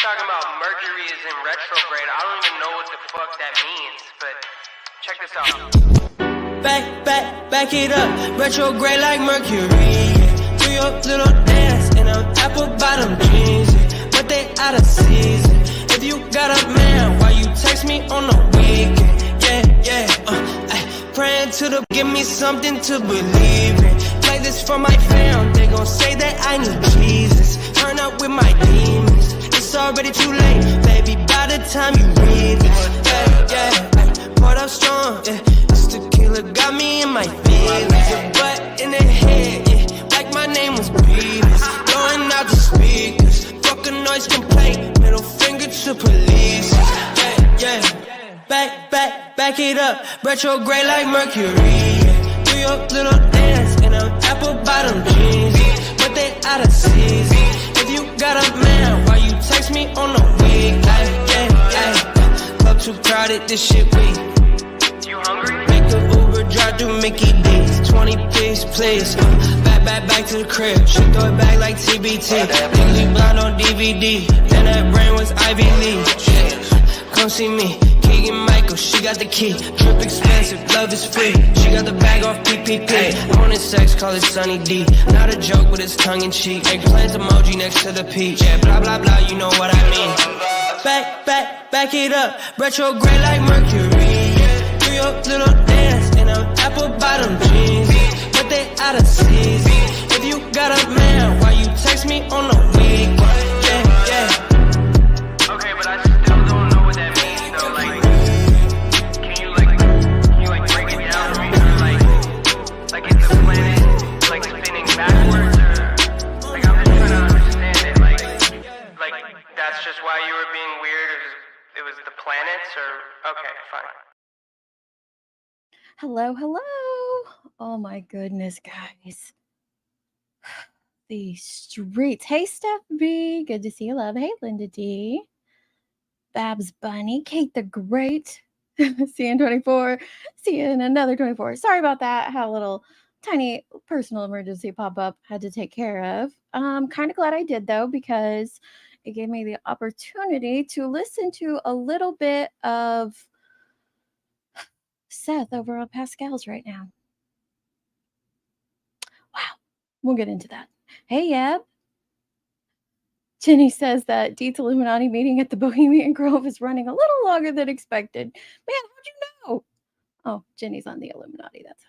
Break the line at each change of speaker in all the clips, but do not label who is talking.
talking about Mercury is in retrograde. I don't even know what the fuck that means, but check this out.
Back it up, retrograde like Mercury. Do your little dance in them apple bottom jeans, but they out of season. If you got a man, why you text me on the weekend? Praying to the give me something to believe in. Play this for my fam, they gon' say that I need Jesus. Turn up with my demons, it's already too late, baby, by the time you read this. Poured up strong, this tequila got me in my feelings. Your butt in the head, like my name was Beavis. Blowing out the speakers, fuck a noise complaint, middle finger to police. Back it up, retrograde like Mercury. Do your little dance in them apple bottom jeans, but they out of season. If you got a man, why you text me on the week? Club too crowded, this shit weak.
You hungry?
Make the Uber drive through Mickey D's. 20 piece, please. Back to the crib. She throw it back like TBT. Legally Blonde on DVD. Then that brain was Ivy League. Come see me. Keegan Michael, she got the key. Trip expensive, love is free. She got the bag off PPP. Morning sex, call it Sunny D. Not a joke, but it's tongue in cheek. Eggplant emoji next to the peach. Yeah, blah, blah, blah, you know what I mean. Back it up. Retrograde like Mercury. Do your little dance in them apple bottom jeans, but they out of season. If you got a man, why you text me on the weekend?
Okay, but I still don't know what that means though. Like, can you break it down for me? Like is the planet like spinning backwards, or like I'm just trying to understand it. Like that's just why you were being weird. It was the planets, or okay, fine.
Hello. Oh my goodness, guys. The streets. Hey, Steph B. Good to see you, love. Hey, Linda D. Babs Bunny. Kate the Great. See you in 24. See you in another 24. Sorry about that. Had a little tiny personal emergency pop up. Had to take care of. Kind of glad I did, though, because it gave me the opportunity to listen to a little bit of Seth over on Pascal's right now. Wow. We'll get into that. Hey, Yeb. Jenny says that Deet's Illuminati meeting at the Bohemian Grove is running a little longer than expected. Man, how'd you know? Oh, Jenny's on the Illuminati. That's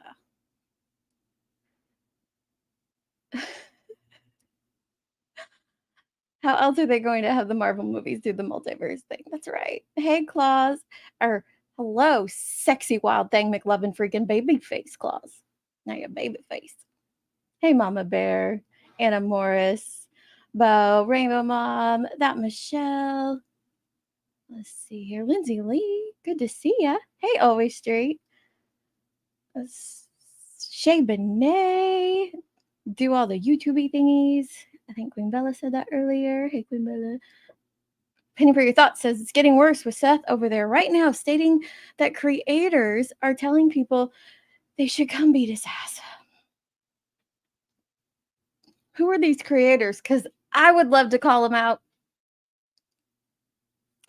how. How else are they going to have the Marvel movies do the multiverse thing? That's right. Hey, Claus. Or hello, sexy wild thing, McLovin freaking baby face Claus. Now you're baby face. Hey, Mama Bear. Anna Morris. Bo, Rainbow Mom. That Michelle. Let's see here. Lindsay Lee. Good to see ya. Hey, Always Street. Shay Benet. Do all the YouTube thingies. I think Queen Bella said that earlier. Hey, Queen Bella. Penny for Your Thoughts says it's getting worse with Seth over there right now, stating that creators are telling people they should come beat his ass. Who are these creators? Because I would love to call them out.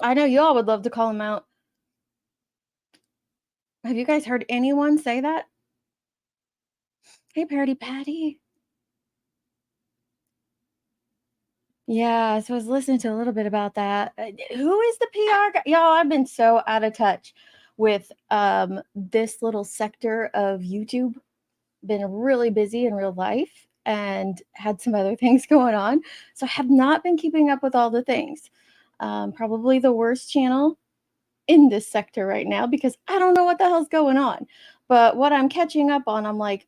I know y'all would love to call them out. Have you guys heard anyone say that? Hey, Parody Patty. Yeah, so I was listening to a little bit about that. Who is the PR guy? Y'all, I've been so out of touch with this little sector of YouTube. Been really busy in real life and had some other things going on. So I have not been keeping up with all the things. Probably the worst channel in this sector right now because I don't know what the hell's going on. But what I'm catching up on, I'm like,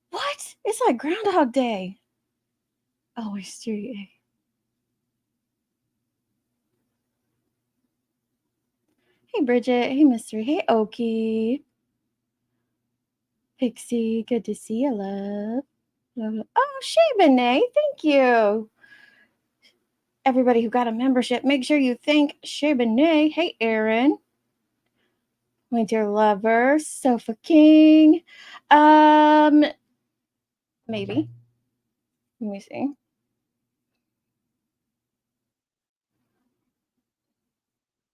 what? It's like Groundhog Day. Always Street. Hey, Bridget. Hey, Mystery. Hey, Okie. Pixie. Good to see you, love. Oh, Shay Benet. Thank you. Everybody who got a membership, make sure you thank Shay Benet. Hey, Aaron. Winter Lover. Sofa King. Maybe. Let me see.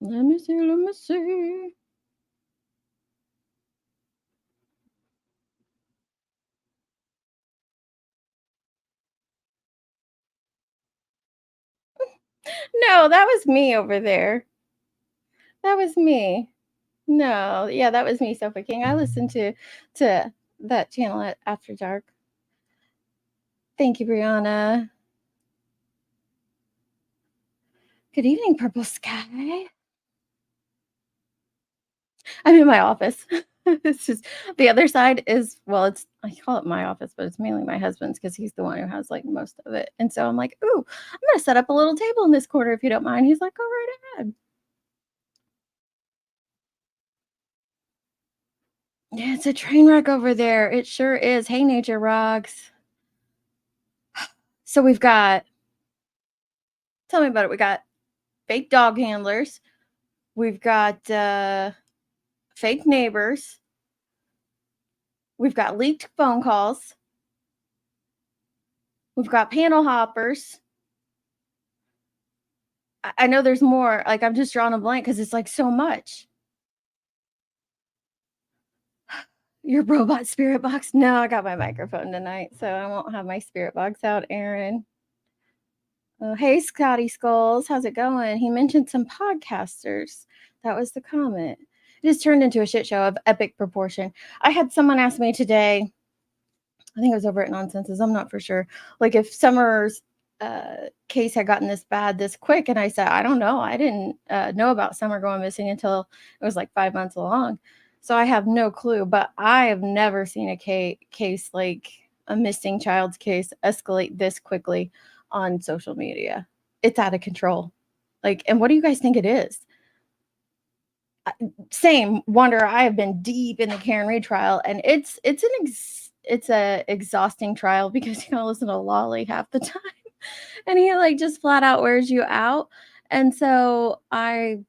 Let me see. Let me see. No, that was me over there. That was me. No, yeah, that was me suffocating. I listened to that channel at After Dark. Thank you, Brianna. Good evening, Purple Sky. I'm in my office. It's just the other side is, well, it's, I call it my office, but it's mainly my husband's because he's the one who has like most of it. And so I'm like, ooh, I'm gonna set up a little table in this corner if you don't mind. He's like, go right ahead. Yeah, it's a train wreck over there. It sure is. Hey, Nature Rocks. So we've got, tell me about it. We got fake dog handlers. We've got fake neighbors. We've got leaked phone calls. We've got panel hoppers. I know there's more. Like, I'm just drawing a blank because it's like so much. Your robot spirit box? No, I got my microphone tonight, so I won't have my spirit box out, Aaron. Oh, hey, Scotty Skulls. How's it going? He mentioned some podcasters. That was the comment. It has turned into a shit show of epic proportion. I had someone ask me today, I think it was over at Nonsenses, I'm not for sure, like if Summer's case had gotten this bad this quick. And I said, I don't know. I didn't know about Summer going missing until it was like 5 months along. So I have no clue, but I have never seen a case like a missing child's case escalate this quickly on social media. It's out of control. Like, and what do you guys think it is? Same wonder. I have been deep in the Karen Reed trial, and it's a exhausting trial because you gotta listen to Lolly half the time, and he like just flat out wears you out. And so I've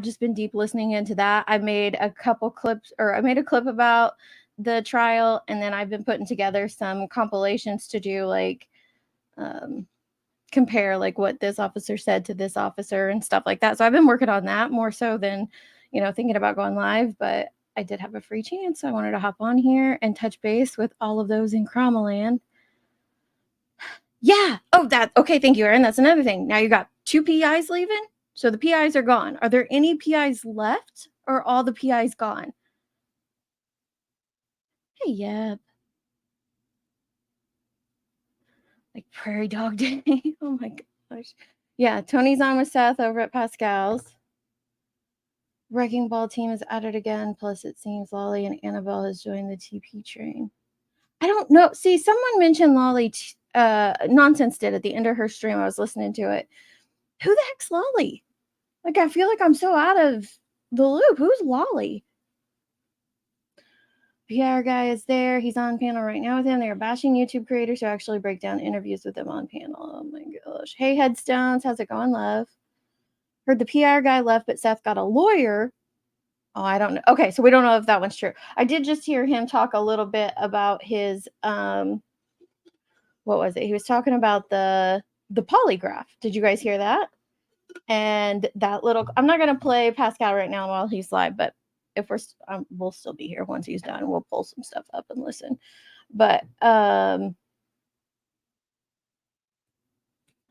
just been deep listening into that. I made a couple clips, or I made a clip about the trial, and then I've been putting together some compilations to do like compare like what this officer said to this officer and stuff like that. So I've been working on that more so than, thinking about going live, but I did have a free chance. So I wanted to hop on here and touch base with all of those in Cromaland. Yeah. Oh, okay. Thank you, Aaron. That's another thing. Now you got 2 PIs leaving. So the PIs are gone. Are there any PIs left, or are all the PIs gone? Hey, yeah. Like Prairie Dog Day. Oh my gosh. Yeah. Tony's on with Seth over at Pascal's. Wrecking Ball team is at it again. Plus, it seems Lolly and Annabelle has joined the TP train. I don't know. See, someone mentioned Lolly. Nonsense did at the end of her stream. I was listening to it. Who the heck's Lolly? Like, I feel like I'm so out of the loop. Who's Lolly? PR guy is there. He's on panel right now with him. They are bashing YouTube creators who actually break down interviews with them on panel. Oh my gosh. Hey, Headstones. How's it going, love? Heard the PR guy left, but Seth got a lawyer. Oh, I don't know. Okay, so we don't know if that one's true. I did just hear him talk a little bit about his what was it? He was talking about the polygraph. Did you guys hear that? And that little, I'm not going to play Pascal right now while he's live, but if we'll still be here once he's done. We'll pull some stuff up and listen. But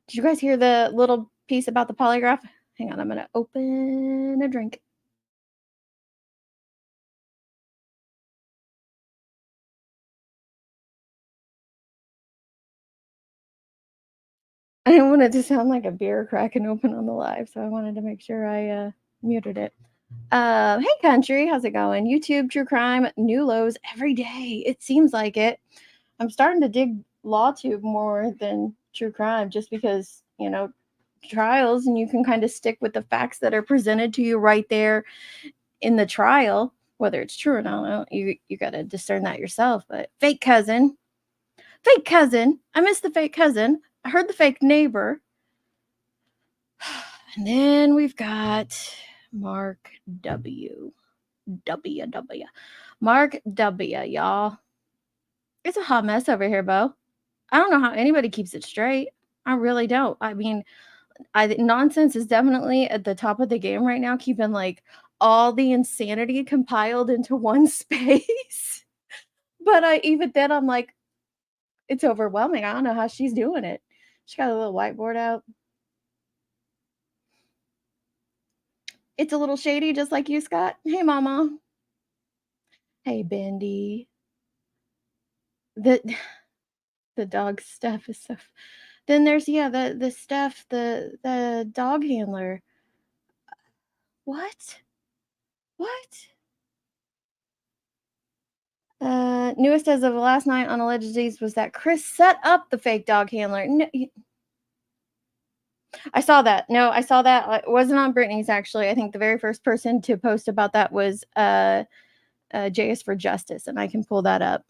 did you guys hear the little piece about the polygraph? Hang on, I'm going to open a drink. I didn't want it to sound like a beer cracking open on the live, so I wanted to make sure I muted it. Hey, country, how's it going? YouTube, true crime, new lows every day. It seems like it. I'm starting to dig LawTube more than true crime just because, trials, and you can kind of stick with the facts that are presented to you right there in the trial, whether it's true or not. You got to discern that yourself. But fake cousin. I missed the fake cousin. I heard the fake neighbor. And then we've got Mark W. Mark W, y'all. It's a hot mess over here, Bo. I don't know how anybody keeps it straight. I really don't. I mean, nonsense is definitely at the top of the game right now, keeping like all the insanity compiled into one space. But even then, I'm like, it's overwhelming. I don't know how she's doing it. She got a little whiteboard out. It's a little shady, just like you, Scott. Hey, Mama. Hey, Bendy. The the dog stuff is so. Then there's the Steph, the dog handler. What? What? Newest as of last night on alleged deeds was that Chris set up the fake dog handler. No, I saw that. No, I saw that. It wasn't on Brittany's actually. I think the very first person to post about that was JS for Justice, and I can pull that up.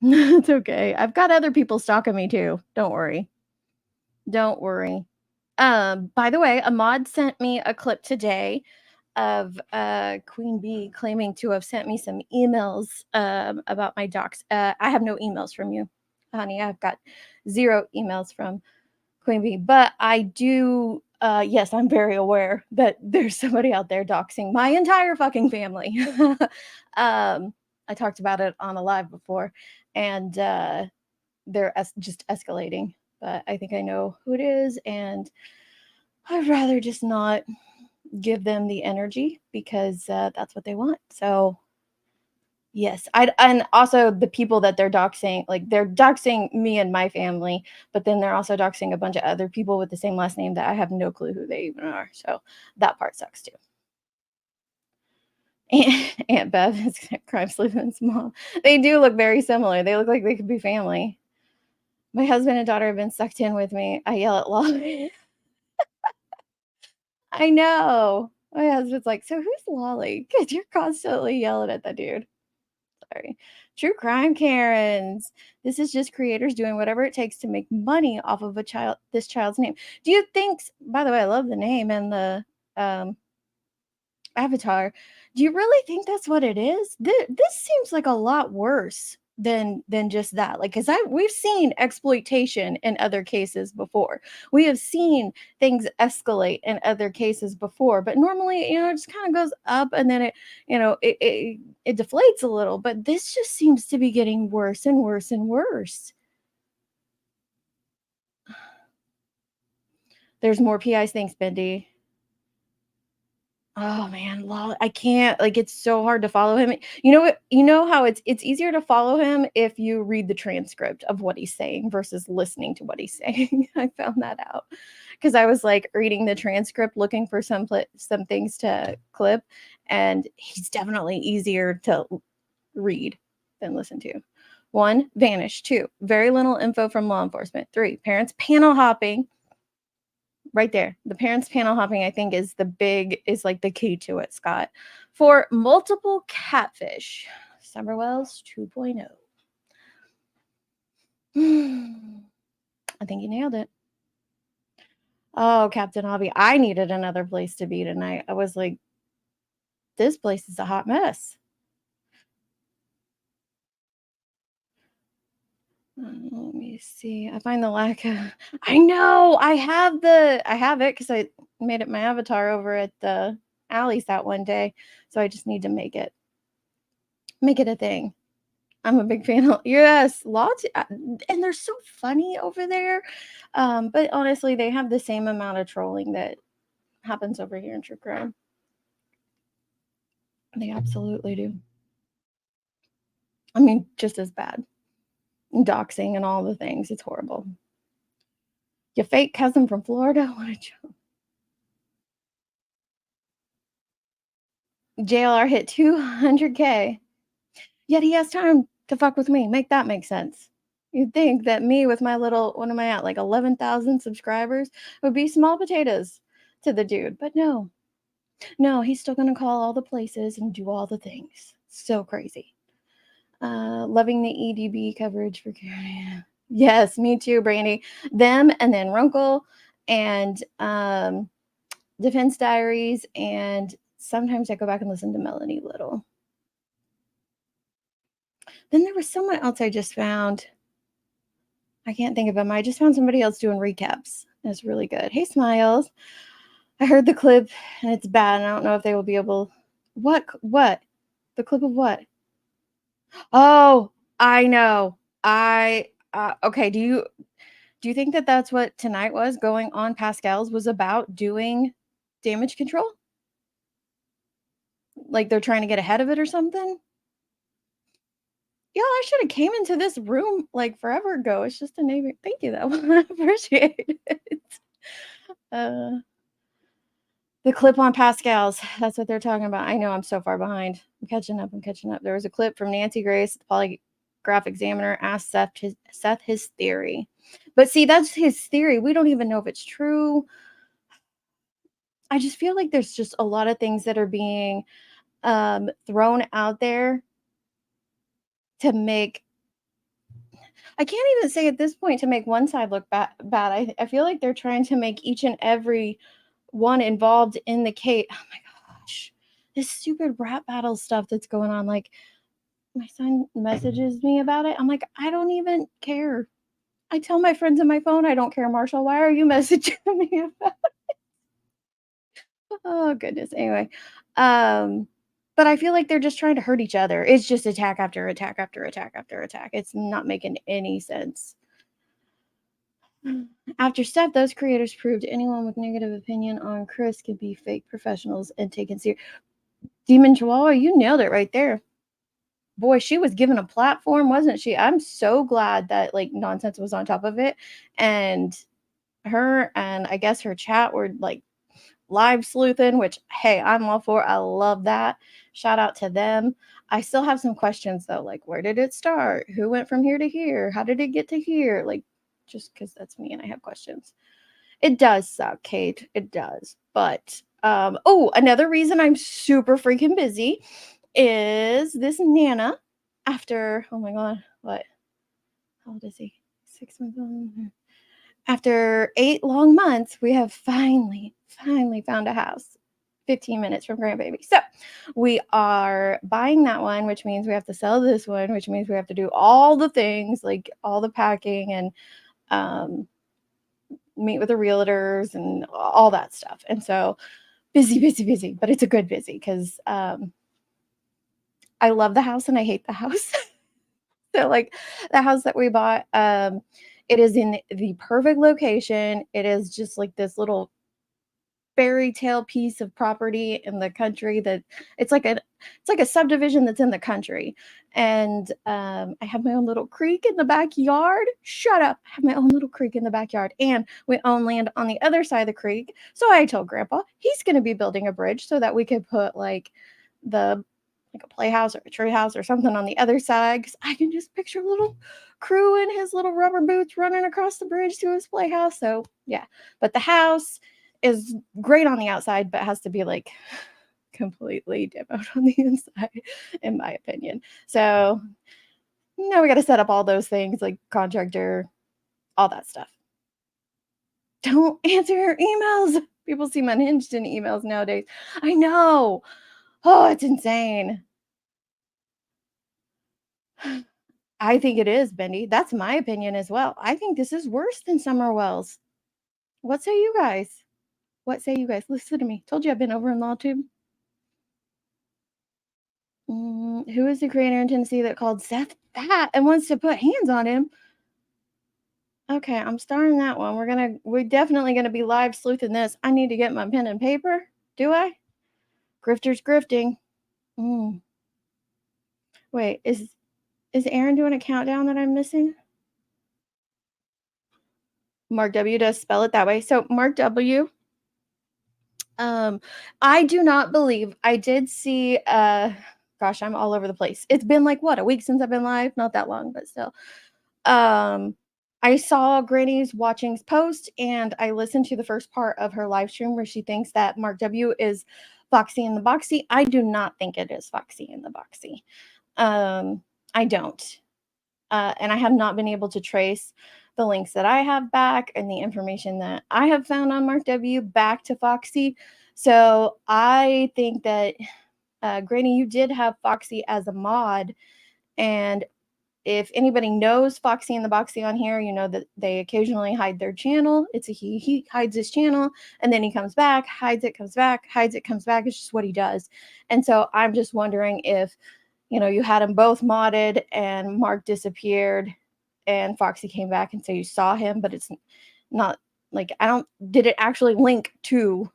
It's okay. I've got other people stalking me too. Don't worry. Don't worry. By the way, Ahmad sent me a clip today of Queen Bee claiming to have sent me some emails about my docs. I have no emails from you, honey. I've got 0 emails from Queen Bee, but I do. Yes, I'm very aware that there's somebody out there doxing my entire fucking family. I talked about it on a live before, and they're just escalating. But I think I know who it is, and I'd rather just not give them the energy because that's what they want. So yes, and also the people that they're doxing, like they're doxing me and my family, but then they're also doxing a bunch of other people with the same last name that I have no clue who they even are. So that part sucks too. Aunt Bev is crime sleuthing's mom. They do look very similar. They look like they could be family. My husband and daughter have been sucked in with me. I yell at Lolly. I know. My husband's like, so who's Lolly? Because you're constantly yelling at that dude. Sorry. True crime Karens. This is just creators doing whatever it takes to make money off of this child's name. Do you think, by the way, I love the name and the avatar. Do you really think that's what it is? This seems like a lot worse than just that. Like, because we've seen exploitation in other cases before. We have seen things escalate in other cases before, but normally, it just kind of goes up and then it deflates a little. But this just seems to be getting worse and worse and worse. There's more PIs. Thanks, Bendy. Oh man, I can't, like, it's so hard to follow him. You know what? You know how it's easier to follow him if you read the transcript of what he's saying versus listening to what he's saying. I found that out because I was like reading the transcript looking for some things to clip, and he's definitely easier to read than listen to. 1, vanish. 2, very little info from law enforcement. 3, parents panel hopping. Right there. The parents panel hopping, I think, is like the key to it, Scott. 4, multiple catfish. Summerwells 2.0. I think you nailed it. Oh, Captain Hobby. I needed another place to be tonight. I was like, this place is a hot mess. Let me see. I find the lack of. I know. I have it because I made it my avatar over at the Alley's that one day. So I just need to make it a thing. I'm a big fan of, yes, lots, and they're so funny over there. But honestly, they have the same amount of trolling that happens over here in true crime. They absolutely do. I mean, just as bad. Doxing and all the things. It's horrible. Your fake cousin from Florida? What a joke. JLR hit 200K. Yet he has time to fuck with me. Make that make sense. You'd think that me with my little, what am I at, like 11,000 subscribers would be small potatoes to the dude. But no, he's still going to call all the places and do all the things. So crazy. Loving the EDB coverage for Karen. Yes, me too, Brandy. Them and then Runkle and Defense Diaries. And sometimes I go back and listen to Melanie Little. Then there was someone else I just found. I can't think of him. I just found somebody else doing recaps. It's really good. Hey, Smiles. I heard the clip and it's bad. And I don't know if they will be able. What? The clip of what? Oh, I know. Okay. Do you think that that's what tonight was going on? Pascal's was about doing damage control. Like they're trying to get ahead of it or something. Yeah, I should have came into this room like forever ago. It's just a neighbor. Thank you, though. I appreciate it. Uh, the clip on Pascal's. That's what they're talking about. I know I'm so far behind. I'm catching up. There was a clip from Nancy Grace, the polygraph examiner, asked Seth his theory. But see, that's his theory. We don't even know if it's true. I just feel like there's just a lot of things that are being thrown out there to make. I can't even say at this point to make one side look bad. I feel like they're trying to make each and every one involved in the case. Oh my gosh, this stupid rap battle stuff that's going on. Like, my son messages me about it. I'm like, I don't even care. I tell my friends on my phone, I don't care, Marshall. Why are you messaging me about it? Oh, goodness. Anyway, but I feel like they're just trying to hurt each other. It's just attack after attack after attack after attack. It's not making any sense. After Steph, those creators proved anyone with negative opinion on Chris could be fake professionals and taken serious. Demon Chihuahua, you nailed it right there. Boy, she was given a platform, wasn't she? I'm so glad that like Nonsense was on top of it, and her and I guess her chat were like live sleuthing, which hey, I'm all for. I love that. Shout out to them. I still have some questions though, like where did it start? Who went from here to here? How did it get to here? Like, just because that's me and I have questions. It does suck, Kate. It does. But oh, another reason I'm super freaking busy is this Nana. After oh my god, what? How old is he? 6 months old. After 8 long months, we have finally found a house 15 minutes from grandbaby. So we are buying that one, which means we have to sell this one, which means we have to do all the things, like all the packing and meet with the realtors and all that stuff. And so busy, but it's a good busy because I love the house and I hate the house. So like the house that we bought, it is in the perfect location. It is just like this little fairy tale piece of property in the country that it's like a subdivision that's in the country. And I have my own little creek in the backyard. Shut up. I have my own little creek in the backyard. And we own land on the other side of the creek. So I told Grandpa he's going to be building a bridge so that we could put like a playhouse or a tree house or something on the other side. Because I can just picture a little crew in his little rubber boots running across the bridge to his playhouse. So yeah, but the house is great on the outside, but has to be like completely demoed on the inside, in my opinion. So now we got to set up all those things like contractor, all that stuff. Don't answer your emails. People seem unhinged in emails nowadays. I know. Oh, it's insane. I think it is, Bendy. That's my opinion as well. I think this is worse than Summer Wells. What say you guys? Listen to me. Told you I've been over in LawTube. Who is the creator in Tennessee that called Seth fat and wants to put hands on him? Okay, I'm starting that one. We're definitely gonna be live sleuthing this. I need to get my pen and paper. Do I? Grifters grifting. Wait, is Aaron doing a countdown that I'm missing? Mark W does spell it that way. So Mark W. I do not believe I did see gosh, I'm all over the place. It's been like what, a week since I've been live? Not that long, but still. I saw Granny's watching's post and I listened to the first part of her live stream where she thinks that Mark W is Foxy in the Boxy. I do not think it is Foxy in the Boxy. I don't. And I have not been able to trace the links that I have back and the information that I have found on Mark W back to Foxy. So I think that Granny, you did have Foxy as a mod, and if anybody knows Foxy and the Boxy on here, you know that they occasionally hide their channel. It's a he hides his channel and then he comes back, hides it, comes back, hides it, comes back. It's just what he does. And so I'm just wondering if, you know, you had them both modded and Mark disappeared and Foxy came back and so you saw him, but it's not like, did it actually link to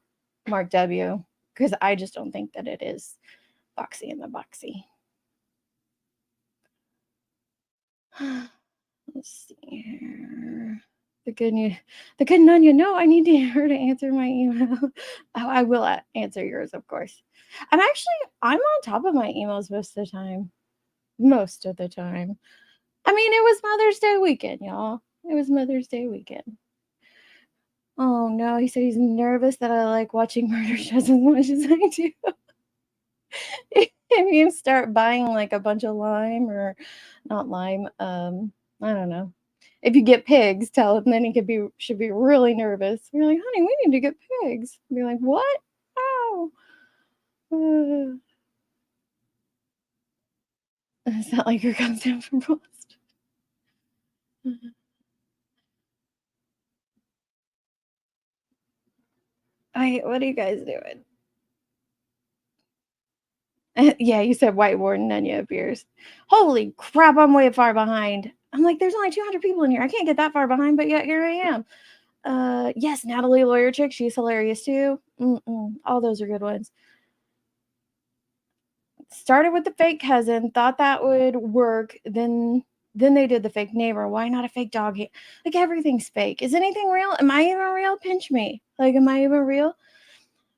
Mark W? Because I just don't think that it is Foxy and the Boxy. Let's see here. The good nun, you know, I need her to answer my email. Oh, I will answer yours, of course. I'm on top of my emails most of the time. Most of the time. I mean, it was Mother's Day weekend, y'all. It was Mother's Day weekend. Oh no, he said he's nervous that I like watching murder shows as much as I do. If you start buying like a bunch of lime or not lime, I don't know. If you get pigs, tell him then he should be really nervous. You're like, honey, we need to get pigs. Be like, what? Oh. It's not like your comes down from Boston. What are you guys doing? Yeah, you said White Ward and Nanya appears. Holy crap, I'm way far behind. I'm like, there's only 200 people in here. I can't get that far behind, but yet here I am. Yes, Natalie Lawyer Chick. She's hilarious too. All those are good ones. Started with the fake cousin, thought that would work. Then they did the fake neighbor. Why not a fake dog? Like everything's fake. Is anything real? Am I even real? Pinch me. Like, am I even real?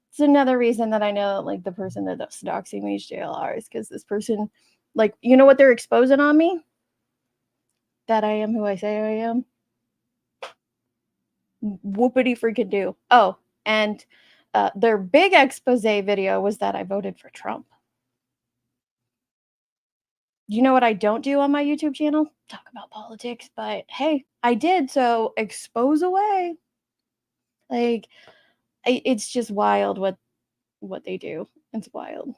It's another reason that I know like the person that's doxing me is JLR is because this person, like, you know what they're exposing on me? That I am who I say I am. Whoopity freaking do. Oh, and their big expose video was that I voted for Trump. You know what I don't do on my YouTube channel? Talk about politics, but hey, I did, so expose away. Like, it's just wild what they do. It's wild.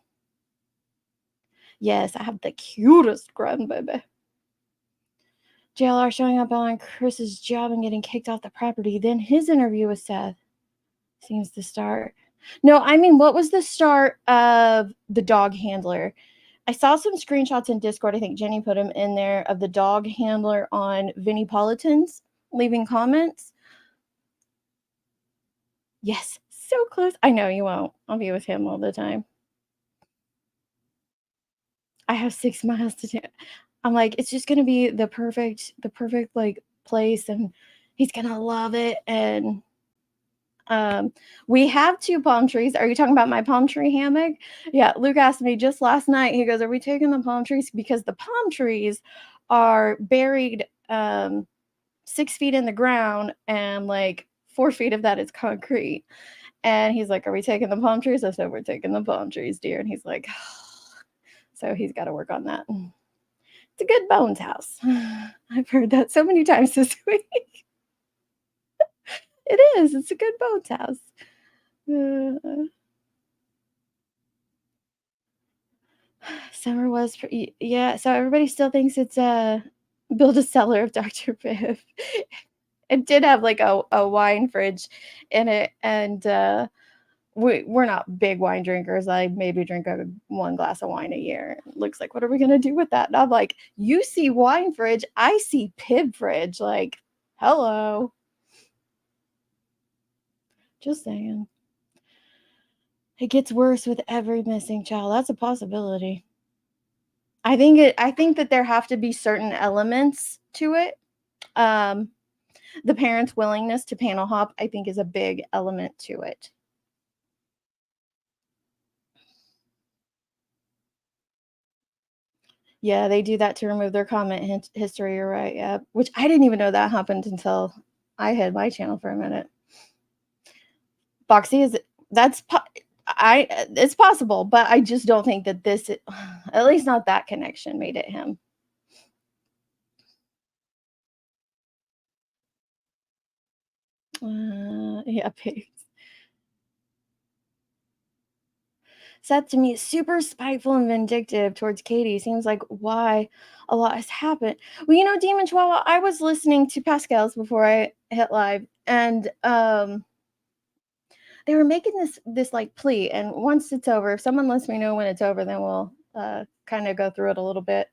Yes, I have the cutest grandbaby. JLR showing up on Chris's job and getting kicked off the property. Then his interview with Seth seems to start. No, I mean, what was the start of the dog handler? I saw some screenshots in Discord. I think Jenny put them in there of the dog handler on Vinnie Politan's leaving comments. Yes, so close. I know you won't. I'll be with him all the time. I have 6 miles to do. I'm like, it's just gonna be the perfect like place, and he's gonna love it. And we have 2 palm trees. Are you talking about my palm tree hammock? Yeah, Luke asked me just last night. He goes, "Are we taking the palm trees?" Because the palm trees are buried 6 feet in the ground, and like 4 feet of that is concrete. And he's like, "Are we taking the palm trees?" I said, "We're taking the palm trees, dear." And he's like, so he's got to work on that. It's a good bones house. I've heard that so many times this week. It is. It's a good bones house. Summer was yeah. So everybody still thinks it's build a cellar of Dr. Biv. It did have like a wine fridge in it, and we're not big wine drinkers. I maybe drink 1 glass of wine a year. It looks like, what are we gonna do with that? And I'm like, you see wine fridge, I see pib fridge. Like, hello. Just saying. It gets worse with every missing child. That's a possibility. I think that there have to be certain elements to it. The parents' willingness to panel hop, I think, is a big element to it. Yeah, they do that to remove their comment history. You're right. Yeah, which I didn't even know that happened until I had my channel for a minute. Boxy is it's possible, but I just don't think that this, at least not that connection, made it him. Yeah, pigs. Seth to me is super spiteful and vindictive towards Katie. Seems like why a lot has happened. Well, you know, Demon Chihuahua, I was listening to Pascal's before I hit live, and they were making this like plea. And once it's over, if someone lets me know when it's over, then we'll kind of go through it a little bit.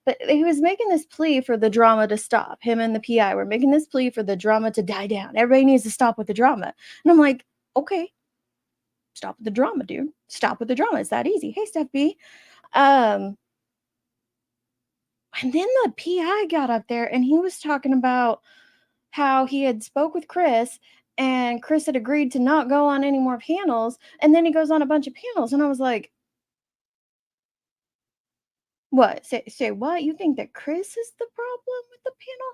But he was making this plea for the drama to stop. Him and the PI were making this plea for the drama to die down. Everybody needs to stop with the drama. And I'm like, okay, stop with the drama, dude. Stop with the drama. It's that easy. Hey, Steph B. And then the PI got up there and he was talking about how he had spoke with Chris and Chris had agreed to not go on any more panels. And then he goes on a bunch of panels. And I was like, what? Say what? You think that Chris is the problem with the panel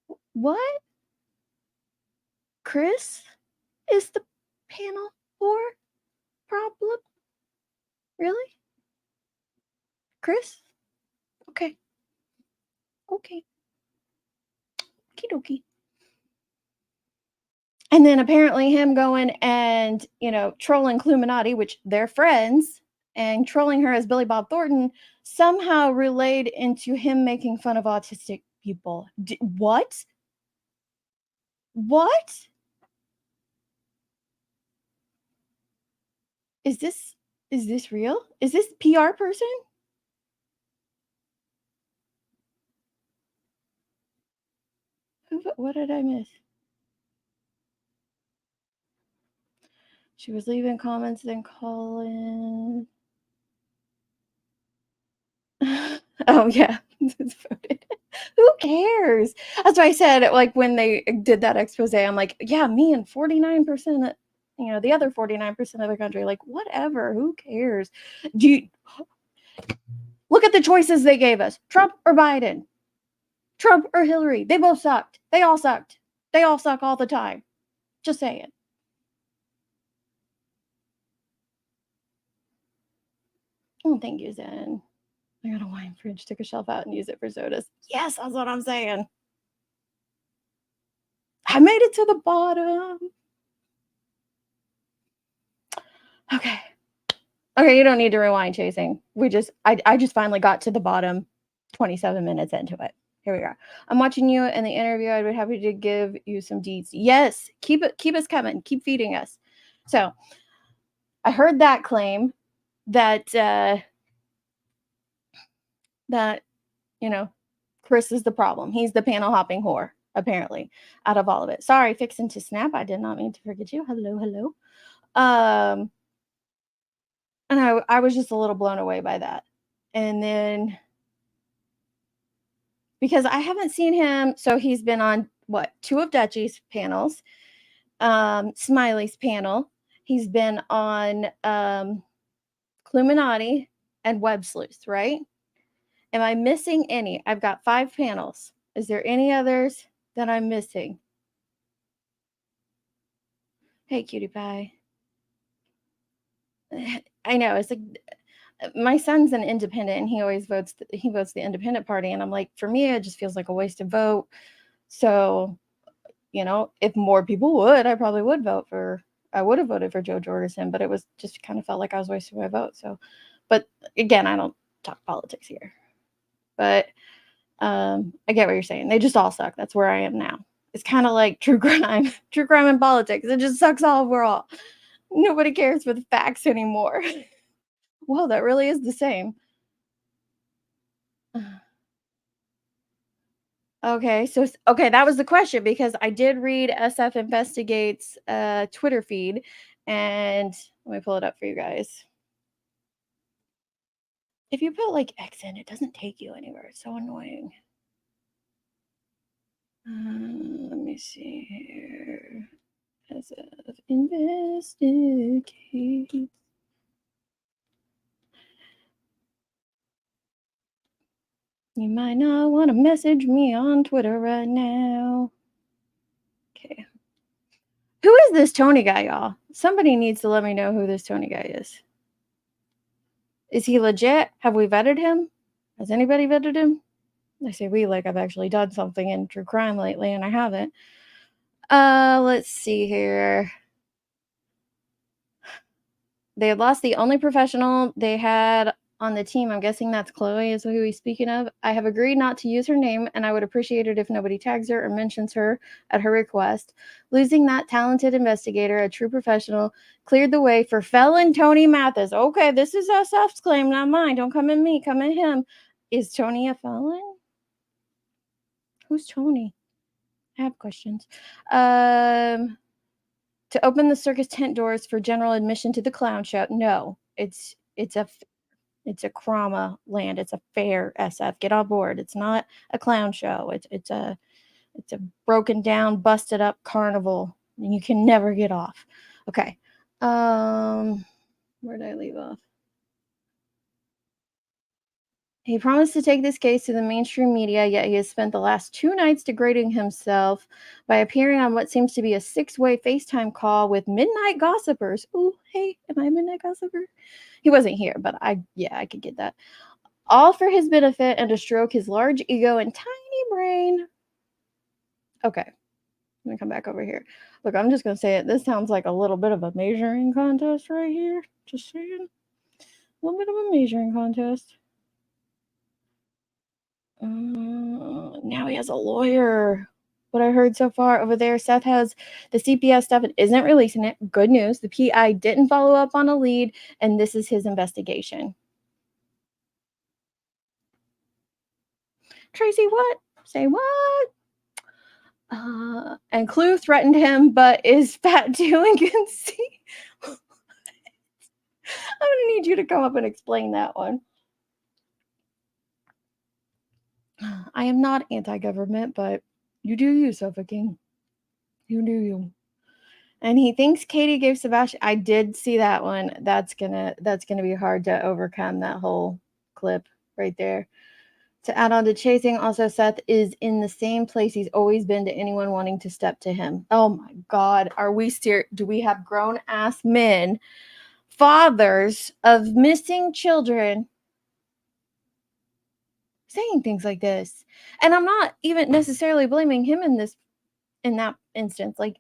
hopping? What? Chris is the panel whore problem? Really? Chris? Okay. Okay. Okie dokie. And then apparently him going and, trolling Cluminati, which they're friends, and trolling her as Billy Bob Thornton somehow relayed into him making fun of autistic people. What? What? Is this real? Is this PR person? What did I miss? She was leaving comments, then calling. Oh yeah, who cares? That's why I said, like, when they did that expose, I'm like, yeah, me and 49%, the other 49% of the country, like, whatever, who cares? Look at the choices they gave us: Trump or Biden, Trump or Hillary. They both sucked. They all sucked. They all suck all the time. Just saying. Oh, thank you, Zen. I got a wine fridge. Take a shelf out and use it for sodas. Yes, that's what I'm saying. I made it to the bottom. Okay. Okay, you don't need to rewind, Chasing. I just finally got to the bottom 27 minutes into it. Here we are. I'm watching you in the interview. I'd be happy to give you some deets. Yes, keep us coming. Keep feeding us. So I heard that claim that Chris is the problem. He's the panel hopping whore, apparently, out of all of it. Sorry, fixing to snap. I did not mean to forget you. Hello. And I was just a little blown away by that. And then, because I haven't seen him, so he's been on, two of Dutchie's panels, Smiley's panel. He's been on Cluminati and Web Sleuth, right? Am I missing any? I've got 5 panels. Is there any others that I'm missing? Hey, cutie pie. I know, it's like, my son's an independent and he always votes the independent party, and I'm like, for me it just feels like a wasted vote. So if more people would, I probably would vote for, I would have voted for Joe Jorgensen, but it was just kind of felt like I was wasting my vote. So, but again, I don't talk politics here, but I get what you're saying. They just all suck. That's where I am now. It's kind of like true crime and politics. It just sucks all overall. Nobody cares for the facts anymore. Well, that really is the same. Okay, so that was the question, because I did read SF Investigates Twitter feed, and let me pull it up for you guys. If you put like X in, it doesn't take you anywhere. It's so annoying. Let me see here. SF Investigates. You might not want to message me on Twitter right now. Okay. Who is this Tony guy, y'all? Somebody needs to let me know who this Tony guy is. Is he legit? Have we vetted him? Has anybody vetted him? I say we, like I've actually done something in true crime lately, and I haven't. Let's see here. They had lost the only professional they had on the team. I'm guessing that's Chloe is who he's speaking of. I have agreed not to use her name, and I would appreciate it if nobody tags her or mentions her at her request. Losing that talented investigator, a true professional, cleared the way for felon Tony Mathis. Okay, this is Seth's claim, not mine. Don't come at me, come at him. Is Tony a felon? Who's Tony? I have questions. To open the circus tent doors for general admission to the clown show. No, it's a Krama land. It's a fair, SF. Get on board. It's not a clown show. It's a broken down, busted up carnival, and you can never get off. Okay. Where did I leave off? He promised to take this case to the mainstream media, yet he has spent the last 2 nights degrading himself by appearing on what seems to be a 6-way FaceTime call with midnight gossipers. Ooh, hey, am I a midnight gossiper? He wasn't here, but I could get that. All for his benefit and to stroke his large ego and tiny brain. Okay, I'm going to come back over here. Look, I'm just going to say it. This sounds like a little bit of a measuring contest right here. Just saying. A little bit of a measuring contest. Now he has a lawyer. What I heard so far over there, Seth has the CPS stuff and isn't releasing it. Good news. The PI didn't follow up on a lead, and this is his investigation. Tracy, what? Say what? And Clue threatened him, but is fat too and can see. I'm gonna need you to come up and explain that one. I am not anti-government, but you do you, Suffoking. You do you. And he thinks Katie gave Sebastian. I did see that one. That's gonna be hard to overcome, that whole clip right there. To add on to chasing, also Seth is in the same place he's always been to anyone wanting to step to him. Oh my God, are we do we have grown ass men, fathers of missing children, saying things like this? And I'm not even necessarily blaming him in that instance. Like,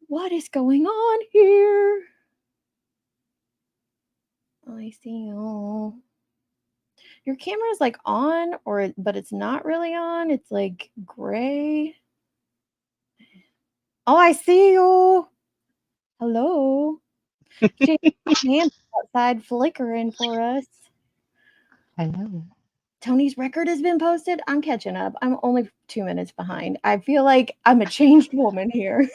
what is going on here? I see. Oh, your camera is like on, but it's not really on. It's like gray. Oh, I see you. Hello. She hands outside flickering for us.
Hello.
Tony's record has been posted. I'm catching up. I'm only 2 minutes behind. I feel like I'm a changed woman here.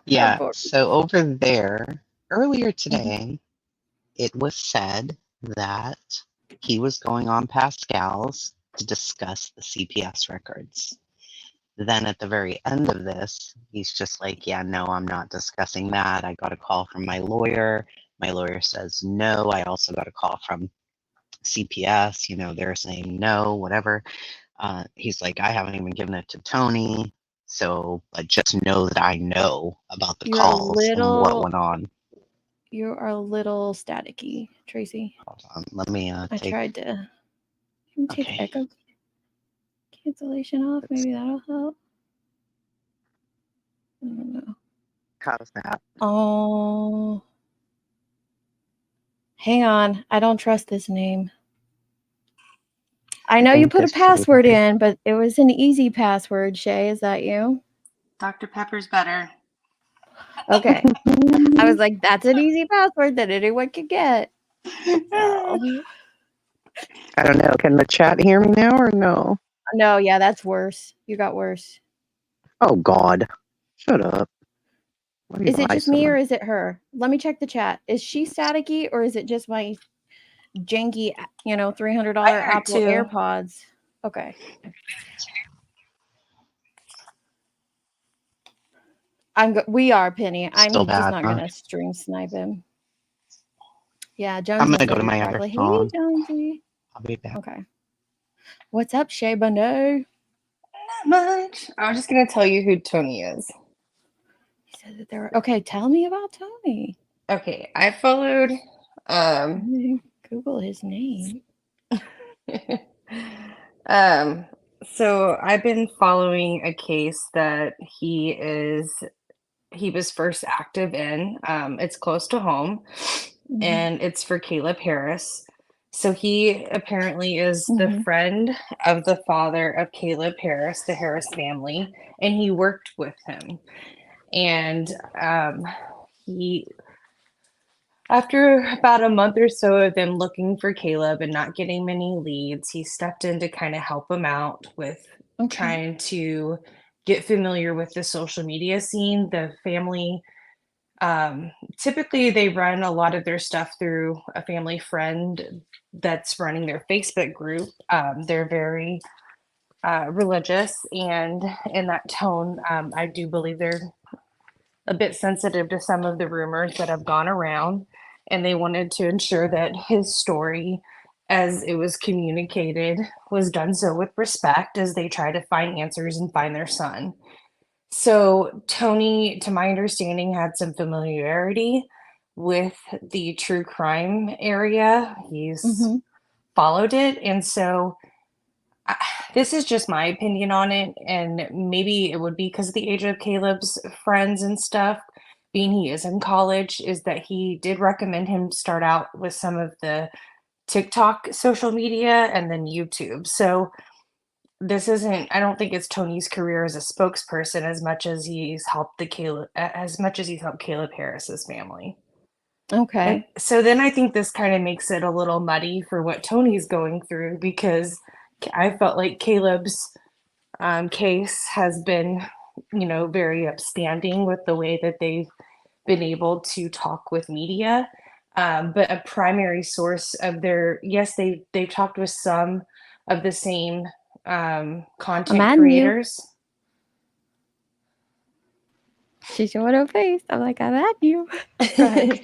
Yeah, so over there, earlier today, it was said that he was going on Pascal's to discuss the CPS records. Then at the very end of this, he's just like, yeah, no, I'm not discussing that. I got a call from my lawyer. My lawyer says no. I also got a call from CPS. They're saying no, whatever. He's like, I haven't even given it to Tony. So just know that I know about the calls and what went on.
You are a little staticky, Tracy.
Hold on. Let me
I tried to take echo cancellation off. Maybe that'll help. I don't know.
How's that?
Oh. Hang on. I don't trust this name. I know you put a password in, but it was an easy password. Shay, is that you?
Dr. Pepper's better.
Okay. I was like, that's an easy password that anyone could get. So.
I don't know. Can the chat hear me now or no?
No, yeah, that's worse. You got worse.
Oh, God. Shut up.
Is it just me or is it her? Let me check the chat. Is she staticky or is it just my janky, $300 Apple AirPods? Okay. We are, Penny. I'm just not gonna stream snipe him. Yeah, Jonesy.
I'm gonna go to my other phone.
Hey, Jonesy.
I'll be back.
Okay. What's up, Shay Bono?
Not much. I was just gonna tell you who Tony is.
He said that there were. Okay, tell me about Tony.
Okay, I followed.
Google his name.
So I've been following a case that he is he was first active in. It's close to home, and it's for Caleb Harris. So he apparently is the friend of the father of Caleb Harris, the Harris family, and he worked with him. And he, after about a month or so of them looking for Caleb and not getting many leads, he stepped in to kind of help him out with trying to get familiar with the social media scene. The family, typically they run a lot of their stuff through a family friend that's running their Facebook group. They're very religious, and in that tone, I do believe they're a bit sensitive to some of the rumors that have gone around, and they wanted to ensure that his story, as it was communicated, was done so with respect as they try to find answers and find their son. So Tony, to my understanding, had some familiarity with the true crime area. He's followed it, and so this is just my opinion on it, and maybe it would be because of the age of Caleb's friends and stuff, being he is in college, is that he did recommend him start out with some of the TikTok social media and then YouTube. So this isn't, I don't think it's Tony's career as a spokesperson as much as he's helped Caleb Harris's family.
Okay.
And so then I think this kind of makes it a little muddy for what Tony's going through, because I felt like Caleb's case has been, very upstanding with the way that they've been able to talk with media. But a primary source of they've talked with some of the same content creators.
She showed her face. I'm like, I'm at you. Sorry,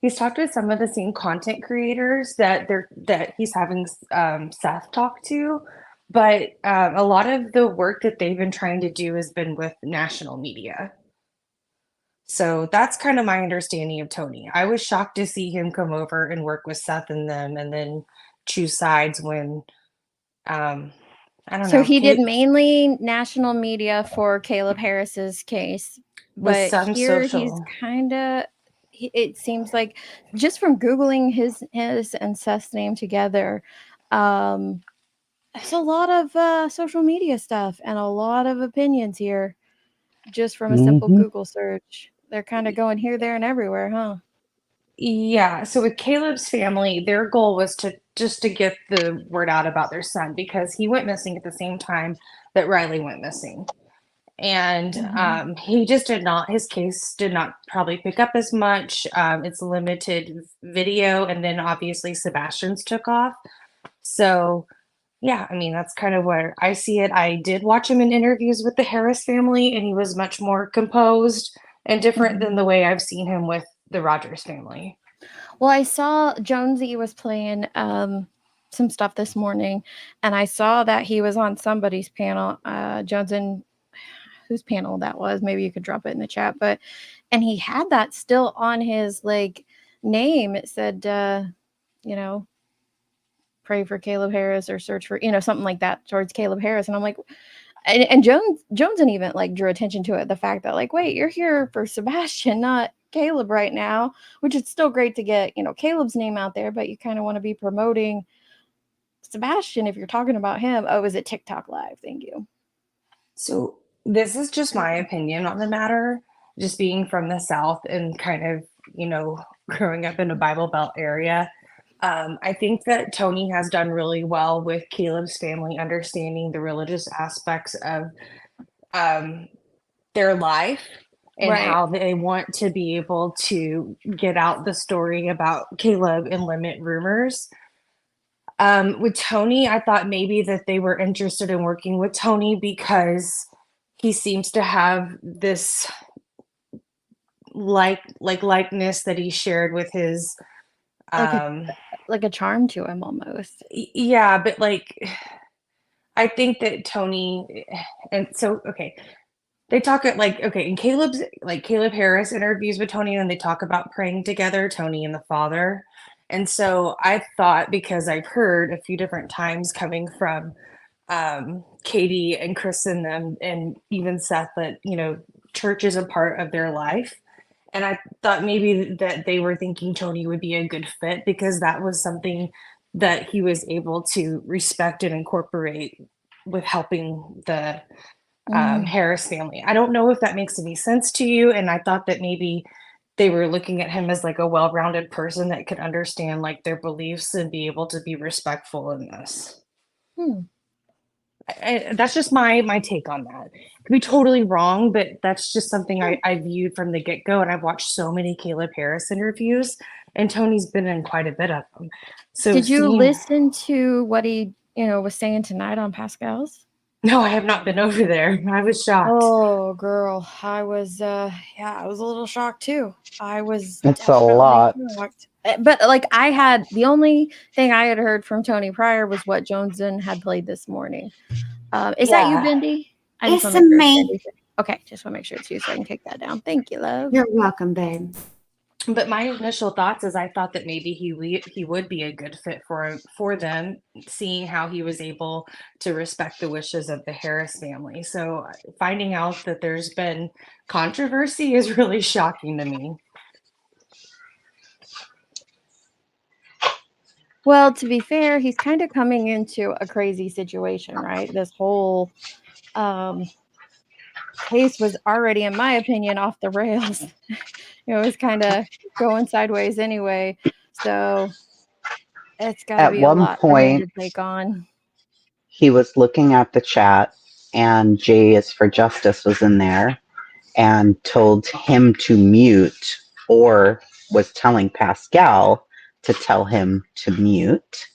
He's talked with some of the same content creators that he's having Seth talk to, but a lot of the work that they've been trying to do has been with national media. So that's kind of my understanding of Tony. I was shocked to see him come over and work with Seth and them, and then choose sides when I don't know.
So he did mainly national media for Caleb Harris's case, but here he's kind of. It seems like just from Googling his and Seth's name together, there's a lot of social media stuff and a lot of opinions here just from a simple Google search. They're kind of going here, there, and everywhere, huh?
Yeah. So with Caleb's family, their goal was to get the word out about their son, because he went missing at the same time that Riley went missing. And he just his case did not probably pick up as much. It's limited video, and then obviously Sebastian's took off. So yeah, I mean, that's kind of where I see it. I did watch him in interviews with the Harris family, and he was much more composed and different than the way I've seen him with the Rogers family.
Well, I saw Jonesy was playing some stuff this morning, and I saw that he was on somebody's panel. Jones and whose panel that was, maybe you could drop it in the chat, and he had that still on his name. It said pray for Caleb Harris or search for something like that towards Caleb Harris, and I'm like, and Jones and even drew attention to it, the fact that wait, you're here for Sebastian, not Caleb right now, which is still great to get Caleb's name out there, but you kind of want to be promoting Sebastian if you're talking about him. Oh, is it TikTok live? Thank you.
So this is just my opinion on the matter, just being from the South and kind of, growing up in a Bible Belt area. I think that Tony has done really well with Caleb's family understanding the religious aspects of their life and how they want to be able to get out the story about Caleb and limit rumors. With Tony, I thought maybe that they were interested in working with Tony because he seems to have this likeness that he shared with his
like a charm to him almost.
Yeah, but I think that Tony, and so they talk in Caleb Harris interviews with Tony, and they talk about praying together, Tony and the father. And so I thought, because I've heard a few different times coming from Katie and Chris and them, and even Seth, that, you know, church is a part of their life. And I thought maybe that they were thinking Tony would be a good fit because that was something that he was able to respect and incorporate with helping the Harris family. I don't know if that makes any sense to you. And I thought that maybe they were looking at him as like a well-rounded person that could understand like their beliefs and be able to be respectful in this. That's just my take on that. It could be totally wrong, but that's just something I viewed from the get-go. And I've watched so many Caleb Harris interviews, and Tony's been in quite a bit of them. So
did you listen to what he, was saying tonight on Pascal's?
No, I have not been over there. I was shocked.
Oh, girl, I was I was a little shocked too. I was
It's a lot.
shocked. But like the only thing I had heard from Tony prior was what Jonesden had played this morning. Is that you, Bindi?
It's me.
Okay, just want to make sure it's you so I can take that down. Thank you, love.
You're welcome, babe.
But my initial thoughts is I thought that maybe he would be a good fit for them, seeing how he was able to respect the wishes of the Harris family. So finding out that there's been controversy is really shocking to me.
Well, to be fair, he's kind of coming into a crazy situation, right? This whole case was already, in my opinion, off the rails. It was kind of going sideways anyway. So it's got to be a lot for him to take on.
He was looking at the chat, and J is for Justice was in there and told him to mute, or was telling Pascal to tell him to mute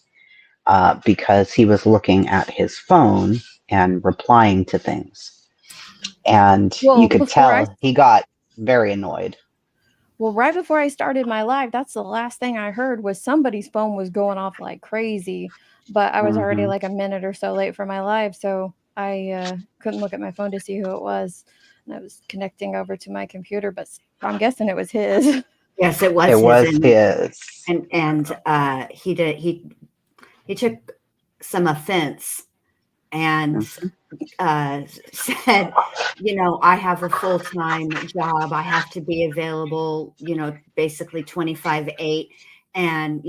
because he was looking at his phone and replying to things. And you could tell he got very annoyed.
Well, right before I started my live, that's the last thing I heard was somebody's phone was going off like crazy. But I was already like a minute or so late for my live, so I couldn't look at my phone to see who it was. And I was connecting over to my computer, but I'm guessing it was his.
Yes, it was.
It was his.
And he took some offense and said, I have a full-time job. I have to be available, basically 25/8. And,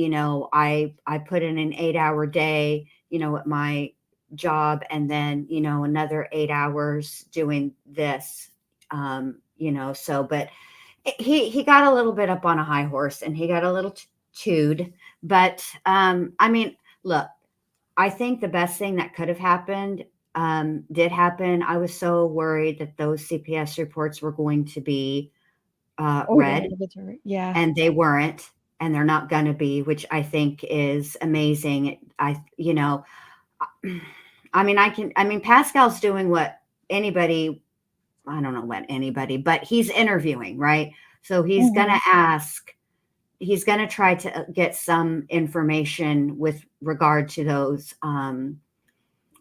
I put in an 8-hour day, at my job, and then, another 8 hours doing this, but he got a little bit up on a high horse and he got a little chewed. But, look, I think the best thing that could have happened did happen. I was so worried that those CPS reports were going to be read.
Yeah.
And they weren't, and they're not going to be, which I think is amazing. Pascal's doing what anybody, I don't know what anybody, but he's interviewing, right? So he's going to ask, he's going to try to get some information with regard to those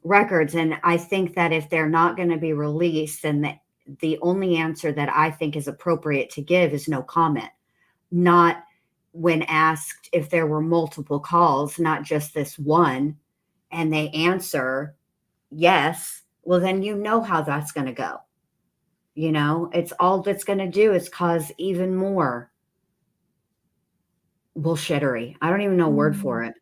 records. And I think that if they're not going to be released, then the only answer that I think is appropriate to give is no comment. Not when asked if there were multiple calls, not just this one, and they answer yes, well, then how that's going to go. It's all that's going to do is cause even more bullshittery. I don't even know a word for it.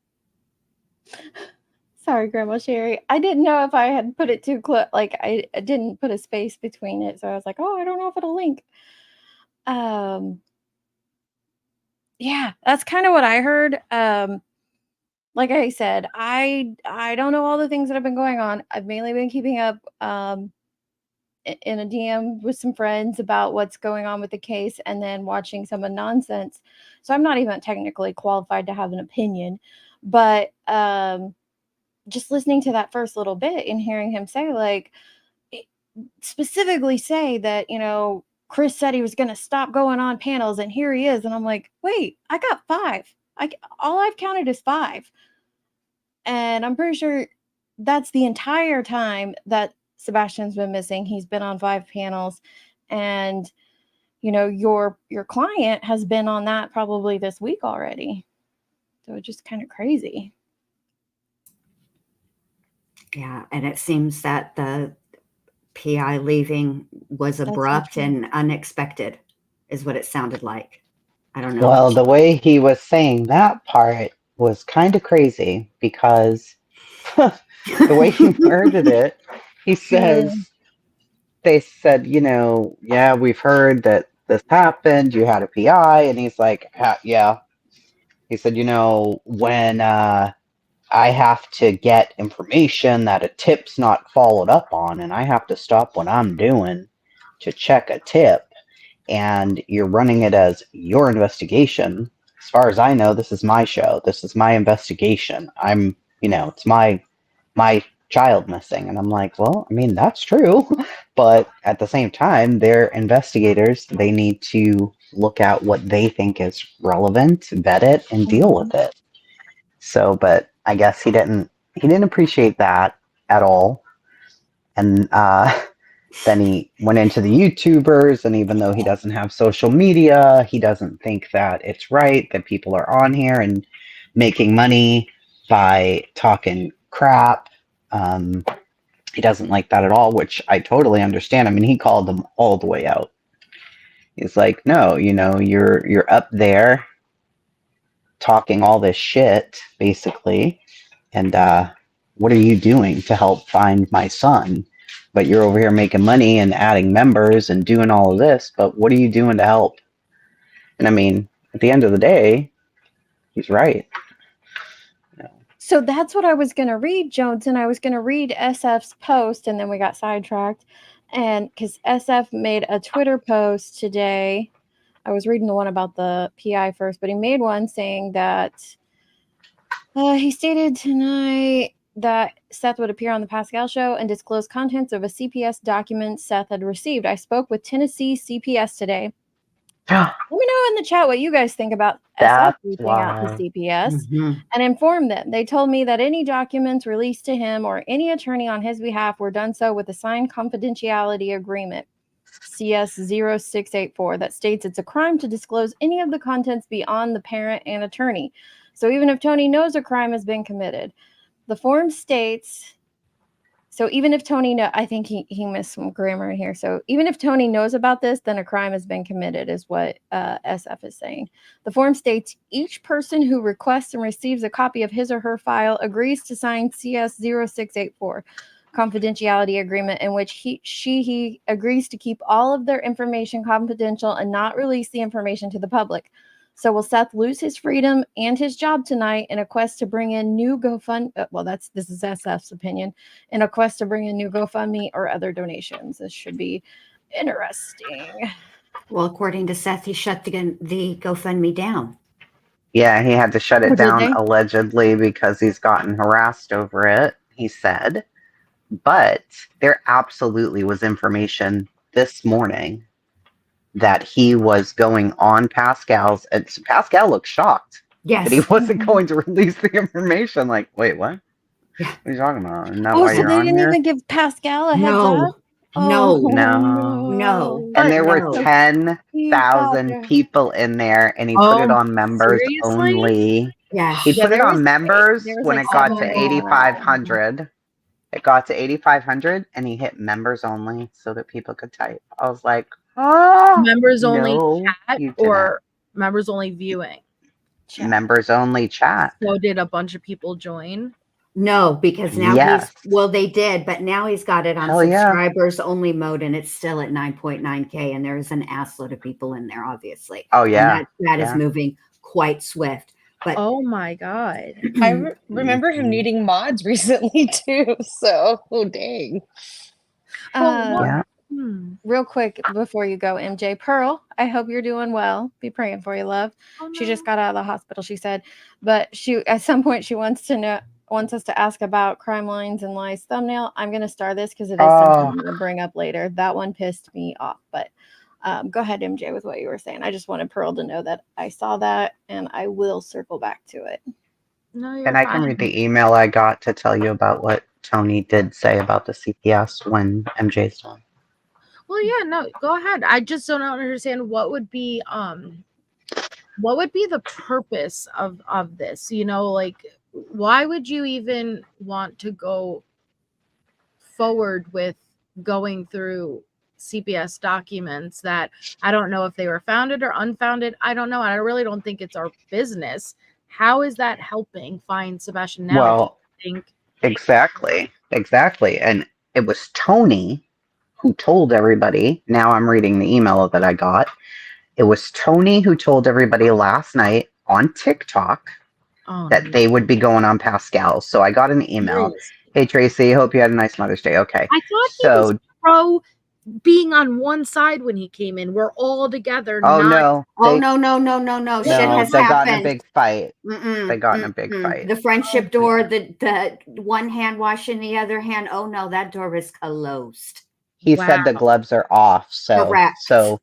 Sorry, Grandma Sherry. I didn't know if I had put it too close. Like I didn't put a space between it. So I was like, oh, I don't know if it'll link. Yeah, that's kind of what I heard. Like I said, I don't know all the things that have been going on. I've mainly been keeping up in a DM with some friends about what's going on with the case, and then watching some of the nonsense. So I'm not even technically qualified to have an opinion, but just listening to that first little bit and hearing him say, specifically say that, Chris said he was going to stop going on panels, and here he is. And I'm like, wait, I got 5. All I've counted is 5. And I'm pretty sure that's the entire time that Sebastian's been missing. He's been on 5 panels, and your client has been on that probably this week already. So it's just kind of crazy.
Yeah, and it seems that the PI leaving was abrupt and unexpected, is what it sounded like. I don't know.
Well, the way he was saying that part was kind of crazy because the way he worded it, he says, they said, yeah, we've heard that this happened. You had a PI. And he's like, yeah. He said, when I have to get information that a tip's not followed up on, and I have to stop what I'm doing to check a tip, and you're running it as your investigation. As far as I know, this is my show. This is my investigation. It's my child missing. And I'm like, well, I mean, that's true. But at the same time, they're investigators. They need to look at what they think is relevant, vet it, and deal with it. So, but I guess he didn't appreciate that at all. And then he went into the YouTubers, and even though he doesn't have social media, he doesn't think that it's right that people are on here and making money by talking crap. He doesn't like that at all, which I totally understand. I mean, he called them all the way out. He's like, no, you're up there talking all this shit, basically, and what are you doing to help find my son? But you're over here making money and adding members and doing all of this, but what are you doing to help? And I mean, at the end of the day, he's right.
So that's what I was going to read, Jones, and I was going to read SF's post, and then we got sidetracked. And because SF made a Twitter post today, I was reading the one about the PI first, but he made one saying that he stated tonight that Seth would appear on the Pascal show and disclose contents of a CPS document Seth had received. I spoke with Tennessee CPS today. Let me know in the chat what you guys think about SF reaching out to CPS and inform them. They told me that any documents released to him or any attorney on his behalf were done so with a signed confidentiality agreement, CS 0684, that states it's a crime to disclose any of the contents beyond the parent and attorney. So even if Tony knows a crime has been committed, the form states... So even if Tony I think he missed some grammar in here. So even if Tony knows about this, then a crime has been committed, is what SF is saying. The form states each person who requests and receives a copy of his or her file agrees to sign CS 0684 confidentiality agreement, in which he agrees to keep all of their information confidential and not release the information to the public. So will Seth lose his freedom and his job tonight in a quest to bring in new GoFundMe? This is SF's opinion. In a quest to bring in new GoFundMe or other donations. This should be interesting.
Well, according to Seth, he shut the GoFundMe down.
Yeah, he had to shut it down allegedly because he's gotten harassed over it, he said. But there absolutely was information this morning that he was going on Pascal's, and Pascal looked shocked that he wasn't going to release the information. Like, wait, what? What are you talking about? Isn't that why
so
you're
they
on
didn't
here?
even give Pascal a heads up?
No.
And there were 10,000 people in there, and he put it on members only.
Yeah,
he put it on members when it got to 8,500. It got to 8,500, and he hit members only so that people could type. I was like,
members only chat or members only viewing?
Members only chat.
So did a bunch of people join?
No, because now they did, but now he's got it on subscribers only mode, and it's still at 9.9K, and there's an assload of people in there, obviously.
Oh yeah.
And that is moving quite swift. But
oh my God.
I remember him needing mods recently too. So dang.
Real quick before you go, MJ, Pearl, I hope you're doing well. Be praying for you, love. She just got out of the hospital, she said, but she at some point she wants us to ask about Crime Lines and Lies thumbnail. I'm going to star this because it is something I'm going to bring up later. That one pissed me off, but go ahead, MJ, with what you were saying. I just wanted Pearl to know that I saw that, and I will circle back to it.
No,
and I can read the email I got to tell you about what Tony did say about the CPS when MJ's done.
Well, yeah, no, go ahead. I just don't understand what would be the purpose of this, like why would you even want to go forward with going through CPS documents that I don't know if they were founded or unfounded. I don't know. I really don't think it's our business. How is that helping find Sebastian now?
Well,
Do you think?
exactly. And it was Tony who told everybody. Now I'm reading the email that I got. It was Tony who told everybody last night on TikTok that they would be going on Pascal. So I got an email. Hey, Tracy, hope you had a nice Mother's Day. Okay.
I thought he was pro being on one side when he came in. We're all together.
Oh,
no. Shit has
they
happened.
got in a big fight. They got in a big fight.
The friendship door, the one hand washing the other hand. Oh, no, that door is closed.
He said the gloves are off.
Correct.
So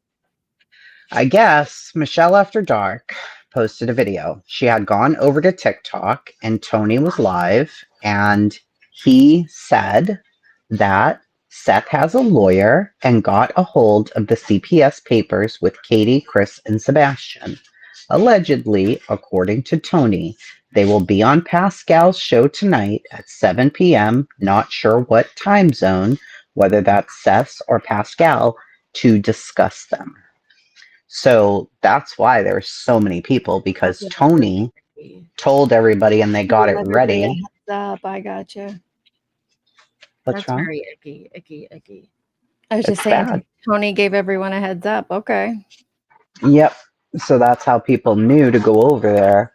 I guess Michelle After Dark posted a video. She had gone over to TikTok and Tony was live and he said that Seth has a lawyer and got a hold of the CPS papers with Katie, Chris, and Sebastian. Allegedly, according to Tony, they will be on Pascal's show tonight at 7 p.m. Not sure what time zone, whether that's Seth's or Pascal, to discuss them. So that's why there's so many people, because Tony told everybody and they got it ready.
Heads up, I gotcha.
What's wrong?
Very icky.
I was just saying, Tony gave everyone a heads up. Okay.
Yep. So that's how people knew to go over there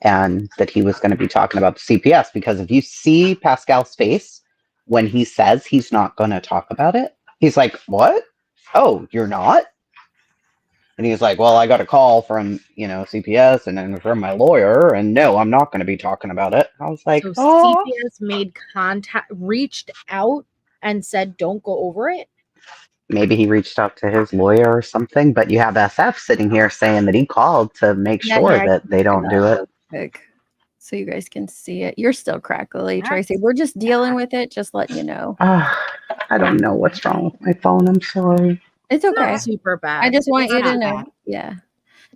and that he was going to be talking about the CPS. Because if you see Pascal's face when he says he's not going to talk about it, he's like, what? Oh, you're not? And he's like, well, I got a call from, CPS and then from my lawyer, and no, I'm not going to be talking about it. I was like,
so CPS made contact, reached out and said, don't go over it?
Maybe he reached out to his lawyer or something, but you have SF sitting here saying that he called to make sure that they don't do it.
So you guys can see it. You're still crackly, Tracy. We're just dealing with it, just letting you know.
I don't know what's wrong with my phone. I'm sorry.
It's okay.
Not super bad.
I just want you to know. Yeah.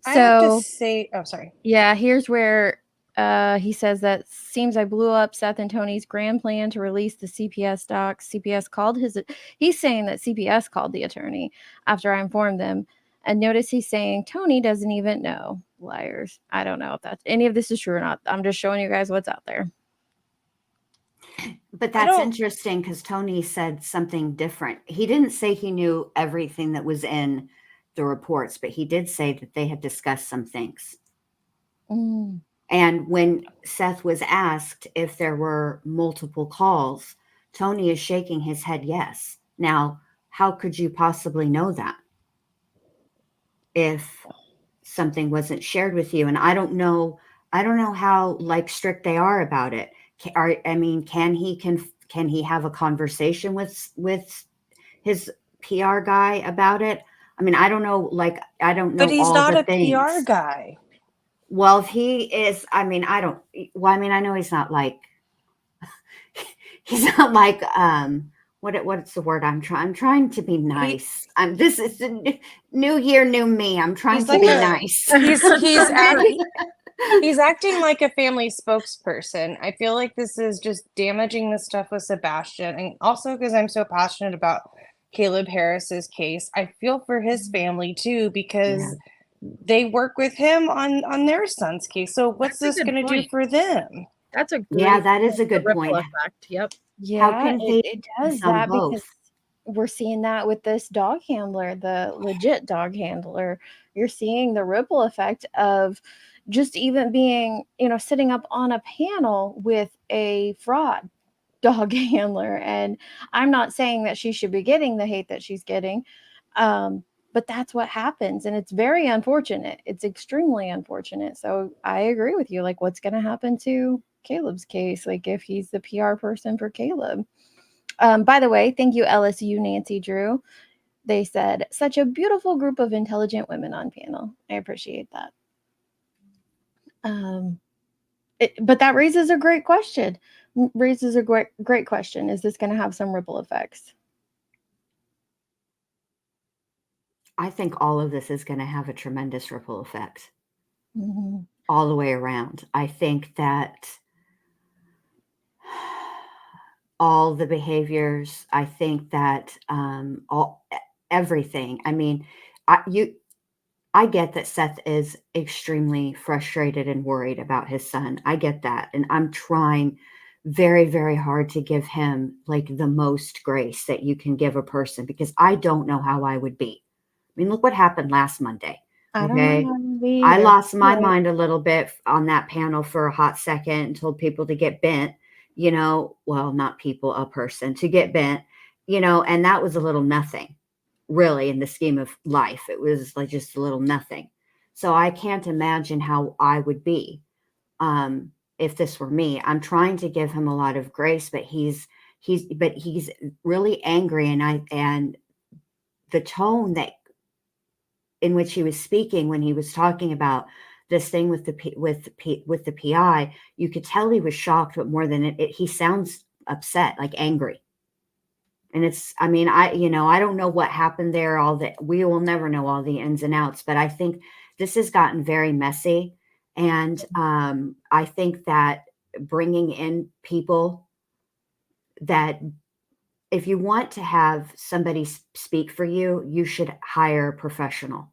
So,
I have to say, sorry.
Yeah, here's where he says that seems I blew up Seth and Tony's grand plan to release the CPS docs. CPS called he's saying that CPS called the attorney after I informed them. And notice he's saying Tony doesn't even know. Liars. I don't know if any of this is true or not. I'm just showing you guys what's out there.
But that's interesting because Tony said something different. He didn't say he knew everything that was in the reports, but he did say that they had discussed some things. And when Seth was asked if there were multiple calls, Tony is shaking his head yes. Now, how could you possibly know that if something wasn't shared with you? And I don't know how strict they are about it. Can he have a conversation with his PR guy about it? I mean, I don't know. I don't know.
But he's not a PR guy.
Well, if he is, I know he's not like, what's the word I'm trying to be nice. This is a new year, new me. I'm trying to be nice.
He's acting like a family spokesperson. I feel like this is just damaging the stuff with Sebastian. And also because I'm so passionate about Caleb Harris's case, I feel for his family too, because they work with him on their son's case. So what's this going to do for them?
That's a
that is a good point.
Effect. Yep.
Yeah, how can it does that because we're seeing that with this dog handler, the legit dog handler. You're seeing the ripple effect of just even being, sitting up on a panel with a fraud dog handler. And I'm not saying that she should be getting the hate that she's getting, but that's what happens. And it's very unfortunate. It's extremely unfortunate. So I agree with you. What's going to happen to Caleb's case? If he's the PR person for Caleb. By the way, thank you, LSU Nancy Drew. They said, such a beautiful group of intelligent women on panel. I appreciate that. But that raises a great question. Great question. Is this going to have some ripple effects?
I think all of this is going to have a tremendous ripple effect all the way around. I think that all the behaviors. I think that everything. I mean, I get that Seth is extremely frustrated and worried about his son. I get that. And I'm trying very, very hard to give him like the most grace that you can give a person, because I don't know how I would be. I mean, look what happened last Monday.
I don't
Okay.
know how to be
I
either.
lost my
Right.
mind a little bit on that panel for a hot second and told people to get bent, you know, well, not people, a person to get bent, you know, and that was a little nothing really in the scheme of life. It was like just a little nothing. So I can't imagine how I would be if this were me. I'm trying to give him a lot of grace, but he's really angry, and the tone that in which he was speaking when he was talking about this thing with the PI, you could tell he was shocked, but more than he sounds upset, like angry. And it's, I mean, I don't know what happened there, we will never know all the ins and outs, but I think this has gotten very messy. And I think that bringing in people that, if you want to have somebody speak for you, you should hire a professional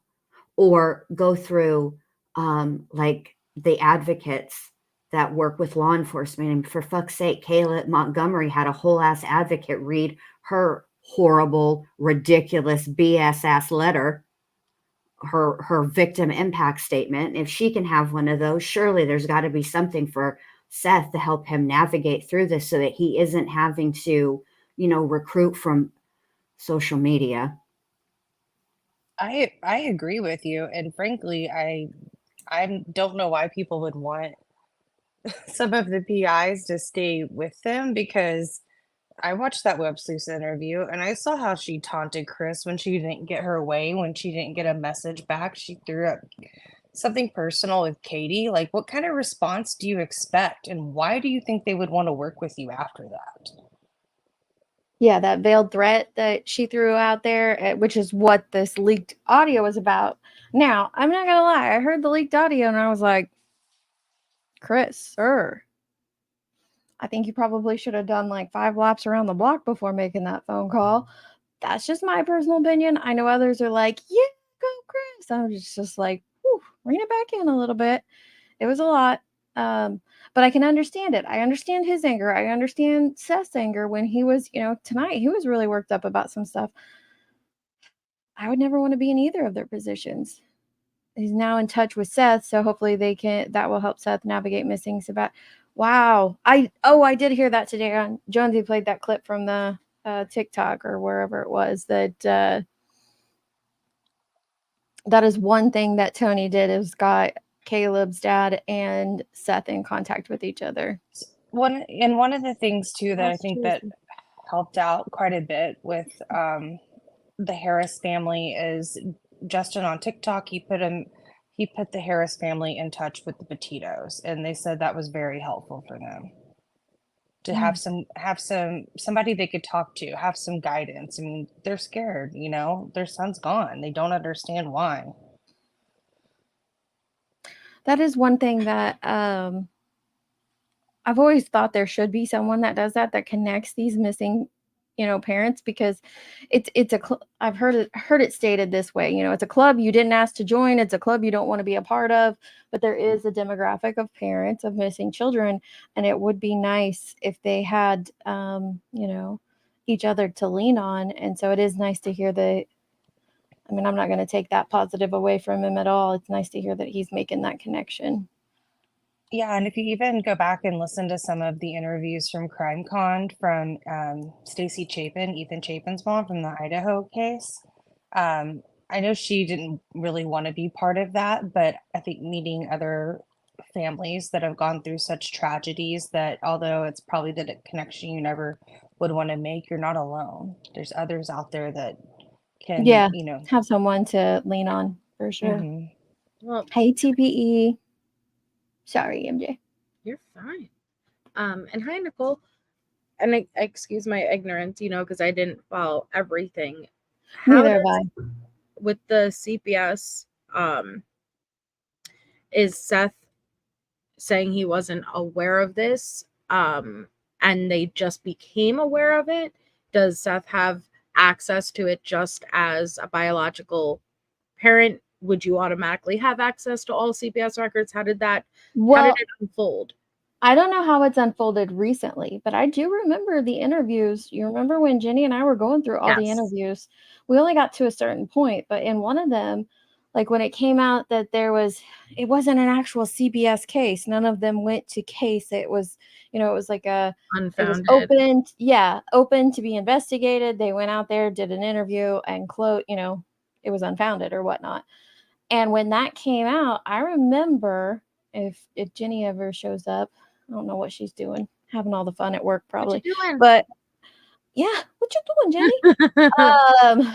or go through like the advocates that work with law enforcement. And for fuck's sake, Kayla Montgomery had a whole ass advocate read her horrible, ridiculous BS ass letter, her victim impact statement. If she can have one of those, surely there's got to be something for Seth to help him navigate through this so that he isn't having to, you know, recruit from social media.
I agree with you, and frankly, I don't know why people would want some of the PIs to stay with them, because I watched that Web Sleuth interview and I saw how she taunted Chris when she didn't get her way, when she didn't get a message back. She threw up something personal with Katie. Like, what kind of response do you expect, and why do you think they would want to work with you after that?
Yeah, that veiled threat that she threw out there, which is what this leaked audio is about. Now, I'm not gonna lie, I heard the leaked audio and I was like, Chris, sir, I think you probably should have done like 5 laps around the block before making that phone call. That's just my personal opinion. I know others are like, yeah, go Chris. I'm just like, whew, rein it back in a little bit. It was a lot. But I can understand it. I understand his anger. I understand Seth's anger when he was, tonight he was really worked up about some stuff. I would never want to be in either of their positions. He's now in touch with Seth, so hopefully that will help Seth navigate missing Sebastian. Wow. I did hear that today on Jonesy played that clip from the TikTok or wherever it was that is one thing that Tony did, is got Caleb's dad and Seth in contact with each other.
One of the things too that I think that helped out quite a bit with the Harris family is Justin on TikTok. He put the Harris family in touch with the Petitos, and they said that was very helpful for them to have somebody they could talk to, have some guidance. I mean, they're scared, their son's gone. They don't understand why.
That is one thing that I've always thought there should be someone that does that connects these missing, parents, because it's I've heard it stated this way, it's a club you didn't ask to join, it's a club you don't want to be a part of, but there is a demographic of parents of missing children, and it would be nice if they had each other to lean on. And so it is nice to hear that. I mean, I'm not going to take that positive away from him at all. It's nice to hear that he's making that connection.
Yeah, and if you even go back and listen to some of the interviews from CrimeCon from Stacy Chapin, Ethan Chapin's mom from the Idaho case, I know she didn't really want to be part of that, but I think meeting other families that have gone through such tragedies, that although it's probably the connection you never would want to make, you're not alone. There's others out there that can,
have someone to lean on, for sure.
Mm-hmm.
Well, hey, TPE. Sorry, MJ.
You're fine. And hi, Nicole. And I excuse my ignorance, because I didn't follow everything.
Neither have I.
With the CPS, is Seth saying he wasn't aware of this? and they just became aware of it? Does Seth have access to it just as a biological parent? Would you automatically have access to all CPS records? How did it unfold?
I don't know how it's unfolded recently, but I do remember the interviews. You remember when Jenny and I were going through all the interviews? We only got to a certain point, but in one of them, like when it came out that it wasn't an actual CPS case. None of them went to case. It was, it was like
Unfounded.
It was open to be investigated. They went out there, did an interview, and it was unfounded or whatnot. And when that came out, I remember, if Jenny ever shows up, I don't know what she's doing, having all the fun at work probably.
What you doing?
But yeah, what you doing, Jenny?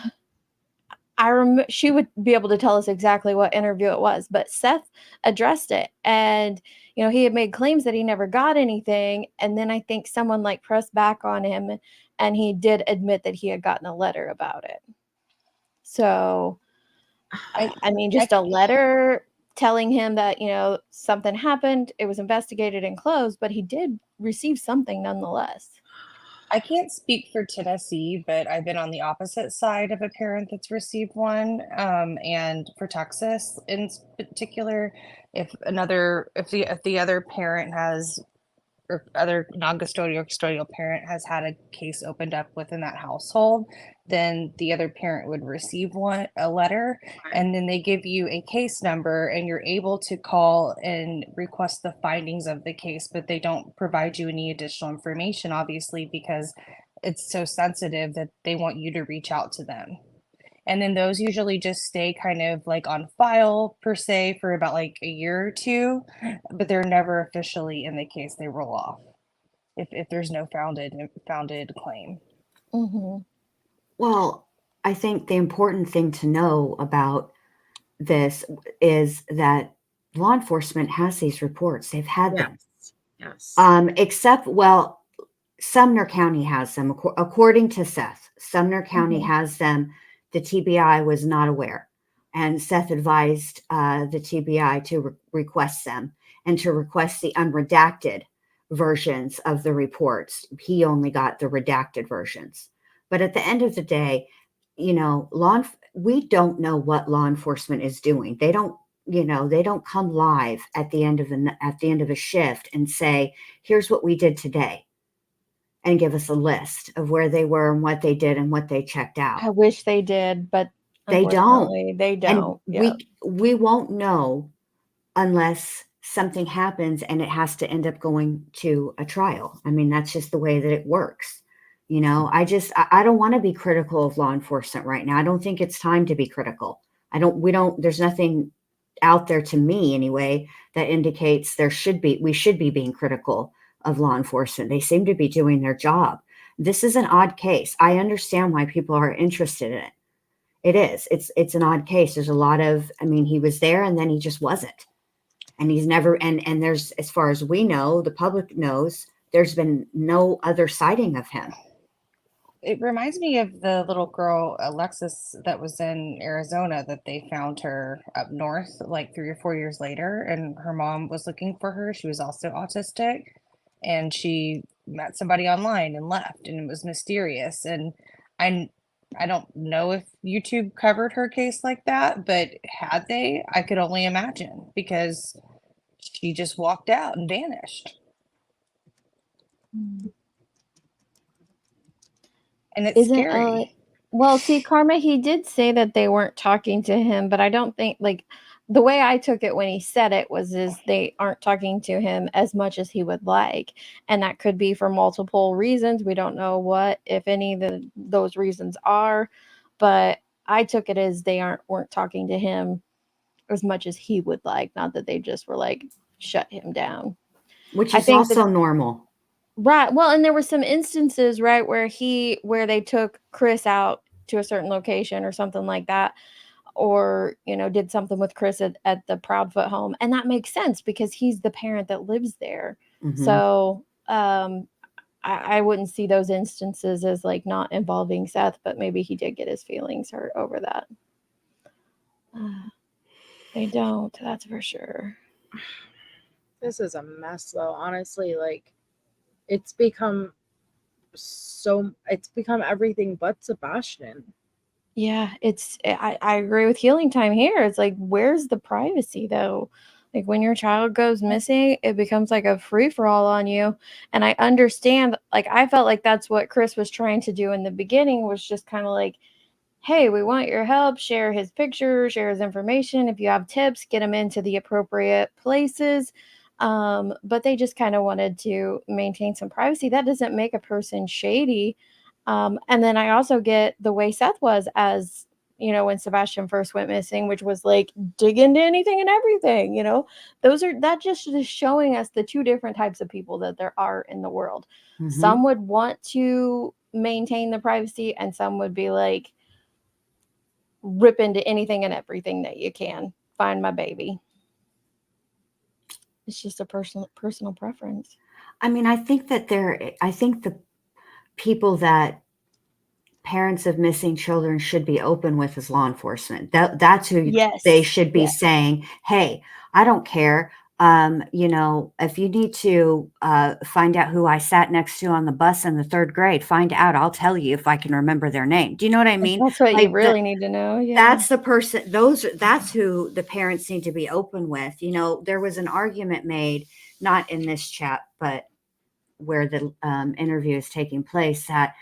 I remember she would be able to tell us exactly what interview it was, but Seth addressed it, and he had made claims that he never got anything, and then I think someone like pressed back on him, and he did admit that he had gotten a letter about it. So, I mean, just a letter telling him that something happened, it was investigated and closed, but he did receive something nonetheless.
I can't speak for Tennessee, but I've been on the opposite side of a parent that's received one. And for Texas in particular, if the other parent has, or other non-custodial or custodial parent has had a case opened up within that household, then the other parent would receive a letter, and then they give you a case number, and you're able to call and request the findings of the case, but they don't provide you any additional information, obviously, because it's so sensitive that they want you to reach out to them. And then those usually just stay kind of like on file per se for about like a year or two, but they're never officially in the case. They roll off if there's no founded claim.
Mm-hmm.
Well, I think the important thing to know about this is that law enforcement has these reports. They've had them.
Yes.
Except, Sumner County has them. According to Seth, Sumner County has them. The TBI was not aware. And Seth advised the TBI to request them and to request the unredacted versions of the reports. He only got the redacted versions. But at the end of the day, we don't know what law enforcement is doing. They don't come live at the end of a shift and say, here's what we did today, and give us a list of where they were and what they did and what they checked out.
I wish they did, but
they don't.
They don't.
And we won't know unless something happens and it has to end up going to a trial. I mean, that's just the way that it works. I don't want to be critical of law enforcement right now. I don't think it's time to be critical. There's nothing out there to me anyway that indicates we should be being critical of law enforcement. They seem to be doing their job. This is an odd case. I understand why people are interested in it. It is. It's an odd case. There's a lot of, he was there and then he just wasn't. And he's never, and there's, as far as we know, the public knows, there's been no other sighting of him.
It reminds me of the little girl, Alexis, that was in Arizona, that they found her up north like 3 or 4 years later, and her mom was looking for her. She was also autistic, and she met somebody online and left, and it was mysterious. And I don't know if YouTube covered her case like that, but had they, I could only imagine, because she just walked out and vanished. And it's scary.
Well, see, Karma, he did say that they weren't talking to him, but I don't think, the way I took it when he said it was they aren't talking to him as much as he would like. And that could be for multiple reasons. We don't know what, if any, those reasons are, but I took it as they weren't talking to him as much as he would like. Not that they just were shut him down.
Which is also normal.
Right. Well, and there were some instances, right, where they took Chris out to a certain location or something like that, or, did something with Chris at the Proudfoot home. And that makes sense because he's the parent that lives there. Mm-hmm. So I wouldn't see those instances as not involving Seth, but maybe he did get his feelings hurt over that. They don't, that's for sure.
This is a mess though, honestly. it's become everything but Sebastian.
Yeah, I agree with healing time here. It's like, where's the privacy though? Like when your child goes missing, it becomes like a free for all on you. And I understand, like I felt like that's what Chris was trying to do in the beginning, was just kind of like, hey, we want your help, share his pictures, share his information. If you have tips, get him into the appropriate places. But they just kind of wanted to maintain some privacy. That doesn't make a person shady. And then I also get the way Seth was, as you know, when Sebastian first went missing, which was like dig into anything and everything, you know, that just is showing us the two different types of people that there are in the world.
Mhm.
Some would want to maintain the privacy, and some would be like, rip into anything and everything that you can. Find my baby. It's just a personal preference.
I mean, I think the people that parents of missing children should be open with is law enforcement. That's who they should be saying, hey, I don't care. You know, if you need to find out who I sat next to on the bus in the 3rd grade, find out. I'll tell you if I can remember their name. Do you know what I mean?
That's what you really need to know. Yeah.
That's the person, that's who the parents need to be open with. You know, there was an argument made, not in this chat, but where the interview is taking place, that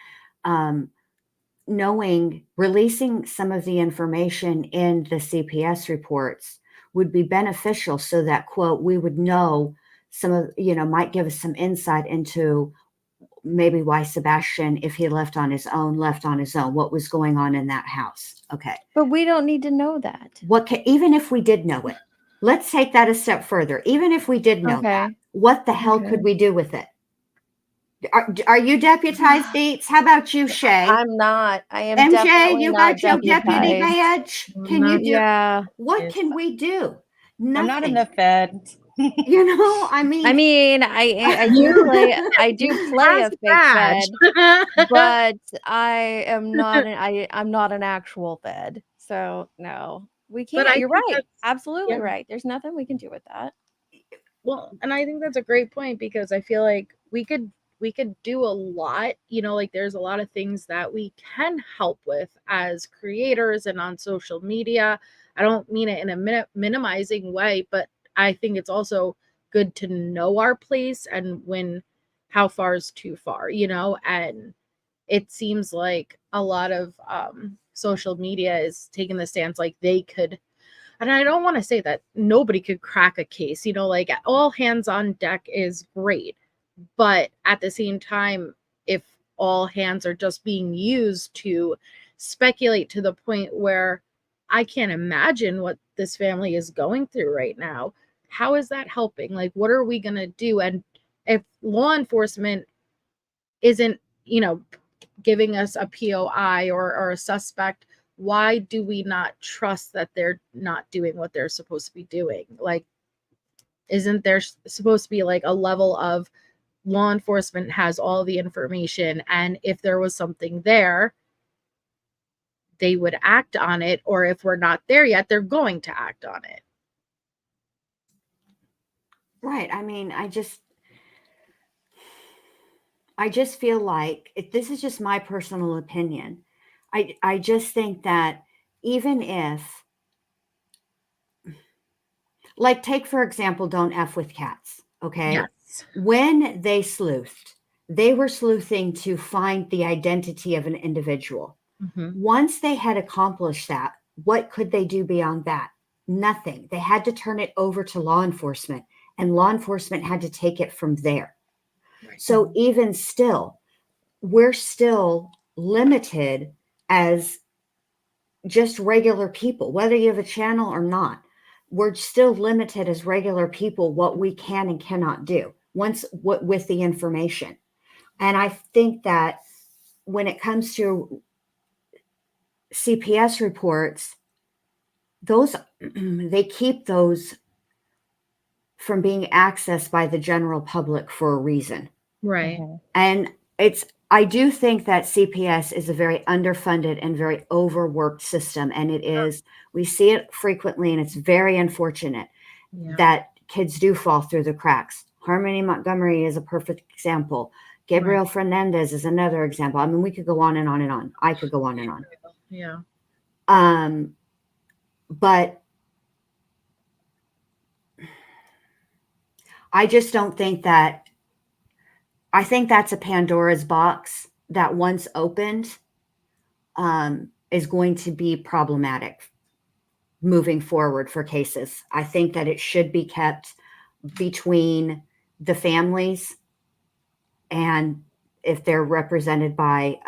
releasing some of the information in the CPS reports would be beneficial, so that, quote, we would know some of, you know, might give us some insight into maybe why Sebastian, if he left on his own, what was going on in that house. Okay.
But we don't need to know that.
Even if we did know it, let's take that a step further. Even if we did know that, what the hell could we do with it? Are you deputized, Deets? How about you, Shay?
I'm not. I am
MJ, you
not
got your deputy badge? Can you do?
Yeah.
What can we do? Nothing.
I'm not in the Fed.
You know, I mean,
I do play a fake Fed, but I am not I'm not an actual Fed. So no, we can't. You're right. Absolutely right. There's nothing we can do with that.
Well, and I think that's a great point, because I feel like we could do a lot, you know, like there's a lot of things that we can help with as creators and on social media. I don't mean it in a minimizing way, but I think it's also good to know our place and how far is too far, you know. And it seems like a lot of social media is taking the stance like they could, and I don't want to say that nobody could crack a case, you know, like all hands on deck is great. But at the same time, if all hands are just being used to speculate to the point where I can't imagine what this family is going through right now, how is that helping? Like, what are we going to do? And if law enforcement isn't, you know, giving us a POI or a suspect, why do we not trust that they're not doing what they're supposed to be doing? Like, isn't there supposed to be like a level of law enforcement has all the information, and if there was something there, they would act on it, or if we're not there yet, they're going to act on it.
Right. I mean, I just feel like, this is just my personal opinion. I just think that even if, like, take for example, Don't F with Cats. Okay.
Yes.
When they sleuthed, they were sleuthing to find the identity of an individual.
Mm-hmm.
Once they had accomplished that, what could they do beyond that? Nothing. They had to turn it over to law enforcement, and law enforcement had to take it from there. Right. So even still, we're still limited as just regular people, whether you have a channel or not. We're still limited as regular people what we can and cannot do with the information. And I think that when it comes to CPS reports, they keep those from being accessed by the general public for a reason.
Right.
And I do think that CPS is a very underfunded and very overworked system. And it is, we see it frequently, and it's very unfortunate that kids do fall through the cracks. Harmony Montgomery is a perfect example. Gabriel Fernandez is another example. I mean, we could go on and on and on. I could go on and on.
Yeah.
But I just don't think that, I think that's a Pandora's box that once opened is going to be problematic moving forward for cases. I think that it should be kept between the families, and if they're represented by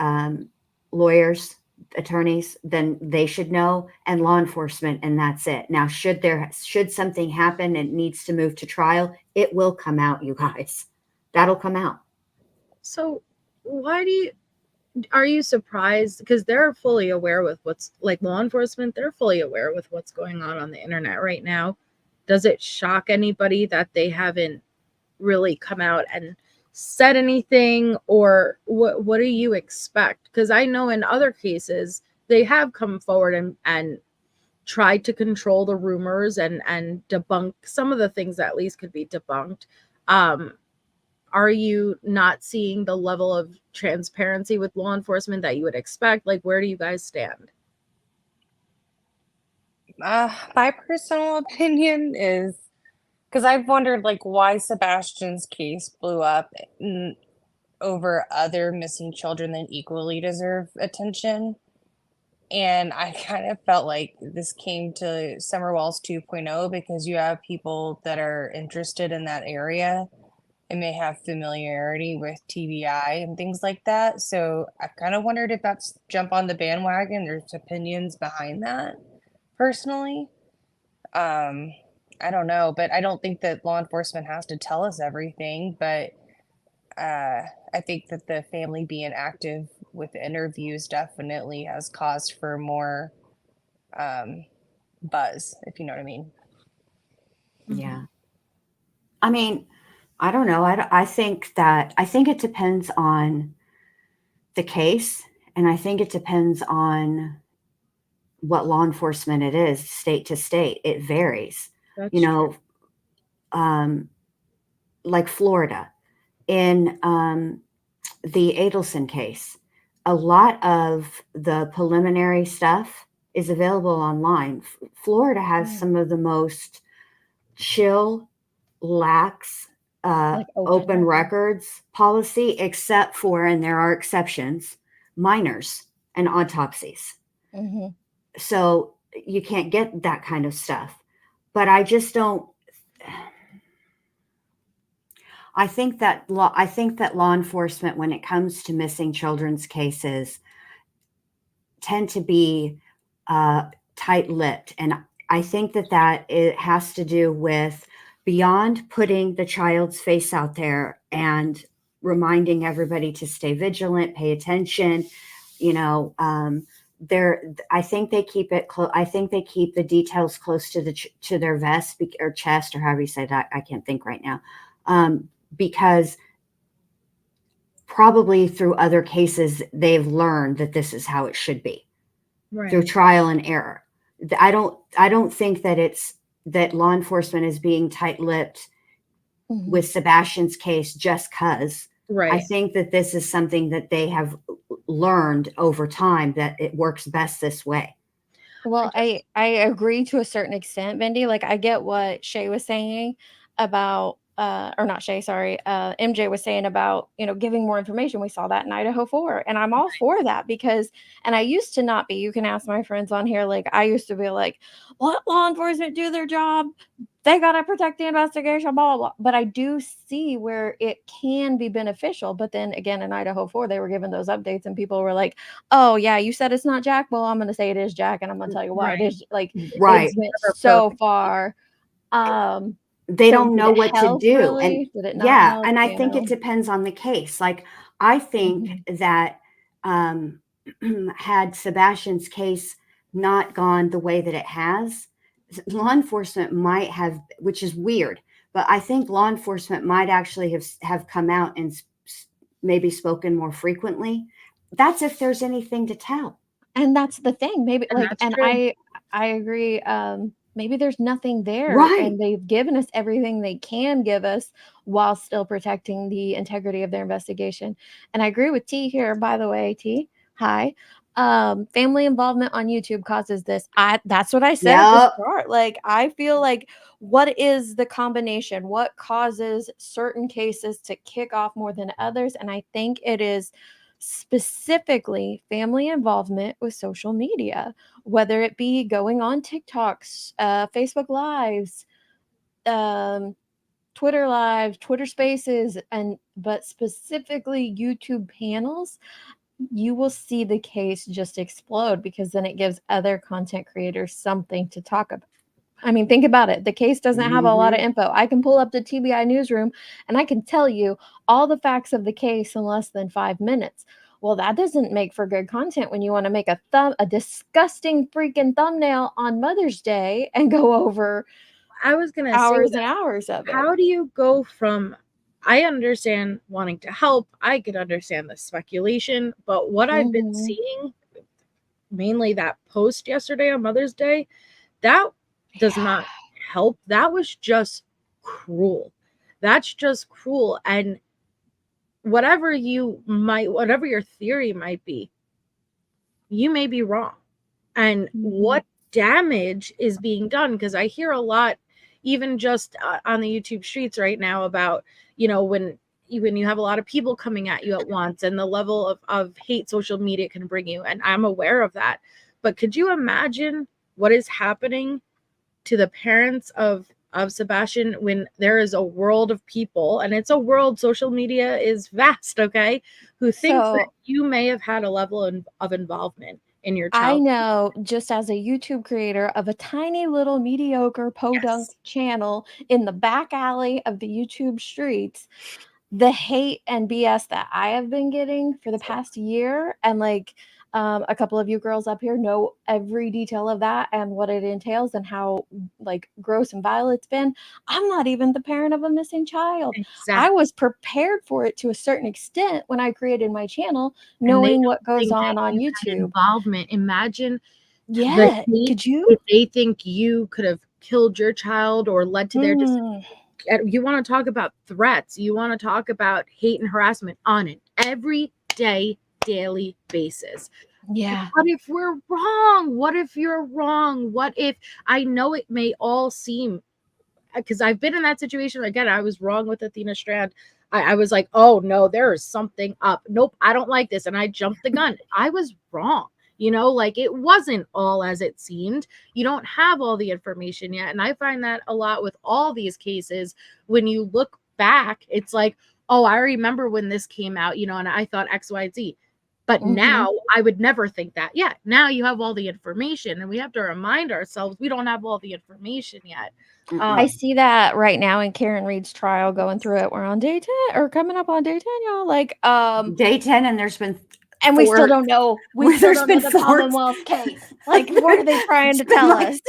lawyers, attorneys, then they should know, and law enforcement, and that's it. Now, should something happen and it needs to move to trial, it will come out, you guys. That'll come out.
So are you surprised? Because they're fully aware with what's, like, law enforcement, they're fully aware with what's going on the internet right now. Does it shock anybody that they haven't really come out and said anything, or what do you expect? Because I know in other cases they have come forward and tried to control the rumors and debunk some of the things that at least could be debunked. Are you not seeing the level of transparency with law enforcement that you would expect? Like, where do you guys stand?
My personal opinion is, because I've wondered, like, why Sebastian's case blew up over other missing children that equally deserve attention. And I kind of felt like this came to Summer Walls 2.0 because you have people that are interested in that area and may have familiarity with TBI and things like that. So I kind of wondered if that's jump on the bandwagon. There's opinions behind that, personally. I don't know, but I don't think that law enforcement has to tell us everything. But I think that the family being active with interviews definitely has caused for more buzz, if you know what I mean.
Yeah. I mean, I don't know. I think it depends on the case, and I think it depends on what law enforcement it is, state to state. It varies.
That's
you know, like Florida, in the Adelson case, a lot of the preliminary stuff is available online. Florida has some of the most chill, lax,
Like
open records policy, except for, and there are exceptions, minors and autopsies.
Mm-hmm.
So you can't get that kind of stuff. But I just don't. I think that law enforcement, when it comes to missing children's cases, tend to be tight-lipped, and I think that it has to do with, beyond putting the child's face out there and reminding everybody to stay vigilant, pay attention, I think they keep it close. I think they keep the details close to their vest or chest, or however you say that. I can't think right now, because probably through other cases they've learned that this is how it should be, through trial and error. I don't think that law enforcement is being tight-lipped with Sebastian's case just because.
Right.
I think that this is something that they have learned over time, that it works best this way.
Well, I agree to a certain extent, Mindy. Like, I get what Shay was saying about, or not Shay, sorry, MJ was saying about, giving more information. We saw that in Idaho 4, and I'm all for that because, and I used to not be, you can ask my friends on here, like, I used to be like, let law enforcement do their job. They got to protect the investigation, blah, blah, blah. But I do see where it can be beneficial. But then again, in Idaho 4, they were given those updates and people were like, oh, yeah, you said it's not Jack. Well, I'm going to say it is Jack. And I'm going to tell you why it is. Like,
Right.
It's went so far.
They don't know what to do.
Really?
And and I think it depends on the case. Like, I think that had Sebastian's case not gone the way that it has, law enforcement might have, which is weird, but I think law enforcement might actually have come out and maybe spoken more frequently. That's if there's anything to tell.
And that's the thing. Maybe, like, and I agree. maybe there's nothing there,
Right.
and they've given us everything they can give us while still protecting the integrity of their investigation. And I agree with T here, by the way. T, hi. Family involvement on YouTube causes this. That's what I said at the
Yep.
start. Like, I feel like, what is the combination? What causes certain cases to kick off more than others? And I think it is specifically family involvement with social media, whether it be going on TikToks, Facebook Lives, Twitter Lives, Twitter Spaces, but specifically YouTube panels. You will see the case just explode, because then it gives other content creators something to talk about. I mean, think about it. The case doesn't have a lot of info. I can pull up the TBI newsroom and I can tell you all the facts of the case in less than 5 minutes. Well, that doesn't make for good content when you want to make a disgusting freaking thumbnail on Mother's Day and go over
I was going to say
hours
that.
and hours of it.
How do you go from, I understand wanting to help, I could understand the speculation, but what I've been seeing, mainly that post yesterday on Mother's Day, that does not help. That was just cruel. That's just cruel. And whatever your theory might be, you may be wrong. And what damage is being done? Because I hear a lot, even just on the YouTube streets right now, about, when you have a lot of people coming at you at once, and the level of hate social media can bring you. And I'm aware of that. But could you imagine what is happening to the parents of Sebastian when there is a world of people, and it's a world, social media is vast, okay, who thinks that you may have had a level of involvement in your child?
I know, just as a YouTube creator of a tiny little mediocre podunk channel in the back alley of the YouTube streets, the hate and BS that I have been getting for the past year, and a couple of you girls up here know every detail of that and what it entails and how gross and vile it's been. I'm not even the parent of a missing child.
Exactly.
I was prepared for it to a certain extent when I created my channel, knowing what goes on YouTube.
Involvement. Imagine,
could you?
If they think you could have killed your child or led to their decision. You want to talk about threats, you want to talk about hate and harassment on an everyday, daily basis.
Yeah.
What if we're wrong? What if you're wrong? What if, I know it may all seem, because I've been in that situation. Again, I was wrong with Athena Strand. I was like, oh no, there is something up. Nope, I don't like this. And I jumped the gun. I was wrong. It wasn't all as it seemed. You don't have all the information yet. And I find that a lot with all these cases. When you look back, it's like, oh, I remember when this came out, and I thought X, Y, Z. But now I would never think that. Yeah, now you have all the information, and we have to remind ourselves we don't have all the information yet.
I see that right now in Karen Reed's trial, going through it. We're on day 10 or coming up on day 10, y'all.
Day 10, and there's been
we still don't know. We still don't know the Commonwealth case. What are they trying to tell us?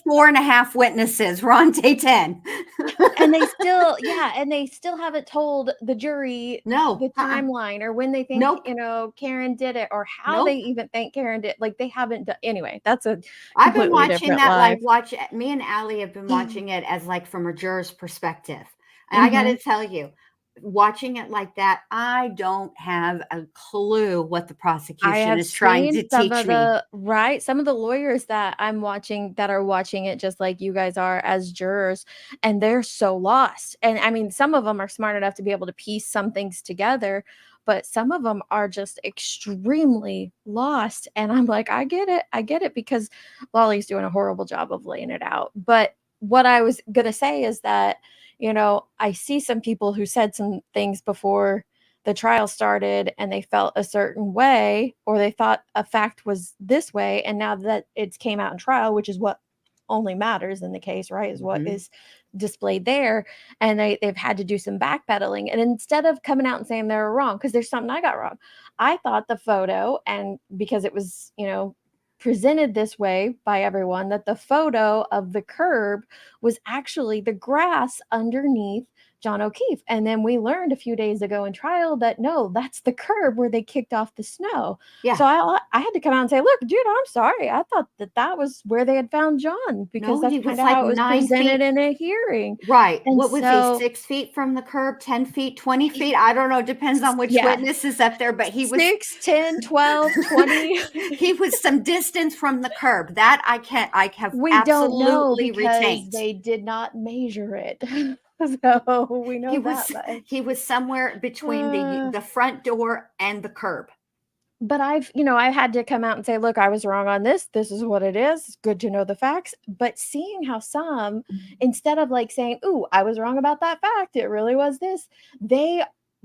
4.5 witnesses. We're on day 10.
And they still haven't told the jury the timeline or when they think Karen did it, or how they even think Karen did. They haven't done. Anyway, that's a
I've been watching that
life.
Me and Allie have been watching it as from a juror's perspective. And I got to tell you, watching it like that, I don't have a clue what the prosecution is trying to teach me.
Some of the lawyers that I'm watching that are watching it just like you guys are as jurors, and they're so lost. And I mean, some of them are smart enough to be able to piece some things together, but some of them are just extremely lost. And I'm like, I get it, because Lolly's doing a horrible job of laying it out. But what I was going to say is that, I see some people who said some things before the trial started and they felt a certain way, or they thought a fact was this way. And now that it's came out in trial, which is what only matters in the case, right, is what is displayed there. And they've had to do some backpedaling. And instead of coming out and saying they were wrong, because there's something I got wrong, I thought the photo, and because it was, presented this way by everyone, that the photo of the curb was actually the grass underneath John O'Keefe. And then we learned a few days ago in trial that no, that's the curb where they kicked off the snow.
Yeah.
So I had to come out and say, look, dude, I'm sorry. I thought that was where they had found John, because
No, he
that's
was
kind of
like
how it was
9
presented
feet.
in a hearing.
Right.
And
What was
so,
he, 6 feet from the curb, 10 feet, 20 feet? I don't know. Depends on which
yeah,
witness is up there, but he was
6, 10, 12, 20.
he was some distance from the curb. That I have
We don't know
absolutely
because
retained.
they did not measure it. So we know
He was somewhere between
Uh,
the front door and the curb.
but I had to come out and say, look, I was wrong on this. This is what it is. It's good to know the facts. But seeing how some, instead of like saying, ooh, I was wrong about that fact, it really was this,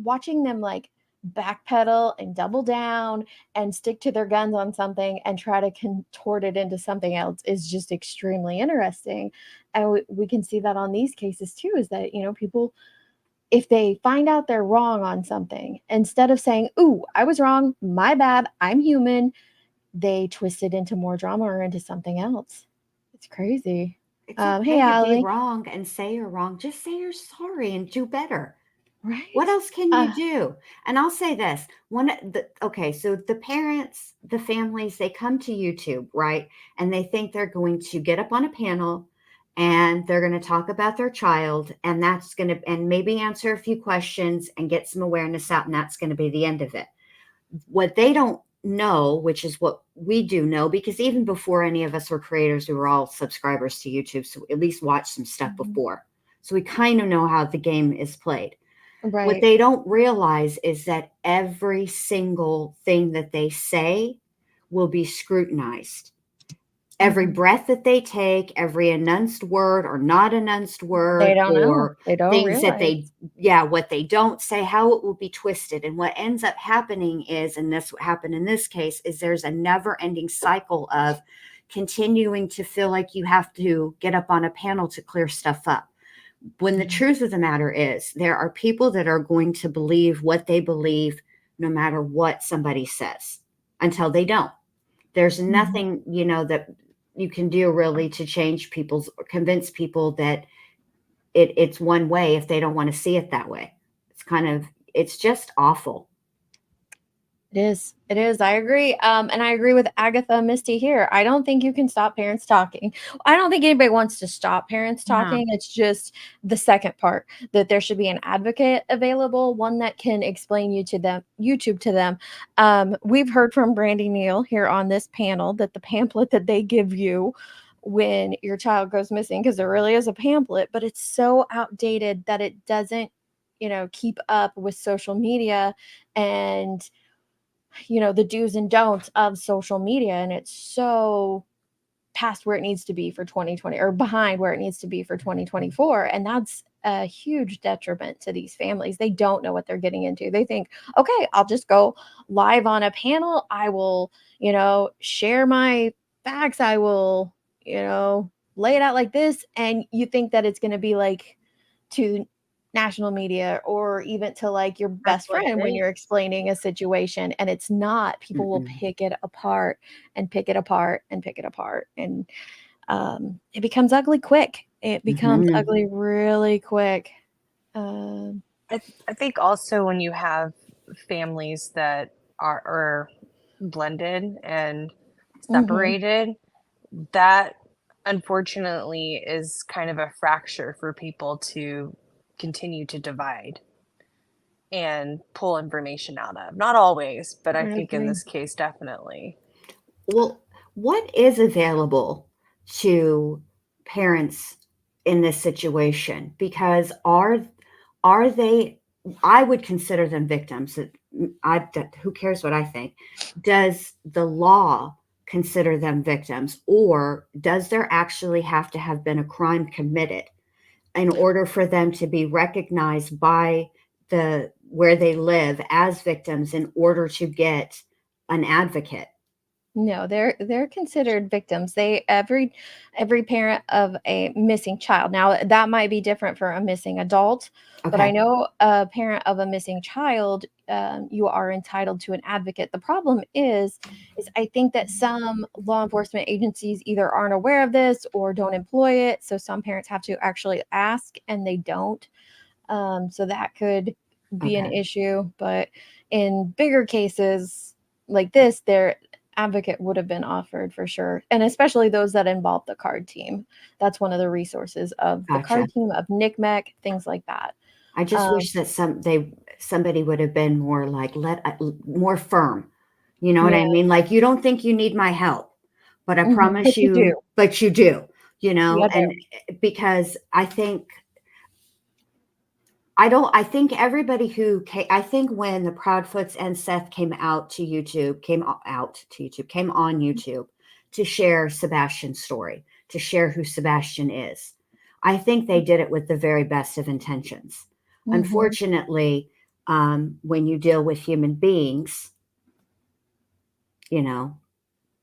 watching them like backpedal and double down and stick to their guns on something and try to contort it into something else is just extremely interesting. And we can see that on these cases too, is that, people, if they find out they're wrong on something, instead of saying, ooh, I was wrong, my bad, I'm human, they twist it into more drama or into something else. It's crazy.
It's okay
Hey,
to
Allie.
be wrong and say you're wrong. Just say you're sorry and do better.
Right.
What else can you do? And I'll say this. So the parents, the families, they come to YouTube, right? And they think they're going to get up on a panel and they're going to talk about their child, and that's going to, and maybe answer a few questions and get some awareness out, and that's going to be the end of it. What they don't know, which is what we do know, because even before any of us were creators, we were all subscribers to YouTube, so at least watch some stuff before. So we kind of know how the game is played.
Right.
What they don't realize is that every single thing that they say will be scrutinized. Every breath that they take, every enunced word or not enunced word,
They don't know.
or
They don't
things
realize.
that what they don't say, how it will be twisted. And what ends up happening is, and this what happened in this case, is there's a never-ending cycle of continuing to feel like you have to get up on a panel to clear stuff up. When the truth of the matter is, there are people that are going to believe what they believe no matter what somebody says until they don't. There's nothing, that you can do really to change convince people that it's one way if they don't want to see it that way. It's just awful.
It is. I agree. And I agree with Agatha Misty here. I don't think you can stop parents talking. I don't think anybody wants to stop parents talking. It's just the second part, that there should be an advocate available, one that can explain YouTube to them. We've heard from Brandy Neal here on this panel that the pamphlet that they give you when your child goes missing, because there really is a pamphlet, but it's so outdated that it doesn't, keep up with social media and the do's and don'ts of social media, and it's so past where it needs to be for 2020, or behind where it needs to be for 2024, and that's a huge detriment to these families. They don't know what they're getting into. They think, okay, I'll just go live on a panel, I will share my facts, I will lay it out like this, and you think that it's going to be like to national media or even to like your best friend when you're explaining a situation, and it's not. People will pick it apart and pick it apart and pick it apart, and it becomes ugly quick. It becomes ugly really quick.
I think also when you have families that are blended and separated, that unfortunately is kind of a fracture for people to continue to divide and pull information out of. Not always, but I think in this case, definitely.
Well, what is available to parents in this situation? Because are they, I would consider them victims. Who cares what I think? Does the law consider them victims, or does there actually have to have been a crime committed in order for them to be recognized by where they live as victims in order to get an advocate?
No, they're considered victims. Every parent of a missing child. Now that might be different for a missing adult, but I know a parent of a missing child, you are entitled to an advocate. The problem is I think that some law enforcement agencies either aren't aware of this or don't employ it. So some parents have to actually ask, and they don't. So that could be an
Okay.
issue. But in bigger cases like this, their advocate would have been offered for sure. And especially those that involve the card team. That's one of the resources of the
Gotcha.
card team, of NCMEC, things like that.
I just wish that somebody would have been more like more firm. You know what I
Yeah.
mean? Like, you don't think you need my help, but I
Mhm.
promise
But you do.
but you do, you know,
You do.
and because I think everybody I think when the Proudfoots and Seth came on YouTube to share Sebastian's story, to share who Sebastian is, I think they did it with the very best of intentions.
Mhm.
Unfortunately, when you deal with human beings, you know,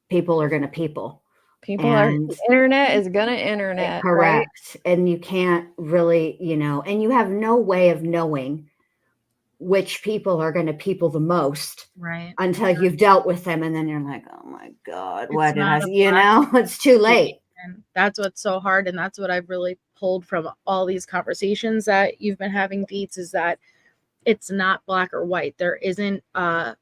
people are going to people.
The internet is going to internet,
correct.
right?
And you can't really, and you have no way of knowing which people are going to people the most
Right.
until you've dealt with them. And then you're like, oh my God, what did I,
not a
it's too late.
And that's what's so hard. And that's what I've really pulled from all these conversations that you've been having, Deets, is that it's not black or white. There isn't a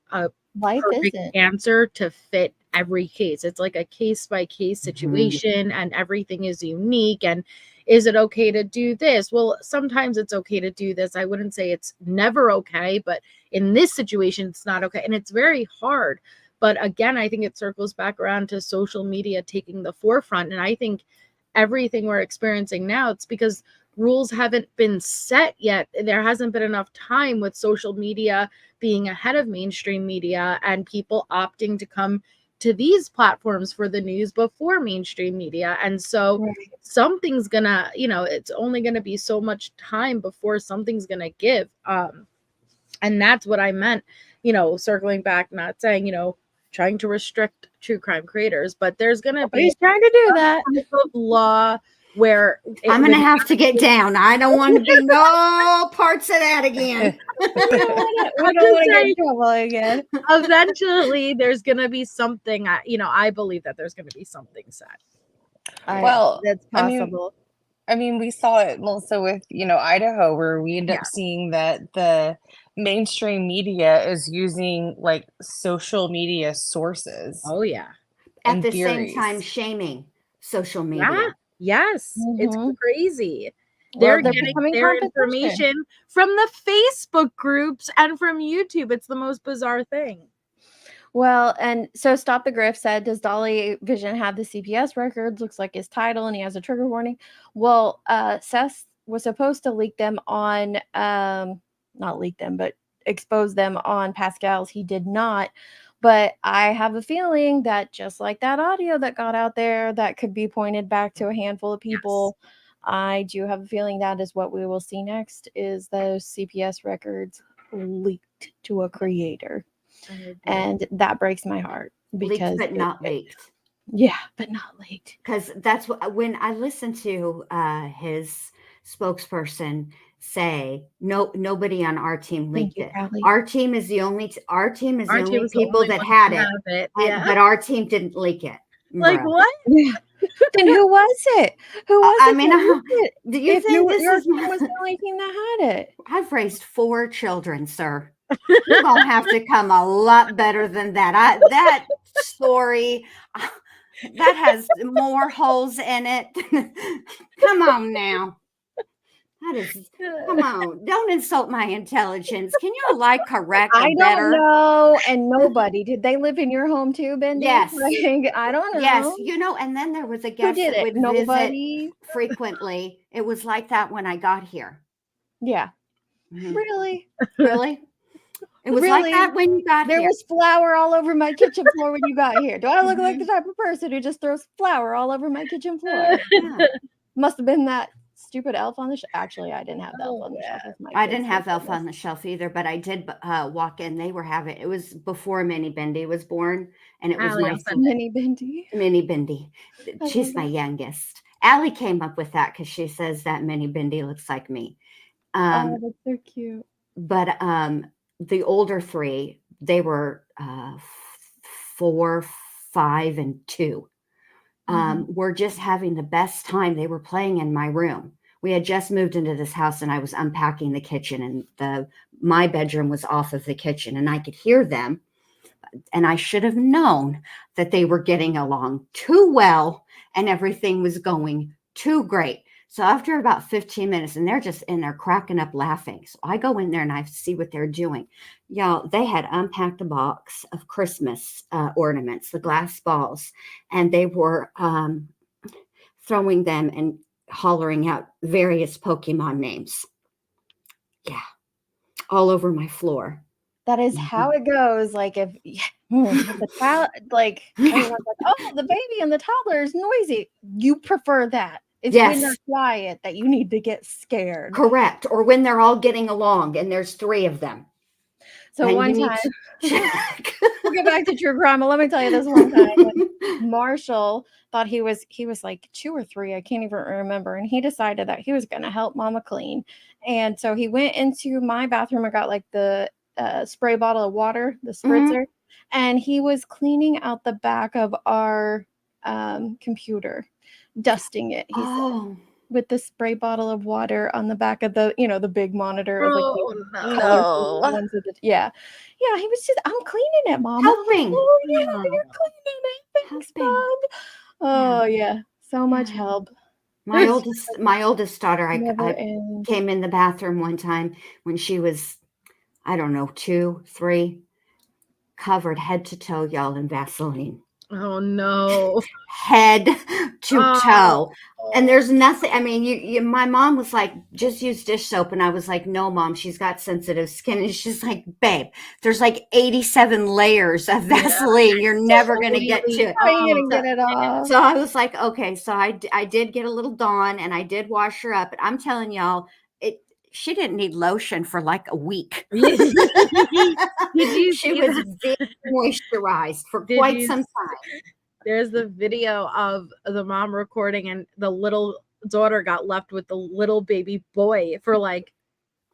Life
perfect
isn't.
answer to fit every case. It's like a case by case situation, and everything is unique. And is it okay to do this? Well, sometimes it's okay to do this. I wouldn't say it's never okay, but in this situation, it's not okay. And it's very hard. But again, I think it circles back around to social media taking the forefront. And I think everything we're experiencing now, it's because rules haven't been set yet. There hasn't been enough time with social media being ahead of mainstream media and people opting to come to these platforms for the news before mainstream media. And so something's gonna, it's only gonna be so much time before something's gonna give. And that's what I meant, circling back, not saying, trying to restrict true crime creators, but there's gonna be
He's trying to do that.
type of law where
I'm going to have to get down. I don't want to be no parts of that again.
We don't want to get in trouble again.
Eventually, there's going to be something, I believe that there's going to be something said.
That's possible.
I mean, we saw it also with, Idaho, where we end up seeing that the mainstream media is using like social media sources.
Oh, yeah.
At the same time, shaming social media.
Yeah. Yes. It's crazy.
They're
getting their information from the Facebook groups and from YouTube. It's the most bizarre thing.
Well, and so Stop the Grift said, does Dolly Vision have the CPS records? Looks like his title, and he has a trigger warning. Well, Seth was supposed to leak them on, not leak them, but expose them on Pascal's. He did not. But I have a feeling that just like that audio that got out there, that could be pointed back to a handful of people. Yes. I do have a feeling that is what we will see next, is those CPS records leaked to a creator. And that breaks my heart, because
leaked but not leaked.
Yeah, but not leaked.
Because that's what, when I listened to his spokesperson say, nobody on our team leaked it. Our team is the only people that had it. But our team didn't leak it.
Like, what?
Then who was it? Who was it?
I mean, do you think
your team was the only team that had it?
I've raised 4 children, sir. You're gonna have to come a lot better than that. That story, that has more holes in it. Come on now. Come on. Don't insult my intelligence. Can you correct
I
better?
don't know. And nobody. Did they live in your home too, Bendy?
Yes.
I don't know.
Yes. And then there was a guest that would visit frequently. It was like that when I got here.
Yeah.
Mm-hmm.
Really?
Really? It was like that when you got here.
There was flour all over my kitchen floor when you got here. Do I look like the type of person who just throws flour all over my kitchen floor? Yeah. Must have been that stupid elf on the shelf. Actually, I didn't have the elf on the shelf.
I didn't have elf on the shelf either, but I did walk in. They were having, it was before Minnie Bendy was born, and it was my
Minnie Bendy.
Minnie Bendy. She's my youngest. Allie came up with that because she says that Minnie Bendy looks like me.
Oh, that's so cute.
But the older 3, they were 4, 5, and 2. Were just having the best time. They were playing in my room. we had just moved into this house and I was unpacking the kitchen, and my bedroom was off of the kitchen, and I could hear them. And I should have known that they were getting along too well and everything was going too great. So after about 15 minutes, and they're just in there cracking up laughing. So I go in there and I see what they're doing. Y'all, they had unpacked a box of Christmas ornaments, the glass balls, and they were throwing them and hollering out various Pokemon names. Yeah, all over my floor.
That is how it goes. Like if the child, like everyone's like, oh, the baby and the toddler is noisy. You prefer that. It's when they're quiet that you need to get scared.
Correct. Or when they're all getting along and there's 3 of them.
So and one time, we'll get back to true crime. But let me tell you this one time. When Marshall thought he was like 2 or 3. I can't even remember. And he decided that he was going to help Mama clean. And so he went into my bathroom and got like the spray bottle of water, the spritzer. And he was cleaning out the back of our computer, dusting it. He said, with the spray bottle of water on the back of the, the big monitor. Ones with the, yeah. He was just, I'm cleaning it, Mama.
Helping.
Oh, yeah, you're cleaning it. Thanks, Bob. Oh, yeah. So much help.
My oldest daughter, I came in the bathroom one time when she was, I don't know, 2, 3, covered head to toe, y'all, in Vaseline.
Oh no.
Head to toe. And there's nothing. I mean, my mom was like, just use dish soap. And I was like, no, Mom, she's got sensitive skin. And she's like, babe, there's like 87 layers of Vaseline. You're never going to get to it.
How are you going to get it off?
So I was like, okay. So I did get a little Dawn and I did wash her up. But I'm telling y'all, she didn't need lotion for like a week. She was very moisturized for quite some time.
There's the video of the mom recording, and the little daughter got left with the little baby boy for like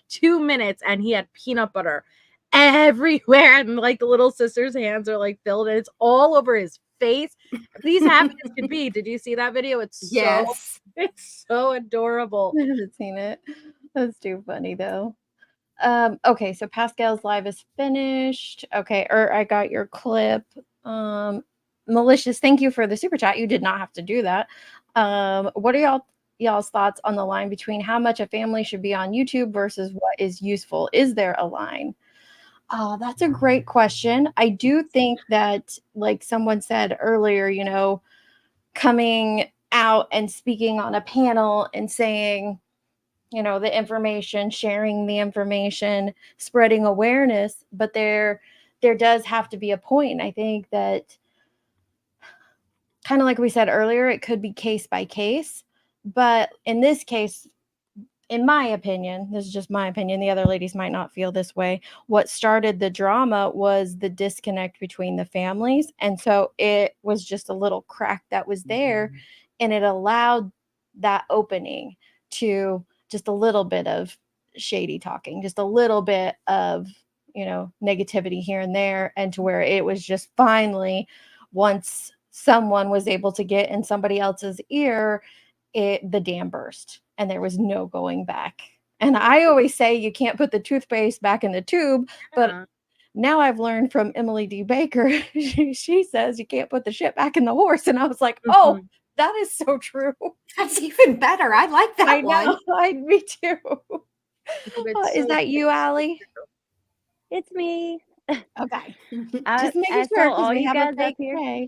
2 minutes, and he had peanut butter everywhere, and like the little sister's hands are like filled, and it's all over his face. These happy as can be. Did you see that video? It's so adorable.
I haven't seen it. That's too funny though. Okay, so Pascal's live is finished. Okay, I got your clip. Malicious, thank you for the super chat. You did not have to do that. What are y'all's thoughts on the line between how much a family should be on YouTube versus what is useful? Is there a line? Oh, that's a great question. I do think that, like someone said earlier, coming out and speaking on a panel and saying, the information, sharing the information, spreading awareness, but there does have to be a point. I think that, kind of like we said earlier, it could be case by case, but in this case, in my opinion, this is just my opinion, the other ladies might not feel this way. What started the drama was the disconnect between the families. And so it was just a little crack that was there, and it allowed that opening to just a little bit of shady talking, just a little bit of, negativity here and there, and to where it was just finally, once someone was able to get in somebody else's ear, the dam burst and there was no going back. And I always say you can't put the toothpaste back in the tube, but now I've learned from Emily D. Baker, she says you can't put the shit back in the horse. And I was like, oh, that is so true.
That's even better. I like that one.
Me too. Is that you, Allie?
It's me.
Okay.
Just making sure all you guys up here.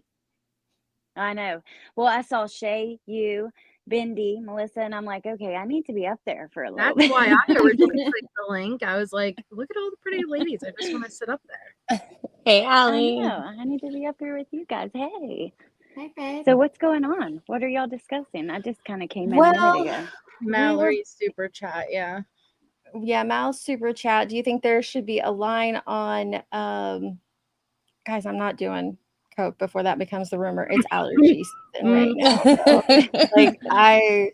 I know. Well, I saw Shay, you, Bendy, Melissa, and I'm like, okay, I need to be up there for a little bit.
That's why I originally clicked the link. I was like, look at all the pretty ladies. I just want to sit up there.
Hey, Allie. I know. I need to be up here with you guys. Hey.
Hey, babe.
So what's going on? What are y'all discussing? I just kind of came in a minute ago.
Mallory's super chat, yeah.
Yeah, Mal's super chat. Do you think there should be a line on, guys, I'm not doing Coke before that becomes the rumor. It's allergy season right now. So, like, I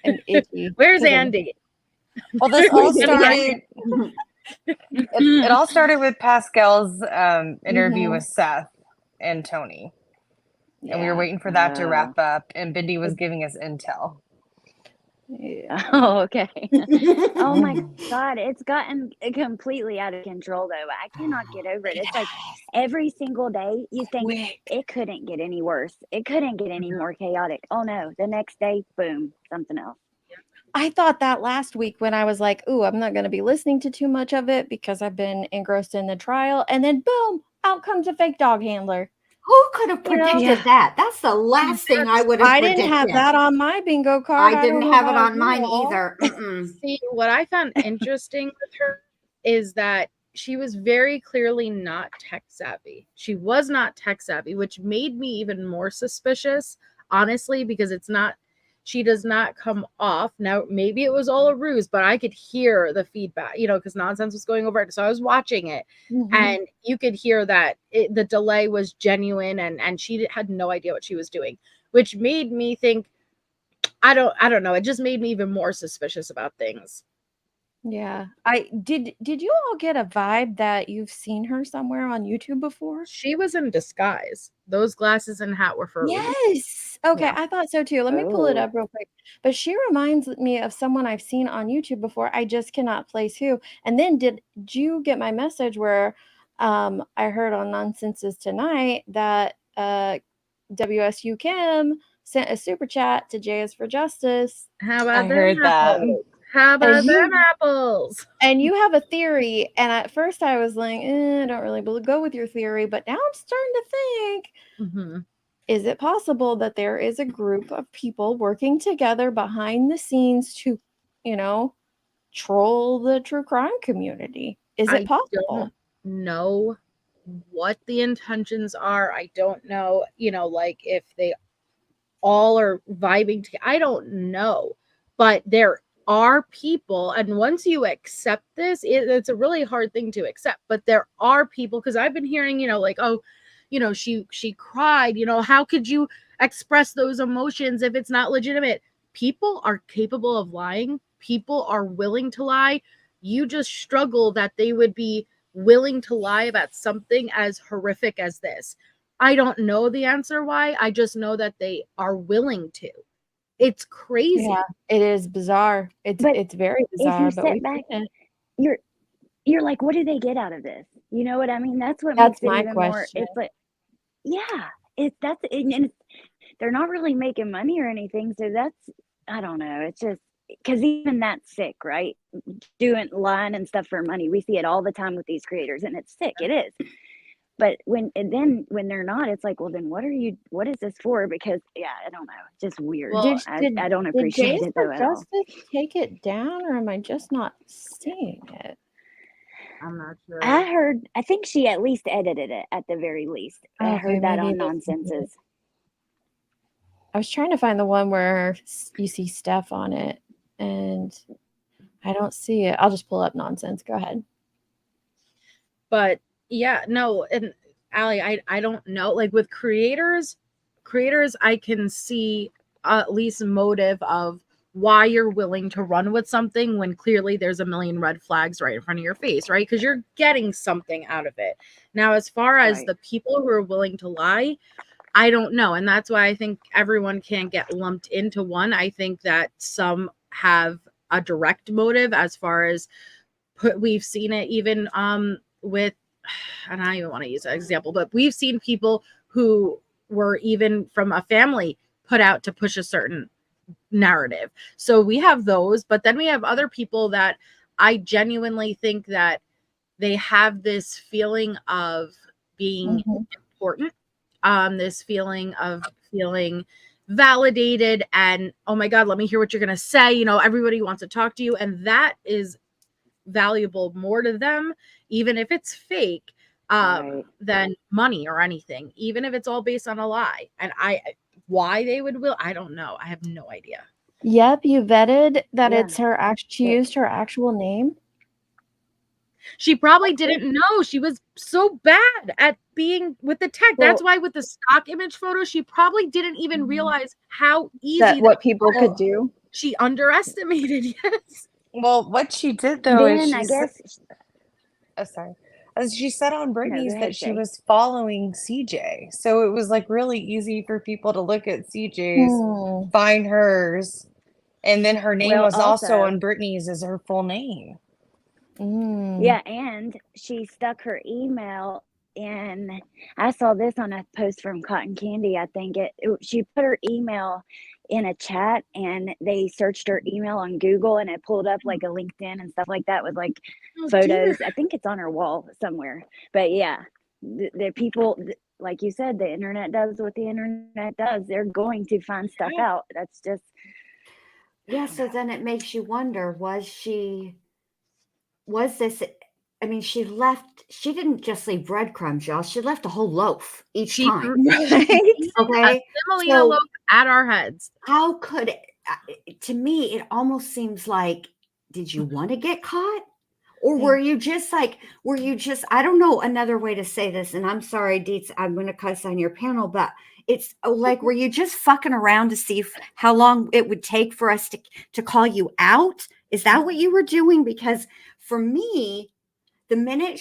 am itchy.
Where's Andy?
Well, this all started. It all started with Pascal's interview with Seth and Tony. And we were waiting for that to wrap up, and Bindi was giving us intel.
Yeah.
Oh, okay. Oh my God, it's gotten completely out of control though. I cannot get over it. It's like every single day you think it couldn't get any worse. It couldn't get any more chaotic. Oh no, the next day, boom, something else.
I thought that last week when I was like, ooh, I'm not going to be listening to too much of it because I've been engrossed in the trial. And then boom, out comes a fake dog handler.
Who could have predicted that? That's the last thing I would have
I
predicted.
didn't have that on my bingo card.
I didn't have it on mine either.
See, what I found interesting with her is that she was very clearly not tech savvy. She was not tech savvy, which made me even more suspicious, honestly, because she does not come off. Now, maybe it was all a ruse, but I could hear the feedback, because nonsense was going over it. So I was watching it and you could hear that the delay was genuine and she had no idea what she was doing, which made me think, I don't know. It just made me even more suspicious about things.
Yeah. Did you all get a vibe that you've seen her somewhere on YouTube before?
She was in disguise. Those glasses and hat were for
Yes. Okay,
Yeah.
I thought so too. Let me pull it up real quick. But she reminds me of someone I've seen on YouTube before. I just cannot place who. And then did you get my message where I heard on Nonsenses tonight that WSU Kim sent a super chat to JS for Justice.
How about
I heard that.
How about them apples?
And you have a theory. And at first I was like, I don't really go with your theory. But now I'm starting to think, is it possible that there is a group of people working together behind the scenes to, troll the true crime community? Is it possible?
I don't know what the intentions are. I don't know, like if they all are vibing together. I don't know. But there are people, and once you accept this, it's a really hard thing to accept. But there are people, because I've been hearing, like, oh, she cried, how could you express those emotions if it's not legitimate? People are capable of lying. People are willing to lie. You just struggle that they would be willing to lie about something as horrific as this. I don't know the answer why. I just know that they are willing to. It's crazy.
Yeah, it is bizarre. It's very bizarre.
If you sit back, you're like, what do they get out of this? You know what I mean? That's what
That's
makes it
my
even
question.
more. It's like, yeah, and they're not really making money or anything. So that's, I don't know. It's just because even that's sick, right? Doing lying and stuff for money. We see it all the time with these creators, and it's sick. It is. But when they're not, it's like, well, then what is this for? Because I don't know. It's just weird.
Well,
I don't appreciate it though at all.
Justice take it down, or am I just not seeing it?
I'm not sure.
I think she at least edited it at the very least. I heard that on Nonsenses.
I was trying to find the one where you see Steph on it, and I don't see it. I'll just pull up Nonsense. Go ahead.
But yeah, no, and Allie, I don't know. Like with creators, I can see at least motive of why you're willing to run with something when clearly there's a million red flags right in front of your face, right? Because you're getting something out of it. Now, as far as the people who are willing to lie, I don't know. And that's why I think everyone can't get lumped into one. I think that some have a direct motive as far as we've seen it even with, and I don't even want to use that example, but we've seen people who were even from a family put out to push a certain narrative. So we have those, but then we have other people that I genuinely think that they have this feeling of being important, this feeling of feeling validated and, oh my God, let me hear what you're going to say. Everybody wants to talk to you. And that is valuable more to them, even if it's fake, than money or anything, even if it's all based on a lie. And why they would I don't know. I have no idea.
Yep, you vetted that it's her. She used her actual name.
She probably didn't know. She was so bad at being with the tech. That's why with the stock image photo, she probably didn't even realize how easy
what people could do.
She underestimated. Yes.
Well, what she did though is
I guess.
As she said on Britney's that she was following CJ. So it was like really easy for people to look at CJ's, find hers, And then her name
Well,
was also
also-
on Britney's as her full name.
Yeah, and she stuck her email in. I saw this on a post from Cotton Candy. I think she put her email in a chat, and they searched her email on Google, and it pulled up like a LinkedIn and stuff like that with like photos.
dear.
I think it's on her wall somewhere. But yeah, the people, like you said, the internet does what the internet does. They're going to find stuff out. That's just
Yeah, so then it makes you wonder, was this, I mean, she didn't just leave breadcrumbs, y'all. She left a whole loaf each time. Okay.
A semolina
So-
loaf at our heads.
How could it, to me, it almost seems like, did you want to get caught? Or were you just, I don't know another way to say this, and I'm sorry, Deets, I'm going to cuss on your panel, but it's like, were you just fucking around to see how long it would take for us to call you out? Is that what you were doing? Because for me, the minute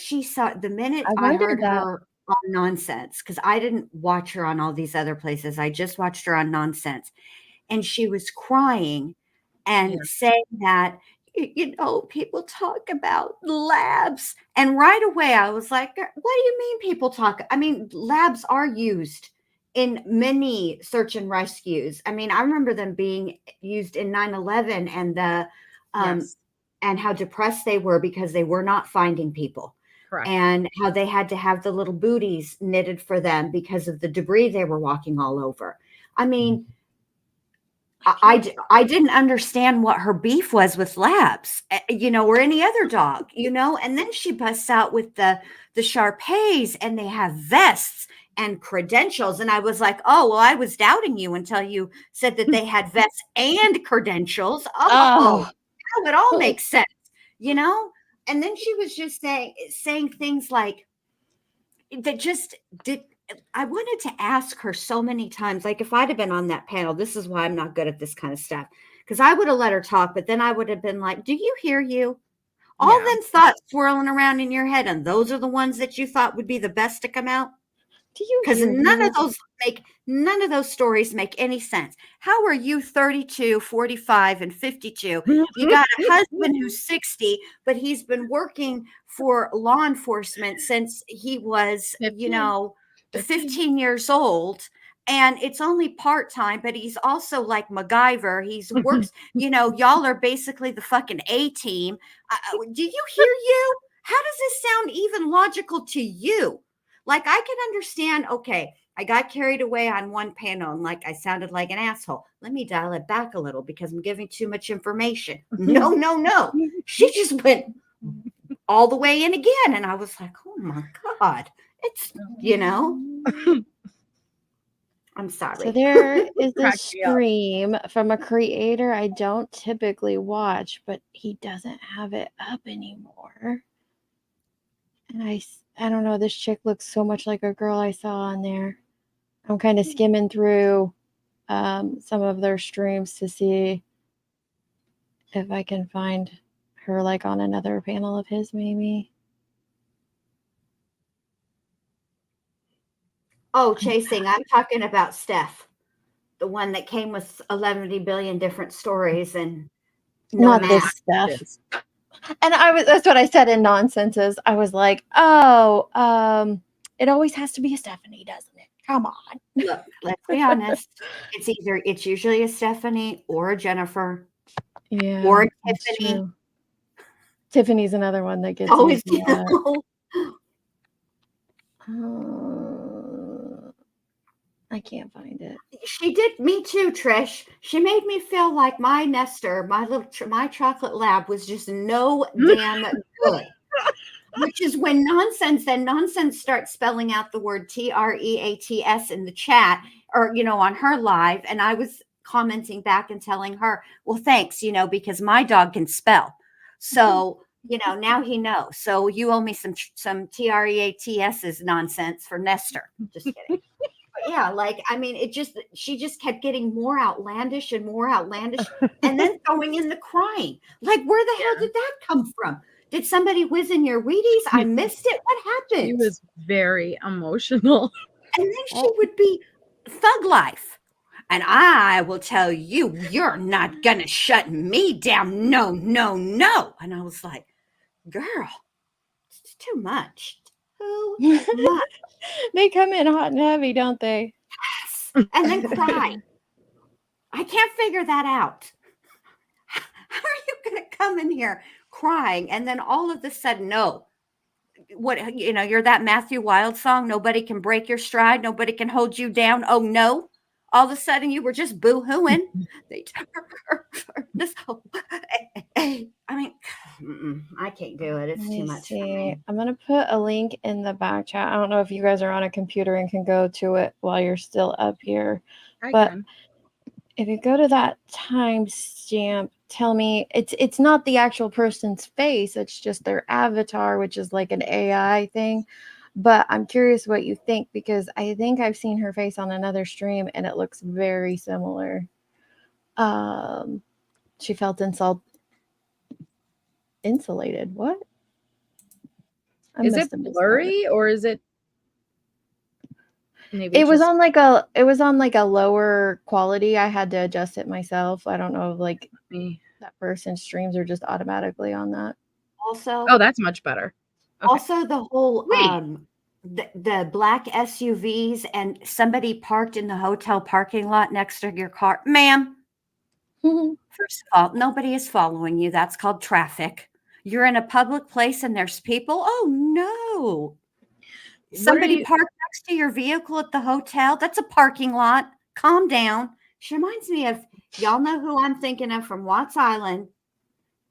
I heard her on Nonsense, because I didn't watch her on all these other places, I just watched her on Nonsense, and she was crying and saying that, people talk about labs. And right away, I was like, what do you mean people talk? I mean, labs are used in many search and rescues. I mean, I remember them being used in 9/11 and and how depressed they were because they were not finding people.
Correct.
And how they had to have the little booties knitted for them because of the debris they were walking all over. I mean, I didn't understand what her beef was with labs, or any other dog, and then she busts out with the Shar-Peis, and they have vests and credentials. And I was like, oh, well, I was doubting you until you said that they had vests and credentials. Oh, now it all makes sense, And then she was just saying things like that just did. I wanted to ask her so many times, like if I'd have been on that panel, this is why I'm not good at this kind of stuff, because I would have let her talk, but then I would have been like, do you hear you? All them thoughts swirling around in your head, and those are the ones that you thought would be the best to come out? Because none of those stories make any sense. How are you 32, 45, and 52? You got a husband who's 60, but he's been working for law enforcement since he was, 15 years old, and it's only part-time, but he's also like MacGyver. He's works, y'all are basically the fucking A-team. Do you hear you? How does this sound even logical to you? Like, I can understand, okay, I got carried away on one panel and like I sounded like an asshole. Let me dial it back a little because I'm giving too much information. No. She just went all the way in again. And I was like, oh my God. It's, I'm sorry.
So there is a stream from a creator I don't typically watch, but he doesn't have it up anymore. And I don't know, this chick looks so much like a girl I saw on there. I'm kind of skimming through some of their streams to see if I can find her like on another panel of his, maybe.
Oh, chasing. I'm talking about Steph, the one that came with 11 billion different stories and
not this stuff. And that's what I said in Nonsenses. I was like, oh, it always has to be a Stephanie, doesn't it? Come on.
Look, let's be honest. It's usually a Stephanie or a Jennifer.
Yeah.
Or a Tiffany.
True. Tiffany's another one that gets
always
I can't find it.
She did me too, Trish. She made me feel like my Nestor, my chocolate lab was just no damn good. Which is when Nonsense starts spelling out the word TREATS in the chat or on her live, and I was commenting back and telling her, well, thanks, because my dog can spell. So now he knows. So you owe me some TREATS's nonsense for Nestor. Just kidding. Yeah, she just kept getting more outlandish and and then throwing in the crying. Like, where the hell did that come from? Did somebody whiz in your Wheaties? I missed it. What happened?
She was very emotional.
And then she would be thug life. And I will tell you, you're not going to shut me down. No, no, no. And I was like, girl, it's too much. Too much.
They come in hot and heavy, don't they?
Yes. And then cry. I can't figure that out. How are you going to come in here crying and then all of a sudden, no. What, you're that Matthew Wild song, nobody can break your stride, nobody can hold you down. Oh no. All of a sudden you were just boo-hooing. This whole, I mean, I can't do it. It's too much for me.
I'm going to put a link in the back chat. I don't know if you guys are on a computer and can go to it while you're still up here. But if you go to that timestamp, tell me it's not the actual person's face, it's just their avatar, which is like an AI thing. But I'm curious what you think, because I think I've seen her face on another stream and it looks very similar. She felt insulated. What?
Is it blurry or is it? Maybe
it was on like a lower quality. I had to adjust it myself. I don't know if like that person's streams are just automatically on that.
Also,
oh, that's much better.
Okay. Also, the whole the black SUVs and somebody parked in the hotel parking lot next to your car, ma'am. First of all, nobody is following you. That's called traffic. You're in a public place and there's people. Oh no. Somebody parked next to your vehicle at the hotel. That's a parking lot. Calm down. She reminds me of, y'all know who I'm thinking of from Watts Island.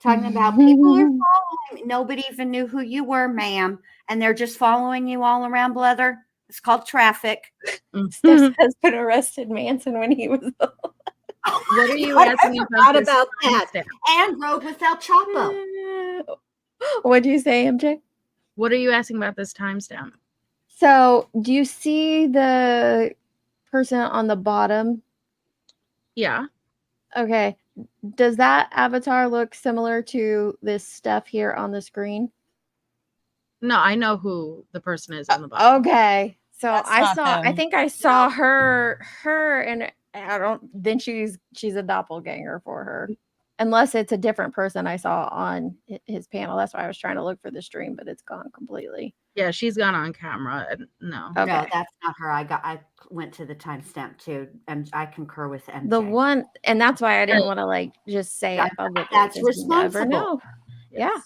Talking about people are following. Nobody even knew who you were, ma'am. And they're just following you all around, brother. It's called traffic.
Steph's husband arrested Manson when he was little.
What are you asking
about that? And rode with El Chapo.
What'd you say, MJ?
What are you asking about this timestamp?
So, do you see the person on the bottom?
Yeah. Okay.
Does that avatar look similar to this stuff here on the screen?
No, I know who the person is on the bottom.
Okay. So I think I saw her and then she's a doppelganger for her. Unless it's a different person I saw on his panel. That's why I was trying to look for the stream, but it's gone completely.
Yeah, she's gone on camera. No.
Okay. No, that's not her. I went to the timestamp too, and I concur with MJ.
The one, and that's why I didn't want to just say it publicly.
That's responsible.
You never know.
Yes. Yeah.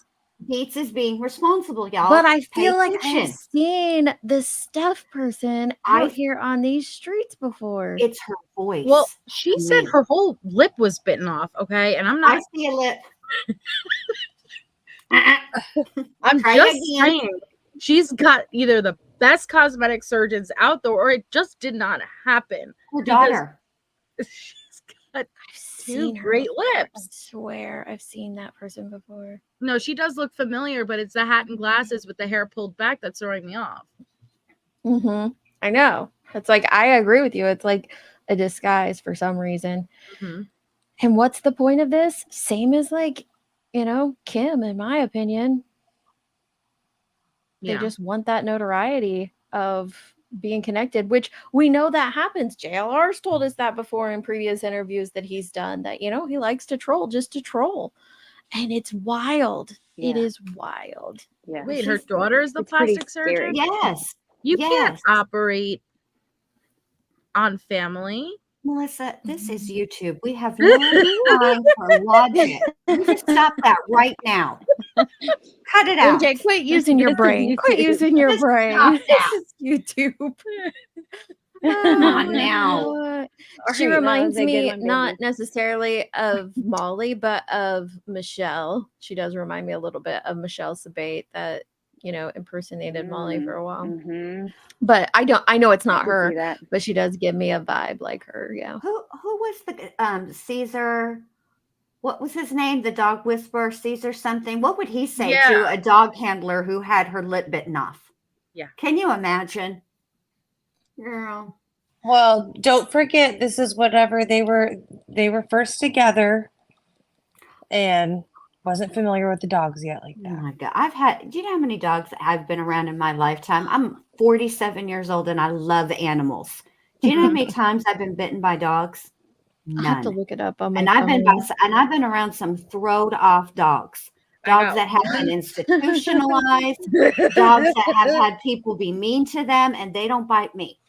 Deets is being responsible, y'all.
But I feel like I've seen the Steph person out here on these streets before.
It's her voice.
Well, she said her whole lip was bitten off. Okay, and I'm not.
I see a lip.
I'm just saying, she's got either the best cosmetic surgeons out there, or it just did not happen.
Her daughter.
She's got two great lips.
I swear I've seen that person before.
No, she does look familiar, but it's the hat and glasses with the hair pulled back that's throwing me off.
Mm-hmm. I know. It's like, I agree with you. It's like a disguise for some reason. Mm-hmm. And what's the point of this? Same as like, Kim, in my opinion. Yeah. They just want that notoriety of being connected, which we know that happens. JLR's told us that before in previous interviews that he's done, that, he likes to troll just to troll. And it's wild. Yeah. It is wild.
Yeah. Wait, her daughter is the plastic surgeon?
Yes.
You can't operate on family.
Melissa, this is YouTube. We have no time for logic. You just stop that right now. Cut it out.
MJ, quit using your brain. Quit using your brain. This is YouTube.
Come on now.
She reminds me not necessarily of Molly, but of Michelle. She does remind me a little bit of Michelle Sabate that, impersonated Molly for a while. Mm-hmm. But I know it's not her, but she does give me a vibe like her. Yeah.
Who was the Caesar? What was his name? The dog whisperer, Caesar something. What would he say to a dog handler who had her lip bitten off?
Yeah.
Can you imagine? Girl.
Well, don't forget, this is whatever they were first together and wasn't familiar with the dogs yet like that.
Oh my God. Do you know how many dogs I've been around in my lifetime? I'm 47 years old and I love animals. Do you know how many times I've been bitten by dogs?
I have to
None.
look it up on my
And I've
phone.
been around some throwed off dogs. Dogs that have been institutionalized, dogs that have had people be mean to them, and they don't bite me.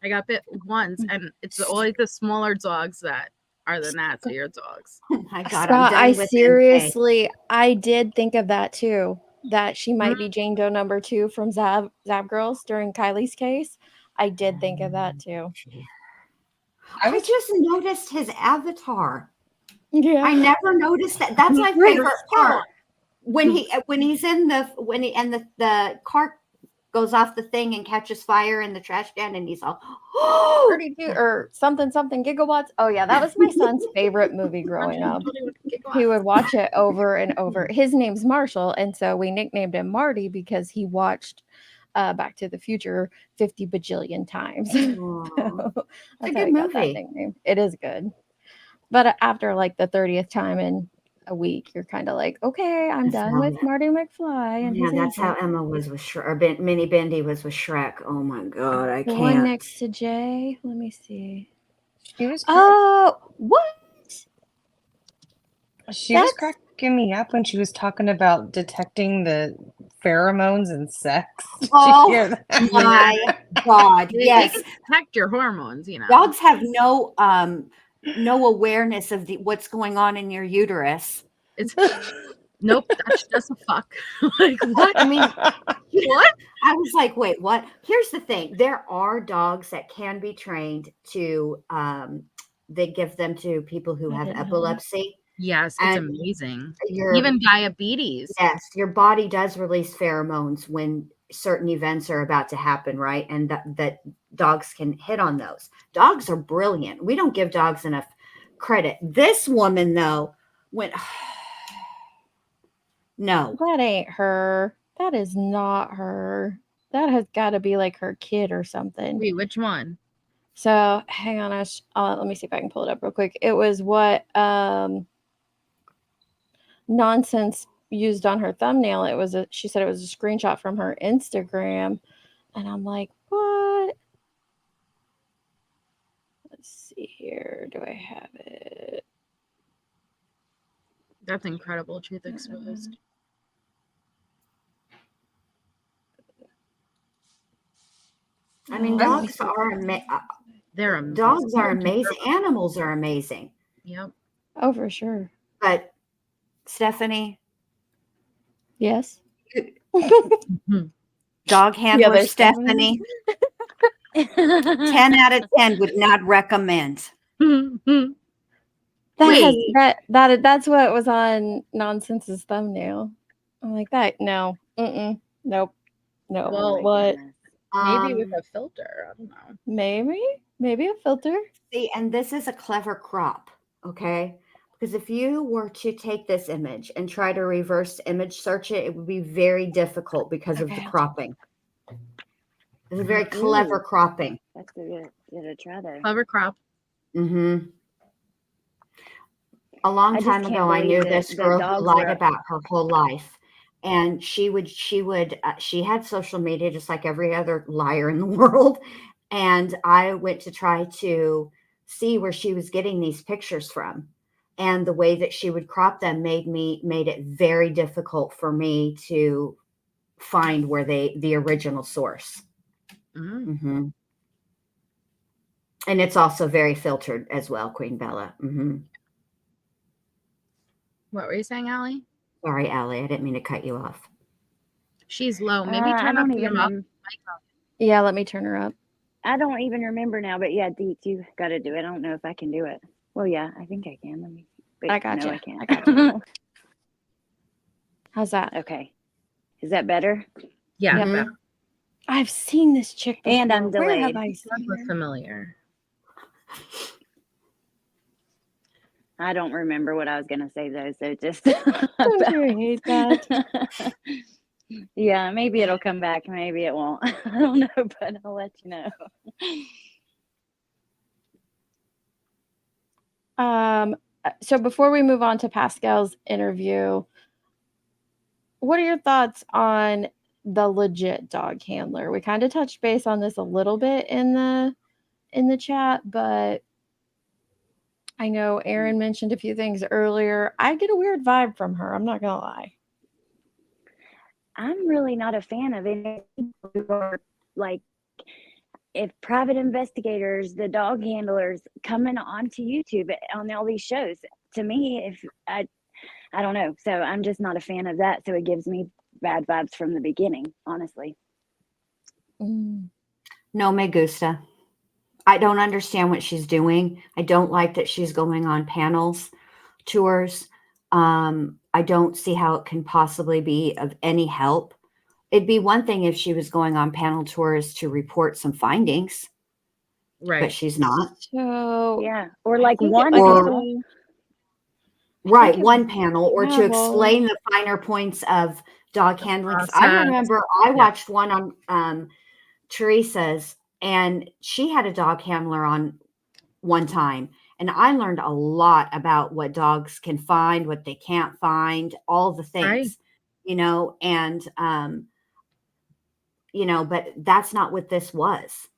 I got bit once, and it's always the smaller dogs that are the nastier dogs.
Oh my God,
Scott,
I'm done
I
with
seriously, I did think of that too. That she might be Jane Doe number 2 from Zab Girls during Kylie's case. I did think of that too.
I just noticed his avatar.
Yeah.
I never noticed that. That's my favorite part. When he's in the car goes off the thing and catches fire in the trash can, and he's all
32 or something gigawatts. Oh yeah, that was my son's favorite movie growing up. He would watch it over and over. His name's Marshall, and so we nicknamed him Marty because he watched Back to the Future 50 bajillion times. So that's how he got that nickname. It is good. But after like the 30th time in a week, you're kind of like, okay, I'm done with Marty McFly. And
yeah, that's how Emma was with Shrek, or Minnie Bendy was with Shrek. Oh my God, I
the
can't.
one next to Jay. Let me see.
She was
what?
She was cracking me up when she was talking about detecting the pheromones in sex.
Oh my God! Yes,
you can detect your hormones. You know,
dogs have no awareness of what's going on in your uterus.
It's nope, that's just a fuck. Like what?
I mean, what? I was like, wait, what? Here's the thing: there are dogs that can be trained to. They give them to people who have epilepsy.
Yes, it's amazing. Even diabetes.
Yes, your body does release pheromones when certain events are about to happen, right? And that dogs can hit on those. Dogs are brilliant. We don't give dogs enough credit. This woman, though, went, no.
That ain't her. That is not her. That has got to be like her kid or something.
Wait, which one?
So hang on, let me see if I can pull it up real quick. It was what Nonsense used on her thumbnail. She said it was a screenshot from her Instagram, and I'm like, what? Let's see here. Do I have it?
That's incredible. Truth exposed.
I mean, dogs are amazing. Dogs are amazing. Animals are amazing.
Yep.
Oh, for sure.
But Stephanie.
Yes.
Dog handler Stephanie. 10 out of 10 would not recommend.
That's what was on Nonsense's thumbnail. I'm like that. No. Nope. No.
Well,
what?
Maybe with a filter. I don't know.
Maybe a filter.
See, and this is a clever crop. Okay. Because if you were to take this image and try to reverse image search it, it would be very difficult because of the cropping. It's a very clever cropping.
That's a good try there.
Clever crop.
Mm-hmm. A long time ago, I knew this girl who lied about her whole life. And she had social media just like every other liar in the world. And I went to try to see where she was getting these pictures from. And the way that she would crop them made it very difficult for me to find where the original source. Mm-hmm. And it's also very filtered as well, Queen Bella. Mm-hmm.
What were you saying, Allie?
Sorry, Allie. I didn't mean to cut you off.
She's low. Maybe turn up the
Yeah, let me turn her up.
I don't even remember now, but yeah, Deets, you got to do it. I don't know if I can do it. Well, yeah, I think I can. Let me. Wait,
I got you.
I can't.
I got you. How's that?
Okay. Is that better?
Yeah.
Mm-hmm. I've seen this chick before.
And I'm delayed.
Where have I seen
her? Familiar.
I don't remember what I was going to say, though, so just...
Don't you hate that?
Yeah, maybe it'll come back. Maybe it won't. I don't know, but I'll let you know.
So before we move on to Pascal's interview, what are your thoughts on the legit dog handler? We kind of touched base on this a little bit in the in the chat, but I know Aaron mentioned a few things earlier. I get a weird vibe from her. I'm not gonna lie.
I'm really not a fan of any people who are like, if private investigators, the dog handlers coming onto YouTube on all these shows. To me, if I don't know, so I'm just not a fan of that. So it gives me bad vibes from the beginning, honestly.
No me gusta. I don't understand what she's doing. I don't like that she's going on panels, tours. I don't see how it can possibly be of any help. It'd be one thing if she was going on panel tours to report some findings,
Right.
but she's not.
So
Yeah, or like one
Or-
panel.
Right,
it
one
was
panel, or to
travel.
explain the finer points of dog handling. 'Cause I
process.
remember I watched one on Teresa's, and she had a dog handler on one time, and I learned a lot about what dogs can find, what they can't find, all the things,
Right.
you know, and you know, but that's not what this was.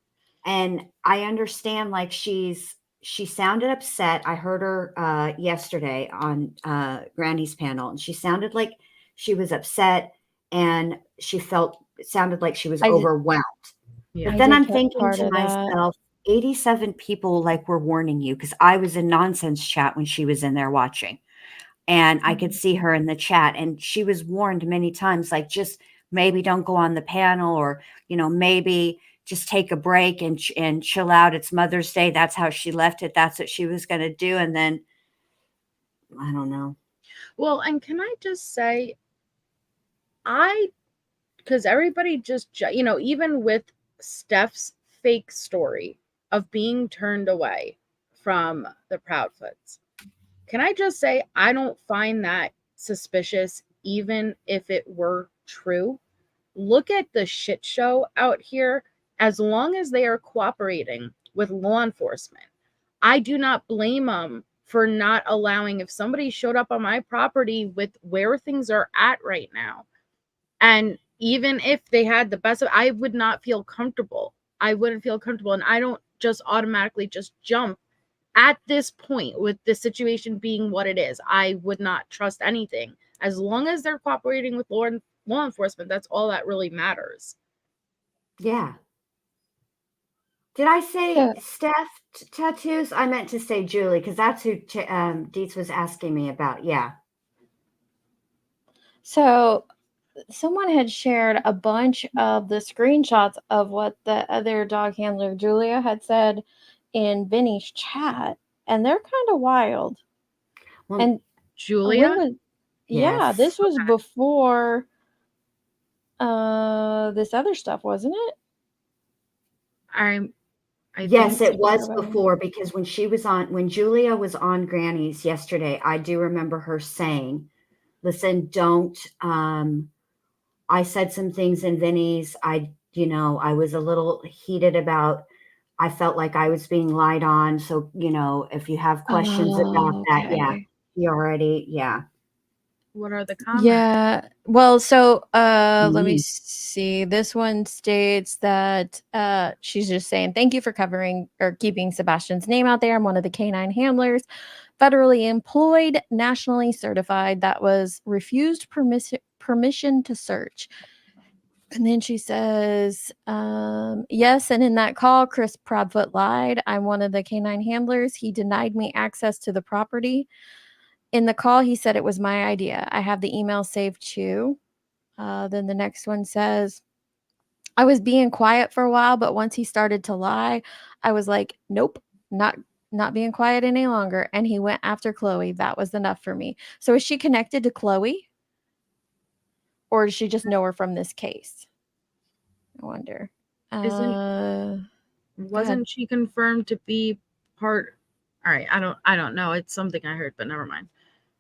And I understand, like, she sounded upset. I heard her yesterday on Granny's panel, and she sounded like she was upset, and it sounded like she was overwhelmed.
Yeah.
But then
did
I'm
catch
thinking
part
to
of that.
myself, 87 people like were warning you, because I was in nonsense chat when she was in there watching, and I could see her in the chat, and she was warned many times, like, just maybe don't go on the panel, or, you know, maybe just take a break and chill out. It's Mother's Day. That's how she left it. That's what she was going to do. And then I don't know.
Well, and can I just say, because everybody just, you know, even with Steph's fake story of being turned away from the Proudfoots, can I just say, I don't find that suspicious, even if it were true. Look at the shit show out here. As long as they are cooperating with law enforcement, I do not blame them for not allowing, if somebody showed up on my property with where things are at right now, and even if they had the best of, I would not feel comfortable. I wouldn't feel comfortable. And I don't just automatically just jump at this point with the situation being what it is. I would not trust anything. As long as they're cooperating with law enforcement, that's all that really matters.
Yeah. Did I say
Yeah.
Steph tattoos? I meant to say Julie, because that's who Dietz was asking me about. Yeah.
So someone had shared a bunch of the screenshots of what the other dog handler, Julia, had said in Benny's chat, and they're kind of wild.
Well,
And
Julia?
yeah, this was
Okay.
before this other stuff, wasn't it?
I
yes,
think
it was
so.
before, because when Julia was on Granny's yesterday, I do remember her saying, listen, don't, I said some things in Vinny's. I was a little heated about, I felt like I was being lied on. So, you know, if you have questions about that, yeah, you already, yeah.
What are the comments?
Yeah. Well, so let me see. This one states that she's just saying, thank you for covering or keeping Sebastian's name out there. I'm one of the canine handlers, federally employed, nationally certified, that was refused permission to search. And then she says, yes, and in that call, Chris Proudfoot lied. I'm one of the canine handlers. He denied me access to the property. In the call, he said it was my idea. I have the email saved too. Then the next one says, I was being quiet for a while, but once he started to lie, I was like, nope, not being quiet any longer. And he went after Chloe. That was enough for me. So is she connected to Chloe? Or does she just know her from this case? I wonder.
Wasn't she confirmed to be part? All right, I don't know. It's something I heard, but never mind.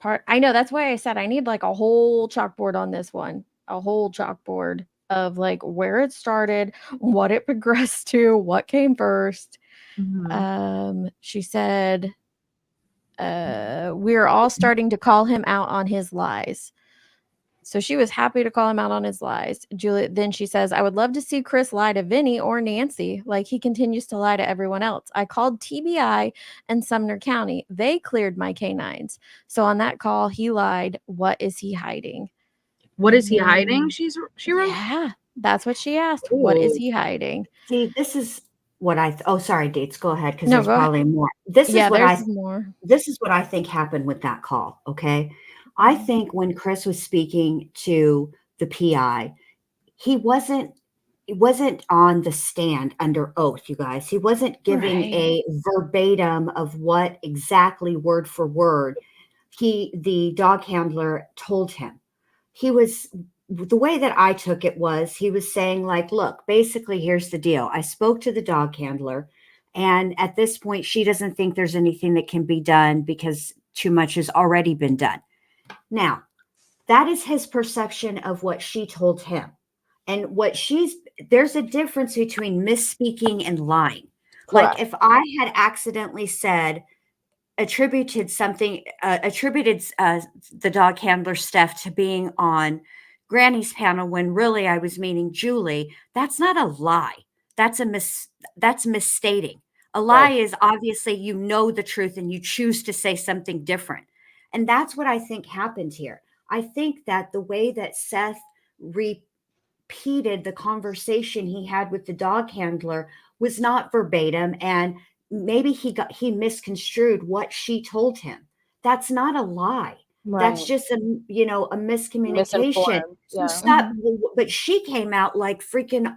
I know, that's why I said I need like a whole chalkboard on this one. A whole chalkboard of like where it started, what it progressed to, what came first. She said, we're all starting to call him out on his lies. So she was happy to call him out on his lies. Juliet, then she says, I would love to see Chris lie to Vinny or Nancy like he continues to lie to everyone else. I called TBI and Sumner County. They cleared my canines. So on that call, he lied. What is he hiding?
What is he hiding? She wrote.
Yeah, that's what she asked. What is he hiding?
See, this is what oh, sorry, Dates. Go ahead, because
No,
there's
go ahead.
probably more. This is
Yeah,
what
there's more.
This is what I think happened with that call. Okay, I think when Chris was speaking to the PI, he wasn't on the stand under oath, you guys. He wasn't giving a verbatim of what exactly word for word the dog handler told him. He was, the way that I took it was, he was saying like, look, basically here's the deal. I spoke to the dog handler, and at this point she doesn't think there's anything that can be done because too much has already been done. Now, that is his perception of what she told him. And there's a difference between misspeaking and lying.
Correct.
Like if I had accidentally attributed the dog handler Steph to being on Granny's panel when really I was meaning Julie, that's not a lie. That's misstating. A lie is obviously you know the truth and you choose to say something different. And that's what I think happened here. I think that the way that Seth repeated the conversation he had with the dog handler was not verbatim, and maybe he misconstrued what she told him. That's not a lie. That's just a miscommunication.
Yeah.
But she came out like freaking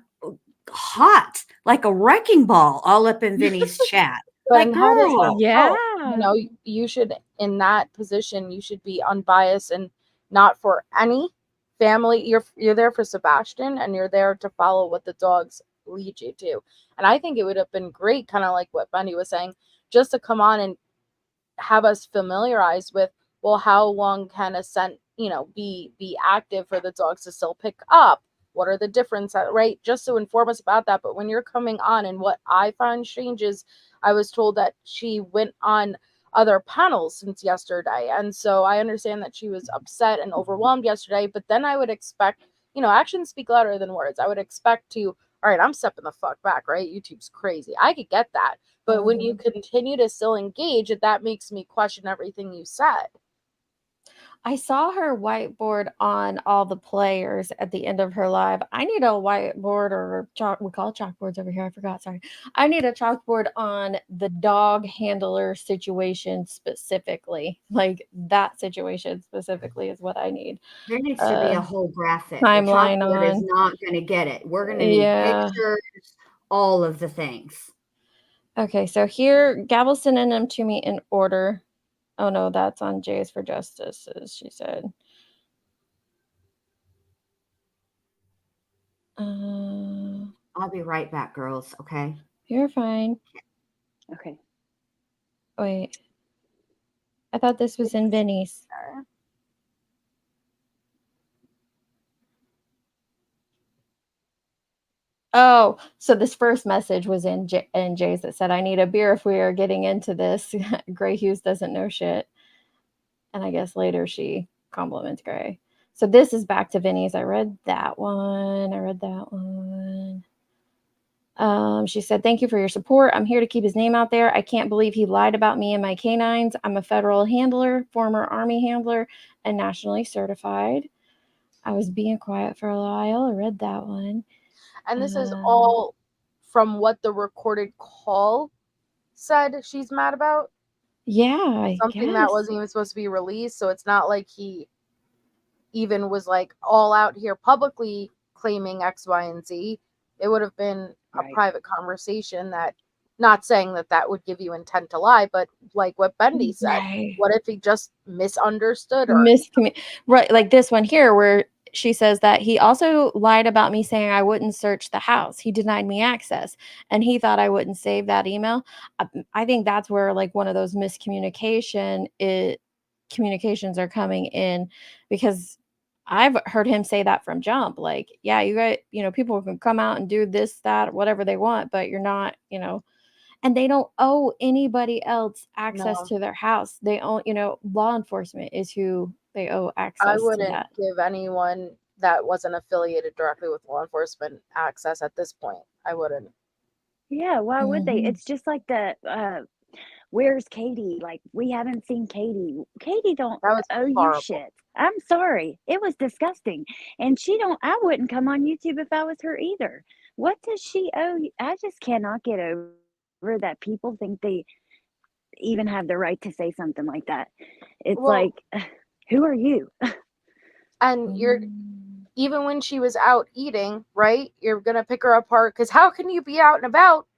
hot, like a wrecking ball, all up in Vinny's chat. Like, girl,
yeah.
You know, you should, in that position, you should be unbiased and not for any family. You're there for Sebastian, and you're there to follow what the dogs lead you to. And I think it would have been great, kind of like what Benny was saying, just to come on and have us familiarized with, well, how long can a scent, be active for the dogs to still pick up? What are the differences, right? Just to inform us about that. But when you're coming on, and what I find strange is I was told that she went on other panels since yesterday. And so I understand that she was upset and overwhelmed yesterday, but then I would expect, actions speak louder than words. I would expect to, all right, I'm stepping the fuck back, right? YouTube's crazy. I could get that. But when you continue to still engage, that makes me question everything you said.
I saw her whiteboard on all the players at the end of her live. I need a whiteboard, or we call it chalkboards over here. I forgot. Sorry. I need a chalkboard on the dog handler situation specifically. Like that situation specifically is what I need.
There needs to be a whole graphic.
Timeline
the chalkboard is
on.
not going to get it. We're going to need pictures, all of the things.
Okay, so here, Gavel's sending them to me in order. Oh no, that's on J's for Justice, as she said.
I'll be right back, girls. Okay.
You're fine.
Okay.
Wait. I thought this was in Vinny's. Oh, so this first message was in Jay's that said, I need a beer if we are getting into this. Gray Hughes doesn't know shit. And I guess later she compliments Gray. So this is back to Vinny's. I read that one. She said, thank you for your support. I'm here to keep his name out there. I can't believe he lied about me and my canines. I'm a federal handler, former Army handler, and nationally certified. I was being quiet for a while. I read that one.
And this is all from what the recorded call said she's mad about.
Yeah,
something that wasn't even supposed to be released. So it's not like he even was like all out here publicly claiming X, Y, and Z. It would have been a private conversation, that, not saying that would give you intent to lie, but like what Bendy said, what if he just misunderstood or
right, like this one here where she says that he also lied about me saying I wouldn't search the house. He denied me access and he thought I wouldn't save that email. I think that's where like one of those communications are coming in, because I've heard him say that from jump. Like, yeah, you got, people can come out and do this, that, whatever they want, but you're not, and they don't owe anybody else access to their house. They own, law enforcement is who They owe
I
access to
wouldn't
that.
give anyone that wasn't affiliated directly with law enforcement access at this point. I wouldn't.
Yeah, why would they?
Mhm.
It's just like the where's Katie? Like, we haven't seen Katie. Katie don't
That was
owe you
horrible.
shit. I'm sorry. It was disgusting. And I wouldn't come on YouTube if I was her either. What does she owe you? I just cannot get over that people think they even have the right to say something like that. It's
Well,
like, who are you?
and you're even when she was out eating, right? You're gonna pick her apart because how can you be out and about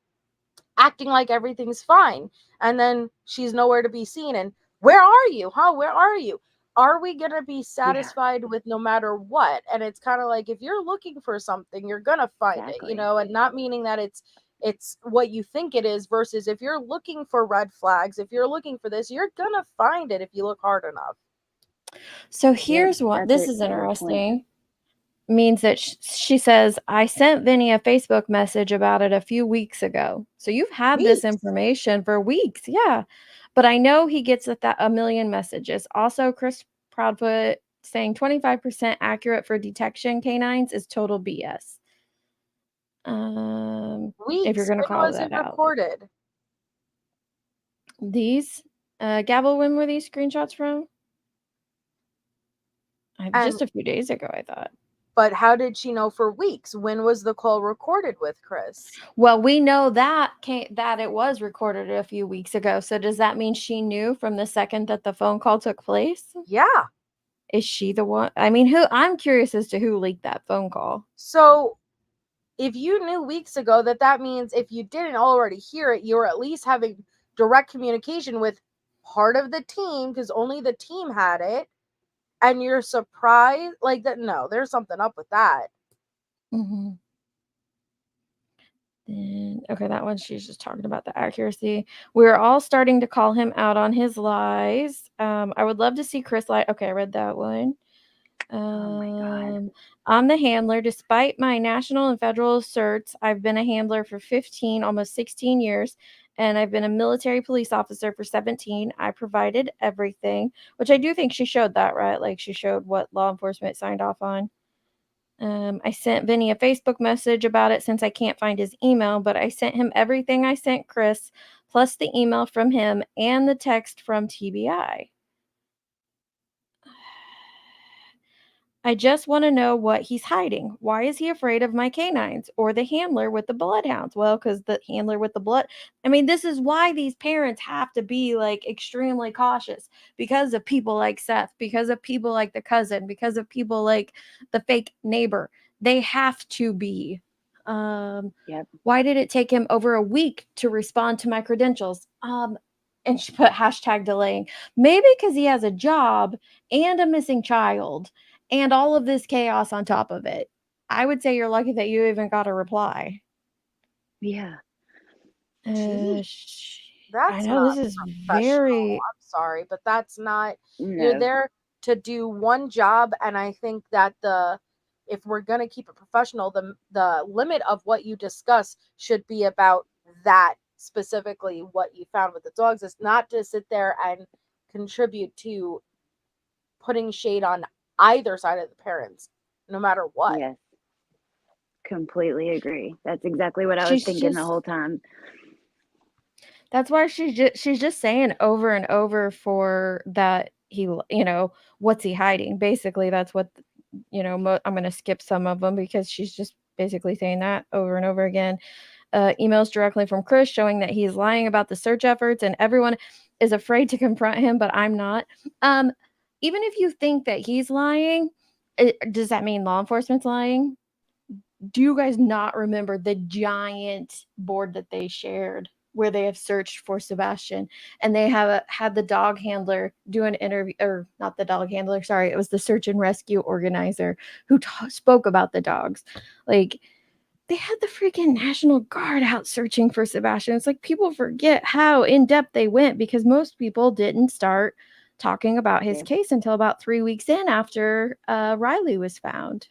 acting like everything's fine and then she's nowhere to be seen? And where are you? Where are you? Are we gonna be satisfied with no matter what? And it's kind of like, if you're looking for something, you're gonna find it,
Exactly.
and not meaning that it's what you think it is, versus if you're looking for red flags, if you're looking for this, you're gonna find it if you look hard enough.
So here's what this is interesting. Means that she says, I sent Vinny a Facebook message about it a few weeks ago. So you've had this information for weeks. Yeah. But I know he gets a million messages. Also, Chris Proudfoot saying 25% accurate for detection canines is total BS. If you're going to call that out.
Recorded.
These, Gavel, when were these screenshots from? Just a few days ago, I thought.
But how did she know for weeks? When was the call recorded with Chris?
Well, we know that it was recorded a few weeks ago. So does that mean she knew from the second that the phone call took place?
Yeah.
Is she the one? I mean, I'm curious as to who leaked that phone call.
So if you knew weeks ago, that means if you didn't already hear it, you were at least having direct communication with part of the team, because only the team had it. And you're surprised like that? No, there's something up with that.
Mm-hmm. Then, okay, that one, she's just talking about the accuracy. We're all starting to call him out on his lies. I would love to see Chris lie. Okay, I read that one.
Oh my God.
I'm the handler. Despite my national and federal certs, I've been a handler for 15, almost 16 years, and I've been a military police officer for 17. I provided everything, which I do think she showed that, right? Like, she showed what law enforcement signed off on. I sent Vinny a Facebook message about it since I can't find his email, but I sent him everything I sent Chris, plus the email from him and the text from TBI. I just want to know what he's hiding. Why is he afraid of my canines or the handler with the bloodhounds? Well, because the handler with the blood. I mean, this is why these parents have to be like extremely cautious, because of people like Seth, because of people like the cousin, because of people like the fake neighbor. They have to be. Why did it take him over a week to respond to my credentials? And she put hashtag delaying. Maybe because he has a job and a missing child and all of this chaos on top of it. I would say you're lucky that you even got a reply.
Yeah.
I know this is very.
I'm sorry, but that's not.
No.
You're there to do one job, and I think that if we're gonna keep it professional, the limit of what you discuss should be about that specifically. What you found with the dogs is not to sit there and contribute to putting shade on either side of the parents, no matter what.
Yes. Completely agree. That's exactly what I was thinking the whole time.
That's why she's just saying over and over for that he, what's he hiding? Basically, that's what, I'm going to skip some of them because she's just basically saying that over and over again. Emails directly from Chris showing that he's lying about the search efforts and everyone is afraid to confront him, but I'm not. Even if you think that he's lying, does that mean law enforcement's lying? Do you guys not remember the giant board that they shared where they have searched for Sebastian, and they have had the dog handler do an interview, or not the dog handler, sorry, it was the search and rescue organizer who spoke about the dogs. Like, they had the freaking National Guard out searching for Sebastian. It's like people forget how in depth they went, because most people didn't start talking about his case until about 3 weeks in after Riley was found.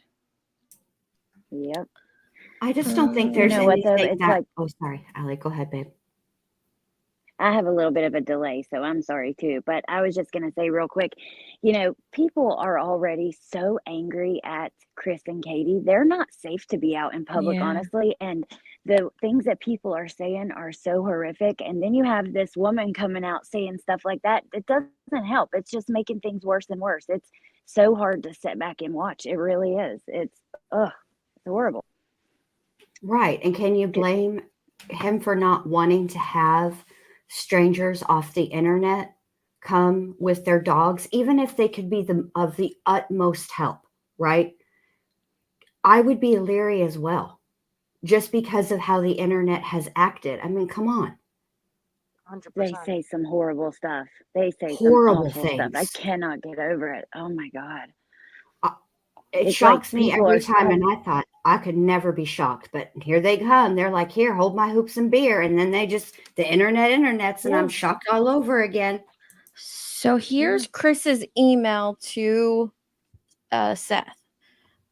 Yep.
I just don't think there's anything
it's
that.
like,
oh, sorry, Allie, go ahead, babe.
I have a little bit of a delay, so I'm sorry too. But I was just going to say real quick, you know, people are already so angry at Chris and Katie. They're not safe to be out in public,
Yeah.
honestly. And the things that people are saying are so horrific. And then you have this woman coming out saying stuff like that. It doesn't help. It's just making things worse and worse. It's so hard to sit back and watch. It really is. It's horrible.
Right. And can you blame him for not wanting to have strangers off the internet come with their dogs, even if they could be of the utmost help, right? I would be leery as well, just because of how the internet has acted. I mean, come on.
100%.
They say some horrible stuff. They say
Horrible
some awful stuff. I
things.
cannot get over it. Oh my God.
It
It's
shocks
like
me
people
every
are
time, and
so-
I thought I could never be shocked, but here they come. They're like, here, hold my hoops and beer, and then the internets, and I'm shocked all over again.
So here's Chris's email to Seth.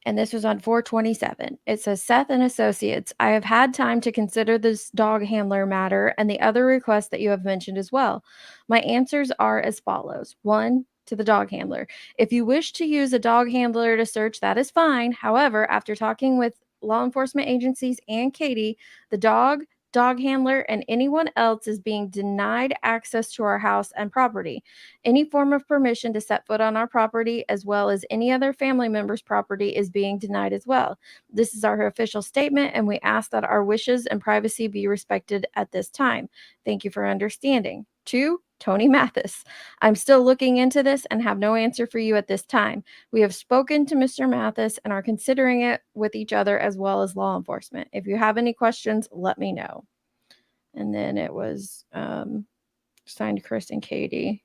And this was on 4/27. It says, Seth and Associates, I have had time to consider this dog handler matter and the other requests that you have mentioned as well. My answers are as follows. 1, to the dog handler. If you wish to use a dog handler to search, that is fine. However, after talking with law enforcement agencies and Katie, the dog handler, and anyone else is being denied access to our house and property. Any form of permission to set foot on our property, as well as any other family member's property, is being denied as well. This is our official statement, and we ask that our wishes and privacy be respected at this time. Thank you for understanding. 2, Tony Mathis. I'm still looking into this and have no answer for you at this time. We have spoken to Mr. Mathis and are considering it with each other as well as law enforcement. If you have any questions, let me know. And then it was signed Chris and Katie.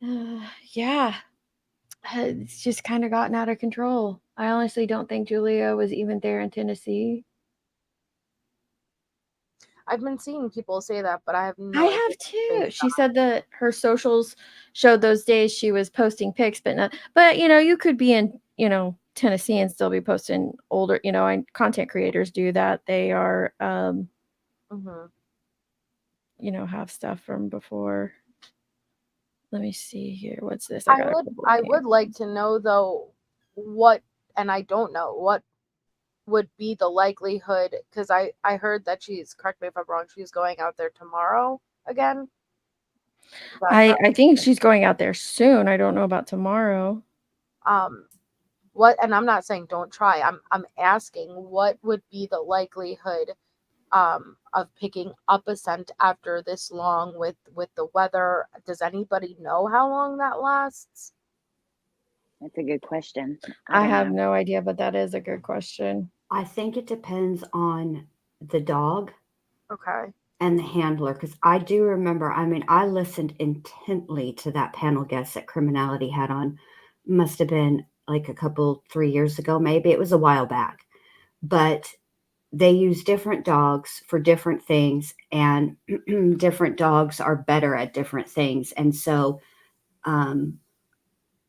Yeah, it's just kind of gotten out of control. I honestly don't think Julia was even there in Tennessee.
I've been seeing people say that, but I have no
I
idea
have
what
too.
they
She
thought.
said that her socials showed those days she was posting pics, but you could be in, Tennessee and still be posting older, and content creators do that. They are, have stuff from before. Let me see here. What's this?
I would like to know though what, and I don't know what would be the likelihood, because I heard that correct me if I'm wrong, she's going out there tomorrow again.
I think she's going out there soon. I don't know about tomorrow.
What, and I'm not saying don't try. I'm asking what would be the likelihood of picking up a scent after this long with the weather. Does anybody know how long that lasts?
That's a good question.
I have no idea, but that is a good question.
I think it depends on the dog.
Okay.
And the handler, because I do remember, I listened intently to that panel guest that Criminality had on. Must have been like 3 years ago, maybe. It was a while back. But they use different dogs for different things, and different dogs are better at different things. And so, and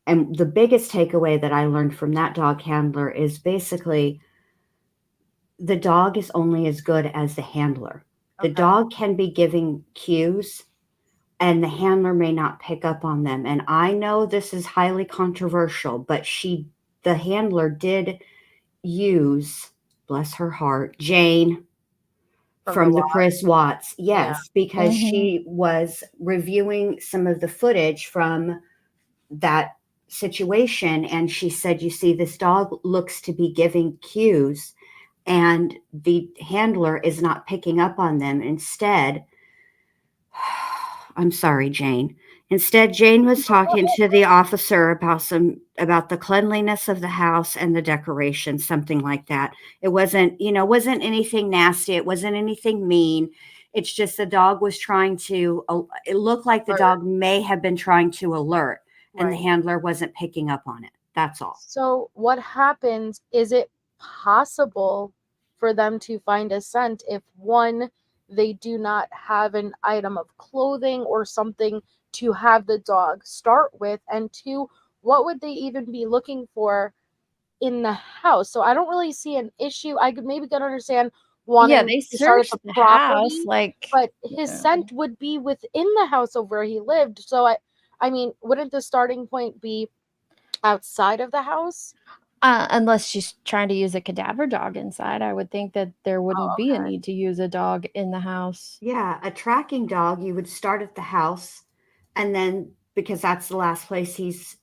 the biggest takeaway that I learned from that dog handler is basically the dog is only as good as the handler. The dog can be giving cues and the handler may not pick up on them. And I know this is highly controversial, but the handler did use, bless her heart, Jane from the Chris Watts. Yes, because she was reviewing some of the footage from that situation. And she said, you see, this dog looks to be giving cues and the handler is not picking up on them. Instead, I'm sorry, Jane. Instead, Jane was talking to the officer about the cleanliness of the house and the decoration, something like that. It wasn't anything nasty. It wasn't anything mean. It's just the dog was trying to, it looked like the dog may have been trying to alert, and the handler wasn't picking up on it. That's all.
So what happens, is it possible for them to find a scent if, one, they do not have an item of clothing or something to have the dog start with, and 2, what would they even be looking for in the house? So I don't really see an issue. I could maybe understand wanting
they
to start at
searched
the
the house,
property,
like,
but his scent would be within the house of where he lived. So I mean, wouldn't the starting point be outside of the house?
unless she's trying to use a cadaver dog inside, I would think that there wouldn't be a need to use a dog in the house.
Yeah, a tracking dog, you would start at the house, and then because that's the last place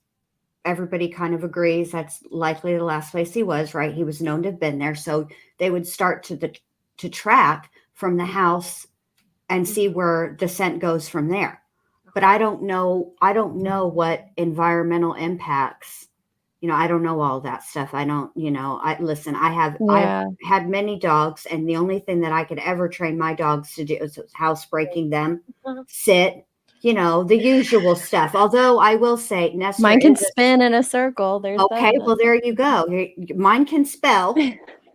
everybody kind of agrees that's likely the last place he was, right? He was known to have been there. So they would start to track from the house and see where the scent goes from there. But I don't know what environmental impacts, I don't know all that stuff. I don't, I've had many dogs, and the only thing that I could ever train my dogs to do is housebreaking them, sit, the usual stuff. Although I will say, Nestor,
mine can spin in a circle. There's
okay.
that.
Well, there you go. Mine can spell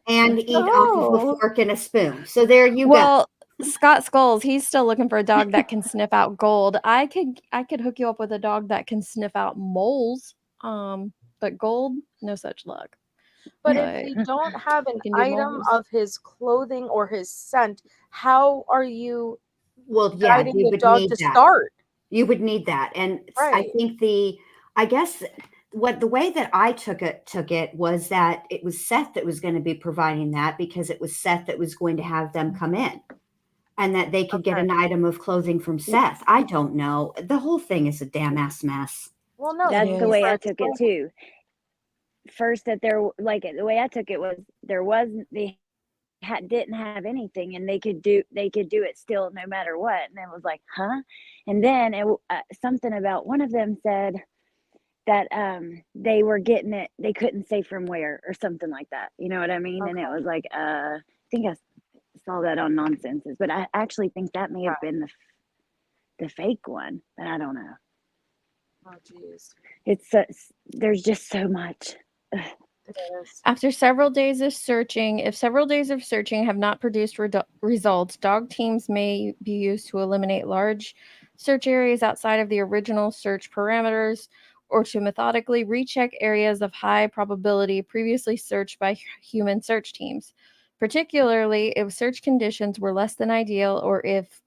and eat off of a fork and a spoon. So there you go.
Well, Scott Skulls, he's still looking for a dog that can sniff out gold. I could hook you up with a dog that can sniff out moles. But gold, no such luck.
But if you don't have an item of his clothing or his scent, how are you guiding the dog to start?
You would need that. And I think the way that I took it was that it was Seth that was going to be providing that, because it was Seth that was going to have them come in, and that they could get an item of clothing from Seth. I don't know. The whole thing is a damn ass mess.
Well, no,
that's the way I took it too. First, the way I took it was they didn't have anything, and they could do it still no matter what. And it was like, huh? And then something about one of them said that they were getting it, they couldn't say from where or something like that. You know what I mean? And it was like, I think I saw that on Nonsenses, but I actually think that may have been the fake one, but I don't know.
Oh, geez.
There's just so much.
After several days of searching, if several days of searching have not produced results, dog teams may be used to eliminate large search areas outside of the original search parameters, or to methodically recheck areas of high probability previously searched by human search teams, particularly if search conditions were less than ideal, or if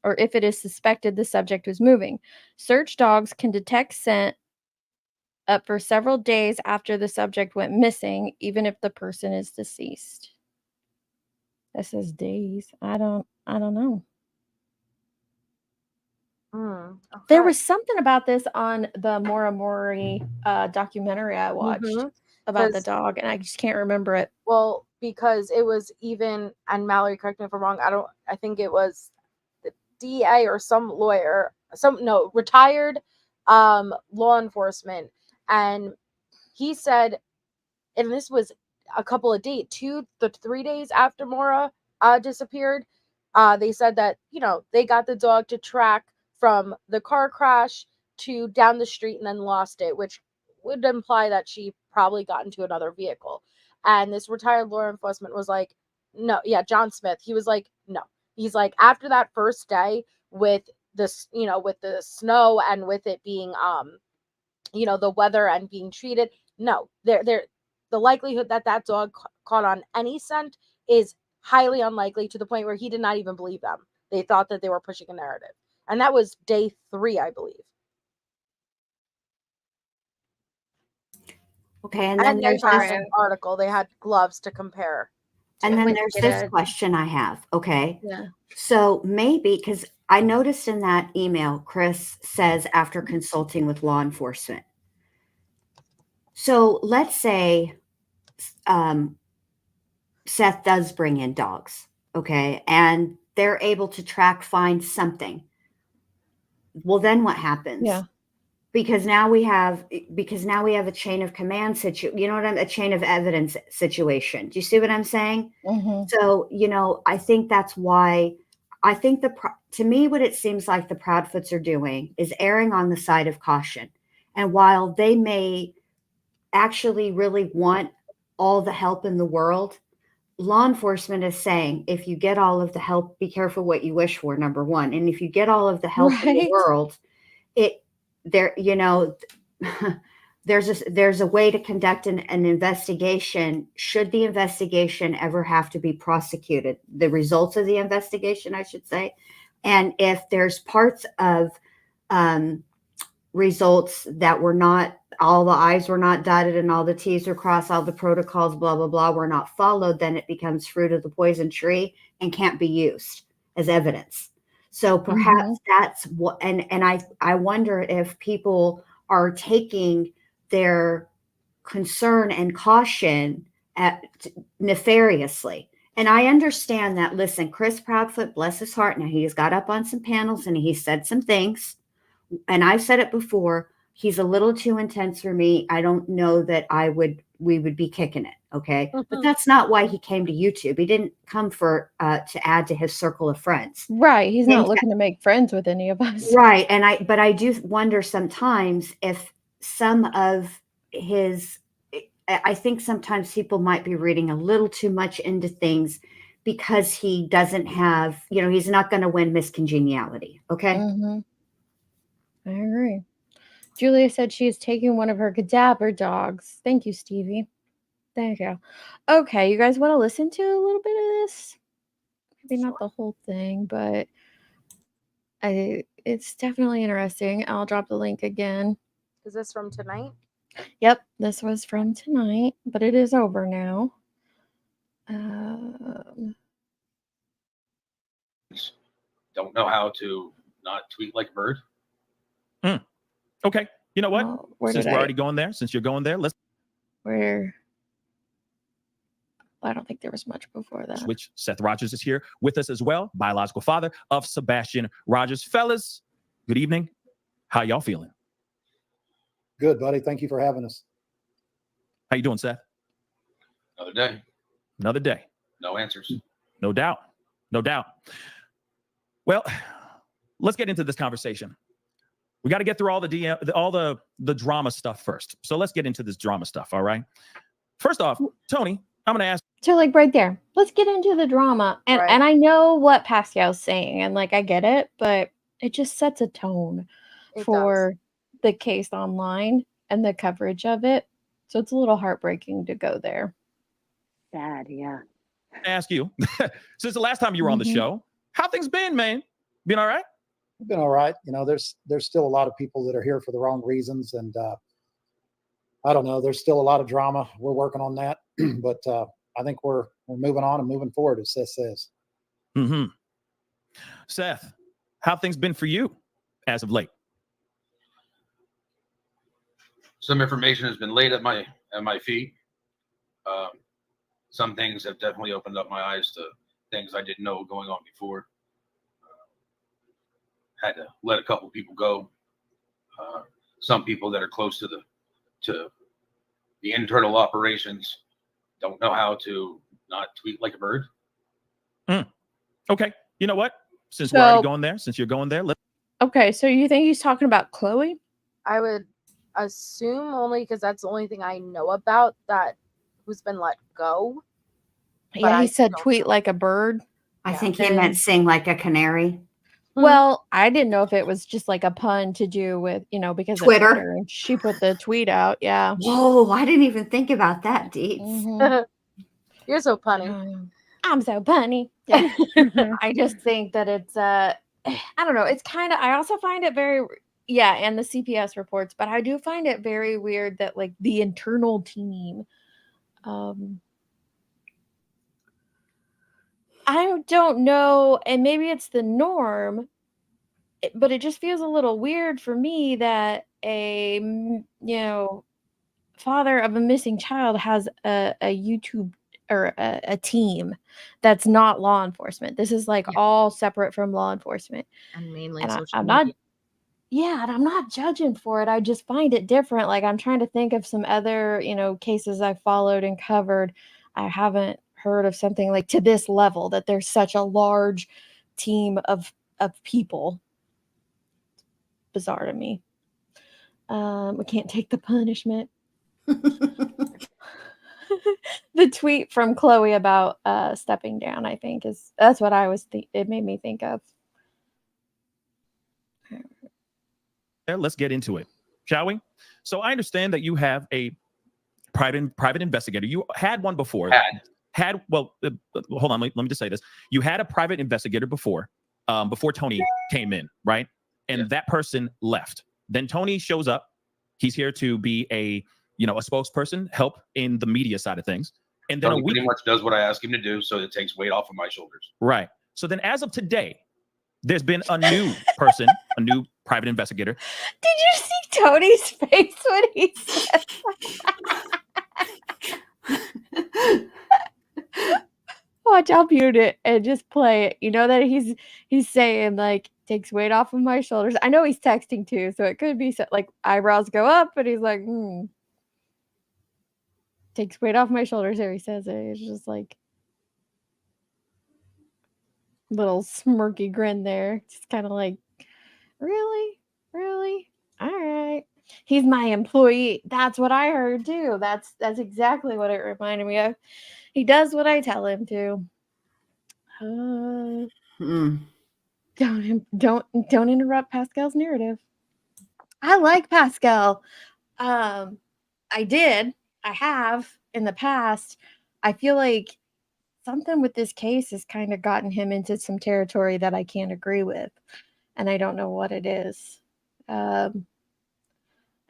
it is suspected the subject was moving. Search dogs can detect scent up for several days after the subject went missing, even if the person is deceased. That says days. I don't know.
Okay.
There was something about this on the Mora Mori documentary I watched about the dog, and I just can't remember it.
Well, because it was even, and Mallory, correct me if I'm wrong, I think it was the DA or some lawyer, retired law enforcement, and he said, and this was a couple of days, 2 to 3 days after Mora disappeared, they said that, they got the dog to track from the car crash to down the street and then lost it, which would imply that she probably got into another vehicle. And this retired law enforcement was like, no, John Smith, he was like, no. He's like, after that first day with this, with the snow and with it being, the weather and being treated, no, the likelihood that dog caught on any scent is highly unlikely, to the point where he did not even believe them. They thought that they were pushing a narrative. And that was day 3, I believe.
Okay, and then there's
this article. They had gloves to compare.
And then there's this question I have. Okay. Yeah. So maybe, because I noticed in that email, Chris says after consulting with law enforcement. So let's say Seth does bring in dogs, okay, and they're able to find something. Well, then what happens? Yeah. Because now we have a chain of command a chain of evidence situation. Do you see what I'm saying? Mm-hmm. So, I think that's why to me, what it seems like the Proudfoots are doing is erring on the side of caution. And while they may actually really want all the help in the world, law enforcement is saying, if you get all of the help, be careful what you wish for, number one. And if you get all of the help in the world, there's a way to conduct an investigation. Should the investigation ever have to be prosecuted? The results of the investigation, I should say. And if there's parts of results that were not, all the I's were not dotted and all the T's were crossed, all the protocols, blah, blah, blah, were not followed, then it becomes fruit of the poison tree and can't be used as evidence. So perhaps that's what, and I wonder if people are taking their concern and caution nefariously. And I understand that. Listen, Chris Proudfoot, bless his heart, now he's got up on some panels and he said some things. And I've said it before, he's a little too intense for me. I don't know that we would be kicking it. Okay. But that's not why he came to YouTube. He didn't come for to add to his circle of friends.
Right. He's not looking to make friends with any of us.
Right. And I do wonder sometimes if some of his, I think sometimes people might be reading a little too much into things because he doesn't have, he's not going to win Miss Congeniality. Okay.
I agree. Julia said she is taking one of her cadaver dogs. Thank you, Stevie. Thank you. Okay, you guys want to listen to a little bit of this? Maybe not the whole thing, but it's definitely interesting. I'll drop the link again.
Is this from tonight?
Yep, this was from tonight, but it is over now.
Don't know how to not tweet like a bird.
Okay. You know what? Since we're already going there, since you're going there, let's.
I don't think there was much before that.
Switch. Seth Rogers is here with us as well, biological father of Sebastian Rogers. Fellas, good evening. How y'all feeling?
Good, buddy. Thank you for having us.
How you doing, Seth?
Another day.
Another day.
No answers.
No doubt. No doubt. Well, let's get into this conversation. We got to get through all the drama stuff first. So let's get into this drama stuff. All right. First off, Tony, I'm going to ask.
So right there, let's get into the drama. And
Right.
and I know what Pascal's saying, and I get it, but it just sets a tone for the case online and the coverage of it. So it's a little heartbreaking to go there.
Sad, yeah.
Ask you, since the last time you were on the show, how things been, man? Been all right?
Been all right. There's still a lot of people that are here for the wrong reasons, and I don't know. There's still a lot of drama. We're working on that, but I think we're moving on and moving forward, as Seth says.
Seth, how things been for you as of late?
Some information has been laid at my feet. Some things have definitely opened up my eyes to things I didn't know going on before. Had to let a couple people go. Some people that are close to the internal operations don't know how to not tweet like a bird.
Okay. You know what? Since we're already going there, since you're going there, let's.
Okay, so you think he's talking about Chloe?
I would assume, only because that's the only thing I know about that who's been let go.
Yeah, he said tweet like a bird.
I think he meant sing like a canary.
Well, I didn't know if it was just like a pun to do with, because
Twitter.
Of Twitter, and she put the tweet out. Yeah.
Whoa, I didn't even think about that, Deets.
You're so punny.
I'm so punny. Yeah. I just think that it's I don't know. It's kind of, I also find it very, and the CPS reports, but I do find it very weird that the internal team, I don't know, and maybe it's the norm, but it just feels a little weird for me that a father of a missing child has a YouTube or a team that's not law enforcement. This is all separate from law enforcement,
and mainly
and
social
I'm
media.
not. Yeah, and I'm not judging for it. I just find it different. I'm trying to think of some other, cases I've followed and covered. I haven't heard of something to this level, that there's such a large team of people. Bizarre to me. We can't take the punishment. The tweet from Chloe about stepping down, I think, that's what I was it made me think of.
Let's get into it. shall we? So I understand that you have a private investigator. You had one before. Well, hold on. Let me just say this. You had a private investigator before Tony came in, right? And that person left. Then Tony shows up. He's here to be a spokesperson, help in the media side of things. And then
Tony pretty much does what I ask him to do, so it takes weight off of my shoulders.
Right. So then as of today, there's been a new person, a new private investigator.
Did you see Tony's face when he said that? Watch, I'll mute it and just play it. You know that he's saying like takes weight off of my shoulders. I know he's texting too, so it could be like eyebrows go up, but he's like, takes weight off my shoulders. There he says it. It's just like little smirky grin there. Just kind of like, really? All right. He's my employee. That's what I heard too. That's exactly what it reminded me of. He does what I tell him to. Don't interrupt Pascal's narrative. I like Pascal. I have in the past. I feel like something with this case has kind of gotten him into some territory that I can't agree with, and I don't know what it is. And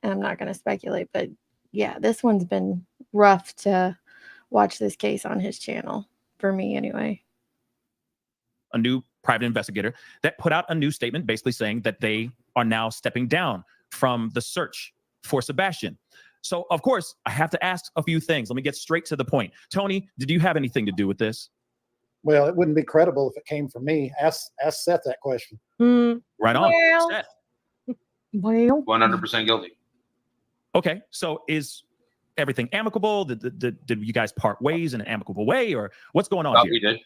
I'm not going to speculate, but yeah, this one's been rough to watch this case on his channel, for me anyway.
A new private investigator that put out a new statement basically saying that they are now stepping down from the search for Sebastian. So, of course, I have to ask a few things. Let me get straight to the point. Tony, did you have anything to do with this?
Well, it wouldn't be credible if it came from me. Ask Seth that question.
Right on.
Well,
Seth.
100% guilty.
Okay, so is everything amicable? Did you guys part ways in an amicable way, or what's going on here?
We did.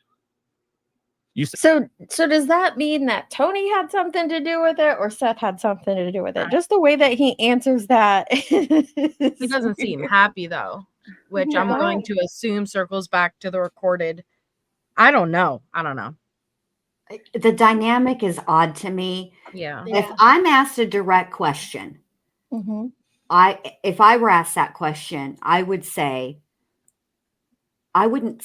So does that mean that Tony had something to do with it, or Seth had something to do with it? Just the way that he answers that.
He doesn't seem happy though, which I'm going to assume circles back to the recorded. I don't know.
The dynamic is odd to me.
Yeah.
If I'm asked a direct question, if I were asked that question, I would say, I wouldn't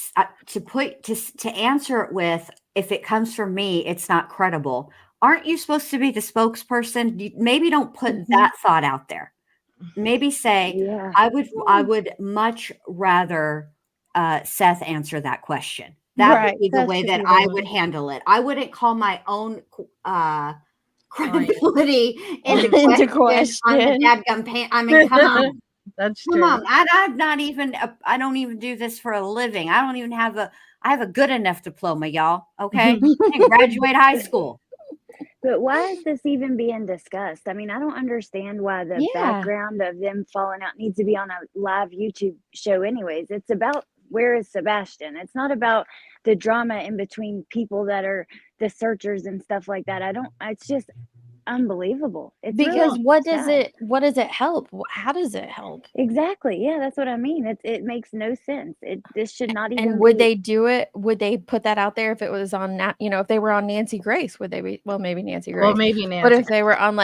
to answer it with, if it comes from me, it's not credible. Aren't you supposed to be the spokesperson? Maybe don't put that thought out there. Maybe say, I would much rather Seth answer that question. That would be the way that I would handle it. I wouldn't call my own credibility into question on the dadgum pan. I mean, come on.
That's
true. Come on. I don't even do this for a living. I don't even have I have a good enough diploma, y'all. Okay. I didn't graduate high school.
But why is this even being discussed? I mean, I don't understand why the background of them falling out needs to be on a live YouTube show anyways. It's about, where is Sebastian? It's not about the drama in between people that are the searchers and stuff like that. It's just unbelievable. It's
because
really
what does it help? How does it help?
Exactly. Yeah, that's what I mean. It makes no sense. This should not even.
And would they do it? Would they put that out there if it was on if they were on Nancy Grace? Would they be? Well, maybe Nancy Grace.
Well, maybe Nancy.
But if they were on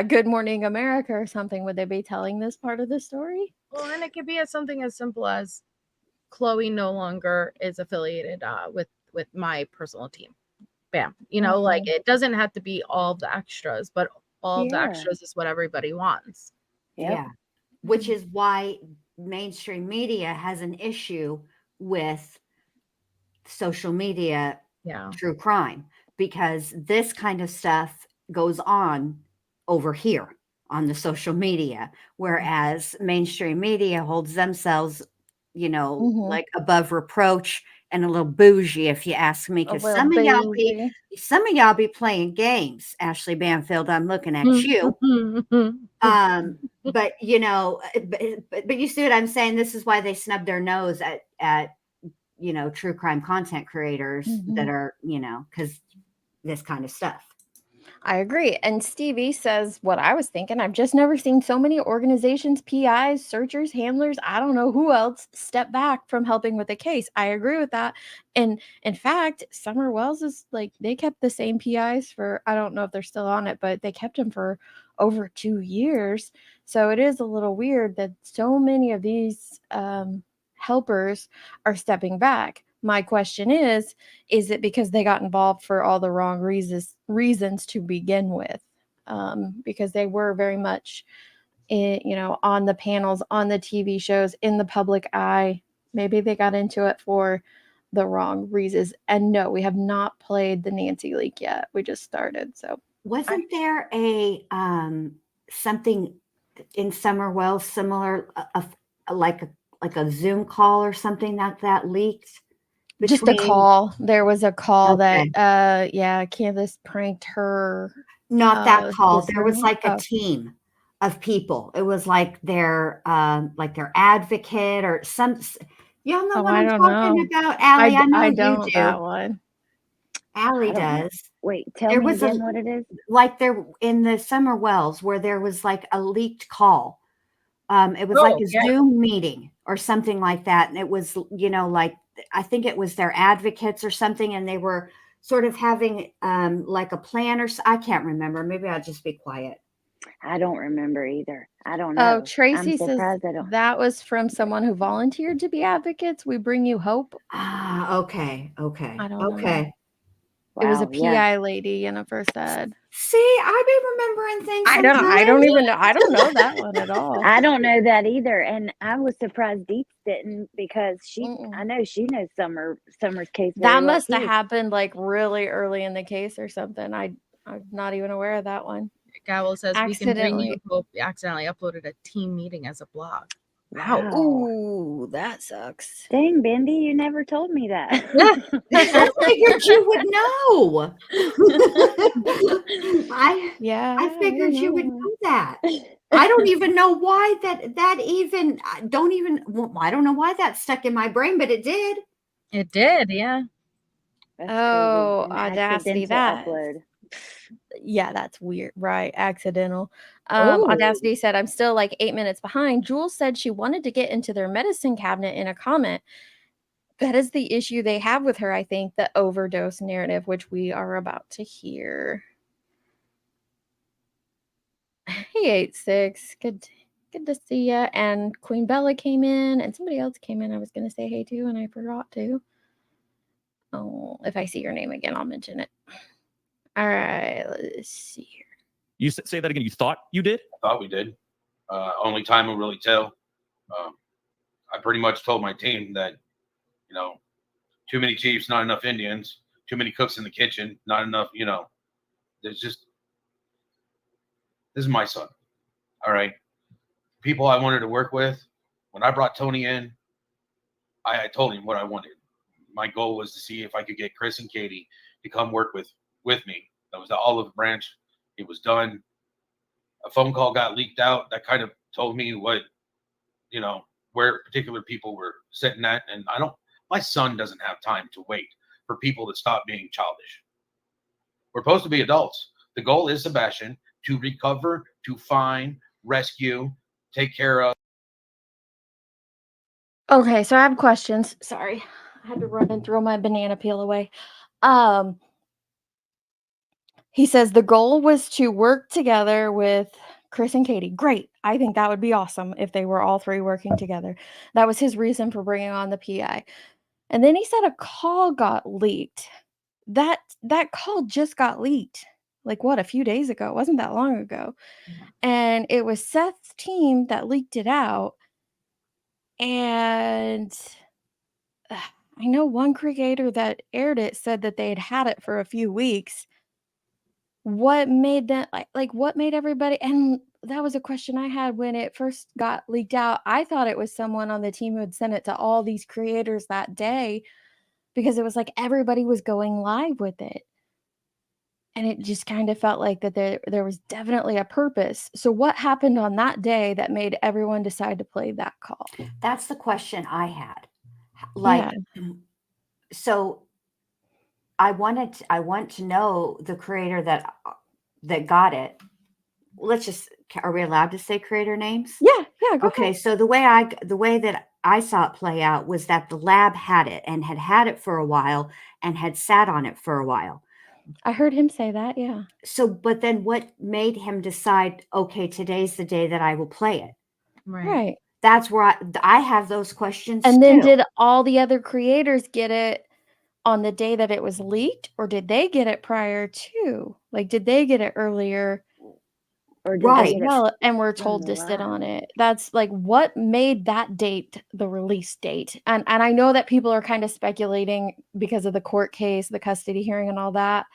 Good Morning America or something, would they be telling this part of the story?
Well, and it could be something as simple as Chloe no longer is affiliated with my personal team. Bam. Like, it doesn't have to be all the extras, but all the extras is what everybody wants.
Yeah. Which is why mainstream media has an issue with social media true crime, because this kind of stuff goes on over here on the social media, whereas mainstream media holds themselves, like above reproach and a little bougie, if you ask me, because some of y'all be playing games. Ashley Banfield, I'm looking at you. But but you see what I'm saying? This is why they snub their nose at true crime content creators that are, because this kind of stuff.
I agree. And Stevie says what I was thinking. I've just never seen so many organizations, PIs, searchers, handlers, I don't know who else, step back from helping with the case. I agree with that. And in fact, Summer Wells is like, they kept the same PIs for, I don't know if they're still on it, but they kept them for over 2 years. So it is a little weird that so many of these helpers are stepping back. My question is it because they got involved for all the wrong reasons to begin with? Because they were very much on the panels, on the TV shows, in the public eye. Maybe they got into it for the wrong reasons. And no, we have not played the Nancy leak yet. We just started. So
wasn't there a something in Summer Wells similar, like a Zoom call or something that leaked?
Just a call. There was a call
Okay.
that Candace pranked her.
Not that call. There was
sister-in-law.
like a team of people. It was like their advocate or some. Y'all know what
I
I'm
don't
talking
know.
about, Allie? I know
I
you
don't
do.
that one.
Allie
I don't know.
does.
Wait, tell
There
me
was
again what it is.
like there in the Summer Wells where there was like a leaked call. It was like a Zoom meeting or something like that. And it was, like, I think it was their advocates or something. And they were sort of having like a plan or I can't remember. Maybe I'll just be quiet.
I don't remember either. I don't know.
Oh, Tracy
I'm
says
surprised I don't.
that was from someone who volunteered to be advocates. We bring you hope.
Ah, okay.
I don't know.
Okay.
It was a
Wow, yeah.
PI lady in a first ed.
See, I be remembering things.
I don't even know. I don't know that one at all.
I don't know that either, and I was surprised Deets didn't because I know she knows Summer's case. Very
That
well
must have
too.
happened like really early in the case or something. I'm not even aware of that one.
Gavel says we can bring you hope. Accidentally uploaded a team meeting as a blog.
Wow. Ooh, that sucks.
Dang, Bendy, you never told me that.
I figured you would know. I figured you would know that. I don't even know why I don't know why that stuck in my brain, but it did.
It did, yeah.
That's
oh,
crazy.
Audacity, that
upload.
Yeah, that's weird. Right. Accidental. Audacity said, I'm still like 8 minutes behind. Jules said she wanted to get into their medicine cabinet in a comment. That is the issue they have with her, I think, the overdose narrative, which we are about to hear. Hey, 8-6. Good to see ya. And Queen Bella came in, and somebody else came in I was going to say hey to, and I forgot to. Oh, if I see your name again, I'll mention it. All right, let's see here.
You say that again. You thought you did?
I thought we did. Only time will really tell. I pretty much told my team that, too many chiefs, not enough Indians, too many cooks in the kitchen, not enough, this is my son. All right. People I wanted to work with, when I brought Tony in, I told him what I wanted. My goal was to see if I could get Chris and Katie to come work with me. That was the olive branch. It was done. A phone call got leaked out. That kind of told me what, where particular people were sitting at. And my son doesn't have time to wait for people to stop being childish. We're supposed to be adults. The goal is, Sebastian, to recover, to find, rescue, take care of.
Okay, so I have questions. Sorry. I had to run and throw my banana peel away. He says the goal was to work together with Chris and Katie. Great. I think that would be awesome if they were all three working together. That was his reason for bringing on the PI. And then he said a call got leaked. That call just got leaked. Like what, a few days ago? It wasn't that long ago. And it was Seth's team that leaked it out. And I know one creator that aired it said that they had it for a few weeks. What made that what made everybody, and that was a question I had when it first got leaked out. I thought it was someone on the team who had sent it to all these creators that day because it was like everybody was going live with it. And it just kind of felt like that there was definitely a purpose. So what happened on that day that made everyone decide to play that call?
That's the question I had. So I want to know the creator that that got it. Let's just, are we allowed to say creator names?
Yeah, go
Okay,
ahead.
so the way that I saw it play out was that the lab had it and had it for a while and had sat on it for a while.
I heard him say that, yeah.
So, but then what made him decide, okay, today's the day that I will play it?
Right.
That's where I have those questions
And then
too.
did all the other creators get it on the day that it was leaked, or did they get it prior to? Like, did they get it earlier?
Or did
Right.
they get it
Well, and we're
from
told
the
to sit
lab?
on it. That's like what made that date the release date. And I know that people are kind of speculating because of the court case, the custody hearing and all that.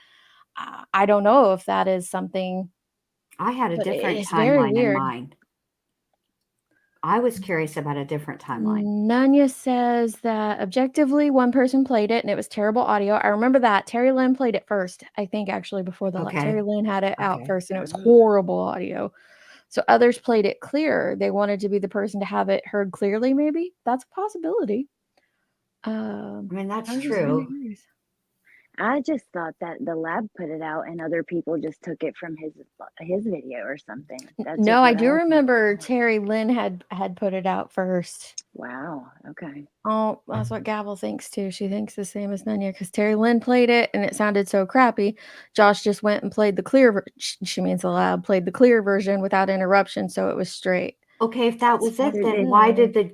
I don't know if that is something,
I had a
but
different
it's very
timeline in
weird.
mind. I was curious about a different timeline.
Nanya says that objectively, one person played it and it was terrible audio. I remember that. Terry Lynn played it first, I think, actually, before the
Okay.
Terry Lynn had it out
Okay.
first, and it was horrible audio. So others played it clearer. They wanted to be the person to have it heard clearly, maybe. That's a possibility.
I mean, that's
I was just kinda
true.
curious.
I just thought that the lab put it out and other people just took it from his video or something. That's
No,
just
I
what
do
thought.
remember Terry Lynn had put it out first.
Wow. Okay.
Oh, that's what Gavel thinks too. She thinks the same as Nanya because Terry Lynn played it and it sounded so crappy. Josh just went and played the clear. She means the lab played the clear version without interruption, so it was straight.
Okay, if that was it,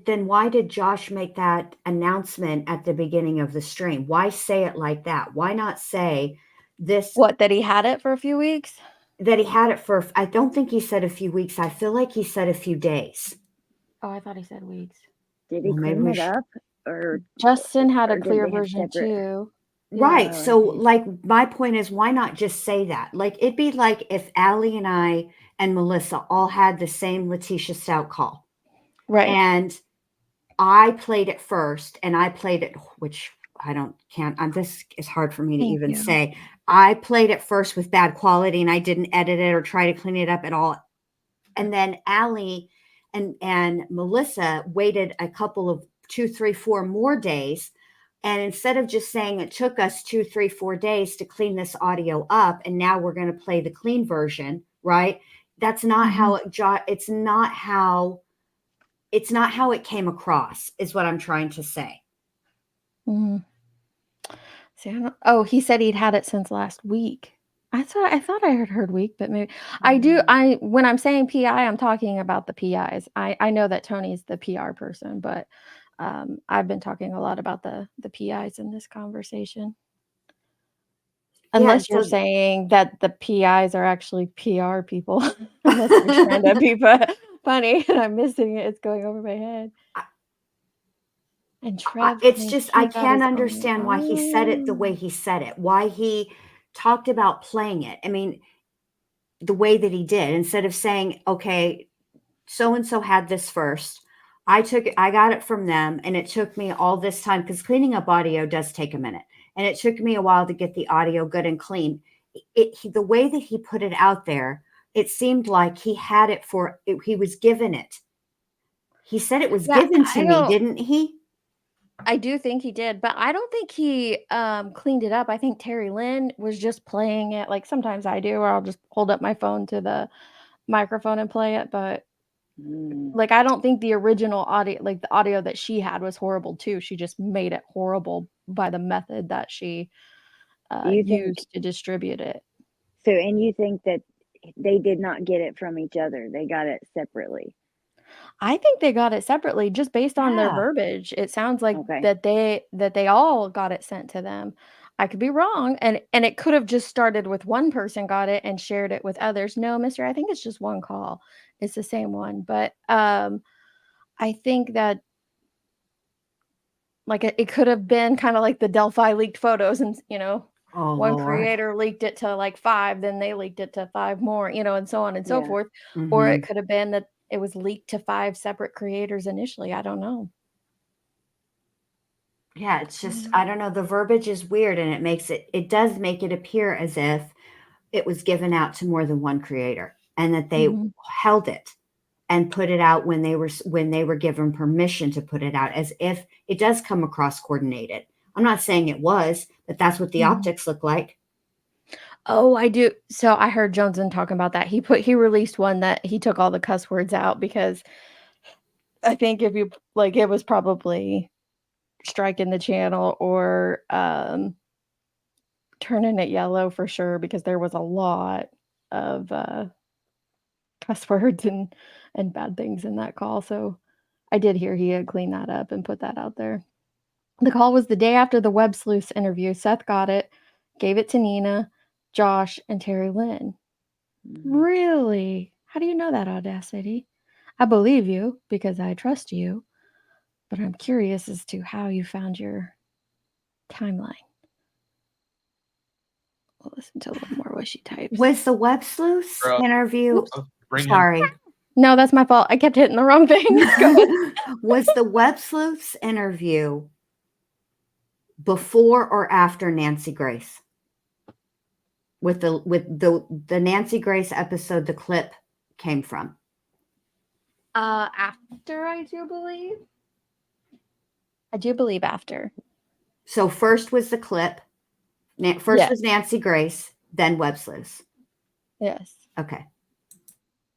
then why did Josh make that announcement at the beginning of the stream? Why say it like that? Why not say this?
What, that he had it for a few weeks?
That he had it for, I don't think he said a few weeks. I feel like he said a few days.
Oh, I thought he said weeks.
Did he
Well, maybe
clean
we
it
should-
up, or
Justin had a
or did
clear
they have
version
separate?
too.
Right.
Oh,
So,
okay.
like, my point is, why not just say that? Like, it'd be like if Allie and I and Melissa all had the same Letitia Stout call.
Right.
And I played it first, and I played it, which this is hard for me to
Thank
even
you.
say. I played it first with bad quality, and I didn't edit it or try to clean it up at all. And then Allie and Melissa waited a couple of 2, 3, 4 more days. And instead of just saying it took us 2, 3, 4 days to clean this audio up, and now we're going to play the clean version, right? That's not how it's not how it came across, is what I'm trying to say.
See, he said he'd had it since last week. I thought I had heard week, but maybe I do. When I'm saying PI, I'm talking about the PIs. I know that Tony's the PR person, but I've been talking a lot about the PIs in this conversation. Unless you're saying that the PIs are actually PR people. Unless you're trying to be funny and I'm missing it. It's going over my head. And Trev,
it's just, I can't understand why he said it the way he said it, why he talked about playing it. I mean, the way that he did, instead of saying, okay, so-and-so had this first. I got it from them, and it took me all this time, because cleaning up audio does take a minute. And it took me a while to get the audio good and clean. The way that he put it out there, it seemed like he had it he was given it. He said it was given to me, didn't he?
I do think he did, but I don't think he cleaned it up. I think Terry Lynn was just playing it like sometimes I do, or I'll just hold up my phone to the microphone and play it. But like, I don't think the original audio, like the audio that she had, was horrible too. She just made it horrible by the method that she used to distribute it.
So, and you think that they did not get it from each other? They got it separately?
I think they got it separately, just based on their verbiage. It sounds like that they all got it sent to them. I could be wrong, and it could have just started with one person got it and shared it with others. No, mister, I think it's just one call. It's the same one, but I think that like it could have been kind of like the Delphi leaked photos, and one creator leaked it to like 5, then they leaked it to 5 more, and so on and so forth. Or it could have been that it was leaked to 5 separate creators initially. I don't know.
Yeah, it's just, I don't know. The verbiage is weird, and it does make it appear as if it was given out to more than one creator, and that they held it and put it out when they were given permission to put it out, as if it does come across coordinated. I'm not saying it was, but that's what the optics look like.
Oh, I do. So I heard Johnson talking about that. He released one that he took all the cuss words out because I think if you like, it was probably striking the channel or turning it yellow for sure because there was a lot of cuss words and bad things in that call. So I did hear he had cleaned that up and put that out there. The call was the day after the Web Sleuths interview. Seth got it, gave it to Nina, Josh, and Terry Lynn. Really? How do you know that, Audacity? I believe you because I trust you, but I'm curious as to how you found your timeline. We'll listen to a little more what she types.
Was the Web Sleuths
Girl.
interview?
Oops.
Bring him.
Sorry.
No, that's my fault. I kept hitting the wrong thing. Go ahead.
Was the Web Sleuths interview before or after Nancy Grace? With the Nancy Grace episode, the clip came from.
After, I do believe. I do believe after.
So first was the clip. First
Yes.
was Nancy Grace, then Web Sleuths.
Yes.
Okay.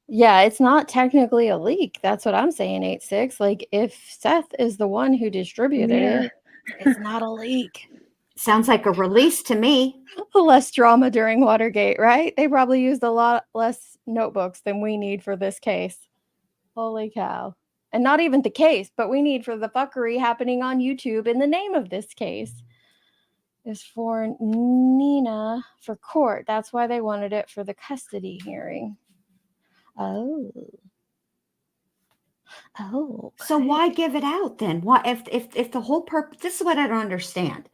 Yeah, it's not technically a leak. That's what I'm saying, 8-6. Like, if Seth is the one who distributed it, it's not a leak.
Sounds like a release to me.
Less drama during Watergate, right? They probably used a lot less notebooks than we need for this case. Holy cow. And not even the case, but we need for the fuckery happening on YouTube in the name of this case. Is for Nina for court. That's why they wanted it for the custody hearing. Oh.
So why give it out then? Why if the whole purpose? This is what I don't understand.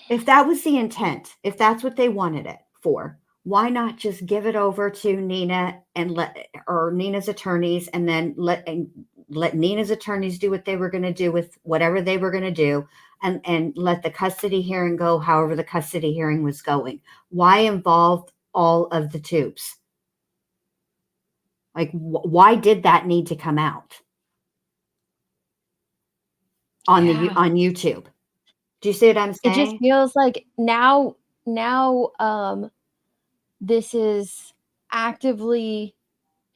If that was the intent, if that's what they wanted it for, why not just give it over to Nina and or Nina's attorneys, and then let Nina's attorneys do what they were going to do with whatever they were going to do, and let the custody hearing go however the custody hearing was going? Why involve all of the tubes? Like, why did that need to come out on on YouTube? Do you see what I'm saying?
It just feels like now this is actively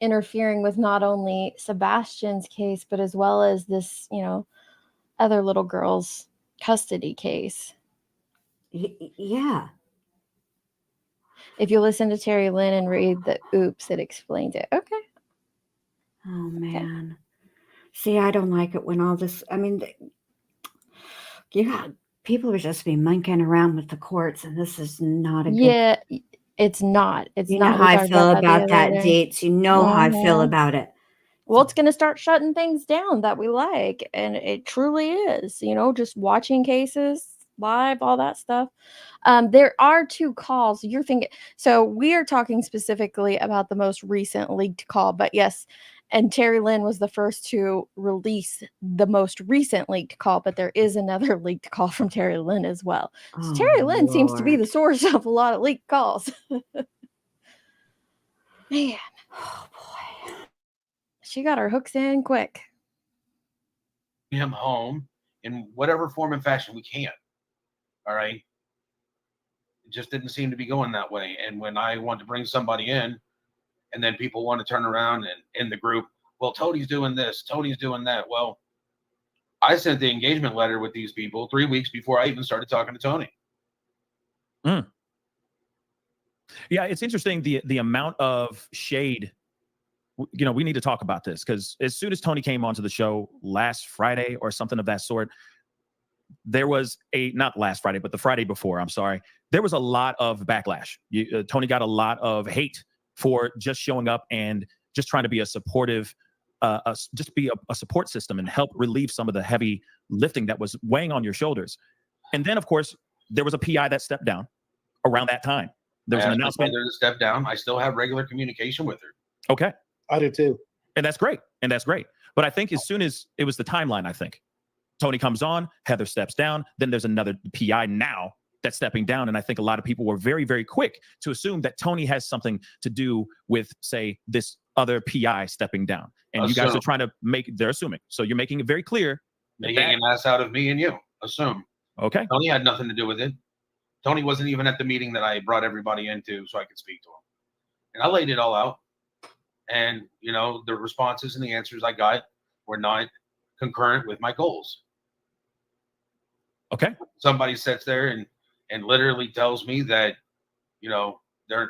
interfering with not only Sebastian's case, but as well as this, other little girl's custody case.
Yeah.
If you listen to Terry Lynn and read the oops, it explains it. Okay.
Oh, man. See, I don't like it when all this, I mean, people would just be monkeying around with the courts, and this is not a good.
Yeah, it's not. It's
you
not.
know how I feel about that, Deets. You know how I feel about it.
Well, it's going to start shutting things down that we like, and it truly is. Just watching cases live, all that stuff. There are 2 calls. You're thinking. So we are talking specifically about the most recent leaked call, but yes. And Terry Lynn was the first to release the most recent leaked call, but there is another leaked call from Terry Lynn as well. So Terry Lynn seems to be the source of a lot of leaked calls. Man.
Oh, boy.
She got her hooks in quick.
Him home in whatever form and fashion we can. All right. It just didn't seem to be going that way. And when I want to bring somebody in, and then people want to turn around and in the group, well, Tony's doing this, Tony's doing that. Well, I sent the engagement letter with these people 3 weeks before I even started talking to Tony.
Yeah, it's interesting the amount of shade. We need to talk about this because as soon as Tony came onto the show last Friday or something of that sort, there was not last Friday, but the Friday before, I'm sorry, there was a lot of backlash. Tony got a lot of hate for just showing up and just trying to be a supportive, just be a support system and help relieve some of the heavy lifting that was weighing on your shoulders. And then, of course, there was a PI that stepped down around that time. There was an announcement.
To step down. I still have regular communication with her.
Okay.
I do too.
And that's great. But I think as soon as it was the timeline, I think Tony comes on, Heather steps down, then there's another PI now that's stepping down. And I think a lot of people were very, very quick to assume that Tony has something to do with, say, this other PI stepping down. And you guys are trying to they're assuming. So you're making it very clear.
Making an ass out of me and you. Assume.
Okay.
Tony had nothing to do with it. Tony wasn't even at the meeting that I brought everybody into so I could speak to him. And I laid it all out. And, you know, the responses and the answers I got were not concurrent with my goals.
Okay.
Somebody sits there and literally tells me that, you know, that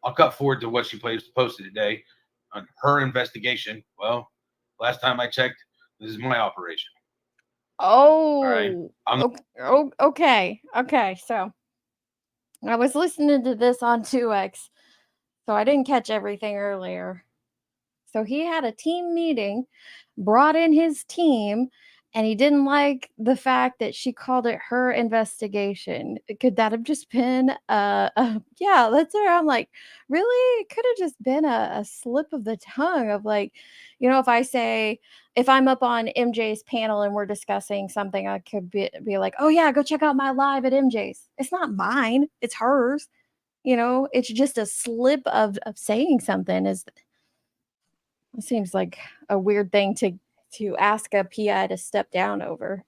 I'll cut forward to what she posted today on her investigation. Well, last time I checked, this is my operation.
Oh,
right.
Okay. So I was listening to this on 2X, so I didn't catch everything earlier. So he had a team meeting, brought in his team, and he didn't like the fact that she called it her investigation. Could that have just been yeah, that's where I'm like, really? It could have just been a slip of the tongue of like, you know, if I'm up on MJ's panel and we're discussing something, I could be like, oh yeah, go check out my live at MJ's. It's not mine, it's hers. You know, it's just a slip of saying something. It seems like a weird thing to ask a PI to step down over.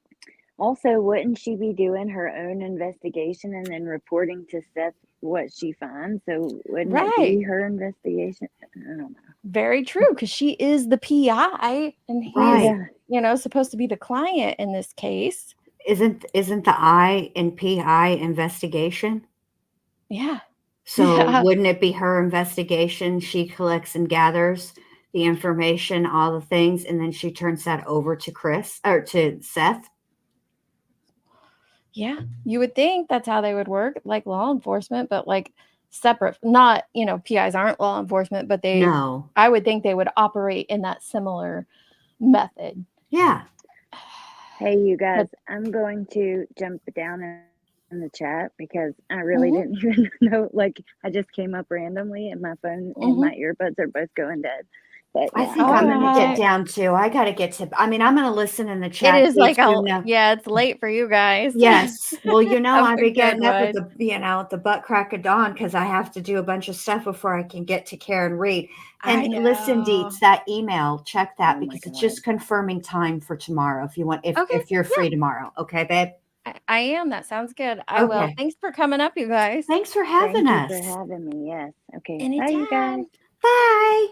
Also, wouldn't she be doing her own investigation and then reporting to Seth what she finds? So wouldn't it be her investigation? I don't know.
Very true, because she is the PI and he's, you know, supposed to be the client in this case.
Isn't the I in PI investigation?
Yeah.
So wouldn't it be her investigation? She collects and gathers the information, all the things, and then she turns that over to Chris or to Seth.
Yeah, you would think that's how they would work, like law enforcement, but like separate. Not, you know, PIs aren't law enforcement, but I would think they would operate in that similar method.
Yeah.
Hey, you guys, I'm going to jump down in the chat because I really didn't even know. Like, I just came up randomly, and my phone and my earbuds are both going dead. But
I think I'm going to get down too. I got to get to. I mean, I'm going to listen in the chat.
It is like it's late for you guys.
Yes. Well, you know, I'll be getting up at the butt crack of dawn because I have to do a bunch of stuff before I can get to care and read. And listen, Deets, that email, check that because it's just confirming time for tomorrow. If you want, if you're free tomorrow, okay, babe.
I am. That sounds good. I will. Thanks for coming up, you guys.
Thanks for having us.
Thank you for having me. Yes. Okay.
Anytime.
Bye, you guys.
Bye.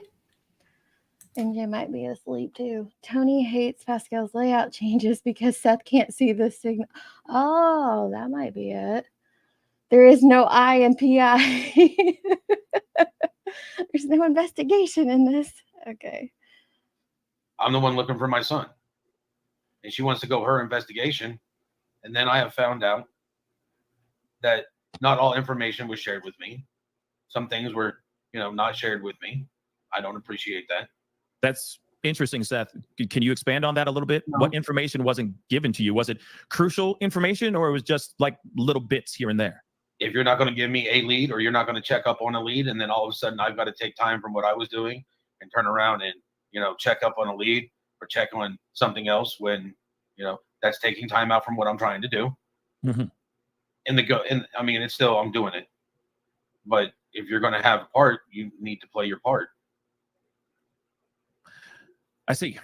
MJ might be asleep too. Tony hates Pascal's layout changes because Seth can't see the signal. Oh, that might be it. There is no I in PI. There's no investigation in this. Okay.
I'm the one looking for my son. And she wants to go her investigation. And then I have found out that not all information was shared with me. Some things were, you know, not shared with me. I don't appreciate that.
That's interesting, Seth. Can you expand on that a little bit? No. What information wasn't given to you? Was it crucial information or it was just like little bits here and there?
If you're not going to give me a lead or you're not going to check up on a lead and then all of a sudden I've got to take time from what I was doing and turn around and, you know, check up on a lead or check on something else when, you know, that's taking time out from what I'm trying to do. I mean, it's still, I'm doing it. But if you're going to have a part, you need to play your part.
I see.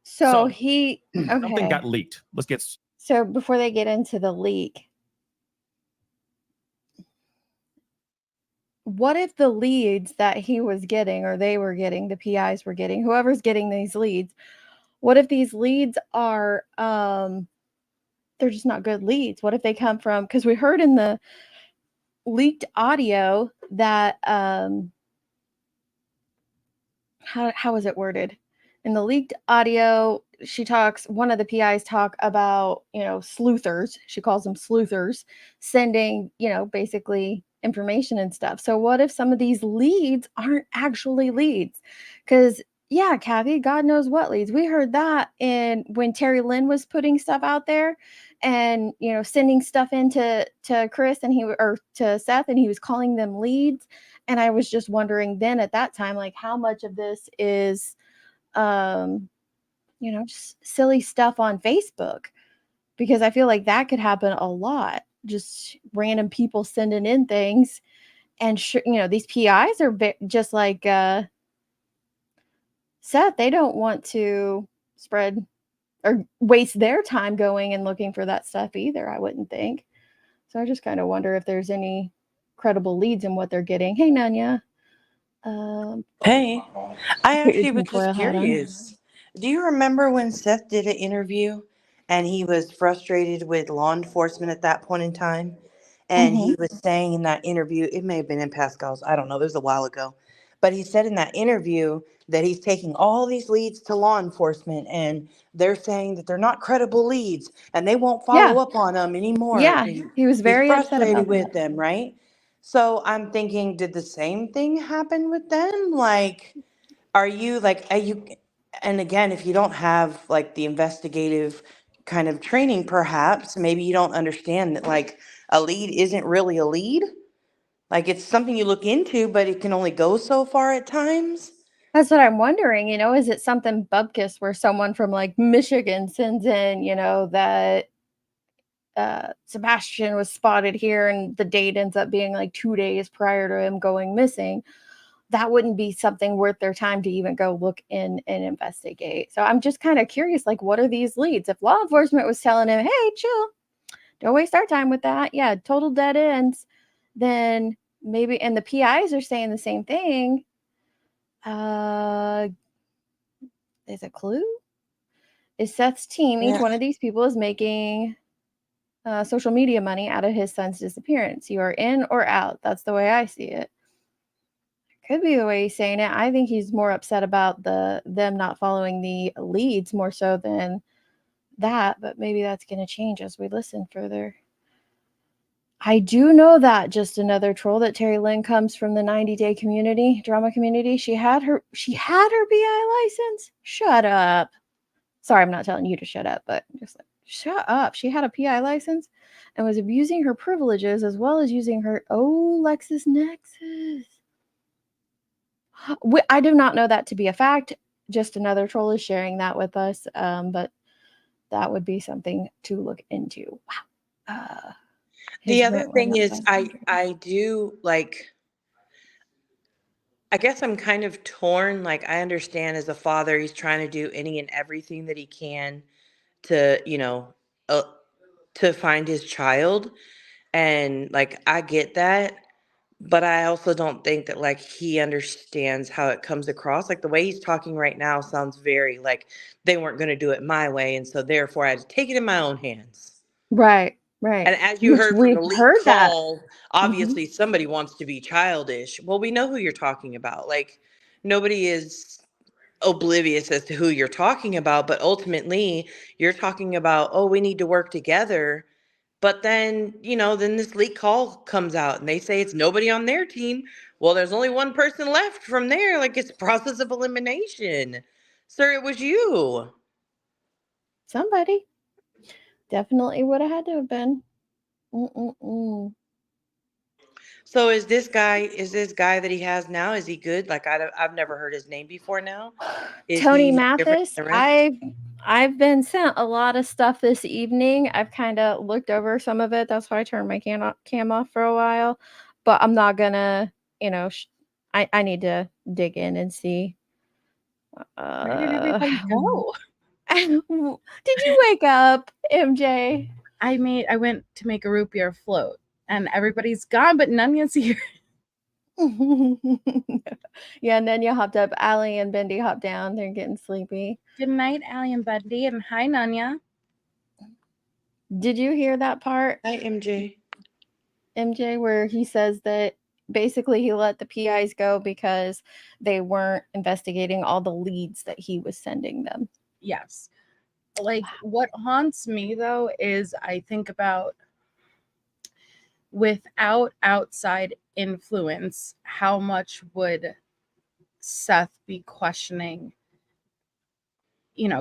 So
something got leaked. Let's get.
So before they get into the leak, what if the leads that he was getting or they were getting, the PIs were getting, whoever's getting these leads, what if these leads are, they're just not good leads? What if they come from, because we heard in the leaked audio that, how is it worded? In the leaked audio, one of the PIs talk about, you know, sleuthers. She calls them sleuthers, sending, you know, basically information and stuff. So what if some of these leads aren't actually leads? Because yeah, Kathy, God knows what leads. We heard that when Terry Lynn was putting stuff out there and, you know, sending stuff into Chris or to Seth, and he was calling them leads. And I was just wondering then at that time, like how much of this is, you know, just silly stuff on Facebook, because I feel like that could happen a lot. Just random people sending in things, and you know, these PIs are just like Seth. They don't want to spread or waste their time going and looking for that stuff either, I wouldn't think. So I just kind of wonder if there's any credible leads in what they're getting. Hey, Nanya.
Hey, I
Put your
actually was
tinfoil
just
hat on.
curious. Do you remember when Seth did an interview and he was frustrated with law enforcement at that point in time? And he was saying in that interview, it may have been in Pascal's, I don't know, it was a while ago. But he said in that interview that he's taking all these leads to law enforcement and they're saying that they're not credible leads and they won't follow
Yeah.
up on them anymore.
Yeah.
And
He was
he's
very upset
frustrated
about
with
that.
them, right? So I'm thinking, did the same thing happen with them? Like, are you, and again, if you don't have like the investigative kind of training, perhaps maybe you don't understand that like a lead isn't really a lead. Like it's something you look into, but it can only go so far at times.
That's what I'm wondering, is it something bupkis where someone from like Michigan sends in, that Sebastian was spotted here and the date ends up being like 2 days prior to him going missing? That wouldn't be something worth their time to even go look in and investigate. So I'm just kind of curious, like, what are these leads? If law enforcement was telling him, hey, chill, don't waste our time with that. Yeah, total dead ends. Then maybe, and the PIs are saying the same thing. Is a clue? Is Seth's team, each one of these people is making social media money out of his son's disappearance. You are in or out. That's the way I see it. Could be the way he's saying it. I think he's more upset about them not following the leads more so than that, but maybe that's going to change as we listen further. I do know that, just another troll, that Terry Lynn comes from the 90-day drama community. She had her BI license. Shut up. Sorry, I'm not telling you to shut up, but just like, shut up. She had a PI license and was abusing her privileges as well as using her LexisNexis. I do not know that to be a fact. Just another troll is sharing that with us, but that would be something to look into. Wow.
The other thing is, I do like, I guess I'm kind of torn. Like, I understand as a father, he's trying to do any and everything that he can to, to find his child. And like, I get that. But I also don't think that like he understands how it comes across. Like the way he's talking right now sounds very like they weren't going to do it my way. And so therefore I had to take it in my own hands.
Right.
And as you heard from the leak call, obviously somebody wants to be childish. Well, we know who you're talking about. Like nobody is oblivious as to who you're talking about, but ultimately you're talking about, oh, we need to work together. But then, then this leak call comes out and they say it's nobody on their team. Well, there's only one person left from there. Like it's process of elimination. Sir, it was you.
Somebody. Definitely would have had to have been.
So is this guy that he has now, is he good? Like I've never heard his name before now. Is
Tony
he
Mathis. I've been sent a lot of stuff this evening. I've kind of looked over some of it. That's why I turned my cam off for a while. But I'm not gonna, I need to dig in and see.
Where did everybody go?
Did you wake up, MJ?
I went to make a root beer float and everybody's gone, but Nanya's here.
Yeah, Nanya hopped up. Allie and Bendy hopped down. They're getting sleepy.
Good night, Allie and Bendy, and hi, Nanya.
Did you hear that part?
Hi, MJ.
MJ, where he says that basically he let the PIs go because they weren't investigating all the leads that he was sending them.
Yes. Like what haunts me though is I think about without outside influence, how much would Seth be questioning,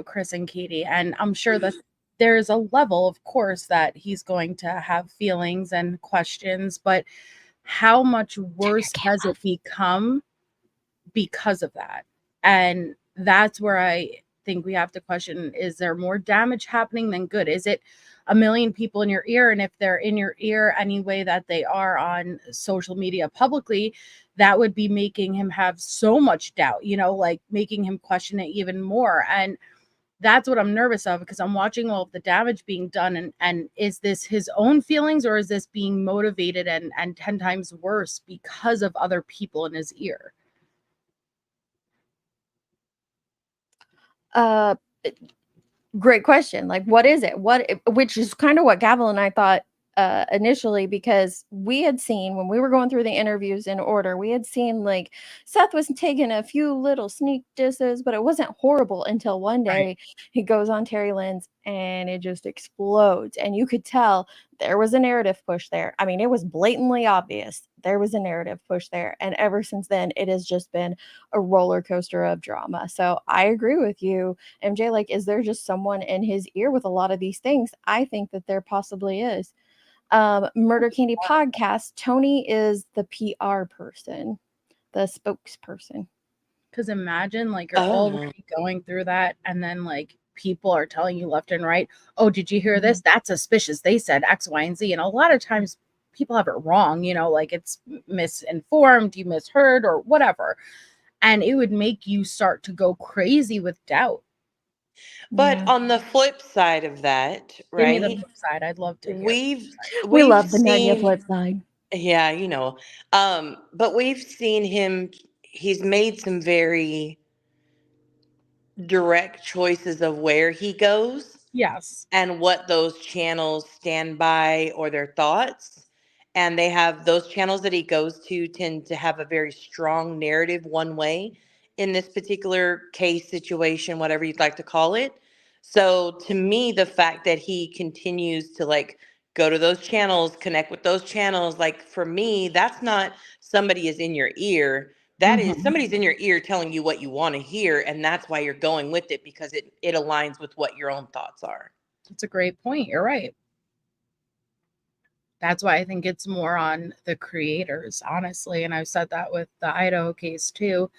Chris and Katie? And I'm sure that there's a level, of course, that he's going to have feelings and questions, but how much worse has it become because of that? And that's where I think we have to question, is there more damage happening than good? Is it a million people in your ear? And if they're in your ear any way that they are on social media publicly, that would be making him have so much doubt, like making him question it even more. And that's what I'm nervous of, because I'm watching all of the damage being done, and is this his own feelings, or is this being motivated and 10 times worse because of other people in his ear?
Great question. Like, what is it? Which is kind of what Gavel and I thought initially, because we had seen, when we were going through the interviews in order, we had seen like Seth was taking a few little sneak disses, but it wasn't horrible until one day he goes on Terry Lynn's and it just explodes. And you could tell there was a narrative push there. I mean, it was blatantly obvious there was a narrative push there. And ever since then, it has just been a roller coaster of drama. So I agree with you, MJ. Like, is there just someone in his ear with a lot of these things? I think that there possibly is. Murder Candy Podcast, Tony is the PR person, the spokesperson.
Because imagine, like, you're already going through that, and then like people are telling you left and right, oh, did you hear this? That's suspicious. They said X, Y, and Z. And a lot of times people have it wrong, you know, like it's misinformed, you misheard, or whatever. And it would make you start to go crazy with doubt.
But on the flip side of that,
Give me the
right?
flip side. I'd love to hear.
We love the negative flip side.
Yeah, you know. But we've seen him, he's made some very direct choices of where he goes.
Yes.
And what those channels stand by, or their thoughts. And they have those channels that he goes to tend to have a very strong narrative one way in this particular case, situation, whatever you'd like to call it. So to me, the fact that he continues to like go to those channels, connect with those channels, like for me, that's not somebody is in your ear. That is somebody's in your ear telling you what you want to hear. And that's why you're going with it, because it aligns with what your own thoughts are.
That's a great point. You're right. That's why I think it's more on the creators, honestly. And I've said that with the Idaho case too,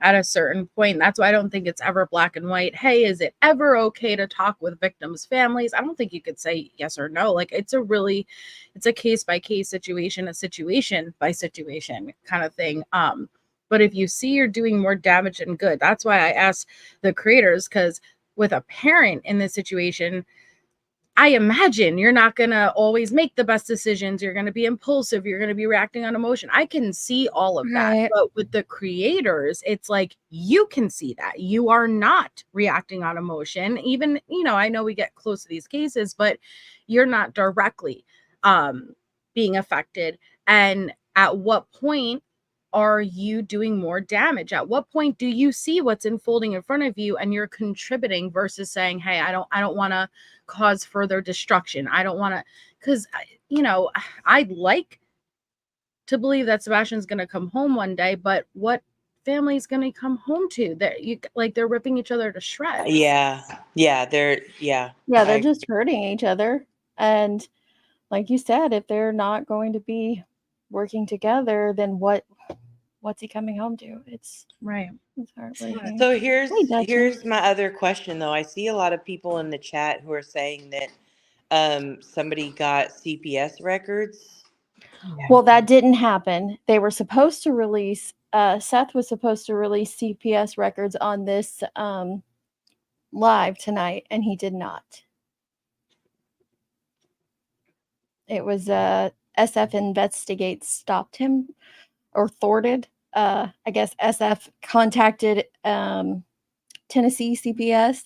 at a certain point. That's why I don't think it's ever black and white. Hey, is it ever okay to talk with victims' families? I don't think you could say yes or no. Like, it's a case by case situation, a situation by situation kind of thing. But if you see you're doing more damage than good, that's why I asked the creators, because with a parent in this situation, I imagine you're not going to always make the best decisions. You're going to be impulsive. You're going to be reacting on emotion. I can see all of that. But with the creators, it's like, you can see that you are not reacting on emotion. Even, you know, I know we get close to these cases, but you're not directly being affected. And at what point are you doing more damage? At what point do you see what's unfolding in front of you and you're contributing, versus saying, hey, I don't want to cause further destruction. I don't want to, because, you know, I'd like to believe that Sebastian's going to come home one day, but what family's going to come home to? They're ripping each other to shreds.
They're
just hurting each other. And like you said, if they're not going to be working together, then what's he coming home to? It's
right.
It's heartbreaking.
So here's my other question, though. I see a lot of people in the chat who are saying that somebody got CPS records.
Well, that didn't happen. They were supposed to release, Seth was supposed to release CPS records on this live tonight, and he did not. It was SF Investigates stopped him, or thwarted. I guess SF contacted Tennessee CPS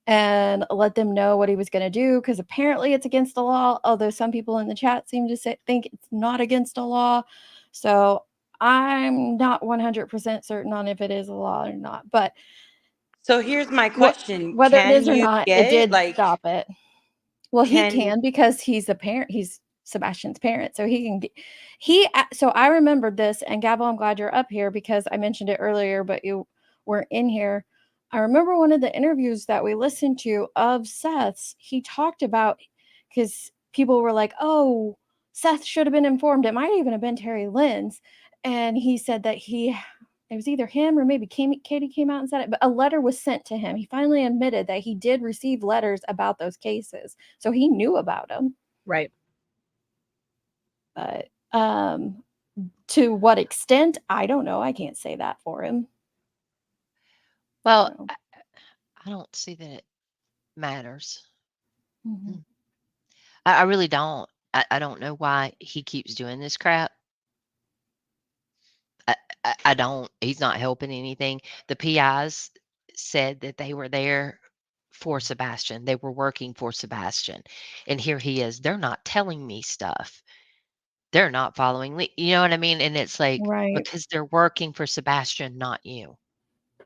and let them know what he was going to do, because apparently it's against the law, although some people in the chat seem to think it's not against the law. So I'm not 100% certain on if it is a law or not. But
so here's my question:
whether it is or not, it did stop it. Well, he can, because he's a parent. He's Sebastian's parent, so he can. So I remembered this, and Gavel, I'm glad you're up here, because I mentioned it earlier, but you weren't in here. I remember one of the interviews that we listened to of Seth's. He talked about, because people were like, "Oh, Seth should have been informed." It might even have been Terry Lynn's, and he said that it was either him or maybe Katie came out and said it, but a letter was sent to him. He finally admitted that he did receive letters about those cases, so he knew about them.
Right.
But to what extent, I don't know. I can't say that for him.
Well, I don't see that matters.
Mm-hmm.
I really don't. I don't know why he keeps doing this crap. I don't. He's not helping anything. The PIs said that they were there for Sebastian. They were working for Sebastian. And here he is. They're not telling me stuff. They're not following me. You know what I mean? And it's like,
Right.
because they're working for Sebastian, not you.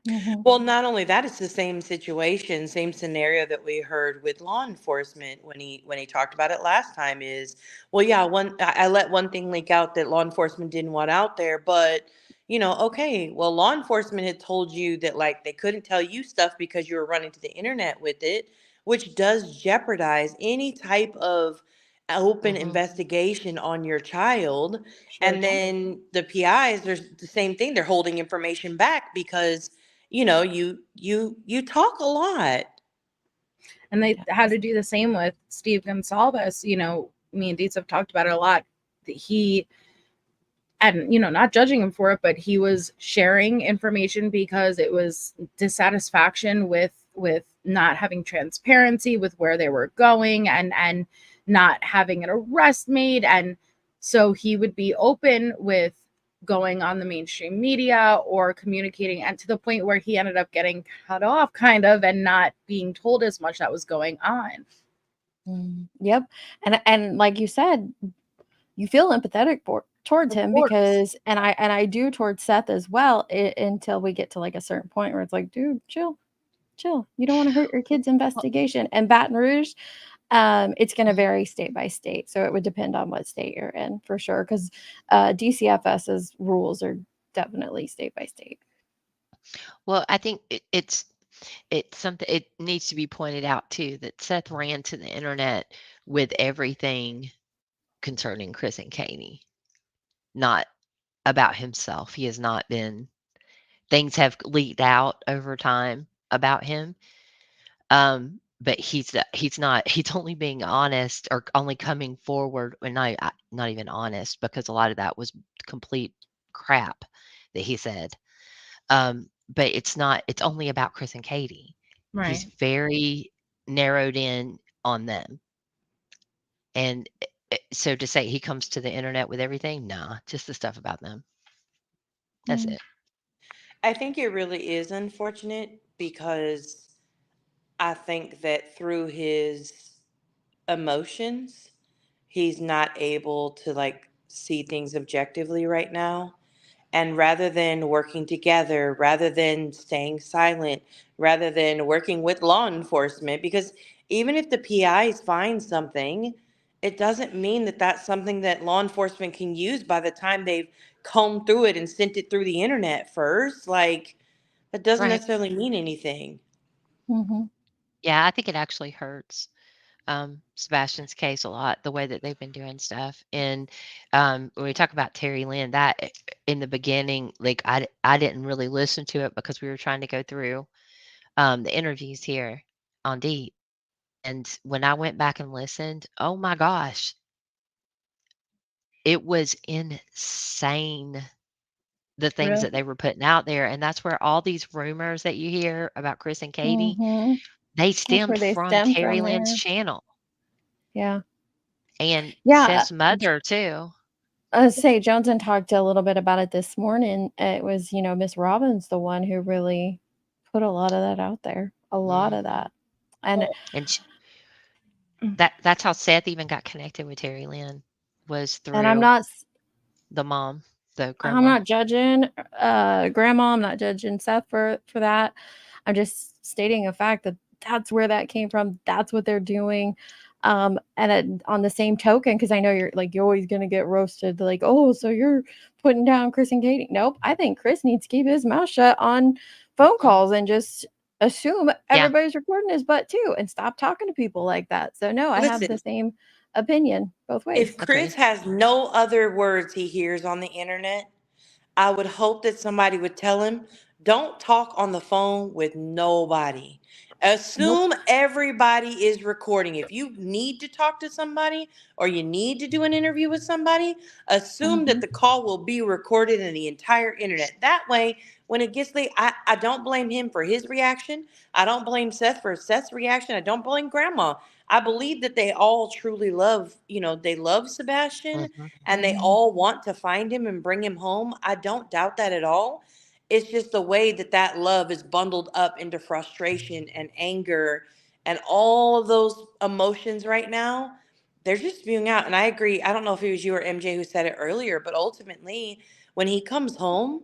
Mm-hmm.
Well, not only that, it's the same situation, same scenario that we heard with law enforcement when he talked about it last time is, well, yeah, I let one thing leak out that law enforcement didn't want out there, but okay, well, law enforcement had told you that like they couldn't tell you stuff because you were running to the internet with it, which does jeopardize any type of open
Mhm.
investigation on your child.
Sure
And
does.
then the PIs, there's the same thing. They're holding information back because you talk a lot.
And they had to do the same with Steve Gonsalves. Me and Deets have talked about it a lot. He, and not judging him for it, but he was sharing information because it was dissatisfaction with not having transparency with where they were going and not having an arrest made. And so he would be open with going on the mainstream media or communicating, and to the point where he ended up getting cut off kind of and not being told as much that was going on.
Yep. And like you said, you feel empathetic towards
Of
him
course.
because and I do towards Seth as well until we get to like a certain point where it's like, dude, chill. You don't want to hurt your kid's investigation. And Baton Rouge, it's going to vary state by state. So it would depend on what state you're in for sure. Because DCFS's rules are definitely state by state.
Well, I think it's something, it needs to be pointed out too, that Seth ran to the internet with everything concerning Chris and Katie, not about himself. He has not been, things have leaked out over time about him. But he's not, he's only being honest or only coming forward, and not even honest, because a lot of that was complete crap that he said. But it's only about Chris and Katie. He's
Right.
very narrowed in on them. And so to say he comes to the internet with everything, nah, just the stuff about them. That's it.
I think it really is unfortunate because I think that through his emotions, he's not able to like see things objectively right now. And rather than working together, rather than staying silent, rather than working with law enforcement, because even if the PIs find something, it doesn't mean that that's something that law enforcement can use by the time they've combed through it and sent it through the internet first. Like, that doesn't
Right.
necessarily mean anything.
Mm-hmm.
Yeah, I think it actually hurts Sebastian's case a lot, the way that they've been doing stuff. And when we talk about Terry Lynn, that in the beginning, like I didn't really listen to it because we were trying to go through the interviews here on Deep. And when I went back and listened, oh my gosh, it was insane, the things
Really?
that they were putting out there. And that's where all these rumors that you hear about Chris and Katie,
Mm-hmm.
they
That's where
stemmed
they
from
stem
Terry
from
Lynn's
there.
channel
Yeah.
and
Yeah.
Seth's mother too.
Say Johnson talked a little bit about it this morning. It was, Miss Robbins, the one who really put a lot of that out there. A lot of that. And
And that's how Seth even got connected with Terry Lynn, was
I'm
through
not
the mom, the
I'm
grandma.
not judging grandma. I'm not judging Seth for that. I'm just stating a fact that that's where that came from. That's what they're doing. And on the same token, because I know you're always gonna get roasted, like, oh, so you're putting down Chris and Katie. Nope. I think Chris needs to keep his mouth shut on phone calls and just assume
Yeah.
everybody's recording his butt too, and stop talking to people like that. So no, I have the
Listen,
same opinion both ways.
if Chris has no other words he hears on the internet, I would hope that somebody would tell him, don't talk on the phone with nobody. Assume everybody is recording. If you need to talk to somebody or you need to do an interview with somebody, assume that the call will be recorded in the entire internet. That way, when it gets late, I don't blame him for his reaction. I don't blame Seth for Seth's reaction. I don't blame Grandma. I believe that they all truly love, they love Sebastian and they all want to find him and bring him home. I don't doubt that at all. It's just the way that that love is bundled up into frustration and anger and all of those emotions right now. They're just spewing out. And I agree. I don't know if it was you or MJ who said it earlier, but ultimately, when he comes home,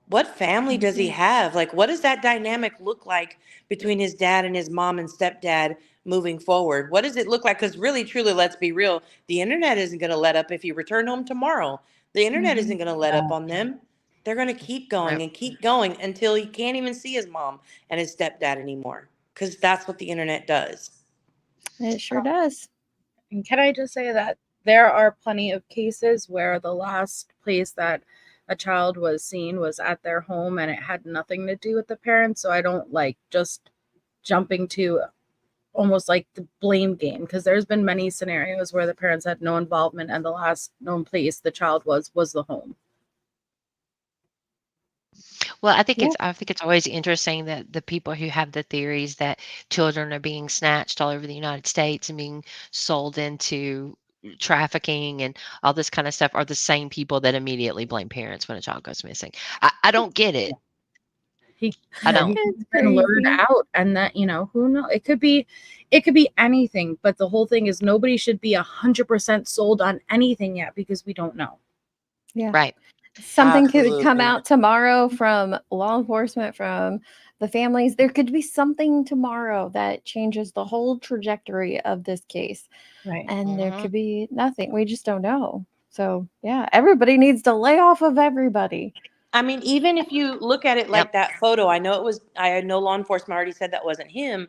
what family does he have? Like, what does that dynamic look like between his dad and his mom and stepdad moving forward? What does it look like? Because really, truly, let's be real. The internet isn't going to let up if he returned home tomorrow. The internet isn't going to let up on them. They're going to keep going and keep going until he can't even see his mom and his stepdad anymore. Because that's what the internet does.
It sure does.
And can I just say that there are plenty of cases where the last place that a child was seen was at their home and it had nothing to do with the parents. So I don't like just jumping to almost like the blame game, because there's been many scenarios where the parents had no involvement and the last known place the child was the home.
Well, I think it's always interesting that the people who have the theories that children are being snatched all over the United States and being sold into trafficking and all this kind of stuff are the same people that immediately blame parents when a child goes missing. I don't get it. I don't.
He's been lured out, and that, who knows? It could be anything, but the whole thing is nobody should be 100% sold on anything yet because we don't know.
Yeah.
Right.
Something could come out tomorrow from law enforcement, from the families. There could be something tomorrow that changes the whole trajectory of this case.
Right.
And there could be nothing. We just don't know. So, yeah, everybody needs to lay off of everybody.
I mean, even if you look at it like that photo, I know law enforcement already said that wasn't him.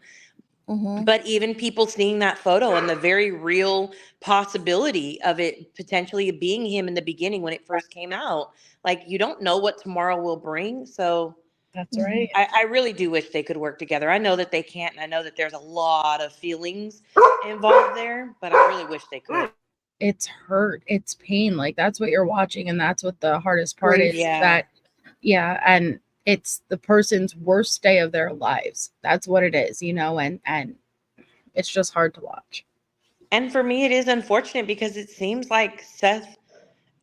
But even people seeing that photo and the very real possibility of it potentially being him in the beginning when it first came out, like, you don't know what tomorrow will bring. So
that's right.
I really do wish they could work together. I know that they can't, and I know that there's a lot of feelings involved there, but I really wish they could.
It's hurt. It's pain. Like, that's what you're watching, and that's what the hardest part is. And it's the person's worst day of their lives. That's what it is, and it's just hard to watch.
And for me, it is unfortunate because it seems like Seth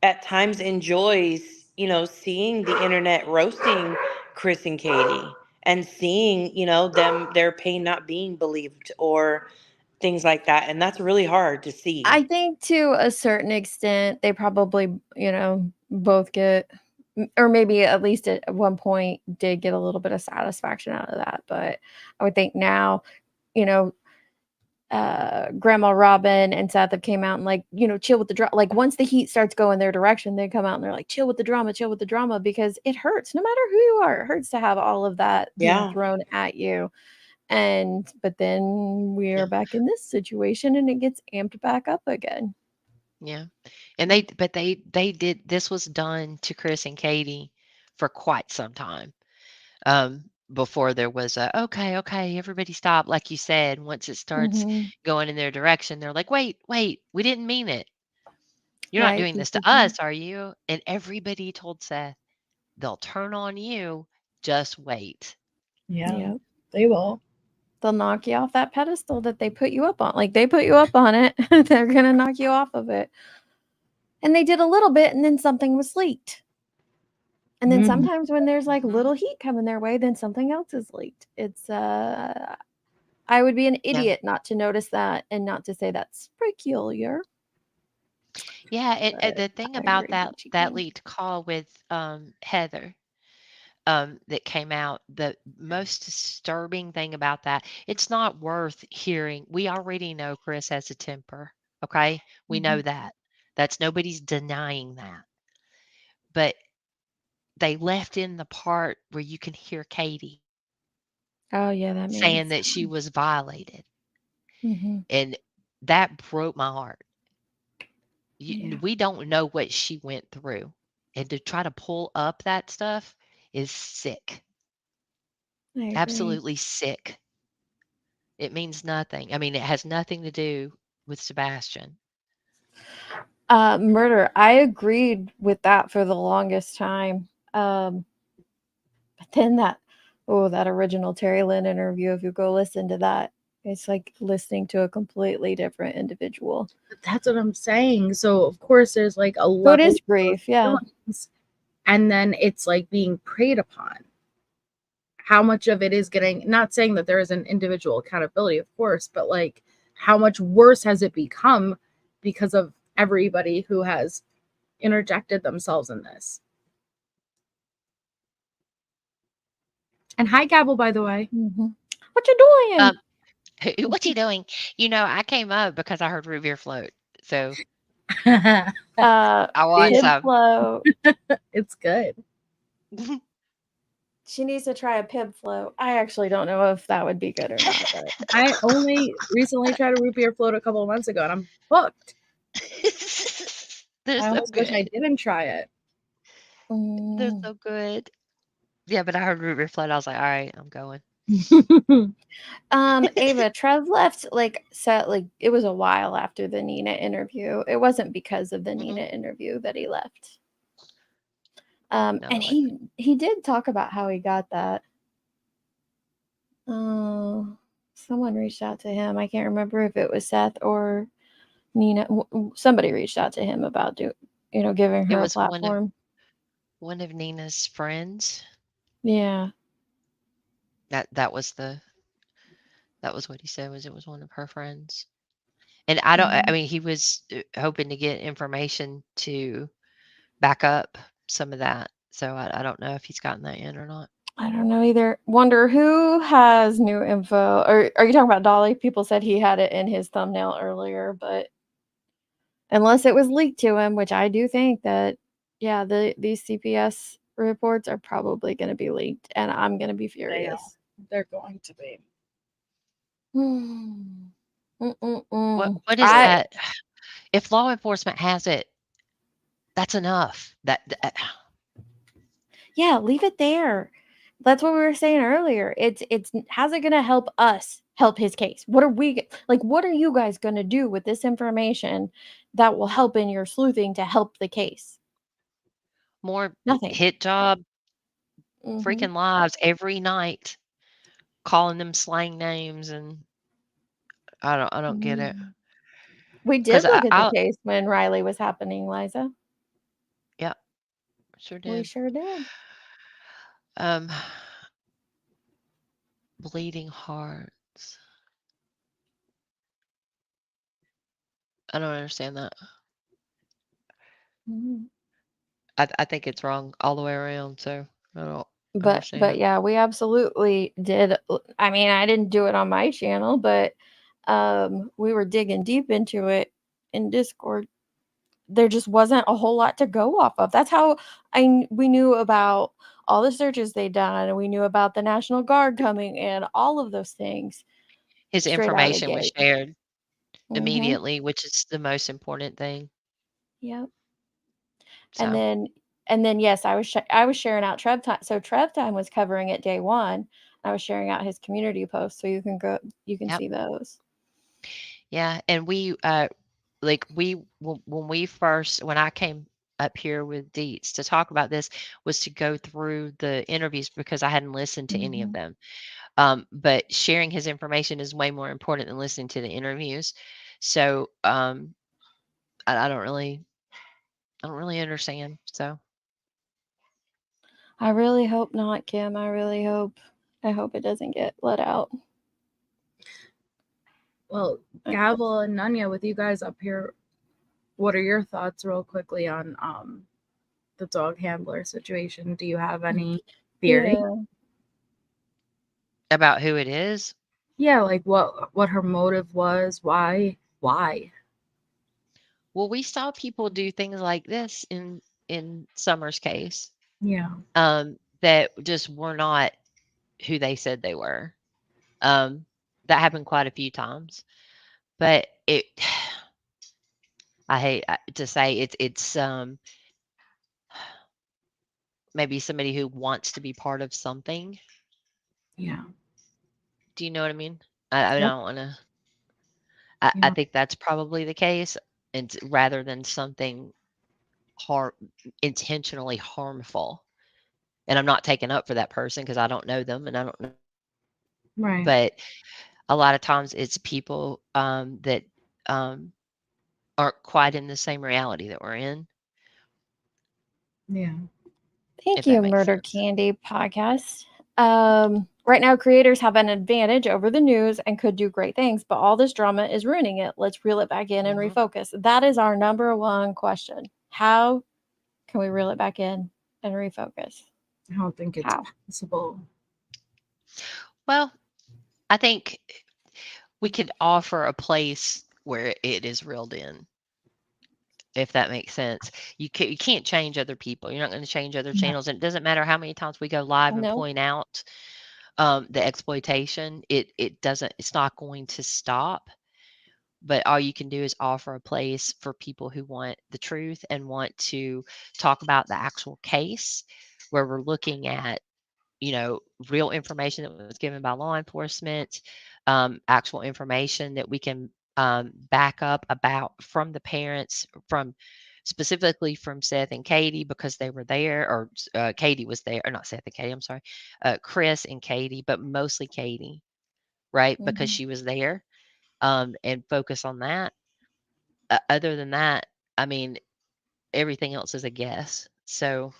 at times enjoys, seeing the internet roasting Chris and Katie and seeing, their pain not being believed or things like that. And that's really hard to see.
I think to a certain extent, they probably, both get, or maybe at least at one point did get a little bit of satisfaction out of that. But I would think now, Grandma Robin and Seth have came out and chill with the drama. Like, once the heat starts going their direction, they come out and they're like, chill with the drama, because it hurts no matter who you are. It hurts to have all of that being thrown at you. But then we are back in this situation and it gets amped back up again.
Yeah. And they did, this was done to Chris and Katie for quite some time. Before there was okay, everybody stop. Like you said, once it starts going in their direction, they're like, wait, we didn't mean it. You're not doing this to us, are you? And everybody told Seth, they'll turn on you. Just wait.
Yeah. They will.
They'll knock you off that pedestal that they put you up on. Like, they put you up on it. They're going to knock you off of it. And they did a little bit, and then something was leaked. And then sometimes when there's little heat coming their way, then something else is leaked. It's I would be an idiot not to notice that and not to say that's peculiar.
Yeah, and the thing about that leaked call with Heather that came out, the most disturbing thing about that, it's not worth hearing. We already know Chris has a temper. Okay, we know that. Nobody's denying that. But they left in the part where you can hear Katie.
Oh, yeah, that
saying that she was violated. And that broke my heart. We don't know what she went through. And to try to pull up that stuff is sick. Absolutely sick. It means nothing. I mean, it has nothing to do with Sebastian.
Murder. I agreed with that for the longest time. But then that original Terry Lynn interview, if you go listen to that, it's like listening to a completely different individual.
But that's what I'm saying. So of course there's like a
So
level
it is grief, yeah.
feelings, and then it's like being preyed upon. How much of it is getting, not saying that there is an individual accountability, of course, but like how much worse has it become because of everybody who has interjected themselves in this? And hi, Gabble, by the way.
Mm-hmm. What you doing?
What you doing? I came up because I heard root beer float. So
I
want
pib
some.
float.
It's good.
She needs to try a pib float. I actually don't know if that would be good or not. But
I only recently tried a root beer float a couple of months ago, and I'm hooked.
They're
I
so
almost wish I
good.
didn't try it.
They're so good. Yeah, but I heard root beer float. I was like, all right, I'm going.
Ava, Trev left it was a while after the Nina interview. It wasn't because of the Nina interview that he left.
No,
and he did talk about how he got that. Someone reached out to him. I can't remember if it was Seth or Nina. Somebody reached out to him about giving her a platform.
One of Nina's friends.
Yeah.
That was what he said, was it was one of her friends. And I mean, he was hoping to get information to back up some of that. So I don't know if he's gotten that in or not.
I don't know either. Wonder who has new info. Or are you talking about Dolly? People said he had it in his thumbnail earlier, but unless it was leaked to him, which I do think that, yeah, these CPS reports are probably going to be leaked, and I'm going to be furious.
They're going to be.
What is that? If law enforcement has it, that's enough.
Yeah, leave it there. That's what we were saying earlier. It's how's it going to help us help his case? What are you guys going to do with this information that will help in your sleuthing to help the case?
More
Nothing.
hit job, freaking lives every night, calling them slang names, and I don't get it.
We did look at the case when Riley was happening, Liza.
Yep, sure did.
We sure did.
Bleeding hearts. I don't understand that. I think it's wrong all the way around. So I don't.
But yeah, we absolutely did. I mean, I didn't do it on my channel, but we were digging deep into it in Discord. There just wasn't a whole lot to go off of. That's how we knew about all the searches they'd done, and we knew about the National Guard coming in, all of those things.
His information was shared immediately, which is the most important thing.
Yep.
So.
And then yes, I was sharing out Trev Time. So Trev Time was covering it day one. I was sharing out his community posts, so you can see those.
Yeah, and we when I came up here with Deets to talk about this, was to go through the interviews because I hadn't listened to any of them. But sharing his information is way more important than listening to the interviews. So I don't really understand. So
I really hope not, Kim. I hope it doesn't get let out.
Well, Gavel and Nanya, with you guys up here, what are your thoughts real quickly on the dog handler situation? Do you have any theory
about who it is?
Yeah, like what her motive was, why?
Well, we saw people do things like this in Summer's case.
Yeah.
That just were not who they said they were. That happened quite a few times. But I hate to say it's maybe somebody who wants to be part of something.
Yeah.
Do you know what I mean? I
Yep.
don't want to. I
Yeah.
think that's probably the case, and rather than something harm intentionally harmful. And I'm not taking up for that person because I don't know them and I don't know.
Right.
But a lot of times it's people that um, aren't quite in the same reality that we're in,
Yeah.
Thank
if that
you,
makes
Murder
sense.
Candy Podcast. Right now, creators have an advantage over the news and could do great things, but all this drama is ruining it. Let's reel it back in and
Mhm.
refocus. That is our number one question. How can we reel it back in and refocus?
I don't think it's
How?
possible.
Well, I think we could offer a place where it is reeled in, if that makes sense. You can't change other people. You're not going to change other
No.
channels. And it doesn't matter how many times we go live and
No.
point out the exploitation. It's not going to stop. But all you can do is offer a place for people who want the truth and want to talk about the actual case, where we're looking at, real information that was given by law enforcement, actual information that we can back up about from the parents, from specifically from Seth and Katie, because they were there, or Katie was there, or not Seth and Katie, I'm sorry, Chris and Katie, but mostly Katie, right? Because
Mhm.
she was there, and focus on that. Other than that, I mean, everything else is a guess. So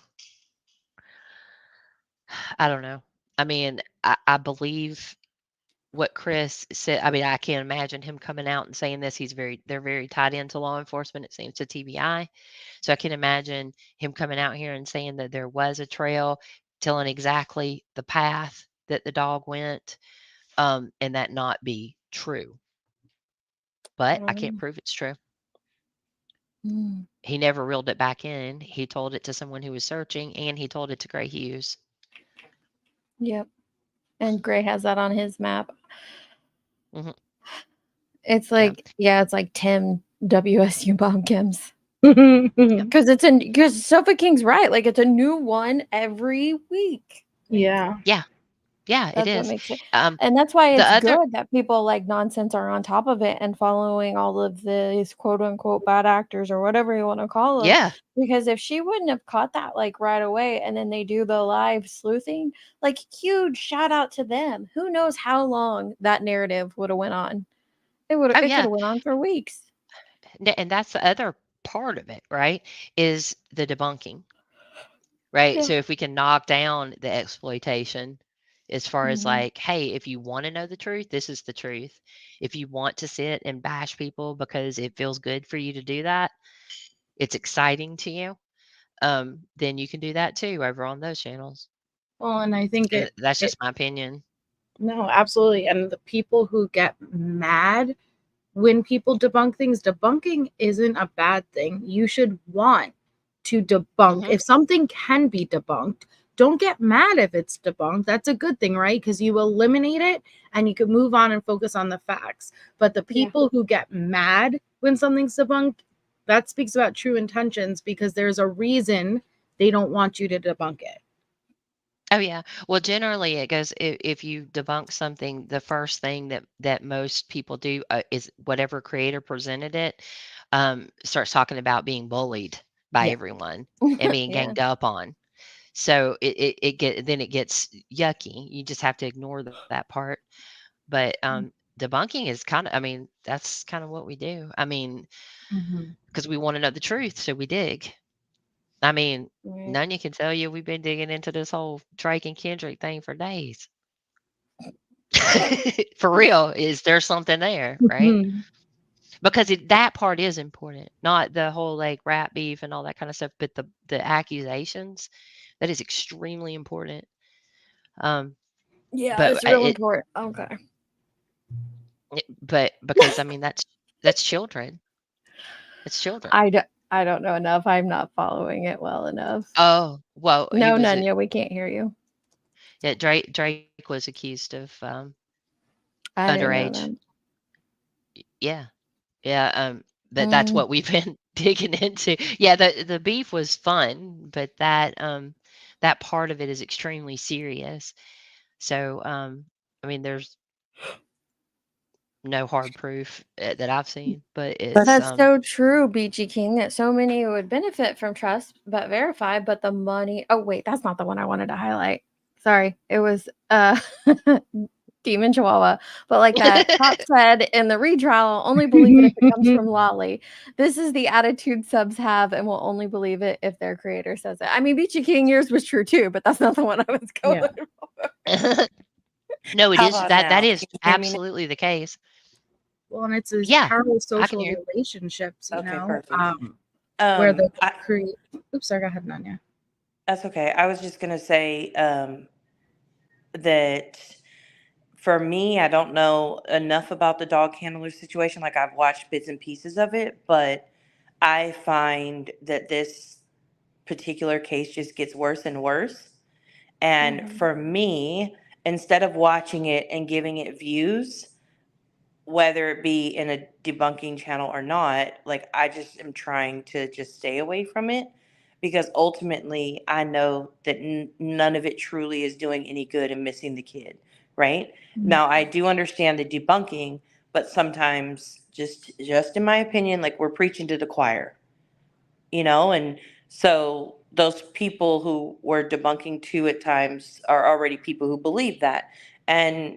I don't know. I mean, I believe what Chris said. I mean, I can't imagine him coming out and saying this. They're very tied into law enforcement, it seems, to TBI. So I can imagine him coming out here and saying that there was a trail, telling exactly the path that the dog went, and that not be true. But I can't prove it's true.
Mm.
He never reeled it back in. He told it to someone who was searching, and he told it to Gray Hughes.
Yep. And Gray has that on his map.
Mhm.
It's
Yeah.
like, yeah, it's like 10 WSU bomb chems.
Yeah.
Because Sophie King's right. Like, it's a new one every week.
Yeah.
Yeah. Yeah, it
That's what
is.
makes it.
Um,
And that's why
the
it's
other
good that people like nonsense are on top of it and following all of these quote unquote bad actors or whatever you want to call them.
Yeah.
Because if she wouldn't have caught that like right away and then they do the live sleuthing, like huge shout out to them. Who knows how long that narrative would have went on.
Oh,
It could
yeah.
have went on for weeks.
And that's the other part of it, right? Is the debunking, right?
Yeah.
So if we can knock down the exploitation as far as
Mhm.
like, hey, if you want to know the truth, this is the truth. If you want to sit and bash people because it feels good for you to do that, it's exciting to you, then you can do that too over on those channels.
Well, and I think
And that's just my opinion.
no, absolutely. And the people who get mad when people debunk things, debunking isn't a bad thing. You should want to debunk.
Mhm.
If something can be debunked, don't get mad if it's debunked. That's a good thing, right? Because you eliminate it and you can move on and focus on the facts. But the
Yeah.
people who get mad when something's debunked, that speaks about true intentions because there's a reason they don't want you to debunk it.
Oh yeah. Well, generally it goes, if you debunk something, the first thing that most people do is whatever creator presented it, starts talking about being bullied by
Yeah.
everyone and being
Yeah.
ganged up on. So it gets yucky. You just have to ignore that part. But debunking is kind of, I mean, that's kind of what we do. I mean, because we want to know the truth, so we dig. I mean,
Right.
Nunya can tell you we've been digging into this whole Drake and Kendrick thing for days. For real, is there something there, right? Because that part is important, not the whole like rap beef and all that kind of stuff, but the accusations, that is extremely important.
Yeah,
But
it's real important. Okay.
but because I mean that's children. It's children.
I don't know enough. I'm not following it well enough.
Oh well, he
No,
was
Nunya, we can't hear you.
yeah. Drake was accused of
I didn't know
underage. Yeah. Yeah, but that's
that.
what we've been digging into. Yeah, the beef was fun, but that part of it is extremely serious. So, I mean, there's no hard proof that I've seen, but
That's so true, Beachy King, that so many would benefit from trust but verify, but the money. Oh wait, that's not the one I wanted to highlight. Sorry, it was Demon Chihuahua. But like that cop said in the retrial, I'll only believe it if it comes from Lolly. This is the attitude subs have, and will only believe it if their creator says it. I mean, Beachy King, yours was true too, but that's not the one I was going for.
No, it
How
is
about
that
now?
is
Can you hear me now?
absolutely the case.
Well, and it's these
Yeah,
powerful
I can
social
hear.
relationships, you
Okay,
know,
perfect.
where the
I,
create. Oops, sorry, go ahead, Nanya.
that's okay. I was just gonna say that for me, I don't know enough about the dog handler situation. Like I've watched bits and pieces of it, but I find that this particular case just gets worse and worse. And for me, instead of watching it and giving it views, whether it be in a debunking channel or not, like I just am trying to just stay away from it because ultimately I know that none of it truly is doing any good and missing the kid, right? Now I do understand the debunking, but sometimes just in my opinion, like we're preaching to the choir, you know, and so those people who we're debunking to at times are already people who believe that. And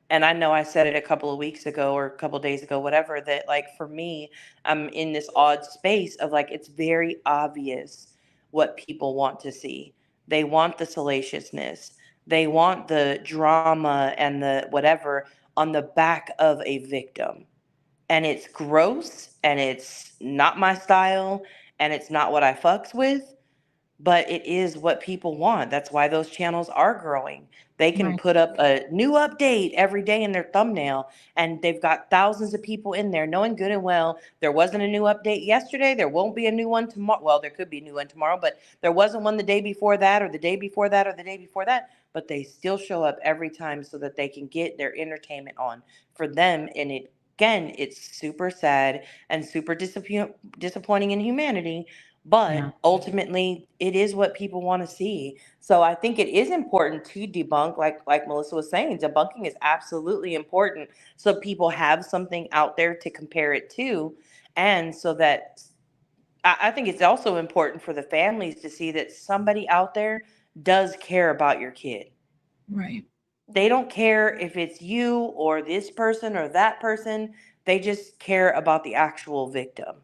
I know I said it a couple of weeks ago or a couple of days ago, whatever, that like for me, I'm in this odd space of like, it's very obvious what people want to see. They want the salaciousness, they want the drama and the whatever on the back of a victim. And it's gross and it's not my style and it's not what I fucks with, but it is what people want. That's why those channels are growing. They can
Right.
put up a new update every day in their thumbnail, and they've got thousands of people in there knowing good and well there wasn't a new update yesterday. There won't be a new one tomorrow. Well, there could be a new one tomorrow, but there wasn't one the day before that, or the day before that, or the day before that. But they still show up every time so that they can get their entertainment on for them. And it, again, it's super sad and super disappointing in humanity, but ultimately it is what people want to see. So I think it is important to debunk, like Melissa was saying. Debunking is absolutely important so people have something out there to compare it to, and so that I think it's also important for the families to see that somebody out there does care about your kid.
Right.
They don't care if it's you or this person or that person. They just care about the actual victim.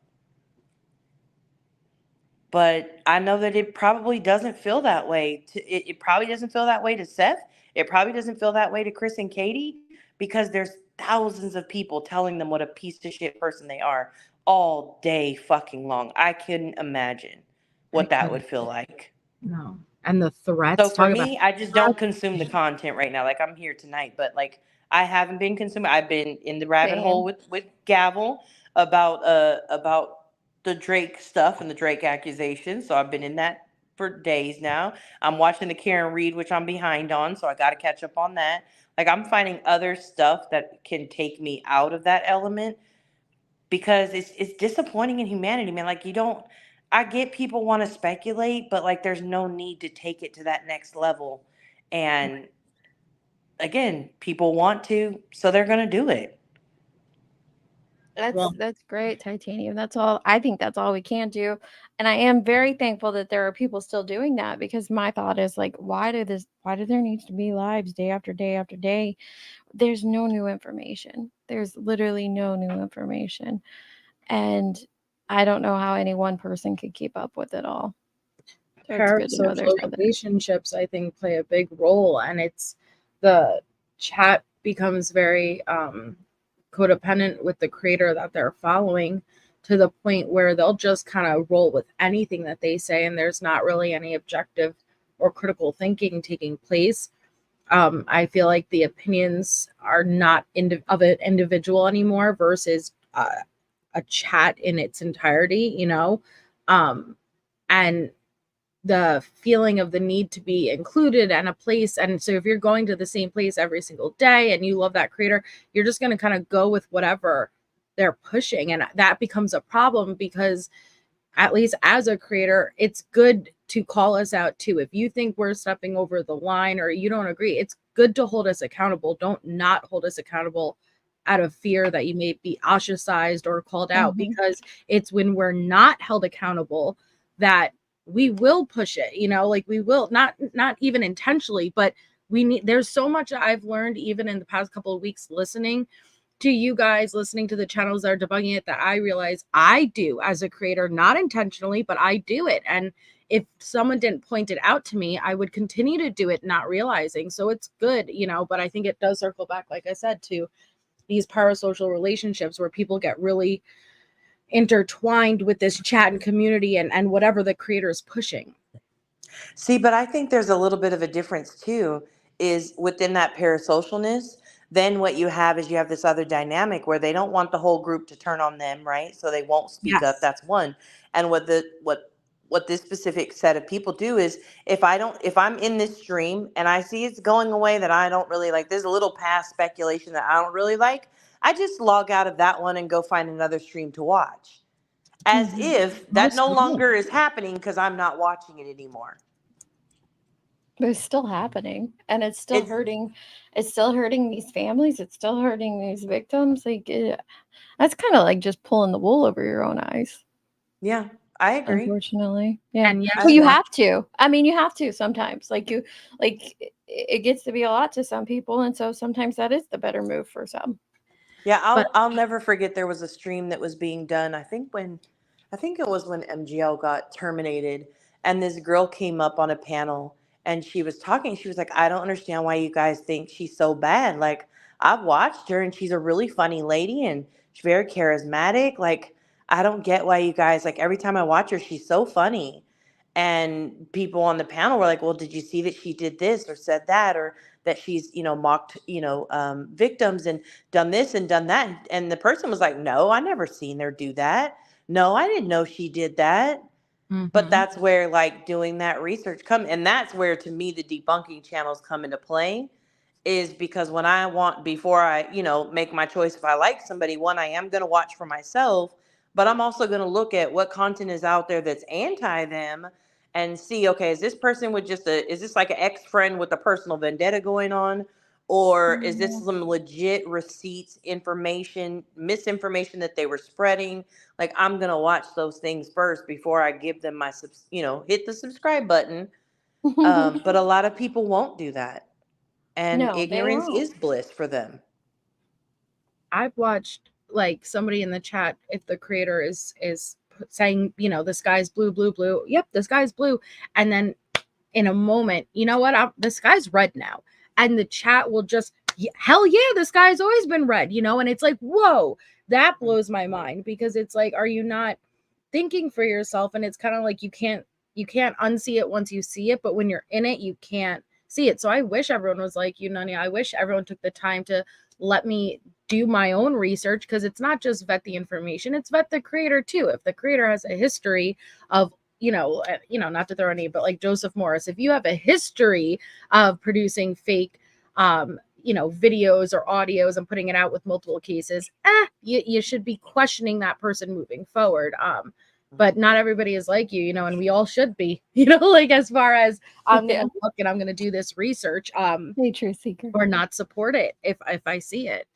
But I know that it probably doesn't feel that way. It probably doesn't feel that way to Seth. It probably doesn't feel that way to Chris and Katie, because there's thousands of people telling them what a piece of shit person they are all day fucking long. I couldn't imagine what that would feel like.
No. And the threats.
So for me, I just don't consume the content right now. Like I'm here tonight, but like I haven't been consuming. I've been in the rabbit hole with Gavel about the Drake stuff and the Drake accusations. So I've been in that for days now. I'm watching the Karen Reed, which I'm behind on, so I got to catch up on that. Like I'm finding other stuff that can take me out of that element, because it's disappointing in humanity, man. Like you don't, I get people want to speculate, but like there's no need to take it to that next level. And again, people want to, so they're going to do it.
That's great, Titanium. That's all. I think that's all we can do. And I am very thankful that there are people still doing that, because my thought is like, why do there needs to be lives day after day after day? There's no new information. There's literally no new information. And I don't know how any one person could keep up with it all. So it's good to know there's
Parasocial relationships, I think, play a big role, and it's the chat becomes very codependent with the creator that they're following, to the point where they'll just kind of roll with anything that they say, and there's not really any objective or critical thinking taking place. I feel like the opinions are not of an individual anymore versus a chat in its entirety, you know, and the feeling of the need to be included and a place. And so if you're going to the same place every single day and you love that creator, you're just going to kind of go with whatever they're pushing. And that becomes a problem, because at least as a creator, it's good to call us out too. If you think we're stepping over the line or you don't agree, it's good to hold us accountable. Don't not hold us accountable out of fear that you may be ostracized or called out, because it's when we're not held accountable that we will push it, you know, like we will not even intentionally, but there's so much that I've learned even in the past couple of weeks listening to you guys, listening to the channels that are debunking it, that I realize I do as a creator, not intentionally, but I do it. And if someone didn't point it out to me, I would continue to do it, not realizing. So it's good, you know, but I think it does circle back, like I said, to these parasocial relationships where people get really intertwined with this chat and community and whatever the creator is pushing.
See, but I think there's a little bit of a difference too, is within that parasocialness. Then what you have is you have this other dynamic where they don't want the whole group to turn on them, right? So they won't speak up. That's one. And what this specific set of people do is, if I'm in this stream and I see it's going away that I don't really like, there's a little past speculation that I don't really like, I just log out of that one and go find another stream to watch. As if that no longer is happening because I'm not watching it anymore.
But it's still happening, and it's still hurting. It's still hurting these families. It's still hurting these victims. Like that's kind of like just pulling the wool over your own eyes.
Yeah, I agree.
Unfortunately, yeah.
And yes,
but you have to. I mean, you have to sometimes. Like it gets to be a lot to some people, and so sometimes that is the better move for some.
Yeah, I'll never forget. There was a stream that was being done. I think it was when MGL got terminated, and this girl came up on a panel. And she was talking. She was like, I don't understand why you guys think she's so bad. Like, I've watched her and she's a really funny lady and she's very charismatic. Like, I don't get why you guys, like, every time I watch her, she's so funny. And people on the panel were like, well, did you see that she did this or said that, or that she's, mocked, victims and done this and done that? And the person was like, no, I never seen her do that. No, I didn't know she did that. But that's where, like, doing that research and that's where, to me, the debunking channels come into play, is because when before I, make my choice, if I like somebody, one, I am going to watch for myself, but I'm also going to look at what content is out there that's anti them and see, okay, is this person is this like an ex-friend with a personal vendetta going on? Or is this some legit receipts, misinformation that they were spreading? Like, I'm going to watch those things first before I give them my, hit the subscribe button. But a lot of people won't do that. And ignorance is bliss for them.
I've watched, like, somebody in the chat, if the creator is saying, the sky's blue, blue, blue. Yep, the sky's blue. And then in a moment, you know what? The sky's red now. And the chat will just, hell yeah, the sky's always been red, and it's like, whoa, that blows my mind, because it's like, are you not thinking for yourself? And it's kind of like, you can't unsee it once you see it, but when you're in it, you can't see it. So I wish everyone was like you, Nani. I wish everyone took the time to let me do my own research, because it's not just vet the information, it's vet the creator too. If the creator has a history of, not to throw any, but like Joseph Morris, if you have a history of producing fake, videos or audios and putting it out with multiple cases, you should be questioning that person moving forward. But not everybody is like you, and we all should be, like, as far as I'm going to look and I'm going to do this research,
hey, truth seeker,
or not support it if I see it.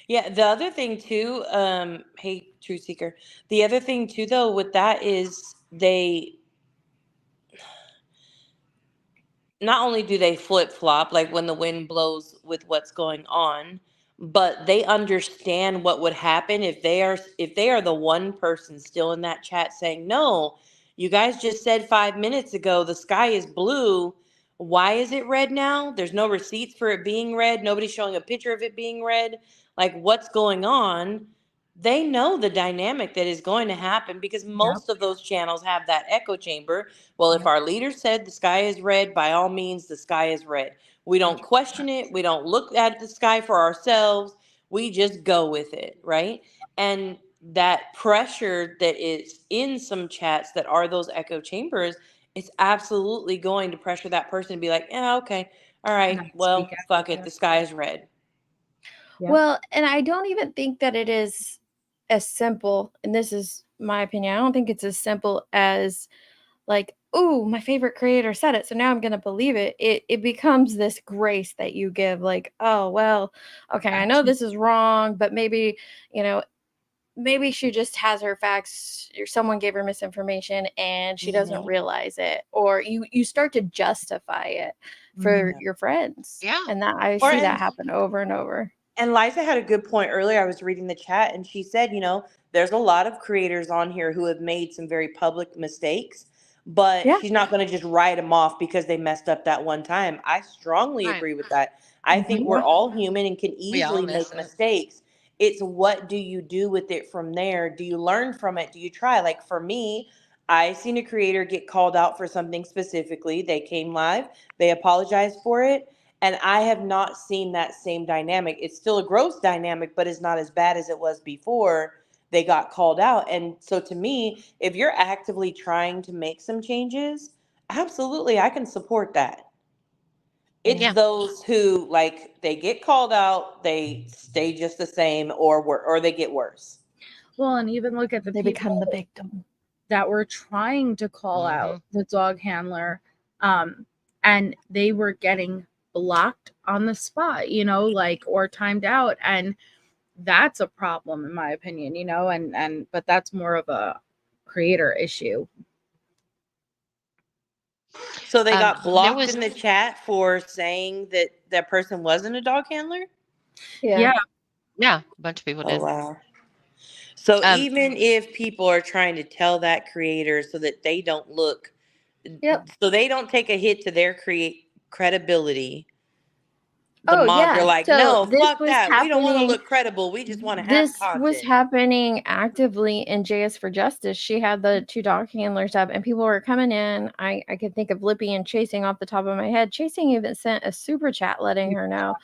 Yeah, the other thing too, hey, truth seeker, the other thing too, though, with that is not only do they flip-flop, like when the wind blows with what's going on, but they understand what would happen if they are the one person still in that chat saying, no, you guys just said 5 minutes ago the sky is blue. Why is it red now? There's no receipts for it being red. Nobody's showing a picture of it being red. Like, what's going on? They know the dynamic that is going to happen, because most of those channels have that echo chamber. Well, if our leader said the sky is red, by all means, the sky is red. We don't question it. We don't look at the sky for ourselves. We just go with it, right? And that pressure that is in some chats that are those echo chambers, it's absolutely going to pressure that person to be like, yeah, okay, all right, well, fuck it, the sky is red.
Yeah. Well, and I don't even think that it is as simple, and this is my opinion, I don't think it's as simple as like, oh, my favorite creator said it, so now I'm going to believe it. It becomes this grace that you give, like, oh, well, okay, I know this is wrong, but maybe, maybe she just has her facts, or someone gave her misinformation and she doesn't realize it, or you start to justify it for your friends.
Yeah.
And that I see that happen over and over.
And Liza had a good point earlier. I was reading the chat and she said, there's a lot of creators on here who have made some very public mistakes, but she's not going to just write them off because they messed up that one time. I strongly agree with that. I think we're all human and can easily make mistakes. It's what do you do with it from there? Do you learn from it? Do you try? Like for me, I seen a creator get called out for something specifically. They came live, they apologized for it. And I have not seen that same dynamic. It's still a gross dynamic, but it's not as bad as it was before they got called out. And so to me, if you're actively trying to make some changes, absolutely, I can support that. It's those who, like, they get called out, they stay just the same, or they get worse.
Well, and even look at
they become the victim
that were trying to call out the dog handler, and they were getting blocked on the spot, or timed out, and that's a problem in my opinion, but that's more of a creator issue.
So they got blocked in the chat for saying that that person wasn't a dog handler?
Yeah,
a bunch of people did.
Oh wow. So even if people are trying to tell that creator so that they don't look, so they don't take a hit to their credibility, they're like,
so
no, fuck that.
Happening.
We don't want to look credible. We just want to have content.
This was happening actively in JS for Justice. She had the 2 dog handlers up and people were coming in. I could think of Lippy and Chasing off the top of my head. Chasing even sent a super chat letting her know.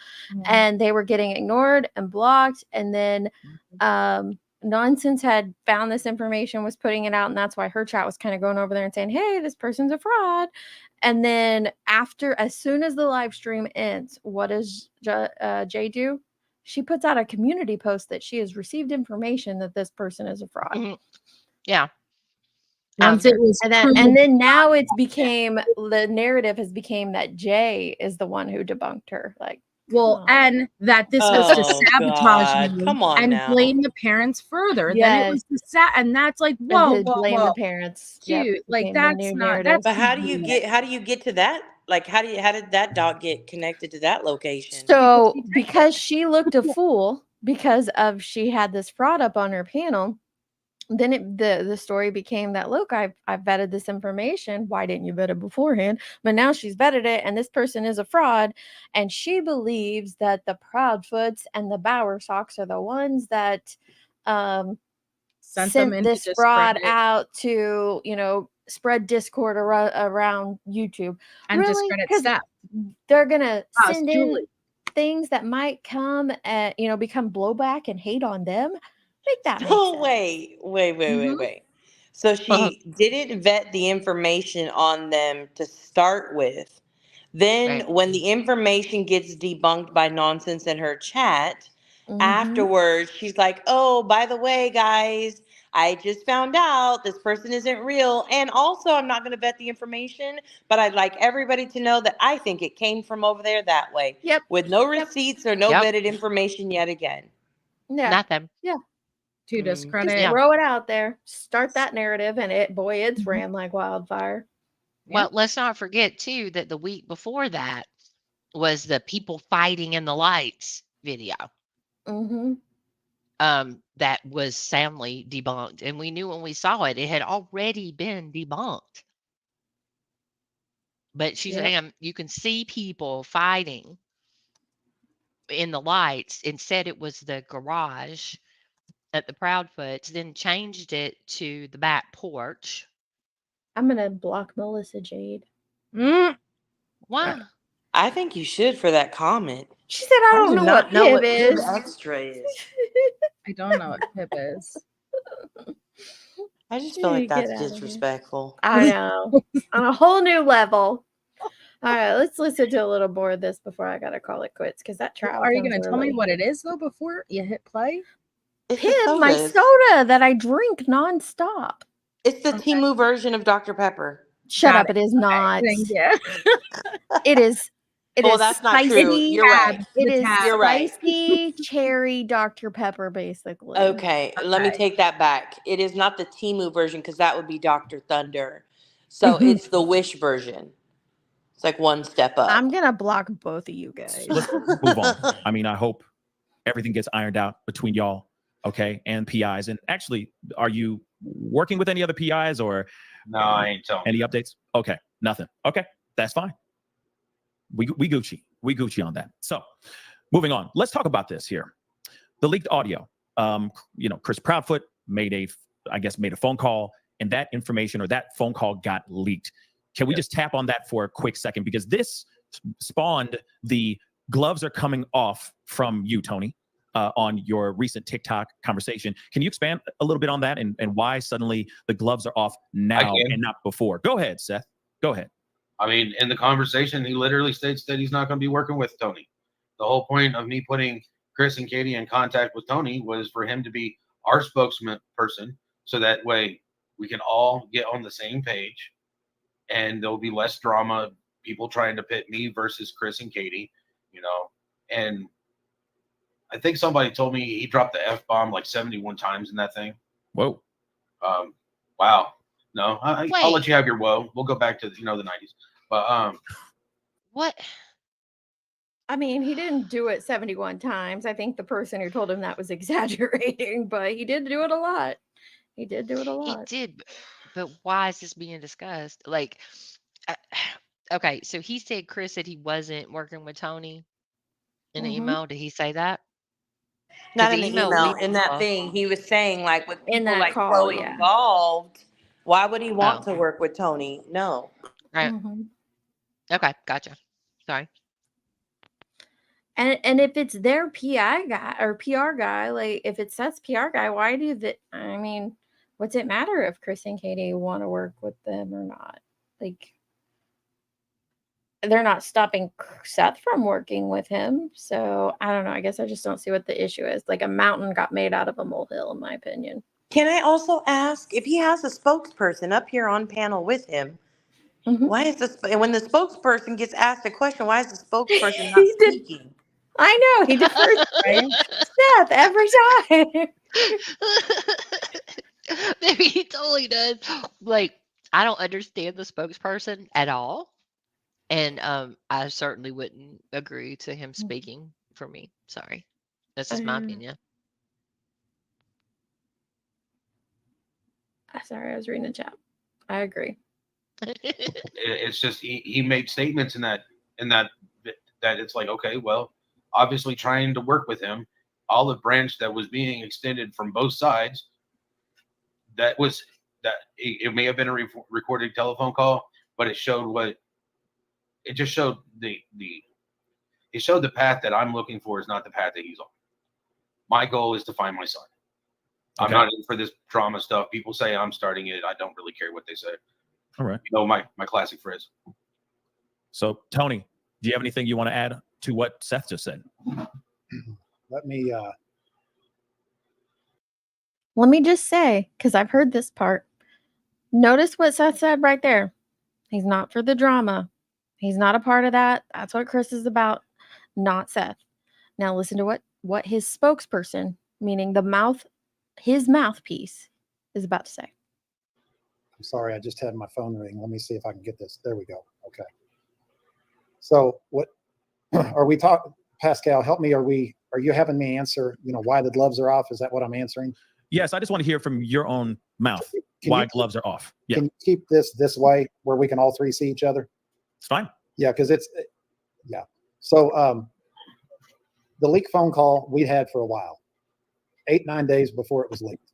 And they were getting ignored and blocked. And then Nonsense had found this information, was putting it out, and that's why her chat was kind of going over there and saying, hey, this person's a fraud. And then as soon as the live stream ends, what does Jay do? She puts out a community post that she has received information that this person is a fraud.
Yeah.
Once it was
and then now it's became, the narrative has became that Jay is the one who debunked her. Like,
and that this was to sabotage me.
Come on
and
now.
Blame the parents further. Then it was and that's like, whoa,
blame the parents,
dude. Like that's not. That's
but how do you get to that? Like how did that dog get connected to that location?
So because she looked a fool because of she had this fraud up on her panel. Then the story became that, look, I've vetted this information. Why didn't you vet it beforehand? But now she's vetted it, and this person is a fraud, and she believes that the Proudfoots and the Bowersocks are the ones that sent this fraud out to spread discord around YouTube
and discredit Seth.
They're gonna send in things that might come at become blowback and hate on them. Make that make sense.
Wait. So she didn't vet the information on them to start with. Then when the information gets debunked by Nonsense in her chat, afterwards, she's like, oh, by the way, guys, I just found out this person isn't real. And also, I'm not going to vet the information, but I'd like everybody to know that I think it came from over there that way.
Yep.
With no receipts or no vetted information yet again.
Yeah.
Not them.
Yeah.
To discredit.
Just throw it out there. Start that narrative, and it's ran like wildfire.
Well, let's not forget too that the week before that was the people fighting in the lights video. That was soundly debunked, and we knew when we saw it, it had already been debunked. But she's saying you can see people fighting in the lights, and said it was the garage at the Proudfoots, then changed it to the back porch.
I'm gonna block Melissa Jade.
Why?
I think you should for that comment.
She said, I don't know what Pib is.
Extra is.
I don't know what Pib is.
I just feel like that's disrespectful.
I know. On a whole new level. All right, let's listen to a little more of this before I gotta call it quits, because that trial.
Are you gonna tell me what it is though before you hit play?
Pib, my soda that I drink nonstop.
It's the Temu version of Dr. Pepper.
Shut up! It is not.
Thank you.
It is. It
Well,
is
that's not true.
spicy.
You're right.
It is
You're right.
spicy cherry Dr. Pepper, basically.
Okay, let me take that back. It is not the Temu version because that would be Dr. Thunder. So it's the Wish version. It's like one step up.
I'm gonna block both of you guys.
Let's move on. I mean, I hope everything gets ironed out between y'all, okay, and PIs. And actually, are you working with any other PIs or
No, I ain't telling.
any updates? Okay, nothing. Okay, that's fine. We Gucci. We Gucci on that. So moving on. Let's talk about this here. The leaked audio. Chris Proudfoot made a phone call, and that information or that phone call got leaked. Can we just tap on that for a quick second? Because this spawned the gloves are coming off from you, Tony, on your recent TikTok conversation. Can you expand a little bit on that and why suddenly the gloves are off now and not before? Go ahead, Seth. Go ahead.
I mean, in the conversation, he literally states that he's not going to be working with Tony. The whole point of me putting Chris and Katie in contact with Tony was for him to be our spokesperson, so that way we can all get on the same page and there'll be less drama, people trying to pit me versus Chris and Katie, and I think somebody told me he dropped the F-bomb like 71 times in that thing.
Whoa.
Wow. No, I'll let you have your woe. We'll go back to, the 90s. But
What?
I mean, he didn't do it 71 times. I think the person who told him that was exaggerating, but he did do it a lot. He did do it a lot.
He did, but why is this being discussed? Like, okay, so he said Chris said he wasn't working with Tony in the email. Did he say that?
Not in the email. In that thing, he was saying like with people
In that
like
call,
so
yeah.
involved, why would he want to work with Tony? No.
Right. Okay, gotcha. Sorry.
And if it's their PI guy or PR guy, like if it's Seth's PR guy, why do that? I mean, what's it matter if Chris and Katie want to work with them or not? Like, they're not stopping Seth from working with him. So I don't know. I guess I just don't see what the issue is. Like a mountain got made out of a molehill, in my opinion.
Can I also ask if he has a spokesperson up here on panel with him? Why is this? And when the spokesperson gets asked a question, why is the spokesperson not speaking?
I know he defers Seth every time.
Maybe he totally does. Like, I don't understand the spokesperson at all. And I certainly wouldn't agree to him speaking for me. Sorry. That's just my opinion.
Sorry, I was reading the chat. I agree.
It's just he made statements in that it's like, okay, well, obviously trying to work with him, olive branch that was being extended from both sides. That it may have been a recorded telephone call, but it showed it just showed it showed the path that I'm looking for is not the path that he's on. My goal is to find my son. Okay. I'm not in for this drama stuff. People say I'm starting it. I don't really care what they say.
All right.
My classic phrase.
So, Tony, do you have anything you want to add to what Seth just said?
Let me
just say, because I've heard this part. Notice what Seth said right there. He's not for the drama. He's not a part of that. That's what Chris is about, not Seth. Now listen to what his spokesperson, meaning his mouthpiece, is about to say.
I'm sorry, I just had my phone ring. Let me see if I can get this. There we go. Okay. So what are we talking, Pascal, help me. Are you having me answer, why the gloves are off? Is that what I'm answering?
Yes, I just want to hear from your own mouth why gloves are off. Yeah.
Can you keep this way where we can all three see each other?
It's fine.
Yeah, because yeah. So the leak phone call we had for a while, 8-9 days before it was leaked.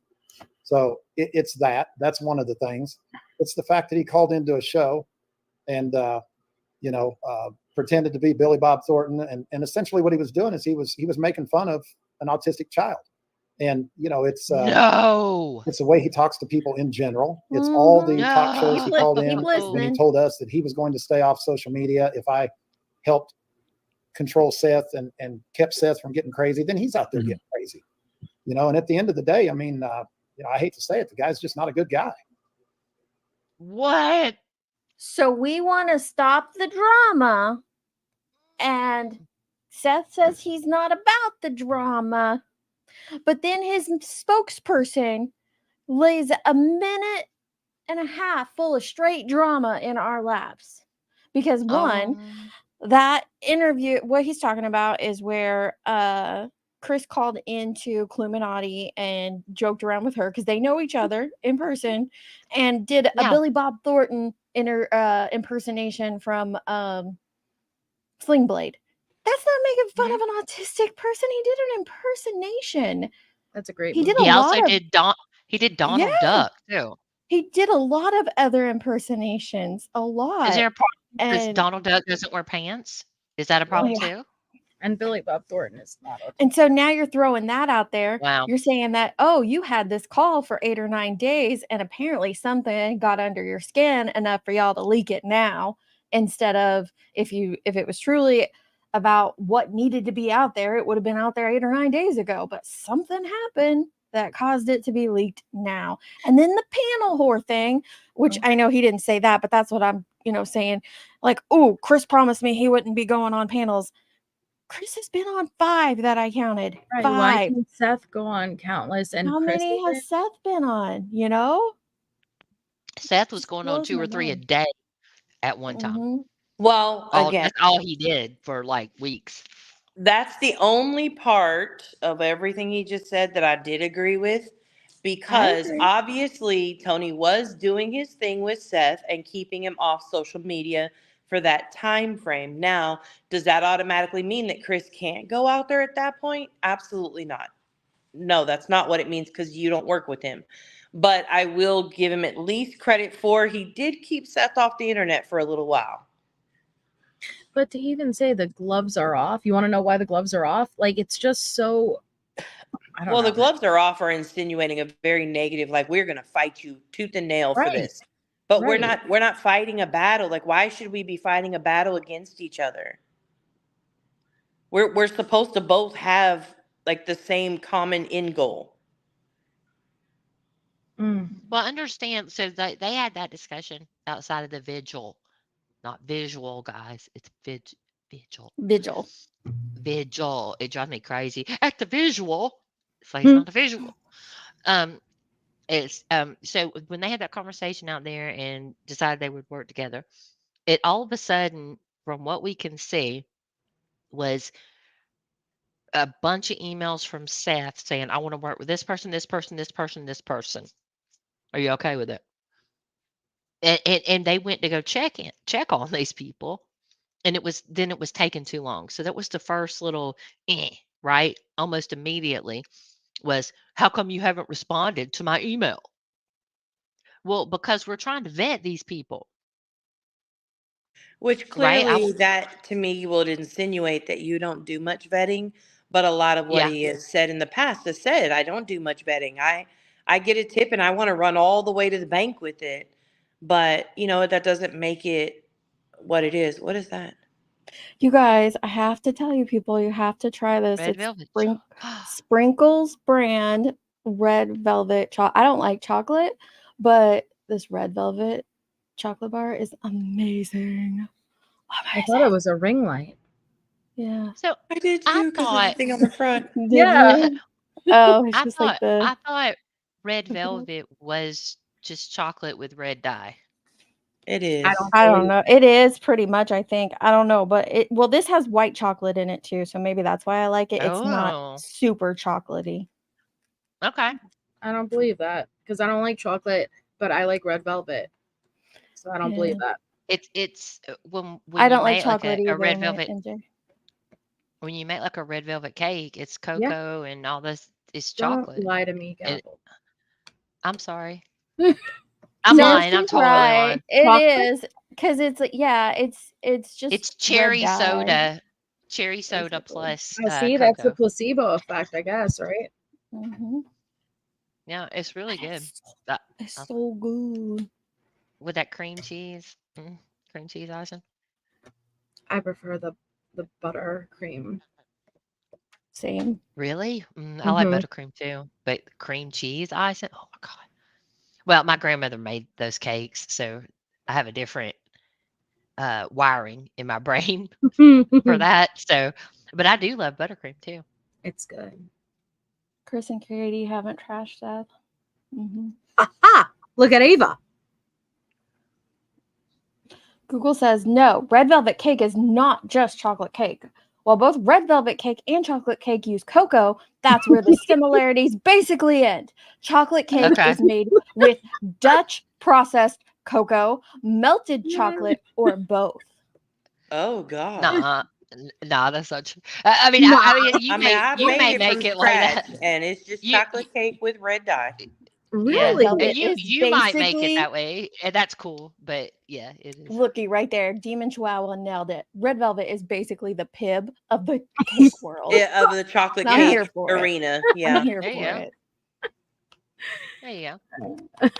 So that's one of the things. It's the fact that he called into a show and, pretended to be Billy Bob Thornton. And essentially what he was doing is he was making fun of an autistic child. And, it's the way he talks to people in general. It's all the talk shows he called in when he told us that he was going to stay off social media. If I helped control Seth and kept Seth from getting crazy, then he's out there getting crazy, and at the end of the day, I mean, I hate to say it, the guy's just not a good guy.
What?
So we want to stop the drama. And Seth says he's not about the drama. But then his spokesperson lays a minute and a half full of straight drama in our laps. Because one, that interview, what he's talking about is where Chris called into Cluminati and joked around with her because they know each other in person, and did a Billy Bob Thornton impersonation from Sling Blade. That's not making fun of an autistic person. He did an impersonation.
That's a great
He
movie.
did a
He
lot
also
of,
did Donald Duck too.
he did a lot of other impersonations. A lot.
Is there a problem because
And
Donald Duck doesn't wear pants? Is that a problem too?
And Billy Bob Thornton is not autistic.
And so now you're throwing that out there.
Wow.
You're saying that, oh, you had this call for 8 or 9 days, and apparently something got under your skin enough for y'all to leak it now, instead of if it was truly about what needed to be out there, it would have been out there 8 or 9 days ago. But something happened that caused it to be leaked now. And then the panel whore thing, which I know he didn't say that, but that's what I'm, saying. Like, oh, Chris promised me he wouldn't be going on panels. Chris has been on 5 that I counted.
Right,
5.
why can Seth go on countless and
How
Chris
many has Seth been on?
Seth was going on
blows
2
my
or 3 a
mind.
day at one time.
Mhm.
Well, again,
That's all he did for like weeks.
that's the only part of everything he just said that I did agree with, because
agree.
obviously Tony was doing his thing with Seth and keeping him off social media for that time frame. Now, does that automatically mean that Chris can't go out there at that point? Absolutely not. No, that's not what it means, because you don't work with him. But I will give him at least credit for he did keep Seth off the internet for a little while.
But to even say the gloves are off, you want to know why the gloves are off? Like, it's just so, I don't know.
The gloves are off are insinuating a very negative, like, we're going to fight you tooth and nail for this. But we're not fighting a battle. Like, why should we be fighting a battle against each other? We're supposed to both have like the same common end goal.
Mm.
Well, understand. So they had that discussion outside of the vigil, not visual, guys. It's vigil. Vigil. It drives me crazy. At the visual, it's like it's not the visual. So when they had that conversation out there and decided they would work together, it all of a sudden, from what we can see, was a bunch of emails from Seth saying, I want to work with this person, this person, this person, this person. Are you okay with it? And they went to go check on these people, and it was taken too long. So that was the first little right? Almost immediately was, how come you haven't responded to my email? Well, because we're trying to vet these people.
Which clearly that to me would insinuate that you don't do much vetting, but a lot of what he has said in the past has said, I don't do much vetting. I get a tip and I want to run all the way to the bank with it. But that doesn't make it what it is. What is that?
You guys, I have to tell you, people, you have to try this.
Red
It's
velvet.
Sprinkles brand red velvet chocolate. I don't like chocolate, but this red velvet chocolate bar is amazing.
I thought it was a ring light.
Yeah.
So
I did too, because there's a thing on the front.
Yeah. Oh, it's
I
just
thought
like
I thought red velvet was just chocolate with red dye.
It is.
I don't know. It is pretty much, I think. I don't know, but this has white chocolate in it too, so maybe that's why I like it. It's not super chocolatey.
Okay.
I don't believe that, because I don't like chocolate, but I like red velvet. So I don't believe that.
It's when
I don't
you
like
make
chocolate
like a
either,
red velvet.
MJ.
When you make like a red velvet cake, it's cocoa and all this is chocolate.
Don't lie to me, Gavel.
I'm sorry. I'm lying. I'm totally lying.
It is, because it's just
It's cherry
red dye.
soda plus
see,
cocoa.
that's the placebo effect, I guess, right?
Mm-hmm.
Yeah, it's really good.
It's so good
with that cream cheese, cream cheese icing.
I prefer the butter cream.
Same.
Really? I like buttercream too, but cream cheese icing. Oh my god. Well, my grandmother made those cakes, so I have a different wiring in my brain for that. So, but I do love buttercream too.
It's good.
Chris and Katie haven't trashed that.
Aha! Look at Ava.
Google says no, red velvet cake is not just chocolate cake. While both red velvet cake and chocolate cake use cocoa, that's where the similarities basically end. Chocolate cake is made with Dutch processed cocoa, melted chocolate, or both.
Oh God.
Nah, that's not true. I mean, you may
it
make
from
it like that,
scratch, and it's just chocolate cake with red dye.
Really?
Yeah.
Velvet
You
is
might make it
basically-
that way, and that's cool. But yeah, it is.
Looky right there, Demon Chihuahua nailed it. Red velvet is basically the Pib of the cake world.
Yeah, of the chocolate
I'm here
cake
for it.
arena. Yeah.
I'm here
There
for
you go.
it.
There you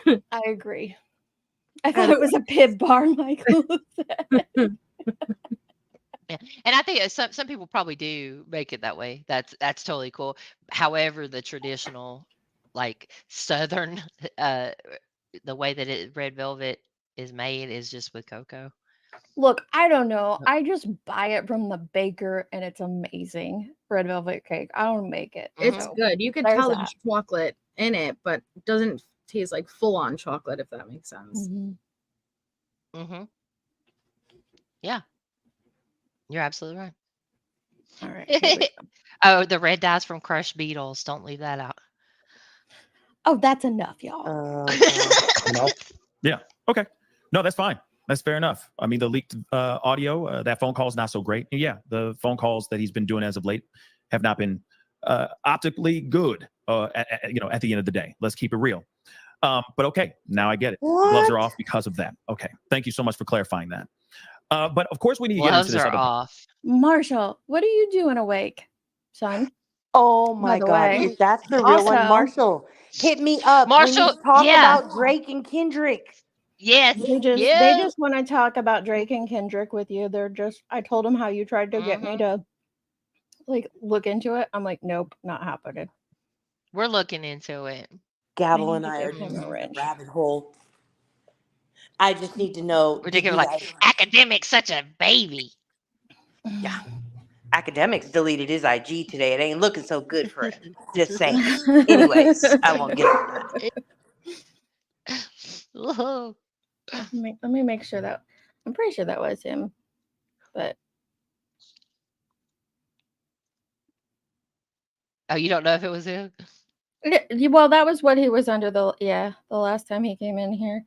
go.
I agree. I thought it was a Pib bar, Michael.
Yeah, and I think some people probably do make it that way. That's totally cool. However, the traditional, like Southern, the way that red velvet is made is just with cocoa.
Look, I don't know. I just buy it from the baker, and it's amazing. Red velvet cake. I don't make it.
It's
so
good. You can
there's
tell
that.
there's chocolate in it, but it doesn't taste like full on chocolate, if that makes sense.
Yeah, you're absolutely right.
All right. Here we go.
Oh, the red dye's from crushed beetles. Don't leave that out.
Oh, that's enough, y'all.
Yeah. Okay. No, that's fine. That's fair enough. I mean, the leaked audio, that phone call is not so great. And yeah, the phone calls that he's been doing as of late have not been optically good. At the end of the day, let's keep it real. But okay, now I get it. Gloves are off because of that. Okay, thank you so much for clarifying that. But of course, we need to get into this.
Gloves are off.
Marshall, what are you doing awake, son?
Oh my
the
God,
way.
if that's the real one,
Also-
Marshall, hit me up.
Marshall,
we need to talk
yeah.
about Drake and Kendrick.
Yes.
They just want to talk about Drake and Kendrick with you. I told them how you tried to get me to look into it. I'm like, nope, not happening.
We're looking into it.
Gabble
I
and
need to
I are
give him
just
a
in the
wrench.
rabbit hole. I just need to know.
We're
did
thinking
you
like
guys-
academic's such a baby.
Yeah. Academics deleted his IG today. It ain't looking so good for him. Just saying. Anyways, I won't get on that.
Whoa.
Let me make sure that I'm pretty sure that was him, but
Oh, you don't know if it was him?
well, that was what he was under the last time he came in here.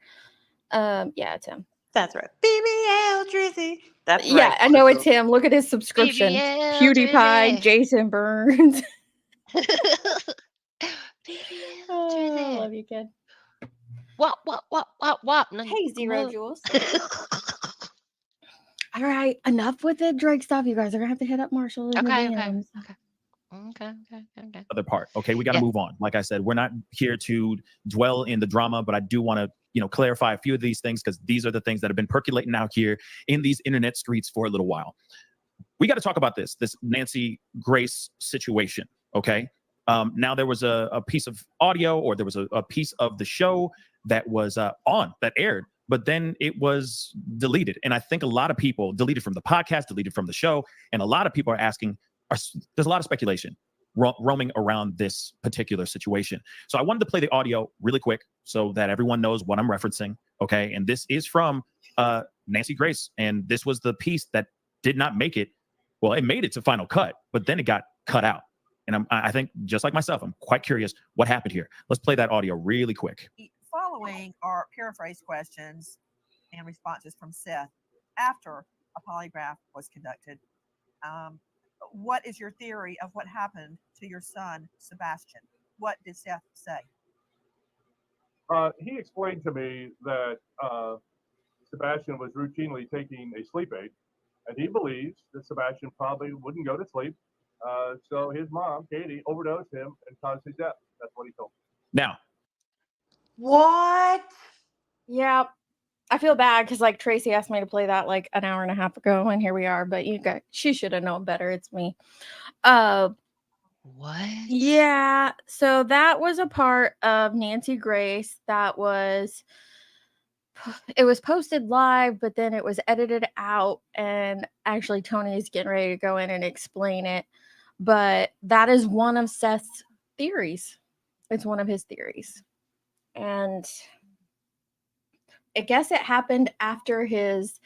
Yeah, it's him.
That's right. BBL Drizzy. That's right.
Yeah, I know it's him. Look at his subscription.
BBL
PewDiePie,
Drizzy.
Jason Burns.
BBL
Oh, I
Drizzy.
love you, kid.
What?
Hey, Zero Jules. All right, enough with the Drake stuff. You guys are gonna have to hit up Marshall. In the DMs.
Okay.
Other part. Okay, we got to move on. Like I said, we're not here to dwell in the drama, but I do want to, clarify a few of these things because these are the things that have been percolating out here in these internet streets for a little while. We got to talk about this Nancy Grace situation. Okay. Now there was a piece of audio, or there was a piece of the show that was that aired, but then it was deleted. And I think a lot of people deleted from the podcast, deleted from the show. And a lot of people are asking, there's a lot of speculation roaming around this particular situation. So I wanted to play the audio really quick so that everyone knows what I'm referencing. Okay. And this is from Nancy Grace. And this was the piece that did not make it. Well, it made it to final cut, but then it got cut out. And I think just like myself, I'm quite curious what happened here. Let's play that audio really quick.
Following are paraphrase questions and responses from Seth after a polygraph was conducted. What is your theory of what happened to your son, Sebastian? What did Seth say?
He explained to me that Sebastian was routinely taking a sleep aid, and he believes that Sebastian probably wouldn't go to sleep. So his mom, Katie, overdosed him and caused his death. That's what he told me.
Now.
What?
Yeah. I feel bad because Tracy asked me to play that an hour and a half ago, and here we are. But she should have known better. It's me.
What?
Yeah. So that was a part of Nancy Grace that was it was posted live, but then it was edited out, and actually Tony is getting ready to go in and explain it. But that is one of Seth's theories. It's one of his theories. And I guess it happened after his,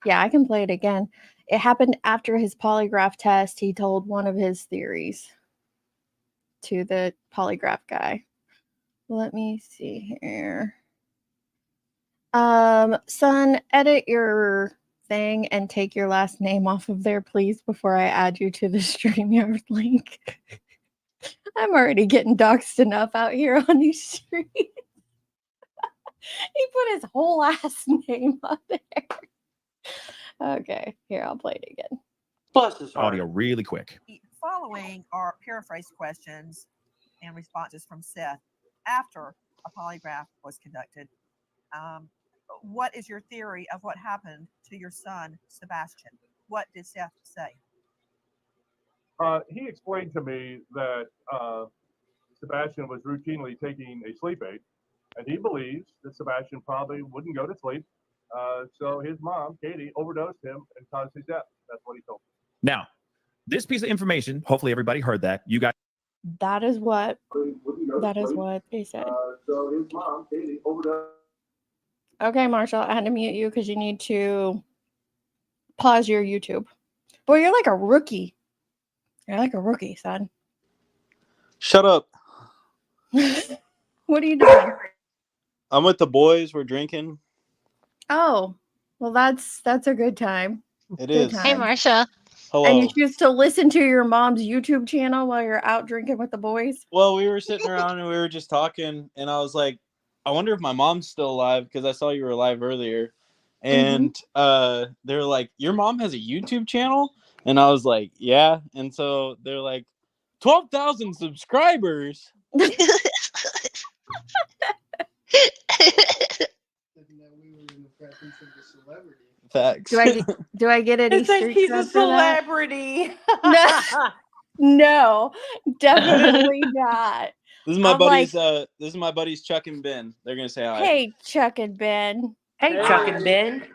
yeah, I can play it again. It happened after his polygraph test. He told one of his theories to the polygraph guy. Let me see here. Son, edit your thing and take your last name off of there, please, before I add you to the StreamYard link. I'm already getting doxxed enough out here on these streets. He put his whole last name up there. Okay, here, I'll play it again.
Plus this
audio really quick.
Following are paraphrase questions and responses from Seth after a polygraph was conducted. What is your theory of what happened to your son, Sebastian? What did Seth say?
He explained to me that Sebastian was routinely taking a sleep aid, and he believes that Sebastian probably wouldn't go to sleep. So his mom, Katie, overdosed him and caused his death. That's what he told me.
Now, this piece of information, hopefully everybody heard that. You guys.
That is what they said.
So his mom, Katie, overdosed.
Okay, Marshall, I had to mute you because you need to pause your YouTube. Boy, you're like a rookie. You're like a rookie, son.
Shut up.
What are you doing?
I'm with the boys. We're drinking.
Oh, well, that's a good time.
It
Good
is.
time.
Hey, Marsha.
Hello.
And you choose to listen to your mom's YouTube channel while you're out drinking with the boys?
Well, we were sitting around and we were just talking, and I was like, I wonder if my mom's still alive because I saw you were alive earlier. And they're like, your mom has a YouTube channel? And I was like, yeah. And so they're like, 12,000 subscribers. Facts.
Do I get any
It's like
street
he's a
cred for that?
celebrity.
No, definitely not.
This is my
I'm
buddies.
like,
This is my buddies Chuck and Ben. They're gonna say hi.
hey, Chuck and Ben.
Hey, Chuck and Ben.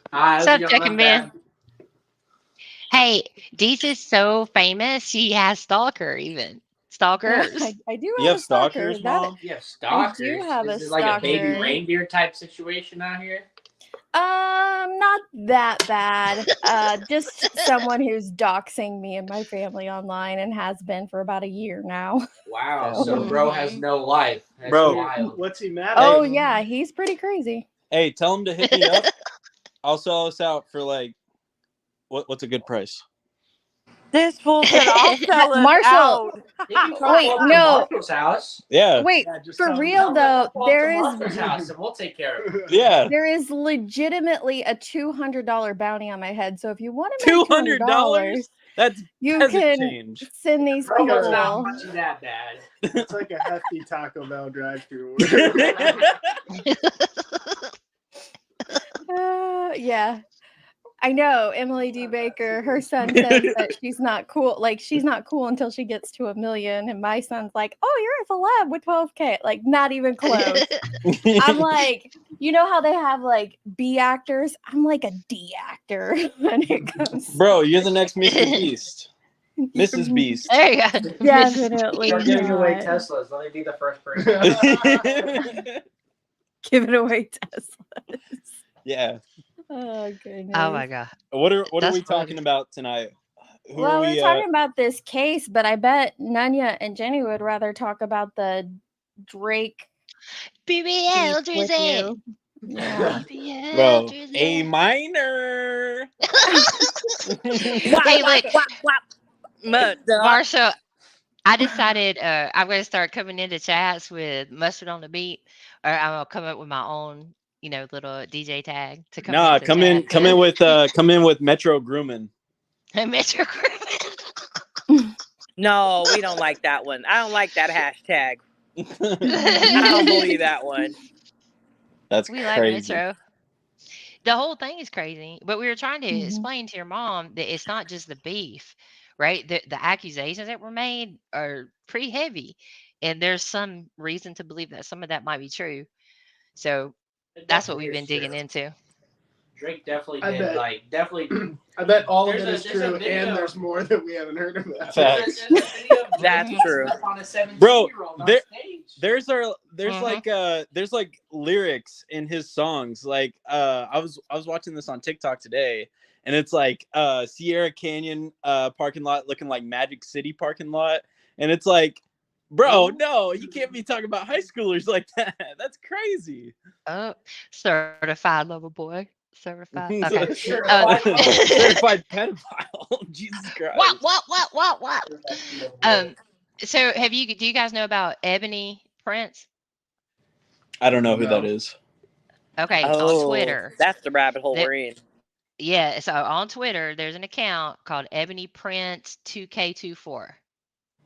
What's up, Chuck and Ben? Hey, Deets is so famous. She has stalkers.
I do
You have
stalker.
stalkers, Mom?
You have stalkers.
I do have
Is
a
it like a baby
stalker.
reindeer type situation out here?
Not that bad. Just someone who's doxing me and my family online and has been for about a year now.
Wow. So bro has no life. That's
Bro,
wild.
what's he mad at?
Oh yeah, he's pretty crazy.
Hey, tell him to hit me up. I'll sell us out for like, what's a good price?
This fool said I'll sell it
Marshall.
out.
Wait, no.
Marshall's house.
Yeah.
Wait, for real though, there
Marshall's
is
house, and we'll take care of it.
Yeah.
there is legitimately a $200 bounty on my head. So if you want to make
$200? That's
you
peasant
can
change.
send these
Bro,
people.
it's not much that bad.
It's like a hefty Taco Bell drive-through.
Yeah. I know Emily D. Baker, her son says that she's not cool. Like, she's not cool until she gets to 1 million. And my son's like, oh, you're a celeb with 12K. Like, not even close. I'm like, you know how they have like B actors? I'm like a D actor when it comes.
Bro, you're the next Mr. Beast. Mrs. Beast.
There you go.
Definitely.
Start giving away
not.
Teslas. Let me be the first person.
Giving away Teslas.
Yeah.
Oh, goodness.
Oh my god.
What are
That's
we
funny.
talking about tonight? Who
Well,
are
we're
we,
talking about this case, but I bet Nanya and Jenny would rather talk about the Drake
BBL
beef with
Drizzy.
you. Yeah.
BBL
bro,
Drizzy.
A minor.
Hey, look,
Marshall.
Marshall, I decided I'm going to start coming into chats with mustard on the beat, or I'm going to come up with my own, little DJ tag to come
Nah,
into
come
chat.
in with Metro Grooming.
Metro Grooming.
No, we don't like that one. I don't like that hashtag. I don't believe that one.
That's
We like
crazy.
Metro. The whole thing is crazy, but we were trying to explain to your mom that it's not just the beef, right? The accusations that were made are pretty heavy, and there's some reason to believe that some of that might be true. So That's what we've been digging into.
Drake definitely
I
did,
bet.
like, definitely.
I bet all of
There's
it
a-
is
there's a
true,
video.
and there's more that we haven't heard about.
Facts.
That's true.
Bro, there's
Mhm.
like lyrics in his songs. Like I was watching this on TikTok today, and it's like Sierra Canyon parking lot looking like Magic City parking lot, and it's like, bro, no, you can't be talking about high schoolers like that. That's crazy.
Oh, certified lover boy. Certified. Okay.
Certified pedophile. Jesus Christ.
What? So do you guys know about Ebony Prince?
I don't know who that is.
Okay,
Oh,
on Twitter.
that's the rabbit hole
There-
we're in.
Yeah, so on Twitter, there's an account called Ebony Prince 2K24.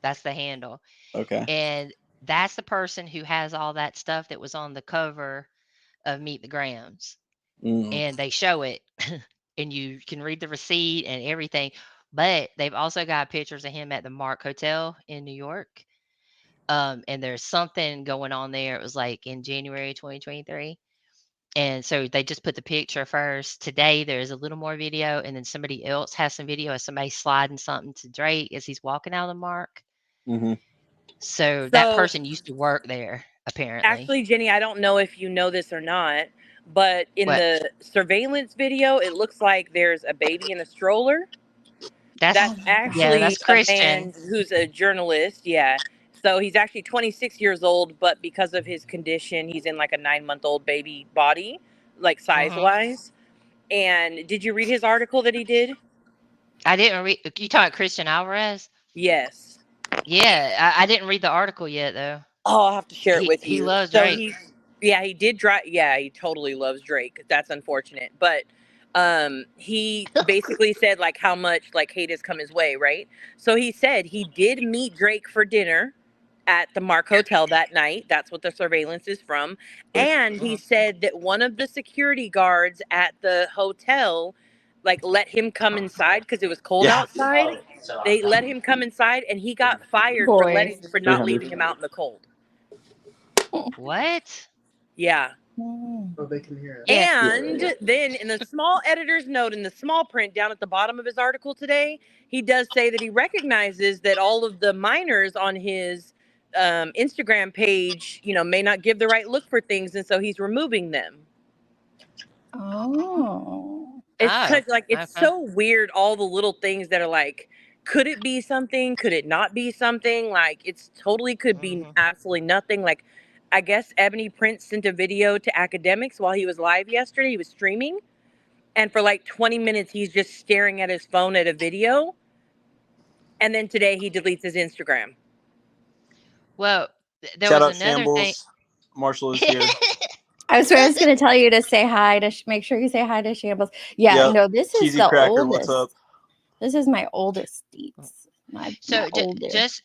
That's the handle.
Okay.
And that's the person who has all that stuff that was on the cover of Meet the Grams. And they show it and you can read the receipt and everything. But they've also got pictures of him at the Mark Hotel in New York. And there's something going on there. It was like in January 2023. And so they just put the picture first. Today there's a little more video, and then somebody else has some video of somebody sliding something to Drake as he's walking out of the Mark. So that person used to work there, apparently.
Actually, Jenny, I don't know if you know this or not, but in
What?
the surveillance video, it looks like there's a baby in a stroller. That's actually
that's
a
Christian.
man who's a journalist. Yeah. So he's actually 26 years old, but because of his condition, he's in like a 9-month-old baby body, like size-wise. And did you read his article that he did?
I didn't read. You talking Christian Alvarez?
Yes.
Yeah, I didn't read the article yet, though.
Oh, I'll have to share it with you.
He loves
So
Drake.
he did drive. Yeah, he totally loves Drake. That's unfortunate. But he basically said like how much like hate has come his way, right? So he said he did meet Drake for dinner at the Mark Hotel that night. That's what the surveillance is from. And he said that one of the security guards at the hotel like let him come inside because it was cold outside. They let him come inside and he got fired for not leaving him out in the cold.
What?
Yeah.
Oh, they can hear it.
And then in the small editor's note in the small print down at the bottom of his article today, he does say that he recognizes that all of the minors on his Instagram page, you know, may not give the right look for things, and so he's removing them.
Oh.
It's 'cause, like it's so weird, all the little things that are like, could it be something? Could it not be something? Like it's totally could be absolutely nothing. Like I guess Ebony Prince sent a video to Academics while he was live yesterday. He was streaming. And for like 20 minutes, he's just staring at his phone at a video. And then today he deletes his Instagram.
Well, there
Shout
was
out
another
Shambles.
thing.
Marshall is here.
I was going to tell you to say hi to make sure you say hi to Shambles. Yeah,
Yep.
no, this is
Cheesy
the
Cracker,
oldest.
what's up?
This is my oldest deets. My oldest.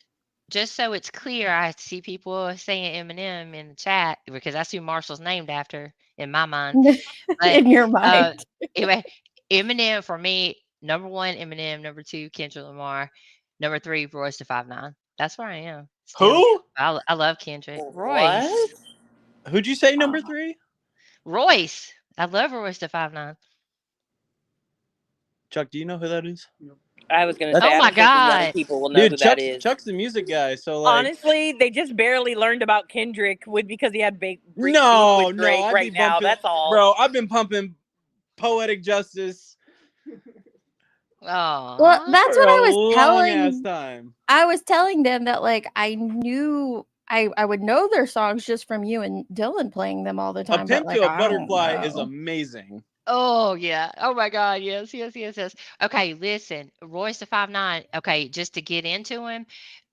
Just so it's clear, I see people saying Eminem in the chat because that's who Marshall's named after in my mind. But,
in your mind.
Anyway, Eminem for me, number 1, Eminem, number 2, Kendrick Lamar, number 3, Royce da 5'9". That's where I am. Still.
Who?
I love Kendrick. Royce.
Who'd you say number 3?
Royce. I love Royce da 5'9".
Chuck, do you know who that is?
I was going to say,
Oh my God.
young people will know who that is.
Chuck's the music guy, so like.
Honestly, they just barely learned about Kendrick because he had beef with Drake
I'd
right
be
now.
bumping-
That's all.
Bro, I've been pumping Poetic Justice.
Oh.
Well, that's what I was
Long-ass
telling.
time.
I was telling them that like I knew I would know their songs just from you and Dylan playing them all the time.
A Pimp
but,
to
like,
a
I don't
Butterfly is
know.
amazing.
Oh yeah. Oh my God. Yes. Okay, listen. Royce da 5'9". Okay, just to get into him,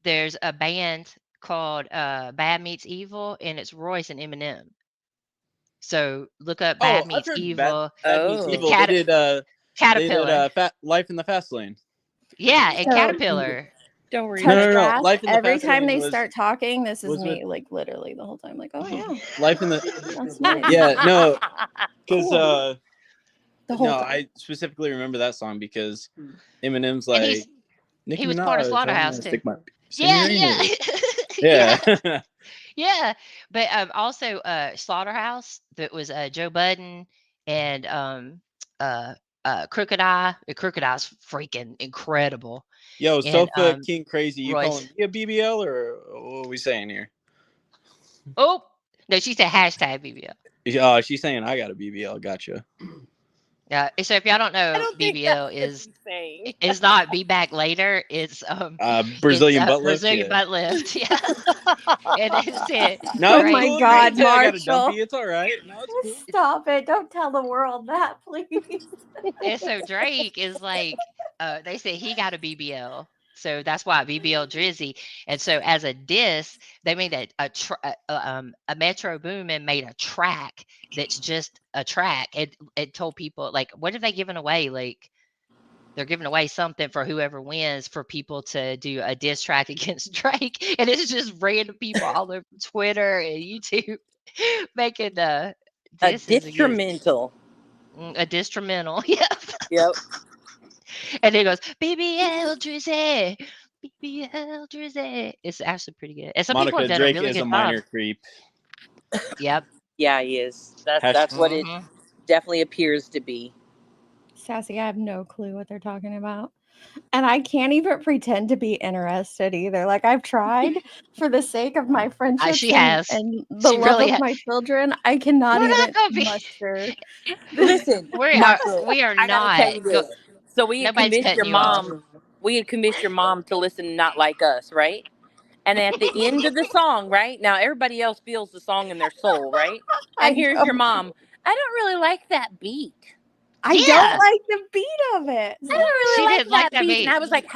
there's a band called Bad Meets Evil, and it's Royce and Eminem. So look up Bad
I've
Meets
heard
Evil.
Bad Meets
The
Evil. They did
Caterpillar.
Life in the Fast Lane.
Yeah, and
So-
Caterpillar.
Don't worry.
No. Life in the
Every
Fast
time
Lane
they
was-
start talking, this is
was
me,
with-
like literally the whole time, like, oh yeah,
Life in the.
that's nice.
Yeah, no, because
Cool. The whole
no,
time.
I specifically remember that song because Eminem's
And
like.
he was part of
Minaj,
Slaughterhouse
I'm
too.
gonna stick my-
Yeah.
Yeah.
Yeah, but also Slaughterhouse, that was Joe Budden and uh Crooked Eye. Crooked Eye's freaking incredible.
Yo,
And
Sofa King Crazy, you
Royce.
calling me a BBL or what are we saying here?
Oh no, she said hashtag BBL.
She's saying I got a BBL. Gotcha.
Yeah. So if y'all don't know,
don't think that's
BBL
what
is
she's saying.
it's not be back later. It's
Brazilian butt lift.
Brazilian
Yeah.
butt lift. Yeah. And it said,
No, it's
Oh my
cool.
God,
You can say I got a
Marshall.
dumpy. It's all right. No, it's cool.
Stop it. Don't tell the world that, please.
and so Drake is like, they said he got a BBL. So that's why BBL Drizzy. And so as a diss, they made a Metro Boomin made a track that's just a track. It told people, like, what are they giving away? Like, they're giving away something for whoever wins for people to do a diss track against Drake. And it's just random people all over Twitter and YouTube making
A
disses
detrimental.
a detrimental. Yep.
Yep.
And it goes, BBL Drizzy, BBL Drizzy. It's actually pretty good. And some people
Monica
have done
Drake
a really
is
good
a minor
job.
creep.
Yep.
Yeah, he is. That's what it definitely appears to be.
Sassy, I have no clue what they're talking about. And I can't even pretend to be interested either. Like, I've tried for the sake of my friendships
She has.
and the
She
love
really
of my children. I cannot
We're
even
not gonna be.
muster.
Listen,
We
Martha,
are
I gotta tell you
not.
this. So we had
Nobody's
convinced your
cutting you off.
mom. We had convinced your mom to listen to Not Like Us, right? And at the end of the song, right? Now everybody else feels the song in their soul, right? And here's your mom. I don't really like that beat.
I don't like the beat of it.
I don't really
She
like
didn't like
that
that
beat.
beat.
And I was like,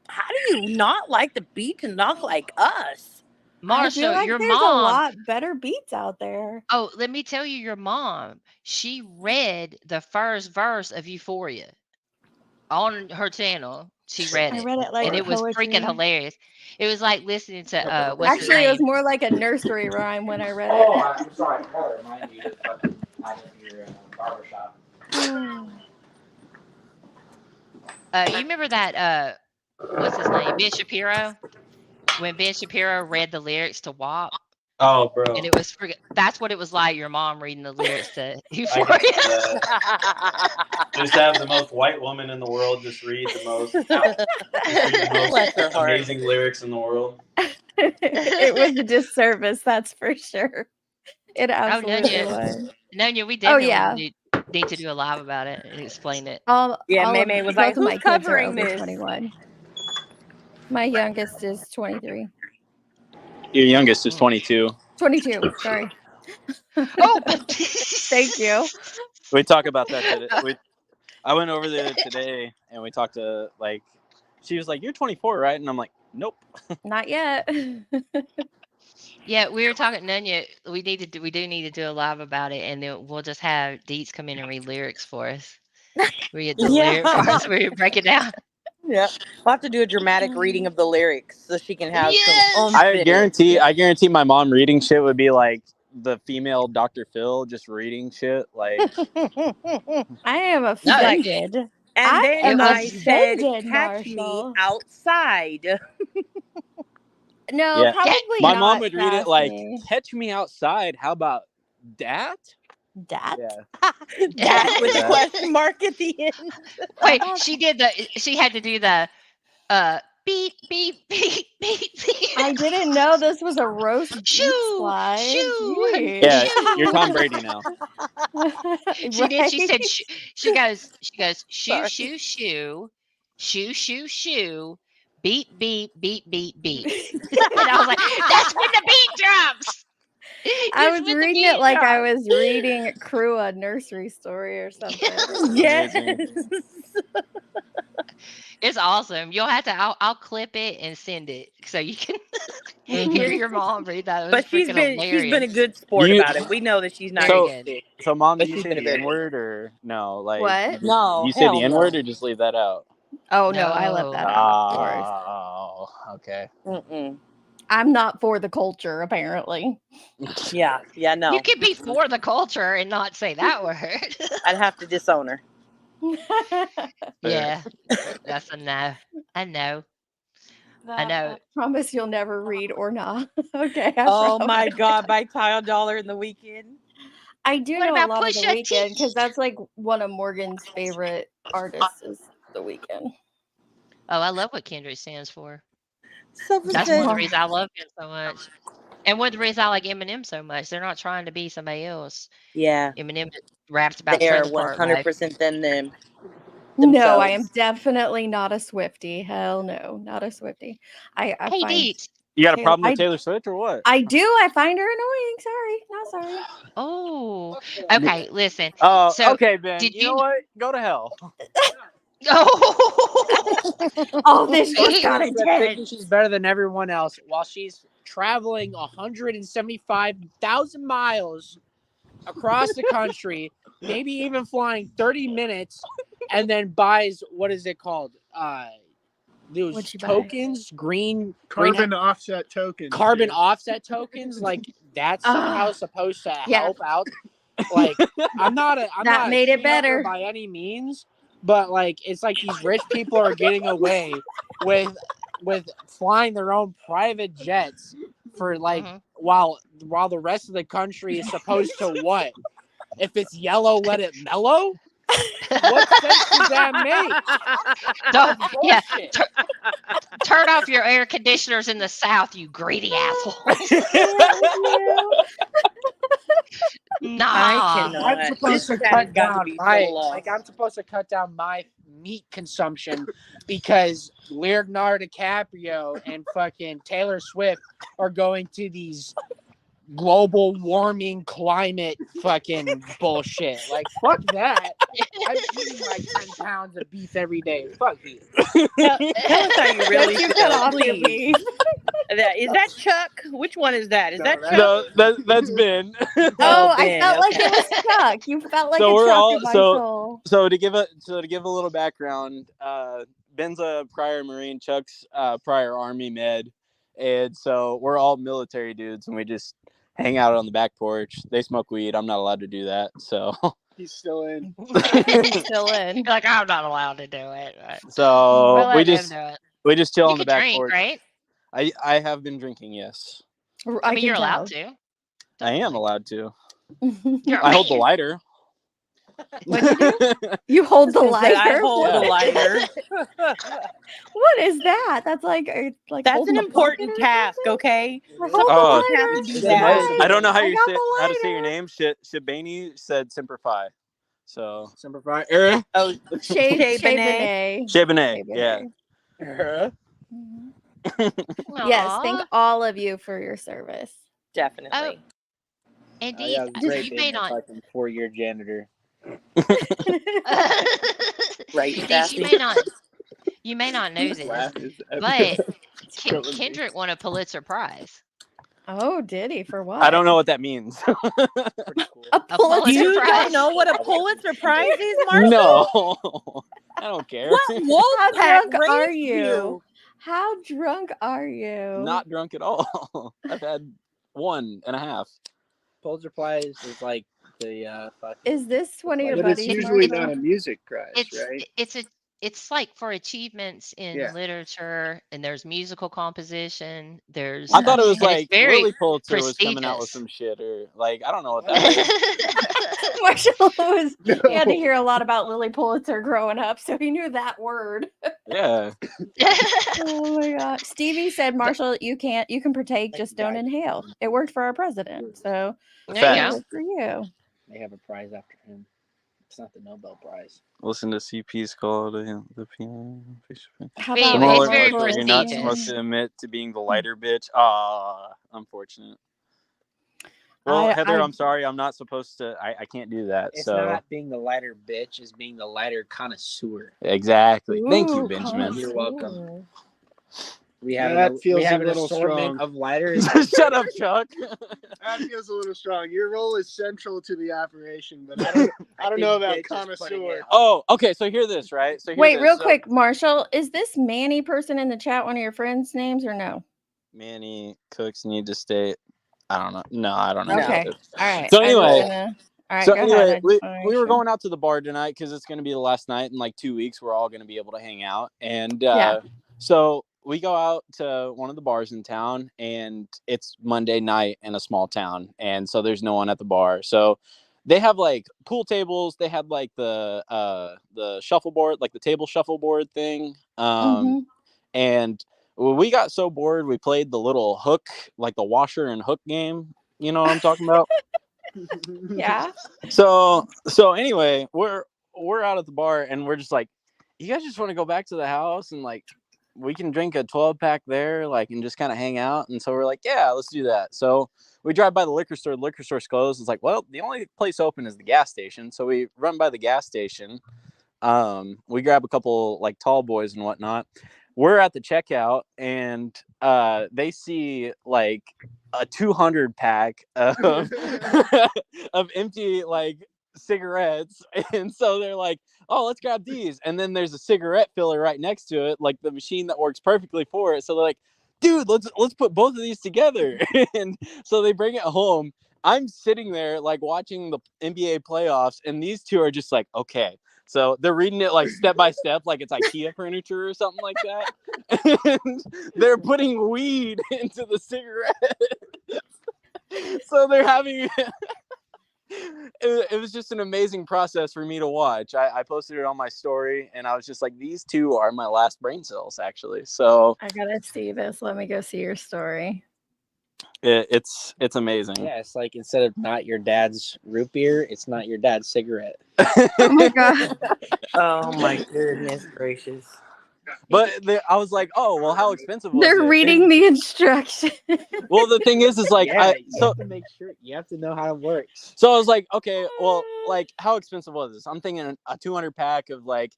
how do you not like the beat to Not Like Us?
I feel
Marshall,
like
your
there's a
mom.
lot better beats out there.
Oh, let me tell you, your mom. She read the first verse of Euphoria on her channel. She read
I
it,
read it like
and it was freaking
poetry.
hilarious. It was like listening to what's his
Actually, it was
name?
more like a nursery rhyme when I read
Oh,
it.
I'm sorry. I gotta remind you to fucking line up your barbershop.
You remember that? What's his name? Ben Shapiro. When Ben Shapiro read the lyrics to WAP.
Oh, bro.
And it was that's what it was like. Your mom reading the lyrics to Euphoria.
Just have the most white woman in the world. Just read the most, amazing lyrics in the world.
It was a disservice, that's for sure. It absolutely was.
Nonya, we definitely
yeah.
need to do a live about it and explain it.
Maymay was like,
both of my
who's
kids are
covering
over
this?
21. My youngest is 23.
Your youngest is 22.
22, sorry.
Oh,
thank you.
We talk about that today. I went over there today and we talked to, like, she was like, "You're 24, right?" And I'm like, "Nope."
Not yet.
Yeah, we were talking, Nonya. We do need to do a live about it, and then we'll just have Deets come in and read lyrics for us. Read the lyrics for us. We break it down.
Yeah, we'll have to do a dramatic reading of the lyrics so she can have some.
I guarantee my mom reading shit would be like the female Dr. Phil just reading shit. Like,
I am offended.
And then I said,
offended,
"Catch me
Marshall.
outside."
No,
yeah.
probably
My
not.
mom would read it like,
Sassy.
"Catch me outside." How about that?
That?
Yeah.
That with a question mark at the end.
Wait, she had to do the beep beep beep beep beep.
I didn't know this was a roast beat slide.
Yeah, you're Tom Brady now.
She did. She said she goes shoo
Sorry.
shoo shoo shoo shoo shoo beep beep beep beep beep. And I was like, that's when the beat drops.
I was reading it like I was reading Crew a nursery story or something.
Yes.
It's awesome. You'll have to. I'll clip it and send it so you can hear your mom read that. It was
But she's
hilarious.
been a good sport about it. We know that she's not good.
So, Mom,
But
do you
she's
say
been a
the
very
N word or no? Like,
What?
No,
you say
hell
the N word
no.
or just leave that out?
Oh no, I left that out, of course.
Oh, okay.
Mm-mm.
I'm not for the culture, apparently.
Yeah, no.
You can be for the culture and not say that word.
I'd have to disown her.
Yeah, that's a no. I know. I know.
I promise you'll never read or not. Okay.
Oh my God, by Ty Dollar in the Weekend.
I do
What
know a
about
lot of The
Pusha
Weeknd
T?
because that's like one of Morgan's favorite artists is The Weeknd.
Oh, I love what Kendrick stands for.
So
That's one of the reasons I love him so much. And one of the reasons I like Eminem so much. They're not trying to be somebody else.
Yeah.
Eminem raps about
They are
trailer park life.
100% them.
No, I am
themselves.
definitely not a Swiftie. Hell no, not a Swiftie. I
Hey,
find
Deets.
You got a
Taylor-
problem with
I-
Taylor Swift or what?
I do. I find her annoying. Sorry, not sorry.
Oh, okay. Listen.
Oh,
So,
okay, Ben.
did
You know what? Go to hell.
Oh, this
Taylor
just got
Swift
intense.
thinking she's better than everyone else while she's traveling 175,000 miles across the country, maybe even flying 30 minutes, and then buys, what is it called? Those
What'd you buy?
tokens, green
Carbon offset tokens.
carbon
dude.
offset tokens. Like that's somehow supposed to
Yeah.
help out. Like I'm not
That
not
made
a
it better.
keynoter by any means, but like it's like these rich people are getting away with flying their own private jets for like while the rest of the country is supposed to what? If it's yellow, let it mellow. What sense does that make?
Yeah,
Bullshit.
turn off your air conditioners in the South, you greedy assholes. Nah.
I'm supposed to cut down I'm supposed to cut down my meat consumption because Leonardo DiCaprio and fucking Taylor Swift are going to these global warming climate fucking bullshit. Like fuck that. I'm eating like 10 pounds of beef every day. Fuck you.
Tell us how you really
You
feel,
cut off your
please. Is that Chuck? Which one is that? Is that Chuck?
No, that's Ben.
Oh, I
Ben,
felt like
okay.
it was Chuck. You felt like
So
a
we're
Chuck
all
in my soul.
so to give a little background, Ben's a prior Marine, Chuck's prior Army med, and so we're all military dudes, and we just hang out on the back porch. They smoke weed. I'm not allowed to do that, so
He's still in.
He's still in.
You're like, I'm not allowed to do it.
so
We'll
we
let him
just
do it.
chill
You
on the
can
back
drink,
porch.
right?
I have been drinking, yes.
I mean, you're allowed to.
I am allowed to.
You're a
I hold the
man.
lighter.
What you do? You hold the lighter?
I hold the lighter.
What is that? That's like
That's
holding
an
a
important
bucket or
task, okay?
Hold
Some
the
Oh,
folks have
lighter.
to do that.
I don't know how
I
you
got
say
the
how to say your
lighter.
name. Shabani said Semper Fi. So
Semper Fi. Era.
Oh,
Shay
Benet.
Benet.
Yeah.
Yes, thank
Aw.
all of you for your service.
Definitely.
Oh, indeed.
Yeah, it was great
You
being
may
a
not.
fucking 4-year janitor.
Right,
Indeed, you may not know this,
laugh is
but
killing me.
Kendrick won a Pulitzer Prize.
Oh, did he? For what?
I don't know what that means.
A Pulitzer
You
Prize.
don't know what a Pulitzer Prize is, Marshall?
No, I don't care.
What wolf
How
pack
drunk are
raised
you? How drunk are you?
Not drunk at all. I've had 1.5.
Pulitzer Prize is like the fucking.
Is this one of your
But
buddies?
it's usually
Marshall?
not a music prize, right?
It's like for achievements in
Yeah.
literature, and there's musical composition. There's
I thought it was
and it's
like
very
Lily Pulitzer was coming out with
prestigious.
some shit, or like I don't know what that is.
Marshall he had to hear a lot about Lily Pulitzer growing up, so he knew that word.
Yeah.
Oh my god. Stevie said, Marshall, you can partake, just don't inhale. It worked for our president, so
There you
it
go.
worked for you.
They have a prize after him. It's not the Nobel Prize.
Listen to CP's call to the PI.
How
Anyway,
about
it's very
Marshall, you're not supposed
prestigious.
to admit to being the lighter bitch. Unfortunate. Well, Heather, I'm sorry. I'm not supposed to. I can't do that.
It's
so
not being the lighter bitch, it's being the lighter connoisseur.
Exactly. Thank you,
Ooh,
Benjamin.
You're welcome. We
That
have
feels
an
a little
assortment
strong.
of lighters.
Shut up, Chuck.
That feels a little strong. Your role is central to the operation, but I don't know about connoisseur.
Oh, okay. So hear this, right? So hear
Wait,
this.
real
So-
quick, Marshall, is this Manny person in the chat one of your friends' names or no?
Manny Cooks need to stay. I don't know. No, I don't know.
Okay. All right.
So
I'm
anyway,
just gonna- all right,
so
go
anyway,
ahead. I just
we
wanna make
were
sure.
going out to the bar tonight because it's going to be the last night in like 2 weeks. We're all going to be able to hang out, and
Yeah.
so we go out to one of the bars in town, and it's Monday night in a small town, and so there's no one at the bar. So they have like pool tables. They had like the shuffleboard, like the table shuffleboard thing. And we got so bored, we played the little hook, like the washer and hook game. You know what I'm talking about?
Yeah.
So anyway, we're out at the bar, and we're just like, you guys just want to go back to the house and like we can drink a 12-pack there, like, and just kind of hang out. And so we're like, yeah, let's do that. So we drive by the liquor store. The liquor store's closed. It's like, well, the only place open is the gas station. So we run by the gas station. We grab a couple like tall boys and whatnot. We're at the checkout, and they see like a 200-pack of of empty like cigarettes, and so they're like, oh, let's grab these. And then there's a cigarette filler right next to it, like the machine that works perfectly for it. So they're like, dude, let's put both of these together. And so they bring it home. I'm sitting there like watching the NBA playoffs, and these two are just like, okay. So they're reading it like step by step, like it's IKEA furniture or something like that. And they're putting weed into the cigarette. So they're having it was just an amazing process for me to watch. I posted it on my story, and I was just like, these two are my last brain cells, actually. So
I gotta see this. Let me go see your story.
It's amazing.
Yeah, it's like instead of not your dad's root beer, it's not your dad's cigarette.
Oh my god.
Oh my goodness gracious.
But I was like, oh, well, how expensive was
They're
it?
reading the instructions.
Well, the thing is like,
yeah, you have to make sure, you have to know how it works.
So I was like, okay, well, like, how expensive was this? I'm thinking a 200-pack of like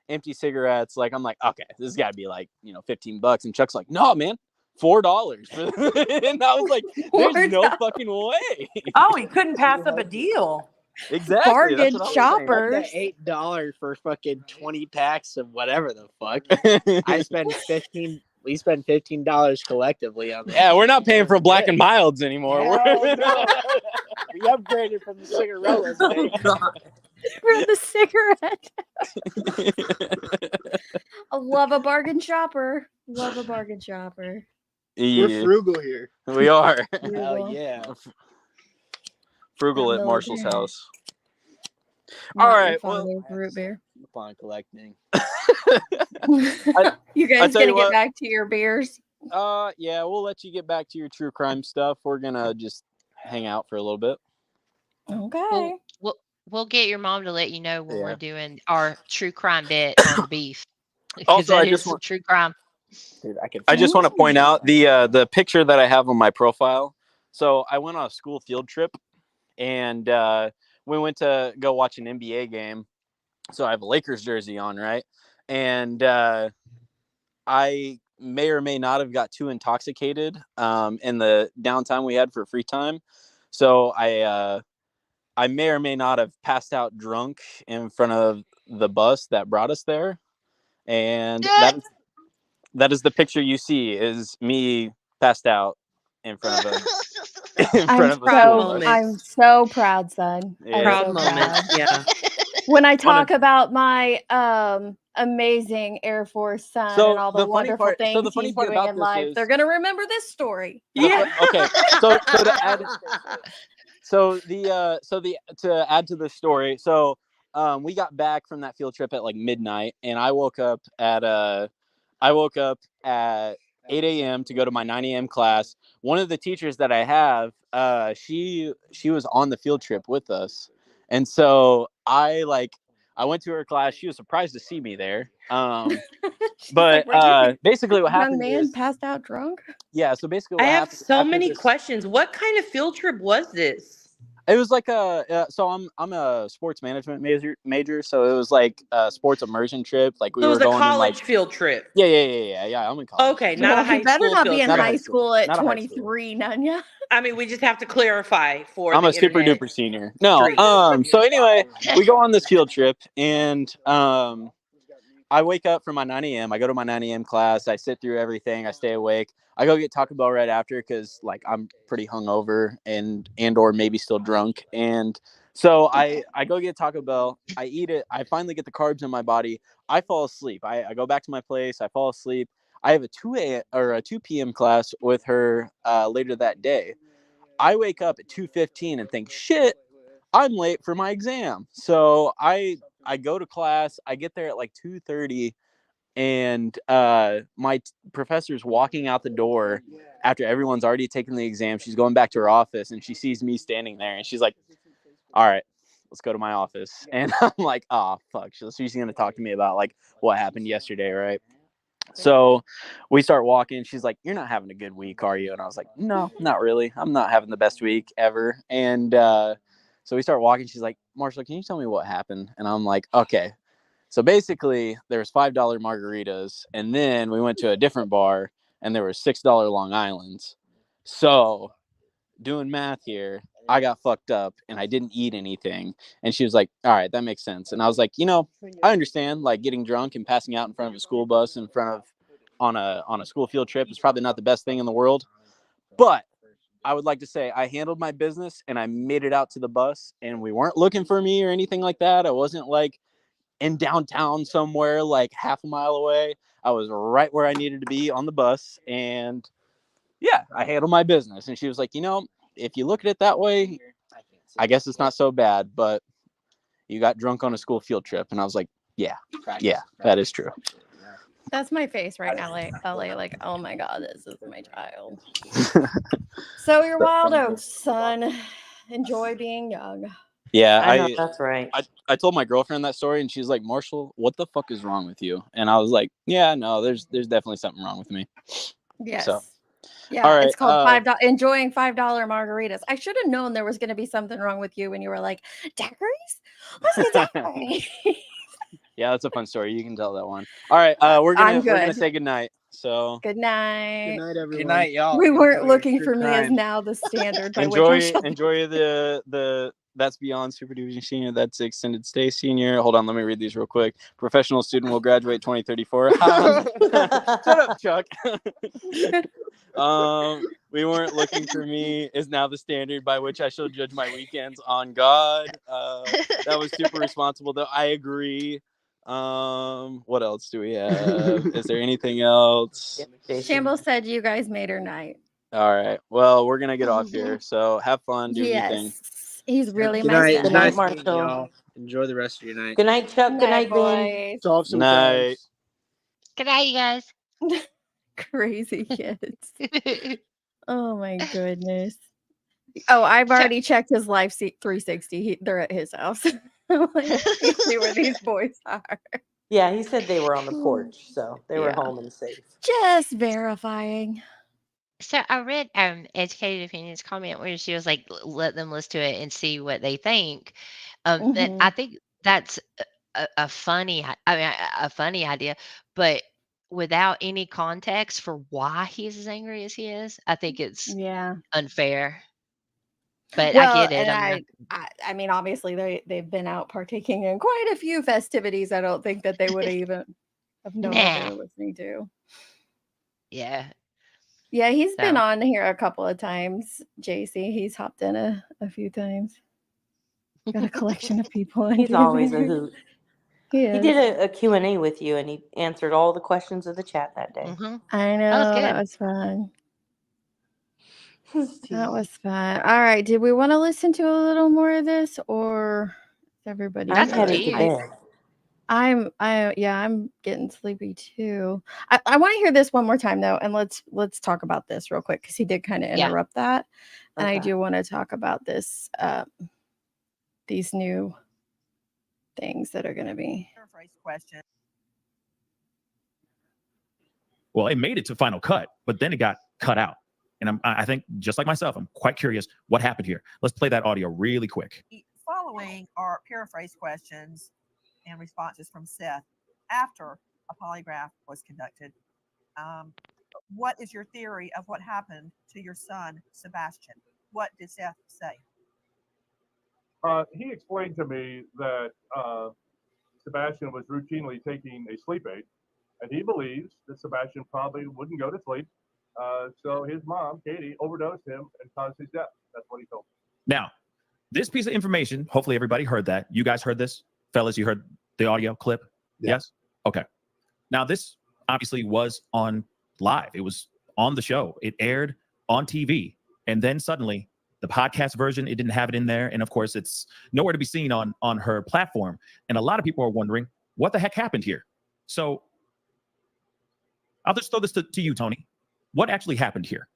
empty cigarettes. Like, I'm like, okay, this has got to be like, $15. And Chuck's like, no, man, $4 for and I was like, there's no fucking way.
Oh, he couldn't pass up a deal.
Exactly.
Bargain shoppers.
$8 for fucking 20 packs of whatever the fuck. I spend we spend $15 collectively on that.
Yeah, we're not paying for Black and Milds anymore.
Hell no. We upgraded from the cigarillas.
From the cigarette. I love a bargain shopper. Love a bargain shopper.
Yeah.
We're frugal here.
We are.
Hell yeah.
Frugal at Marshall's house. All right. Well,
root beer.
Upon collecting.
You guys gonna get back to your beers?
Yeah, we'll let you get back to your true crime stuff. We're gonna just hang out for a little bit.
Okay.
We'll get your mom to let you know when we're doing our true crime bit on the beef.
Also,
I just want true crime.
Dude,
I just want to point out the picture that I have on my profile. So I went on a school field trip, and we went to go watch an NBA game. So I have a Lakers jersey on, right? And I may or may not have got too intoxicated in the downtime we had for free time. So I may or may not have passed out drunk in front of the bus that brought us there. And that is the picture you see is me passed out in front of
I'm so proud, son.
Yeah.
Proud
so
moment.
proud.
Yeah.
When I talk about my amazing Air Force son and all the wonderful things he's doing in life, they're gonna remember this story.
Yeah. Okay. So to add to the story, so we got back from that field trip at like midnight, and I woke up at 8 a.m. to go to my 9 a.m. class. One of the teachers that I have, she was on the field trip with us, and so I went to her class. She was surprised to see me there. But basically, what happened?
Young man passed out drunk.
Yeah. So basically,
I have so many questions. What kind of field trip was this?
It was like so I'm a sports management major, so it was like a sports immersion trip. Like we
So it
were
was a
going
college field trip.
Yeah. I'm in college.
Okay, not a high school.
Better not
field
be in
trip.
high school at
Not a high
23, Nanya.
I mean, we just have to clarify for.
I'm
the
a super
internet.
duper senior. No. So anyway, we go on this field trip, and I wake up from my 9 a.m. I go to my 9 a.m. class. I sit through everything. I stay awake. I go get Taco Bell right after because like I'm pretty hungover and or maybe still drunk. And so I go get Taco Bell. I eat it. I finally get the carbs in my body. I fall asleep. I go back to my place. I fall asleep. I have a 2 p.m. class with her later that day. I wake up at 2:15 and think, shit, I'm late for my exam. So I go to class. I get there at like 2:30, and my professor's walking out the door after everyone's already taken the exam. She's going back to her office, and she sees me standing there, and she's like, all right, let's go to my office. And I'm like, oh, fuck. So she's going to talk to me about like what happened yesterday, right? So we start walking. She's like, you're not having a good week, are you? And I was like, no, not really. I'm not having the best week ever. And so we start walking. She's like, Marshall, can you tell me what happened? And I'm like, okay. So basically, there was $5 margaritas, and then we went to a different bar, and there were $6 Long Islands. So doing math here, I got fucked up, and I didn't eat anything. And she was like, all right, that makes sense. And I was like, you know, I understand, like, getting drunk and passing out in front of a school bus on a school field trip is probably not the best thing in the world. But I would like to say I handled my business, and I made it out to the bus, and we weren't looking for me or anything like that. I wasn't, like, in downtown somewhere like half a mile away. I was right where I needed to be on the bus, and yeah, I handled my business. And she was like, you know, if you look at it that way, I guess it's not so bad, but you got drunk on a school field trip. And I was like, yeah, that is true.
That's my face right now, LA, like, oh my God, this is my child. So you're wild oats, son. Enjoy being young.
Yeah,
I know, that's right.
I told my girlfriend that story, and she's like, Marshall, what the fuck is wrong with you? And I was like, yeah, no, there's definitely something wrong with me.
Yes.
So,
yeah,
all right,
it's called enjoying $5 margaritas. I should have known there was going to be something wrong with you when you were like, daiquiris? Let's get daiquiris.
Yeah, that's a fun story. You can tell that one. All right, we're gonna say goodnight. So
good night.
Good night, everyone.
Good night, y'all.
We weren't
Enjoy
looking
your
for me as
time.
now the standard. By
enjoy
which
the that's beyond Super Division Senior. That's extended stay senior. Hold on, let me read these real quick. Professional student will graduate 2034. Shut up, Chuck. We weren't looking for me is now the standard by which I shall judge my weekends on God. That was super responsible, though. I agree. What else do we have? Is there anything else?
Shambles said you guys made her night.
All right. Well, we're gonna get off here. So have fun. Do your thing.
He's really
Good
my
night.
son.
Good night,
Marshall.
y'all. Enjoy the rest of your night.
Good night, Chuck. Good night, Ben.
boys.
Solve some
Night.
crimes.
Good night, you guys.
Crazy kids. Oh my goodness. Oh, I've already checked his live 360. They're at his house. Like, see where these boys are.
Yeah, he said they were on the porch, so they were home and safe.
Just verifying.
So I read Educated Opinions comment where she was like, let them listen to it and see what they think. And I think that's a funny idea, but without any context for why he's as angry as he is, I think it's unfair. But
well,
I get it.
And I mean, obviously they've been out partaking in quite a few festivities. I don't think that they would even have known what they were listening to.
Yeah.
Yeah, he's been on here a couple of times, JC. He's hopped in a few times. Got a collection of people.
He's always a hoot.
He
did a Q&A with you, and he answered all the questions of the chat that day.
I know. That was fun. That was fun. All right. Did we want to listen to a little more of this, or is everybody?
I'm headed to bed.
I'm getting sleepy too. I want to hear this one more time though, and let's talk about this real quick because he did kind of interrupt that, and I do want to talk about this these new things that are going to be.
Well, it made it to Final Cut, but then it got cut out. And I think, just like myself, I'm quite curious what happened here. Let's play that audio really quick.
Following are paraphrase questions and responses from Seth after a polygraph was conducted. What is your theory of what happened to your son, Sebastian? What did Seth say?
He explained to me that Sebastian was routinely taking a sleep aid, and he believes that Sebastian probably wouldn't go to sleep. So his mom, Katie, overdosed him and caused his death. That's what he told me.
Now, this piece of information, hopefully everybody heard that. You guys heard this? Fellas, you heard the audio clip? Yes? Okay. Now, this obviously was on live. It was on the show. It aired on TV. And then suddenly the podcast version, it didn't have it in there. And of course, it's nowhere to be seen on her platform. And a lot of people are wondering, what the heck happened here? So I'll just throw this to you, Tony. What actually happened here?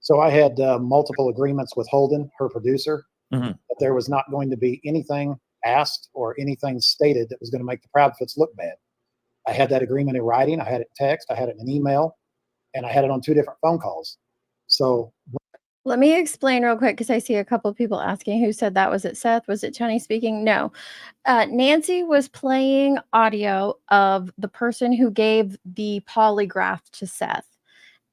So I had multiple agreements with Holden, her producer,
Mm-hmm.
that there was not going to be anything asked or anything stated that was going to make the Proudfoots look bad. I had that agreement in writing. I had it in text. I had it in an email, and I had it on 2 different phone calls. So
let me explain real quick, because I see a couple of people asking who said that. Was it Seth? Was it Tony speaking? No. Nancy was playing audio of the person who gave the polygraph to Seth.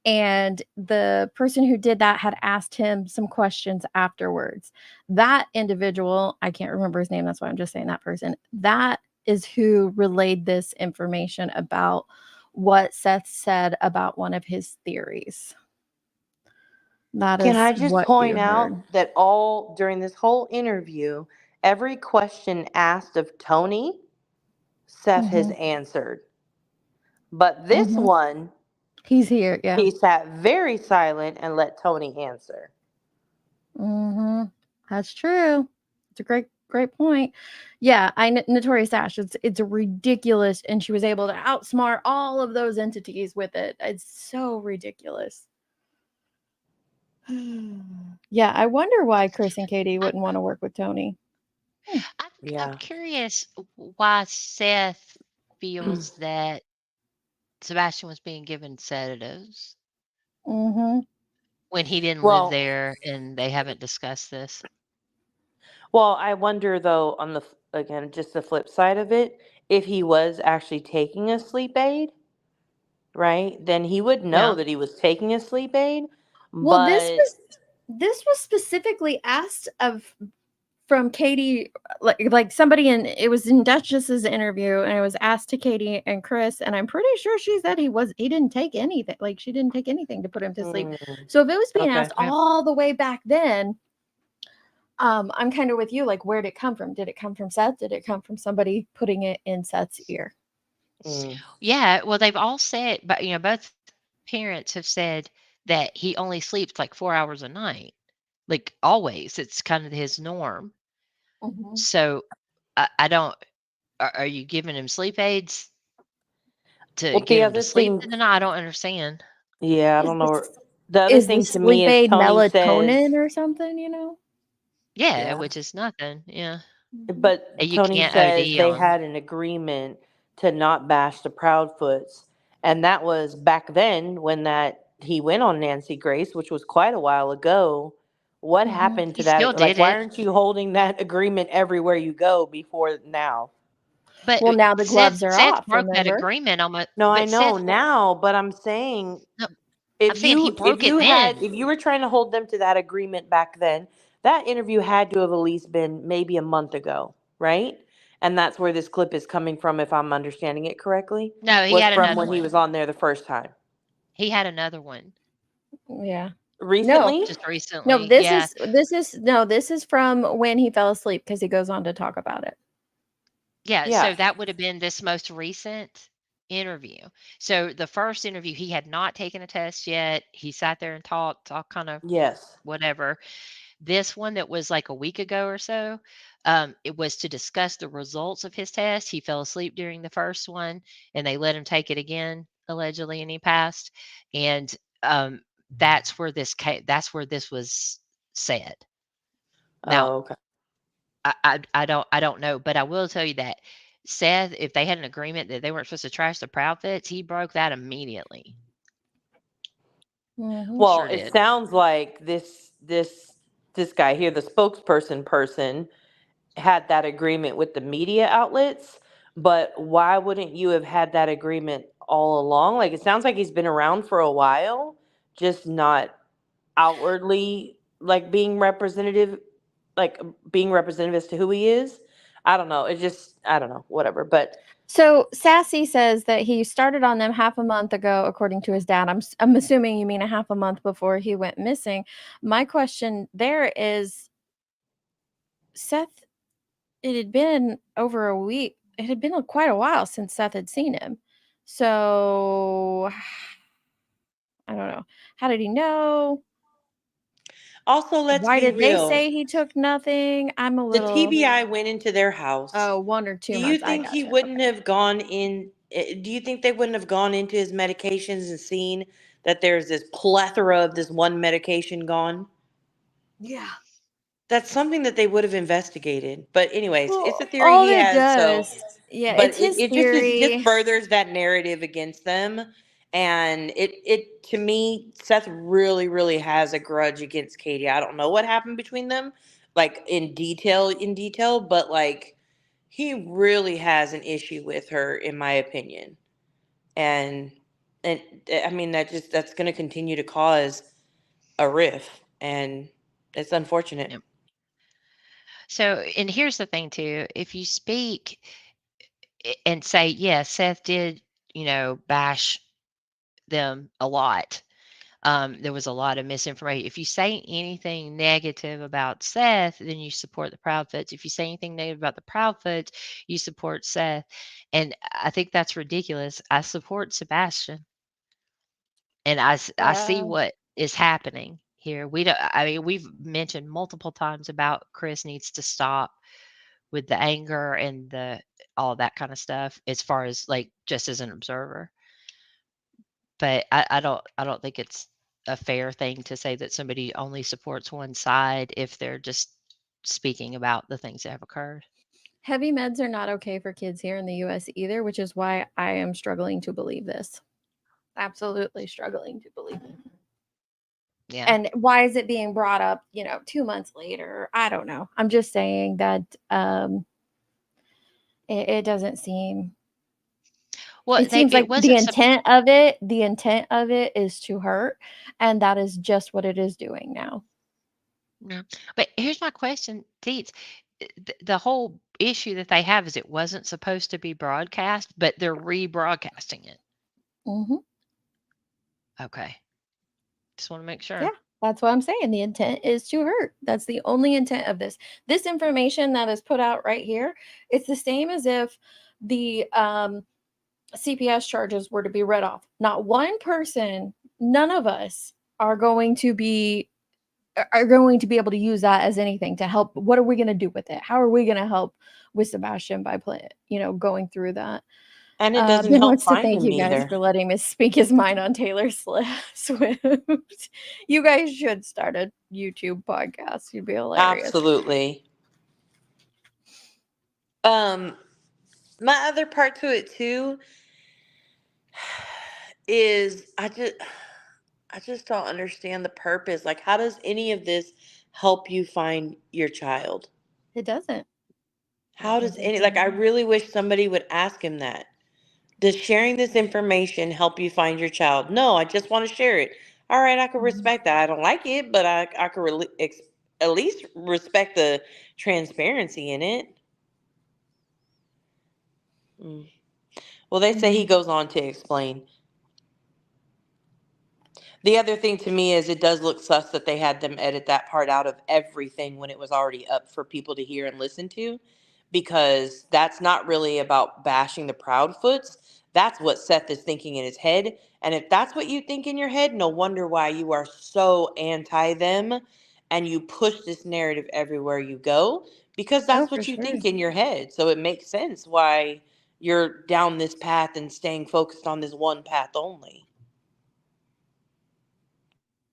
And the person who did that had asked him some questions afterwards. That individual, I can't remember his name, that's why I'm just saying that person, that is who relayed this information about what Seth said about one of his theories. That
Can
is
I just
what
point
you
out
heard.
that all during this whole interview, every question asked of Tony, Seth has answered. But this one,
he's here, yeah.
he sat very silent and let Tony answer.
That's true. It's a great point. Yeah, Notorious Ash. It's ridiculous, and she was able to outsmart all of those entities with it. It's so ridiculous. Yeah, I wonder why Chris and Katie wouldn't want to work with Tony.
I'm curious why Seth feels that Sebastian was being given sedatives when he didn't live there, and they haven't discussed this.
Well, I wonder though, on the again, just the flip side of it, if he was actually taking a sleep aid, right? Then he would know that he was taking a sleep aid.
Well,
But
this was specifically asked from Katie, like somebody it was in Duchess's interview, and it was asked to Katie and Chris, and I'm pretty sure she said he didn't take anything, like she didn't take anything to put him to sleep. So if it was being asked all the way back then, I'm kind of with you, like, where did it come from? Did it come from Seth? Did it come from somebody putting it in Seth's ear?
Yeah, well, they've all said, but both parents have said that he only sleeps like 4 hours a night, like always. It's kind of his norm. So I don't. Are you giving him sleep aids to get him to sleep in the night? I don't understand.
Yeah, I don't know. The other
Is
thing
the
to me
sleep
is
aid
Tony
melatonin
says,
or something?
Yeah,
Yeah.
which is nothing. Yeah.
but
And you
Tony
can't
says
OD
they
on.
had an agreement to not bash the Proudfoots, and that was back then when that he went on Nancy Grace, which was quite a while ago. What happened to
He still
that? Like,
did
why
it.
aren't you holding that agreement everywhere you go before now?
But
Well, now the gloves are
Seth
off,
broke that
remember?
agreement almost.
No, I
But
know
Seth,
now, but I'm saying
no,
if
I'm saying he broke it then.
if you were trying to hold them to that agreement back then, that interview had to have at least been maybe a month ago, right? And that's where this clip is coming from, if I'm understanding it correctly.
No, he
Was
had
from
another
when he
one.
was on there the first time.
He had another one
Yeah.
Recently?
just recently.
No, this
Yeah.
is from when he fell asleep, because he goes on to talk about it.
Yeah,
Yeah.
so that would have been this most recent interview. So the first interview, he had not taken a test yet. He sat there and talked, all kind of
Yes.
whatever. This one that was like a week ago or so, it was to discuss the results of his test. He fell asleep during the first one, and they let him take it again, allegedly, and he passed. And that's where this was said. Now,
Oh, okay.
I don't know, but I will tell you that Seth, if they had an agreement that they weren't supposed to trash the Proudfoots, he broke that immediately.
Well,
Sure
it
did.
sounds like this guy here, the spokesperson person, had that agreement with the media outlets, but why wouldn't you have had that agreement all along? Like, it sounds like he's been around for a while, just not outwardly like being representative as to who he is. I don't know. I don't know, whatever. But
So Sassy says that he started on them half a month ago, according to his dad. I'm assuming you mean a half a month before he went missing. My question there is, Seth, it had been over a week. It had been quite a while since Seth had seen him. So I don't know. How did he know?
Also, let's
Why
be
did they
real.
say he took nothing? I'm a
The
little.
TBI went into their house.
Oh, 1 or 2
Do you
months. I
think he
gotcha.
wouldn't have gone in? Do you think they wouldn't have gone into his medications and seen that there's this plethora of this one medication gone?
Yeah.
That's something that they would have investigated. But anyways, it's a
Well,
theory
all
he
it
has. So,
does, yeah,
but
it's his
it just
theory.
furthers that narrative against them. And it to me, Seth really has a grudge against Katie. I don't know what happened between them, like in detail, but like he really has an issue with her, in my opinion. And I mean that's going to continue to cause a rift, and it's unfortunate.
Yep. So, and here's the thing too, if you speak and say, yeah, Seth did, bash them a lot. There was a lot of misinformation. If you say anything negative about Seth, then you support the Proudfoots. If you say anything negative about the Proudfoots, you support Seth. And I think that's ridiculous. I support Sebastian. And I see what is happening here. We've mentioned multiple times about Chris needs to stop with the anger and all that kind of stuff as far as like just as an observer. But I don't think it's a fair thing to say that somebody only supports one side if they're just speaking about the things that have occurred.
Heavy meds are not okay for kids here in the US either, which is why I am struggling to believe this. Absolutely struggling to believe it.
Yeah.
And why is it being brought up, 2 months later? I don't know. I'm just saying that it doesn't seem.
Well,
It seems like
it wasn't
the intent of it is to hurt, and that is just what it is doing now.
Yeah. But here's my question, Teets. The whole issue that they have is it wasn't supposed to be broadcast, but they're rebroadcasting it.
Mm-hmm.
Okay. Just want to make sure.
Yeah, that's what I'm saying. The intent is to hurt. That's the only intent of this. This information that is put out right here, it's the same as if the CPS charges were to be read off. Not one person, none of us are going to be able to use that as anything to help. What are we going to do with it? How are we going to help with Sebastian by going through that?
And it doesn't
Ben
help
wants to
find
thank
him
you guys
either.
for letting me speak his mind on Taylor Swift. You guys should start a YouTube podcast. You'd be hilarious.
Absolutely. My other part to it too is I just don't understand the purpose. Like, how does any of this help you find your child?
It doesn't.
How does I really wish somebody would ask him that. Does sharing this information help you find your child? No, I just want to share it. All right, I can respect that. I don't like it, but I can at least respect the transparency in it. Well, they say he goes on to explain. The other thing to me is it does look sus that they had them edit that part out of everything when it was already up for people to hear and listen to, because that's not really about bashing the Proudfoots. That's what Seth is thinking in his head. And if that's what you think in your head, no wonder why you are so anti them and you push this narrative everywhere you go, because that's what you think in your head. So it makes sense why you're down this path and staying focused on this one path only.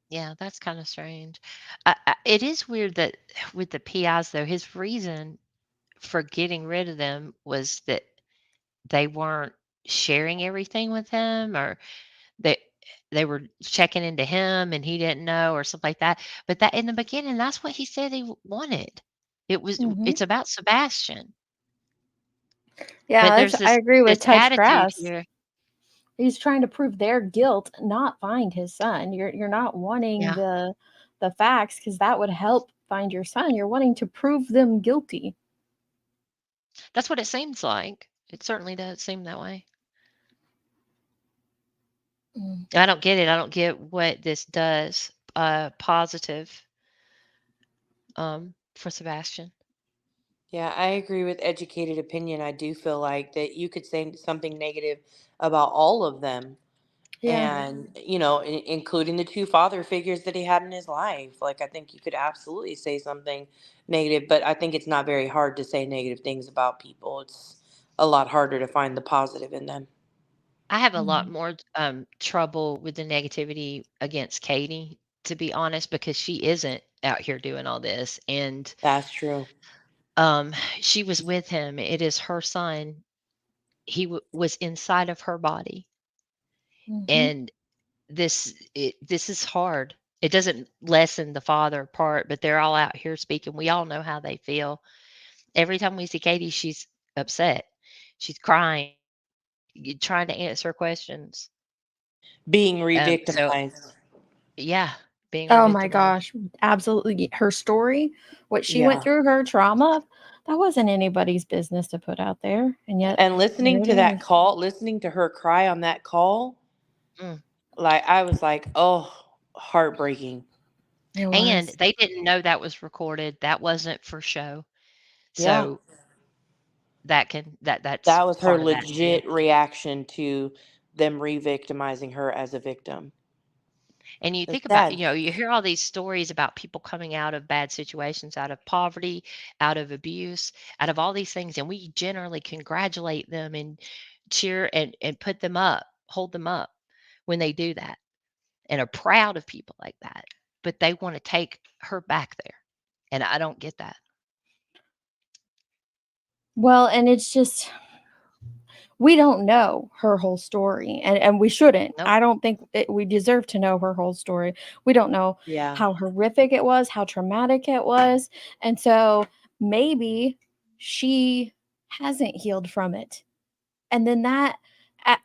Yeah, that's kind of strange. It is weird that with the PIs, though, his reason for getting rid of them was that they weren't sharing everything with him, or they were checking into him and he didn't know, or something like that. But that in the beginning, that's what he said he wanted. It's about Sebastian.
Yeah,
But there's
I agree with
this
Touch
attitude
Grass.
here.
He's trying to prove their guilt, not find his son. You're not wanting the facts because that would help find your son. You're wanting to prove them guilty.
That's what it seems like. It certainly does seem that way. I don't get it. I don't get what this does positive for Sebastian.
Yeah, I agree with educated opinion. I do feel like that you could say something negative about all of them
and including the two father figures that he had in his life. Like, I think you could absolutely say something negative, but I think it's not very hard to say negative things about people. It's a lot harder to find the positive in them.
I have a lot more trouble with the negativity against Katie, to be honest, because she isn't out here doing all this. And
that's true.
She was with him. It is her son. He was inside of her body. And this is hard. It doesn't lessen the father part, but they're all out here speaking. We all know how they feel. Every time we see Katie, she's upset. She's crying, trying to answer questions.
Being re-victimized.
Yeah, being
Oh my
re-victimized.
gosh, absolutely. Her story, what she went
Yeah.
through, her trauma, that wasn't anybody's business to put out there. And yet,
And listening
here
to
it
that
is.
call, listening to her cry on that call, like, I was like, oh, heartbreaking.
And they didn't know that was recorded. That wasn't for show.
Yeah.
So that's
That was her
part of that too.
legit reaction to them re-victimizing her as a victim.
And you
It's
think about,
sad.
you hear all these stories about people coming out of bad situations, out of poverty, out of abuse, out of all these things, and we generally congratulate them and cheer and put them up, hold them up when they do that, and are proud of people like that. But they want to take her back there, and I don't get that.
Well, and it's just, we don't know her whole story, and we shouldn't.
Nope.
I don't think we deserve to know her whole story. We don't know
Yeah.
how horrific it was, how traumatic it was. And so maybe she hasn't healed from it. And then that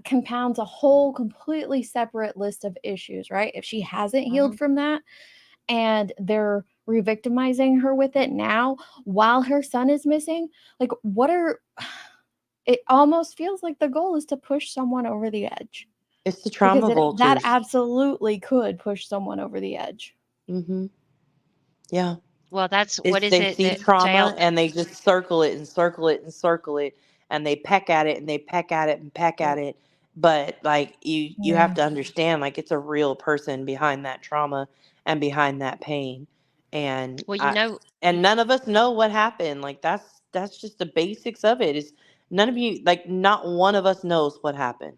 compounds a whole completely separate list of issues, right? If she hasn't healed from that and they're re-victimizing her with it now while her son is missing, like, it almost feels like the goal is to push someone over the edge.
It's the trauma
Because that
vultures.
absolutely could push someone over the edge.
Yeah.
Well, that's what is
They
it
see
that
trauma and they just circle it and circle it and circle it, and they peck at it and they peck at it and peck at it. But like, you have to understand, like, it's a real person behind that trauma and behind that pain. And
Well,
and none of us know what happened. Like, that's just the basics of it. Is none of you, like, not one of us knows what happened.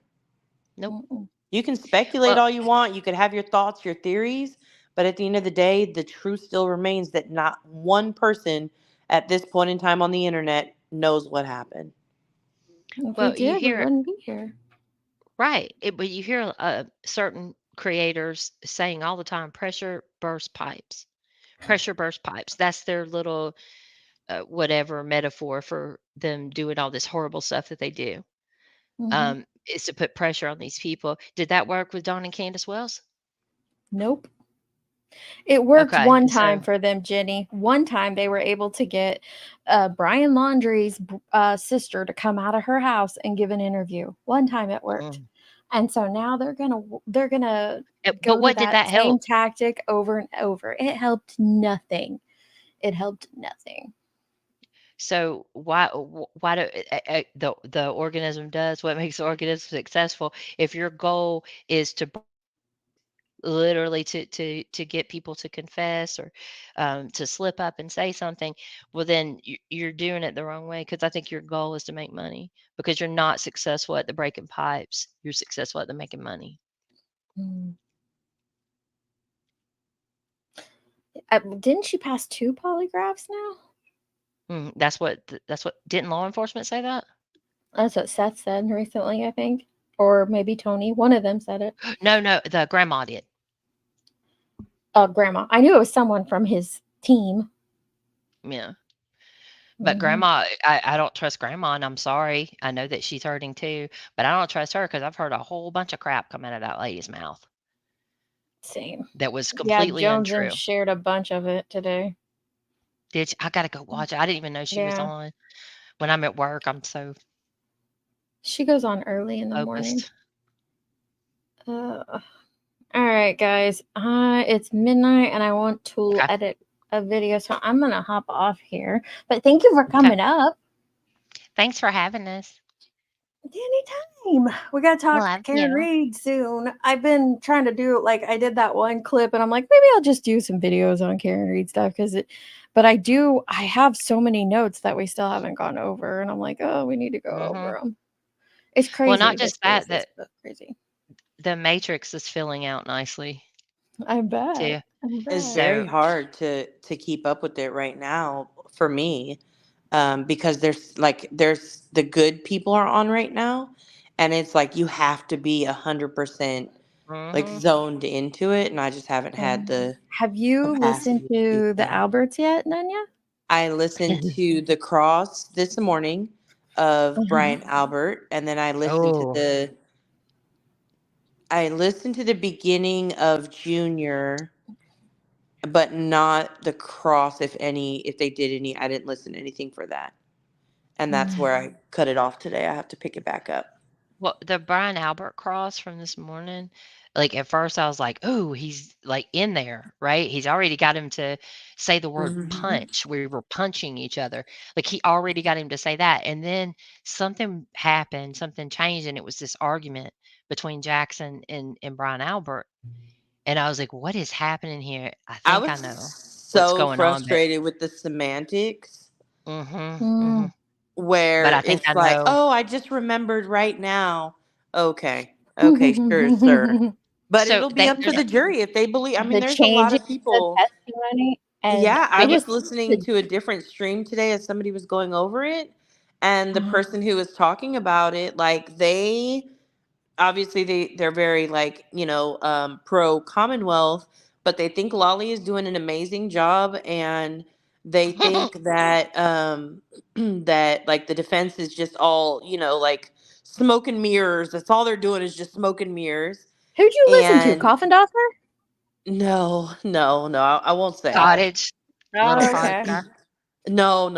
Nope.
You can speculate all you want. You could have your thoughts, your theories, but at the end of the day, the truth still remains that not one person at this point in time on the internet knows what happened.
If
Well,
we
you
did, we
hear
wouldn't be here.
right, but you hear certain creators saying all the time, "Pressure burst pipes." Pressure burst pipes. That's their little whatever metaphor for them doing all this horrible stuff that they do. Is to put pressure on these people. Did that work with Dawn and Candace Wells?
Nope. It worked
Okay,
one time
so
for them, Jenny. One time they were able to get Brian Laundrie's sister to come out of her house and give an interview. One time it worked. And so now they're gonna
but
go to
what did
that
that
same
help?
tactic over and over. It helped nothing. It helped nothing.
So why do the organism does what makes the organism successful? If your goal is to literally to get people to confess or to slip up and say something, well, then you're doing it the wrong way, because I think your goal is to make money, because you're not successful at the breaking pipes. You're successful at the making money.
Didn't she pass 2 polygraphs now?
That's what didn't law enforcement say that?
That's what Seth said recently, I think. Or maybe Tony. One of them said it.
No, the grandma did.
Grandma. I knew it was someone from his team.
Yeah. But grandma, I don't trust grandma, and I'm sorry. I know that she's hurting too, but I don't trust her because I've heard a whole bunch of crap come out of that lady's mouth
Same.
that was
Yeah,
completely
Jones
untrue.
shared a bunch of it today.
Did I gotta go watch it? I didn't even know she was on. When I'm at work, I'm so
She goes on early in the morning.
focused.
All right, guys. It's midnight and I want to edit a video, so I'm gonna hop off here. But thank you for coming up.
Thanks for having us.
Anytime. We got to talk
Well,
Karen Reed soon. I've been trying to do, like, I did that one clip and I'm like, maybe I'll just do some videos on Karen Reed stuff but I have so many notes that we still haven't gone over. And I'm like, oh, we need to go over them. It's crazy.
Well, not
This
just that,
space is crazy.
the matrix is filling out nicely.
I bet.
Too.
It's very hard to keep up with it right now for me, because there's the good people are on right now, and it's like you have to be 100% like zoned into it, and I just haven't had the
Have you listened
capacity to do
to the
that.
Alberts yet, Nanya?
I listened to The Cross this morning of Brian Albert, and then I listened to the beginning of Junior, but not The Cross. If they did any, I didn't listen to anything for that, and that's where I cut it off today. I have to pick it back up.
Well, the Brian Albert cross from this morning, like at first I was like, oh, he's like in there, right? He's already got him to say the word punch. We were punching each other. Like he already got him to say that. And then something happened, something changed, and it was this argument between Jackson and Brian Albert. And I was like, what is happening here? I think I know what's going
frustrated with the semantics.
on.
Where
But I think
it's
I
like,
know.
oh, I just remembered right now. Okay, sure, sir. But
So
it'll be up to the jury if they believe. I mean, there's a lot of people.
Testimony, and
Yeah, I was
just
listening to a different stream today as somebody was going over it, and the person who was talking about it, like they obviously they're very like pro Commonwealth, but they think Lolly is doing an amazing job, and they think that that like the defense is just all like smoke and mirrors. That's all they're doing is just smoke and mirrors.
Who'd you listen to? Coffin Doctor?
No, I won't say.
Cottage. Little
okay.
cottage.
No.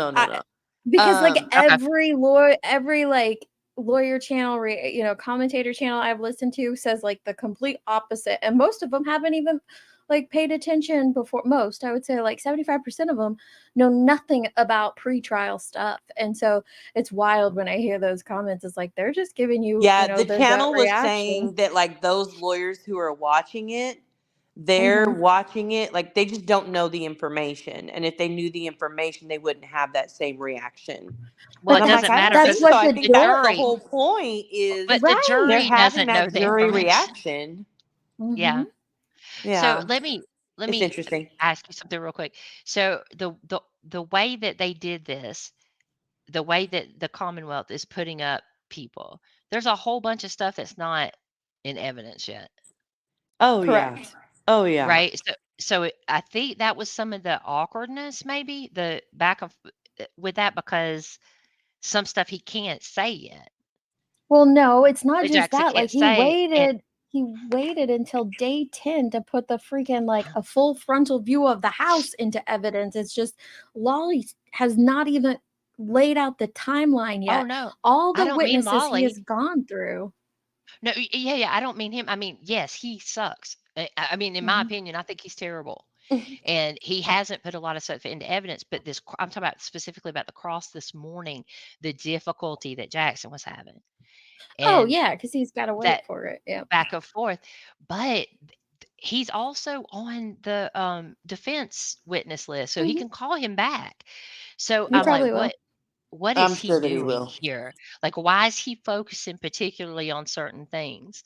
Because like every like lawyer channel, commentator channel I've listened to says like the complete opposite, and most of them haven't even like paid attention before. Most, I would say, like 75% of them know nothing about pre-trial stuff, and so it's wild when I hear those comments. It's like they're just giving you,
the
their
channel
gut
was
reaction.
saying that like those lawyers who are watching it, they're watching it like they just don't know the information, and if they knew the information, they wouldn't have that same reaction.
Well,
and
it doesn't matter.
I think that's the whole point. Is
but the jury
they're having
doesn't know
that
the
jury
information.
reaction.
Yeah. So let me
interesting.
ask you something real quick. So the way that they did this, the way that the Commonwealth is putting up people, there's a whole bunch of stuff that's not in evidence yet.
Oh yeah. Oh yeah.
Right. So I think that was some of the awkwardness, maybe the back of with that, because some stuff he can't say yet.
Well, no, it's not just
Jackson
that. Like he waited until day 10 to put the freaking like a full frontal view of the house into evidence. It's just Lolly has not even laid out the timeline yet.
Oh no.
All
I
the
don't mean
witnesses
Lolly.
he has gone through.
No, yeah, I don't mean him. I mean, yes, he sucks. I mean, in my opinion, I think he's terrible. And he hasn't put a lot of stuff into evidence, but I'm talking about specifically about the cross this morning, the difficulty that Jackson was having.
And yeah, because he's got to wait for it. Yeah.
Back and forth. But he's also on the defense witness list, so he can call him back. So I'm like, what is he doing here? Like, why is he focusing particularly on certain things?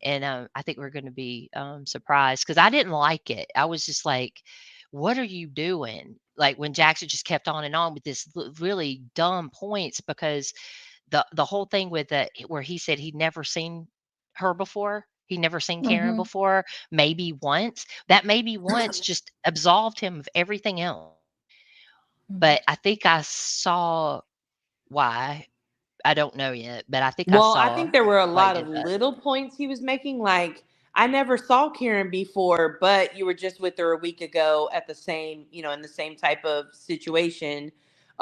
And I think we're going to be surprised, because I didn't like it. I was just like, what are you doing? Like when Jackson just kept on and on with this really dumb points, because the whole thing with where he said he'd never seen her before. He'd never seen Karen before. Maybe once. That maybe once just absolved him of everything else. But I think I saw why. I don't know yet, but I think
I think there were a lot of little points he was making. Like, I never saw Karen before, but you were just with her a week ago at the same, in the same type of situation.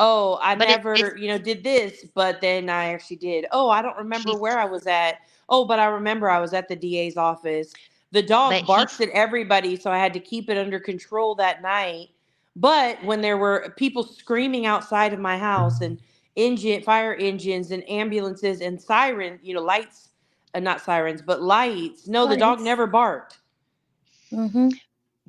Oh, I never, did this, but then I actually did. Oh, I don't remember where I was at. Oh, but I remember I was at the DA's office. The dog barks at everybody, so I had to keep it under control that night. But when there were people screaming outside of my house and fire engines and ambulances and sirens, lights, not sirens, but lights. No, the dog never barked.
Mm-hmm.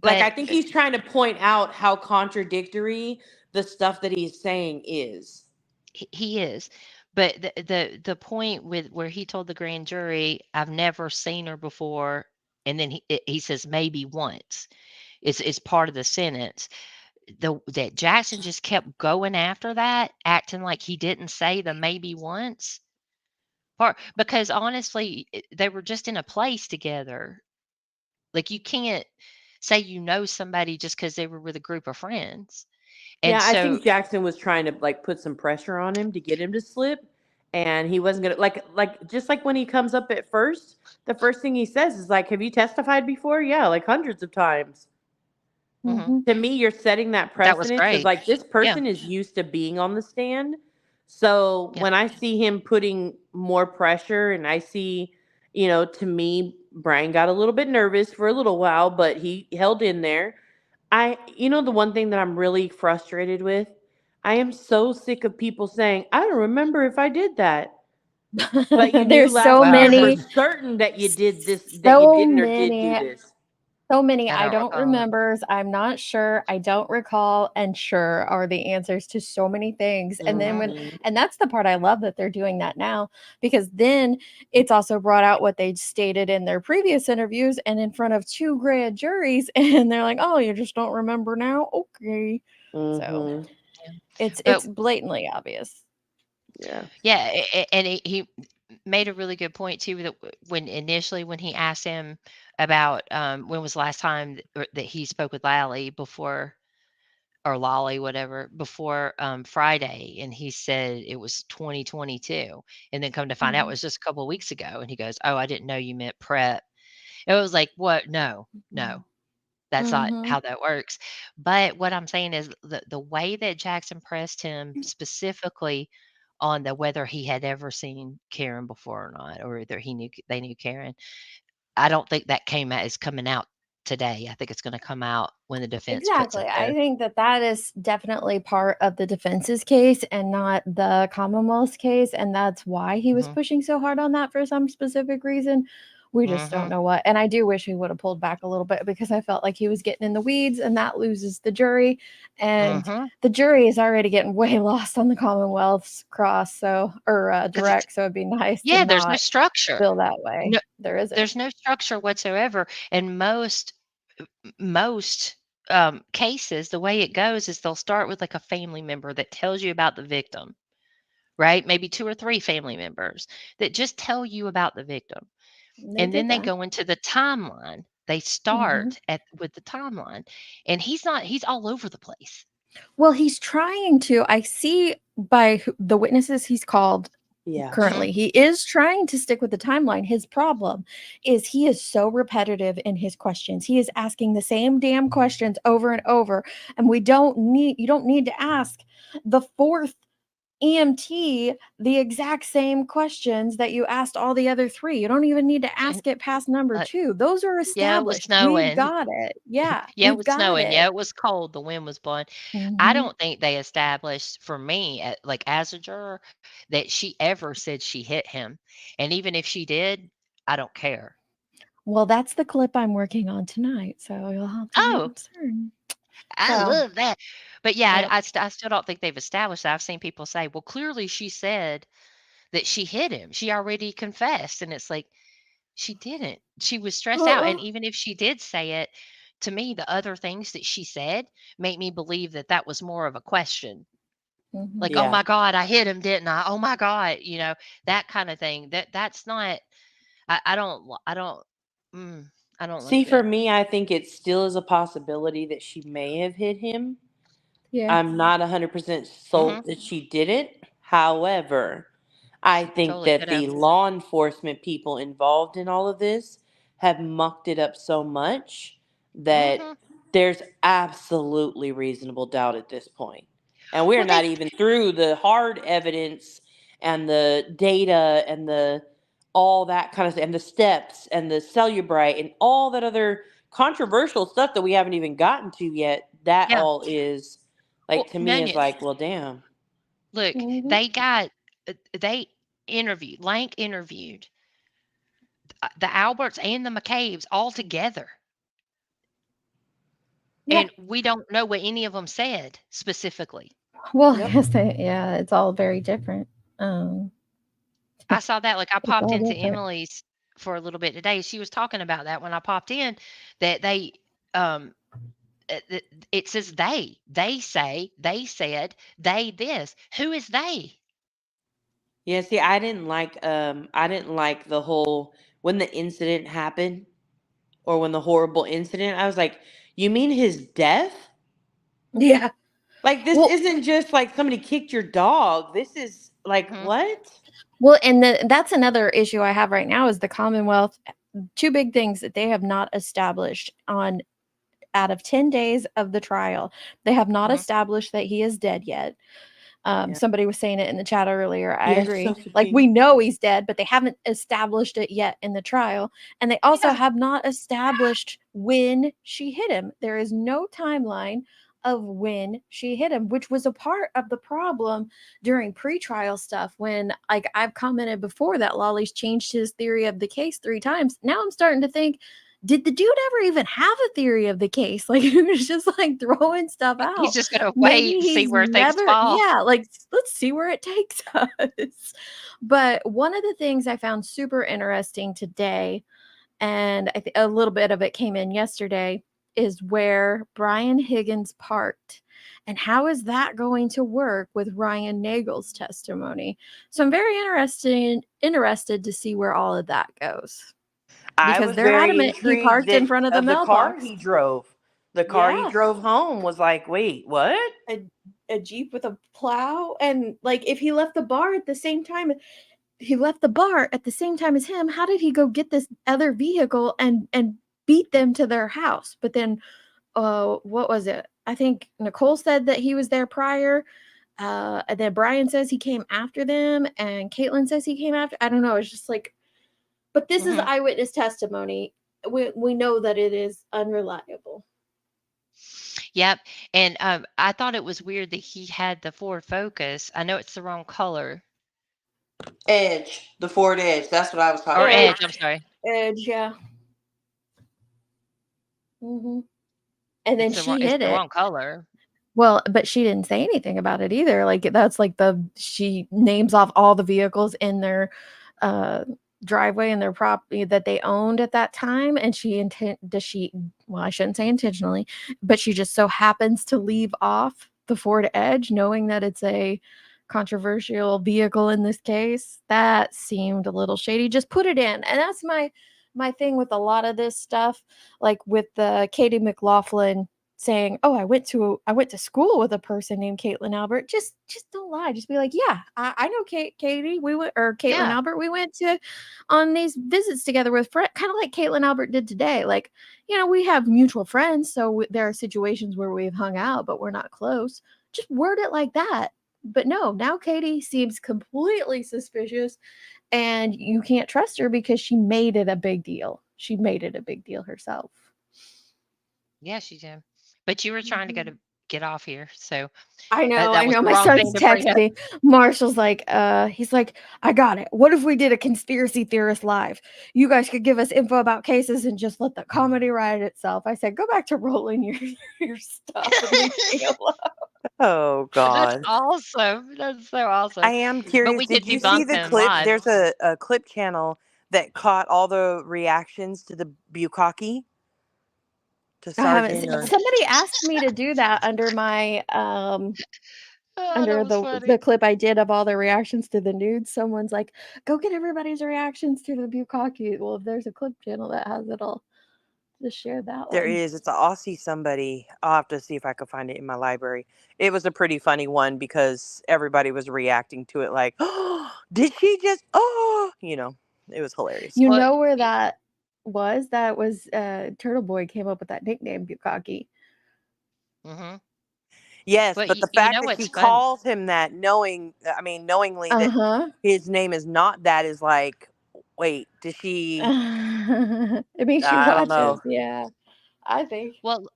Like, I think he's trying to point out how contradictory the stuff that he's saying is.
He is. But the point with where he told the grand jury, I've never seen her before, and then he says maybe once. It's part of the sentence. That Jackson just kept going after that, acting like he didn't say the maybe once part, because honestly, they were just in a place together. Like, you can't say you know somebody just because they were with a group of friends. And
Yeah, I
so,
think Jackson was trying to like put some pressure on him to get him to slip, and he wasn't gonna like just like when he comes up at first, the first thing he says is like, "Have you testified before?" Yeah, like hundreds of times.
mhm,
To me, you're setting that
that was
precedent because
great.
like this
Yeah.
person is used to being on the stand. So
Yeah.
when I see him putting more pressure, and I see, to me, Brian got a little bit nervous for a little while, but he held in there. The one thing that I'm really frustrated with, I am so sick of people saying, I don't remember if I did that. But you knew
There's
last
so
year for
many,
certain that you did this, that you
so
didn't or did do
many,
this.
so many.
I
I
don't
don't
recall it.
remember. I'm not sure. I don't recall. And sure are the answers to so many things. And then
Mhm.
and that's the part I love that they're doing that now, because then it's also brought out what they stated in their previous interviews and in front of 2 grand juries. And they're like, oh, you just don't remember now? Okay. So
Mhm.
it's
But
blatantly obvious.
Yeah.
yeah, and he made a really good point too, that when he asked him about when was the last time that he spoke with Lally before, or Lolly, whatever, before Friday, and he said it was 2022, and then come to find out it
Mhm.
was just a couple of weeks ago, and he goes, "Oh, I didn't know you meant prep." It was like, "What? No, that's not
Mhm.
how that works." But what I'm saying is the way that Jackson pressed him specifically on whether he had ever seen Karen before or not, or whether they knew Karen, I don't think that is coming out today. I think it's going to come out when the defense puts
Exactly.
it
I
there.
think that is definitely part of the defense's case and not the Commonwealth's case. And that's why he was
Mhm.
pushing so hard on that for some specific reason. We just don't
Mhm.
know what. And I do wish he would have pulled back a little bit, because I felt like he was getting in the weeds, and that loses the jury. And
Mhm.
the jury is already getting way lost on the Commonwealth's cross, or
'Cause it's
direct. So it'd be nice to
yeah, there's no
not
structure.
feel that way.
No,
There isn't.
there's no structure whatsoever, and most cases, the way it goes is they'll start with like a family member that tells you about the victim, right? Maybe 2 or 3 family members that just tell you about the victim.
They
And
did
then they
that.
go into the timeline. They
Mhm.
start with the timeline. And he's all over the place.
Well, he's trying to. I see by the witnesses he's called
Yeah.
currently, he is trying to stick with the timeline. His problem is he is so repetitive in his questions. He is asking the same damn questions over and over. And you don't need to ask the 4th EMT the exact same questions that you asked all the other 3. You don't even need to
And
ask it past number 2. Those are
yeah, it was
established. We've
snowing.
got it. Yeah,
Yeah, it
we've
was
got
snowing.
it.
Yeah, it was cold. The wind was blowing. I
Mhm.
don't think they established for me, like as a juror, that she ever said she hit him. And even if she did, I don't care.
Well, that's the clip I'm working on tonight, so you'll have to wait
Oh,
and see.
I
So,
love that. But yeah,
yep.
I still don't think they've established that. I've seen people say, well, clearly she said that she hit him. She already confessed. And it's like, she didn't. She was stressed out. And
Uh-uh.
even if she did say it, to me, the other things that she said make me believe that that was more of a question. Like,
Mhm.
oh
Yeah.
my God, I hit him, didn't I? Oh my God, that kind of thing. That's not. I don't. I don't. I don't
See,
like
for
it.
me, I think it still is a possibility that she may have hit him.
Yeah.
I'm not 100%
Hmm.
sold that she didn't. However, I
She
think
totally
that
could have.
the law enforcement people involved in all of this have mucked it up so much that
Hmm.
there's absolutely reasonable doubt at this point. And we're
Well, they.
not even through the hard evidence and the data and the all that kind of stuff and the steps and the Cellubrite and all that other controversial stuff that we haven't even gotten to yet. That
Yeah.
all is like
Well,
to
no,
me
no.
is like, well, damn.
Look, they interviewed, Lank interviewed the Alberts and the McCabe's all together.
Yeah.
And we don't know what any of them said specifically.
Well, yes, yeah, it's all very different.
I saw that. Like, I
It's
popped
all
into
different.
Emily's for a little bit today. She was talking about that when I popped in, that they, it says they say, they said, they this. Who is they?
Yeah, see, I didn't like the whole when the incident happened or when the horrible incident, I was like, you mean his death?
Yeah.
Like, this isn't just like somebody kicked your dog. This is like, what?
Well, and that's another issue I have right now is the Commonwealth. Two big things that they have not established on out of 10 days of the trial. They have not established that he is dead yet. Somebody was saying it in the chat earlier. I agree. Like, we know he's dead, but they haven't established it yet in the trial. And they also have not established when she hit him. There is no timeline of when she hit him, which was a part of the problem during pretrial stuff. When, like, I've commented before that Lolly's changed his theory of the case 3 times. Now I'm starting to think, did the dude ever even have a theory of the case? Like, he was just like throwing stuff out.
He's just gonna
Maybe
wait and see
he's
where things fall.
Yeah, like, let's see where it takes us. But one of the things I found super interesting today, and I think a little bit of it came in yesterday, is where Brian Higgins parked. And how is that going to work with Ryan Nagel's testimony? So I'm very interested to see where all of that goes.
I
Because
was
they're
very
adamant he
intrigued
parked in front of the
the car
mailbox.
he drove. The car he drove home was like, wait, what?
A Jeep with a plow. And like, if he left the bar at the same time, as him, how did he go get this other vehicle and beat them to their house? But then, what was it? I think Nicole said that he was there prior. And then Brian says he came after them, and Caitlin says he came after. I don't know. It's just like, but this is eyewitness testimony. We know that it is unreliable.
Yep. And I thought it was weird that he had the Ford Focus. I know it's the wrong color.
Edge, the Ford Edge. That's what I was talking
Or
about.
Edge, I'm sorry.
Edge, yeah. And then
It's
hit
the
it.
wrong color.
Well, but she didn't say anything about it either. Like, that's like she names off all the vehicles in their driveway and their property that they owned at that time. And well, I shouldn't say intentionally, but she just so happens to leave off the Ford Edge, knowing that it's a controversial vehicle in this case. That seemed a little shady. Just put it in. And that's my thing with a lot of this stuff, like with the Katie McLaughlin saying, "Oh, I went to school with a person named Caitlin Albert." Just don't lie. Just be like, "Yeah, I know Katie. We went, or Caitlin Albert. We went on these visits together with friends, kind of like Caitlin Albert did today. Like, we have mutual friends, so there are situations where we've hung out, but we're not close. Just word it like that." But no, now Katie seems completely suspicious, and you can't trust her because she made it a big deal. She made it a big deal herself.
Yeah, she did. But you were trying to get off here, so
I know.
that was the
My
wrong
son's
thing to bring up.
texting. Marshall's like, he's like, "I got it. What if we did a conspiracy theorist live? You guys could give us info about cases and just let the comedy write itself." I said, "Go back to rolling your stuff and leave me alone."
Oh God.
That's awesome. That's so awesome.
I am
But
curious.
we
Did
could
you see
debunk
the
them
clip?
live.
There's a clip channel that caught all the reactions to the Bukkake. To
I haven't
Sergeant or
somebody asked me to do that under my under
that was
the
funny.
clip I did of all the reactions to the nudes. Someone's like, "Go get everybody's reactions to the Bukkake." Well, if there's a clip channel that has it all, just share that
there
one.
is. It's an Aussie somebody. I'll have to see if I can find it in my library. It was a pretty funny one because everybody was reacting to it like, "Oh, did she just? Oh, it was hilarious."
You know where that was? That was Turtle Boy came up with that nickname, Bukkake.
Yes,
But
but the
you
fact
know
that
what's
she
funny?
calls him that, knowingly that his name is not that, is like, wait, did she?
It means she
I don't know.
watches. Yeah, I think.
Well,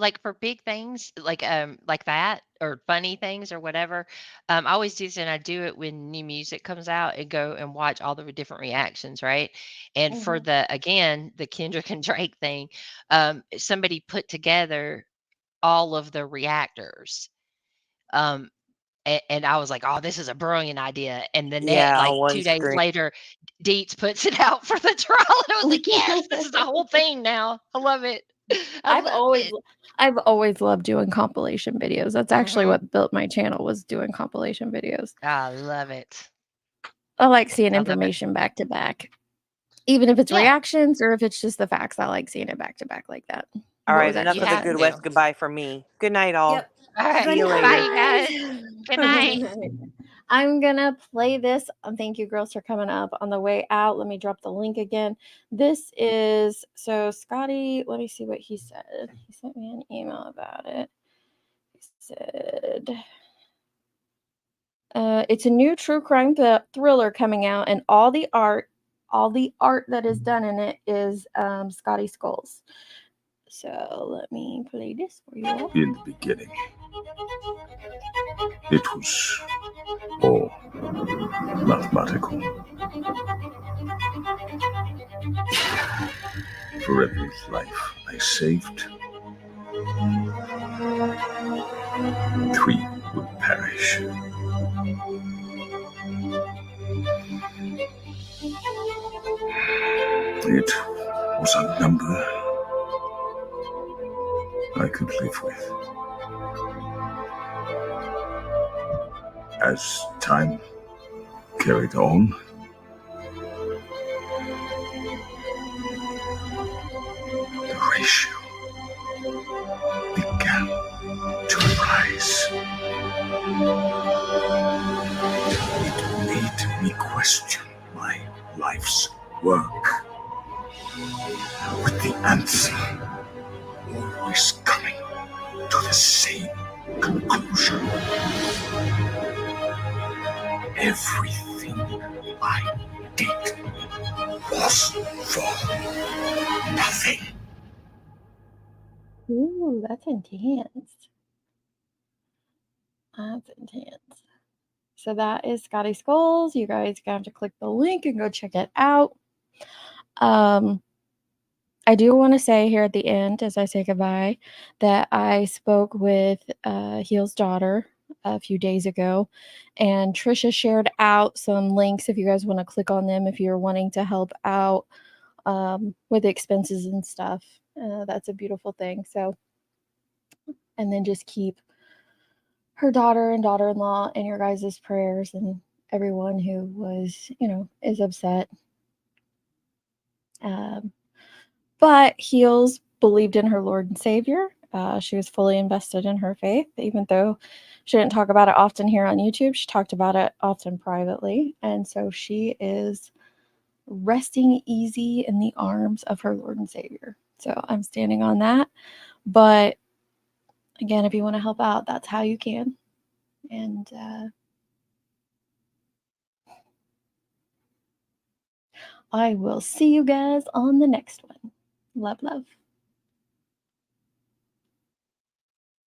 like for big things like that or funny things or whatever, I always do this, and I do it when new music comes out and go and watch all the different reactions, right? And for the Kendrick and Drake thing, somebody put together all of the reactors. Um, and I was like, "Oh, this is a brilliant idea." And the net,
Yeah,
like 2
one
days
string.
later, Deets puts it out for the trial. And I was like, "Yes, this is the whole thing now. I love it. I love it."
I've always loved doing compilation videos. That's actually what built my channel, was doing compilation videos.
I love it.
I like seeing
I love it.
information back to back. Even if it's
Yeah.
reactions or if it's just the facts, I like seeing it back to back like that.
All
What
right,
was that,
enough of the
Seth?
good West goodbye from me. Good night, all.
Yep.
All right.
See you
Bye,
later.
you guys. Good night.
I'm gonna play this. Thank you, girls, for coming up on the way out. Let me drop the link again. This is Scotty. Let me see what he said. He sent me an email about it. He said, "It's a new true crime thriller coming out, and all the art that is done in it is Scotty Skulls." So let me play this for you all.
In the beginning, it was all mathematical. For every life I saved, 3 would perish. It was a number I could live with. As time carried on, the ratio began to rise. It made me question my life's work, with the answer always coming to the same conclusion. Everything I did was for nothing.
Ooh, that's intense. That's intense. So that is Scotty Skulls. You guys gonna have to click the link and go check it out. I do want to say here at the end, as I say goodbye, that I spoke with Heel's daughter a few days ago, and Trisha shared out some links if you guys want to click on them if you're wanting to help out with expenses and stuff. That's a beautiful thing. So, and then just keep her daughter and daughter-in-law in your guys' prayers, and everyone who was, is upset. But Heels believed in her Lord and Savior. She was fully invested in her faith, even though she didn't talk about it often here on YouTube. She talked about it often privately. And so she is resting easy in the arms of her Lord and Savior. So I'm standing on that. But again, if you want to help out, that's how you can. And I will see you guys on the next one. Love, love.